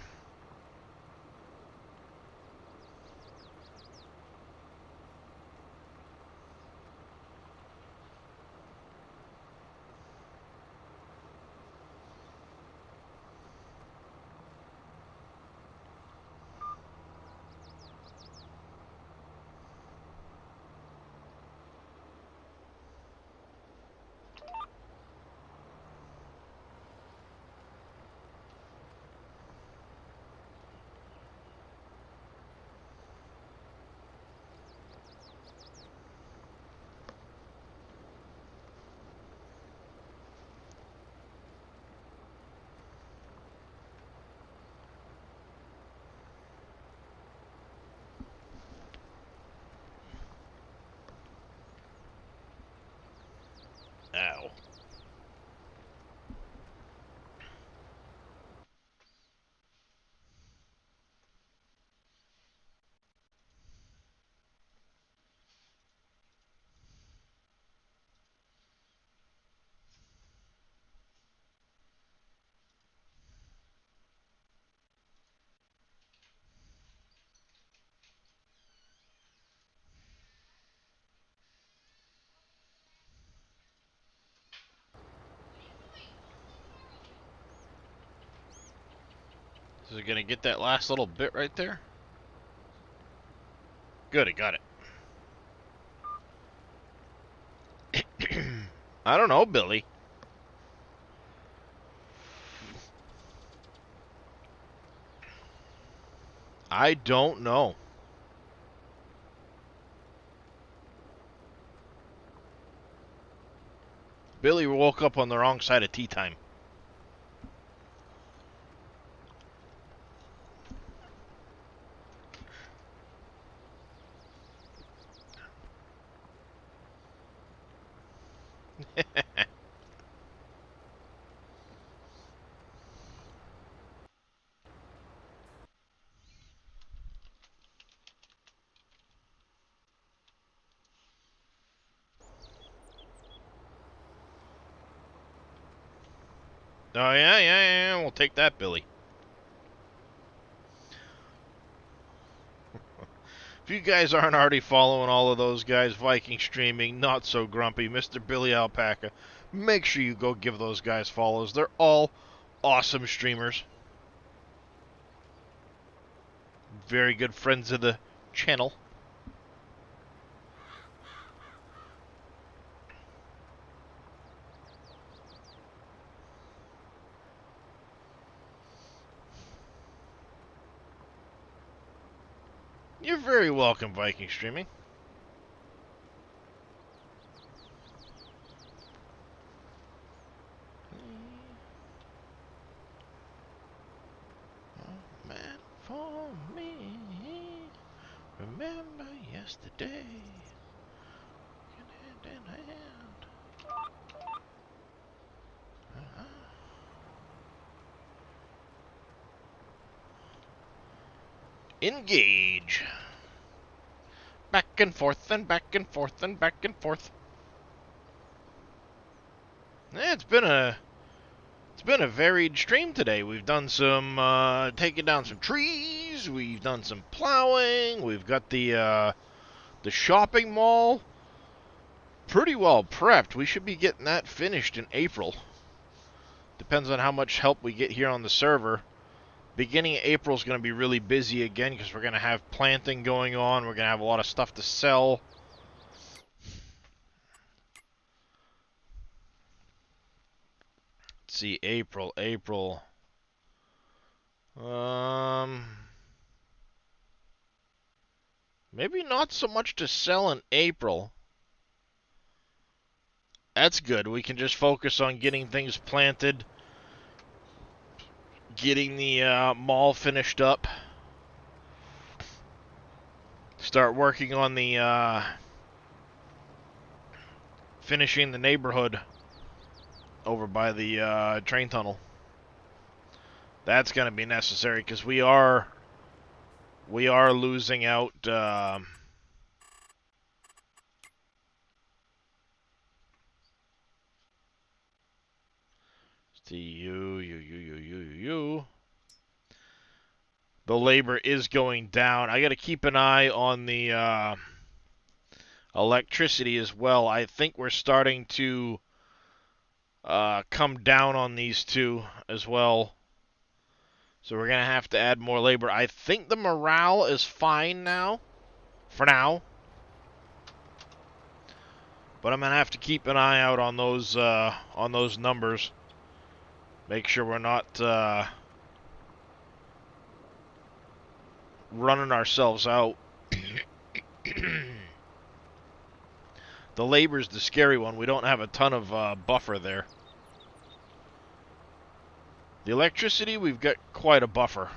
S1: Ow. Is it gonna get that last little bit right there? Good, it got it. I don't know, Billy. I don't know. Billy woke up on the wrong side of tea time. Oh, yeah, we'll take that, Billy. If you guys aren't already following all of those guys, Viking Streaming, Not So Grumpy, Mr. Billy Alpaca, make sure you go give those guys follows. They're all awesome streamers. Very good friends of the channel. You're very welcome, Viking Streaming. Man for me. Remember yesterday. Hand in hand. Engage. Back and forth and back and forth and back and forth. Yeah, it's been a varied stream today. We've done some taking down some trees. We've done some plowing. We've got the shopping mall pretty well prepped. We should be getting that finished in April. Depends on how much help we get here on the server. Beginning of April is going to be really busy again because we're going to have planting going on. We're going to have a lot of stuff to sell. see, April. Maybe not so much to sell in April. That's good. We can just focus on getting things planted, getting the mall finished up, start working on the finishing the neighborhood over by the train tunnel. That's going to be necessary because we are losing out. You. The labor is going down. I got to keep an eye on the electricity as well. I think we're starting to come down on these two as well. So we're going to have to add more labor. I think the morale is fine now, for now. But I'm going to have to keep an eye out on those numbers. Make sure we're not running ourselves out. The labor's the scary one. We don't have a ton of buffer there. The electricity, we've got quite a buffer.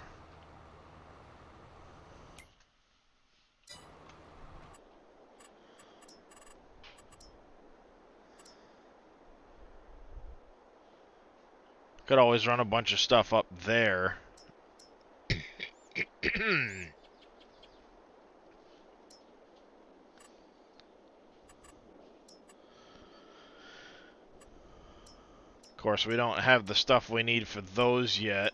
S1: Could always run a bunch of stuff up there. Of course, we don't have the stuff we need for those yet.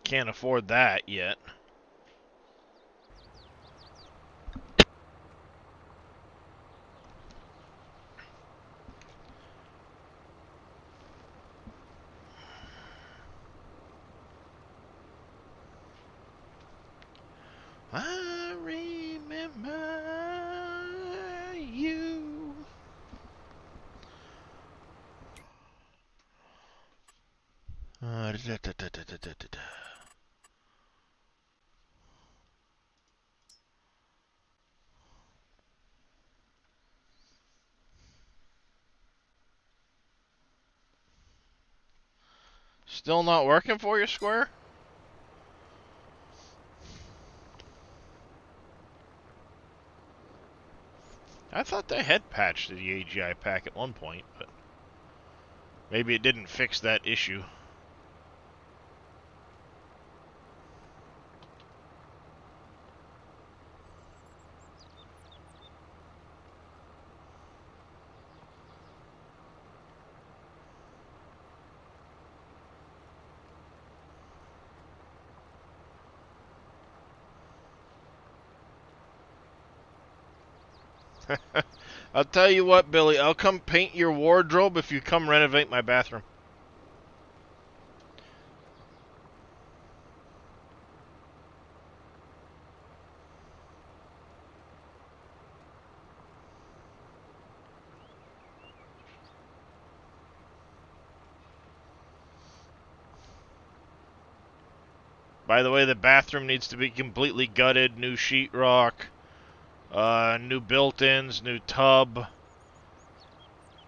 S1: Can't afford that yet. I remember you. Da, da, da, da, da, da, da. Still not working for you, Square? I thought they had patched the AGI pack at one point, but maybe it didn't fix that issue. I'll tell you what, Billy, I'll come paint your wardrobe if you come renovate my bathroom. By the way, the bathroom needs to be completely gutted, new sheetrock, new built-ins, new tub,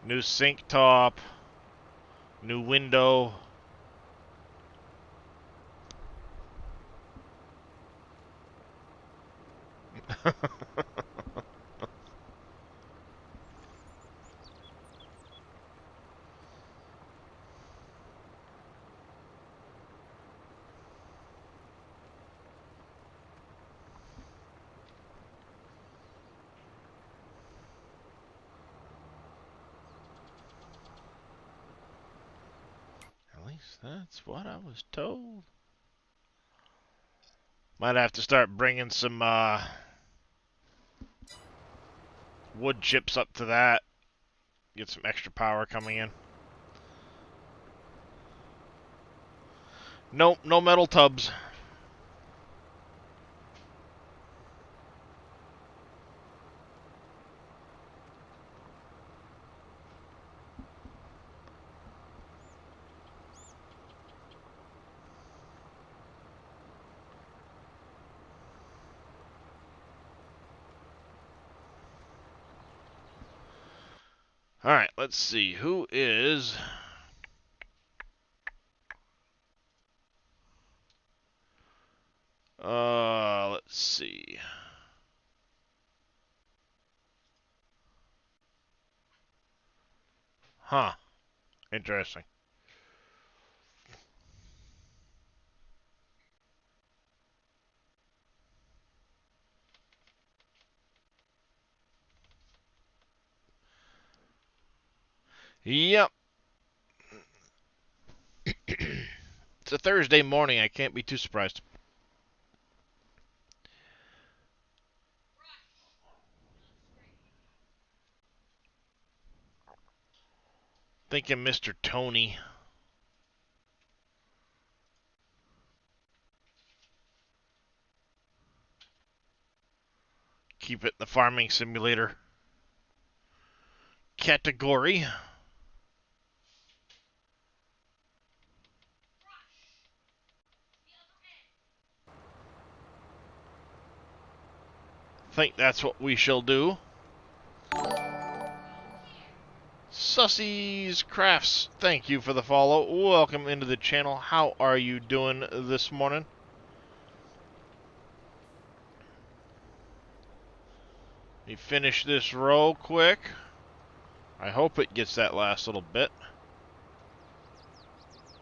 S1: new sink top, new window. At least that's what I was told. Might have to start bringing some wood chips up to that. Get some extra power coming in. Nope, no metal tubs. Alright, let's see. Who is... let's see. Huh. Interesting. Yep. It's a Thursday morning. I can't be too surprised. Thinking Mr. Tony. Keep it in the farming simulator category. Think that's what we shall do. Sussy's Crafts, thank you for the follow. Welcome into the channel. How are you doing this morning? Let me finish this row quick. I hope it gets that last little bit.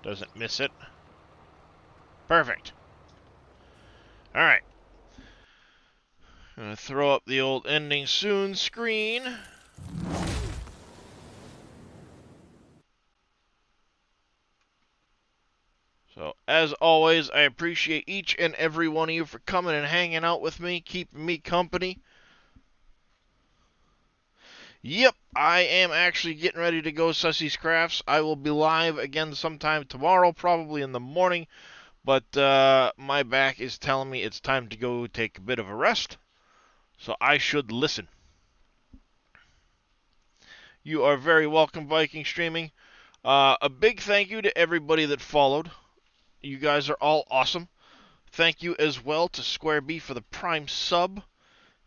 S1: Doesn't miss it. Perfect. Alright. Gonna throw up the old ending soon screen. So, as always, I appreciate each and every one of you for coming and hanging out with me, keeping me company. Yep, I am actually getting ready to go Sussy's Crafts. I will be live again sometime tomorrow, probably in the morning. But my back is telling me it's time to go take a bit of a rest. So I should listen. You are very welcome, Viking Streaming. A big thank you to everybody that followed. You guys are all awesome. Thank you as well to Square B for the Prime sub.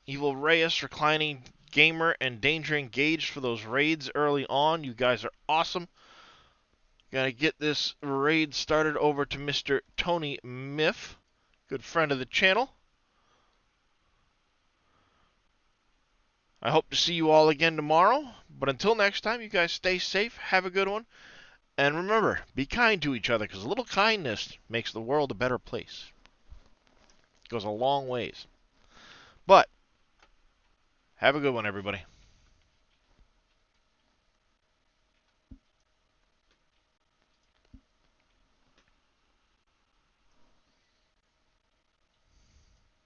S1: Evil Reyes, Reclining Gamer, and Danger Engaged for those raids early on. You guys are awesome. Gotta get this raid started over to Mr. Tony Miff, good friend of the channel. I hope to see you all again tomorrow. But until next time, you guys stay safe, have a good one. And remember, be kind to each other, because a little kindness makes the world a better place. It goes a long ways. But, have a good one, everybody.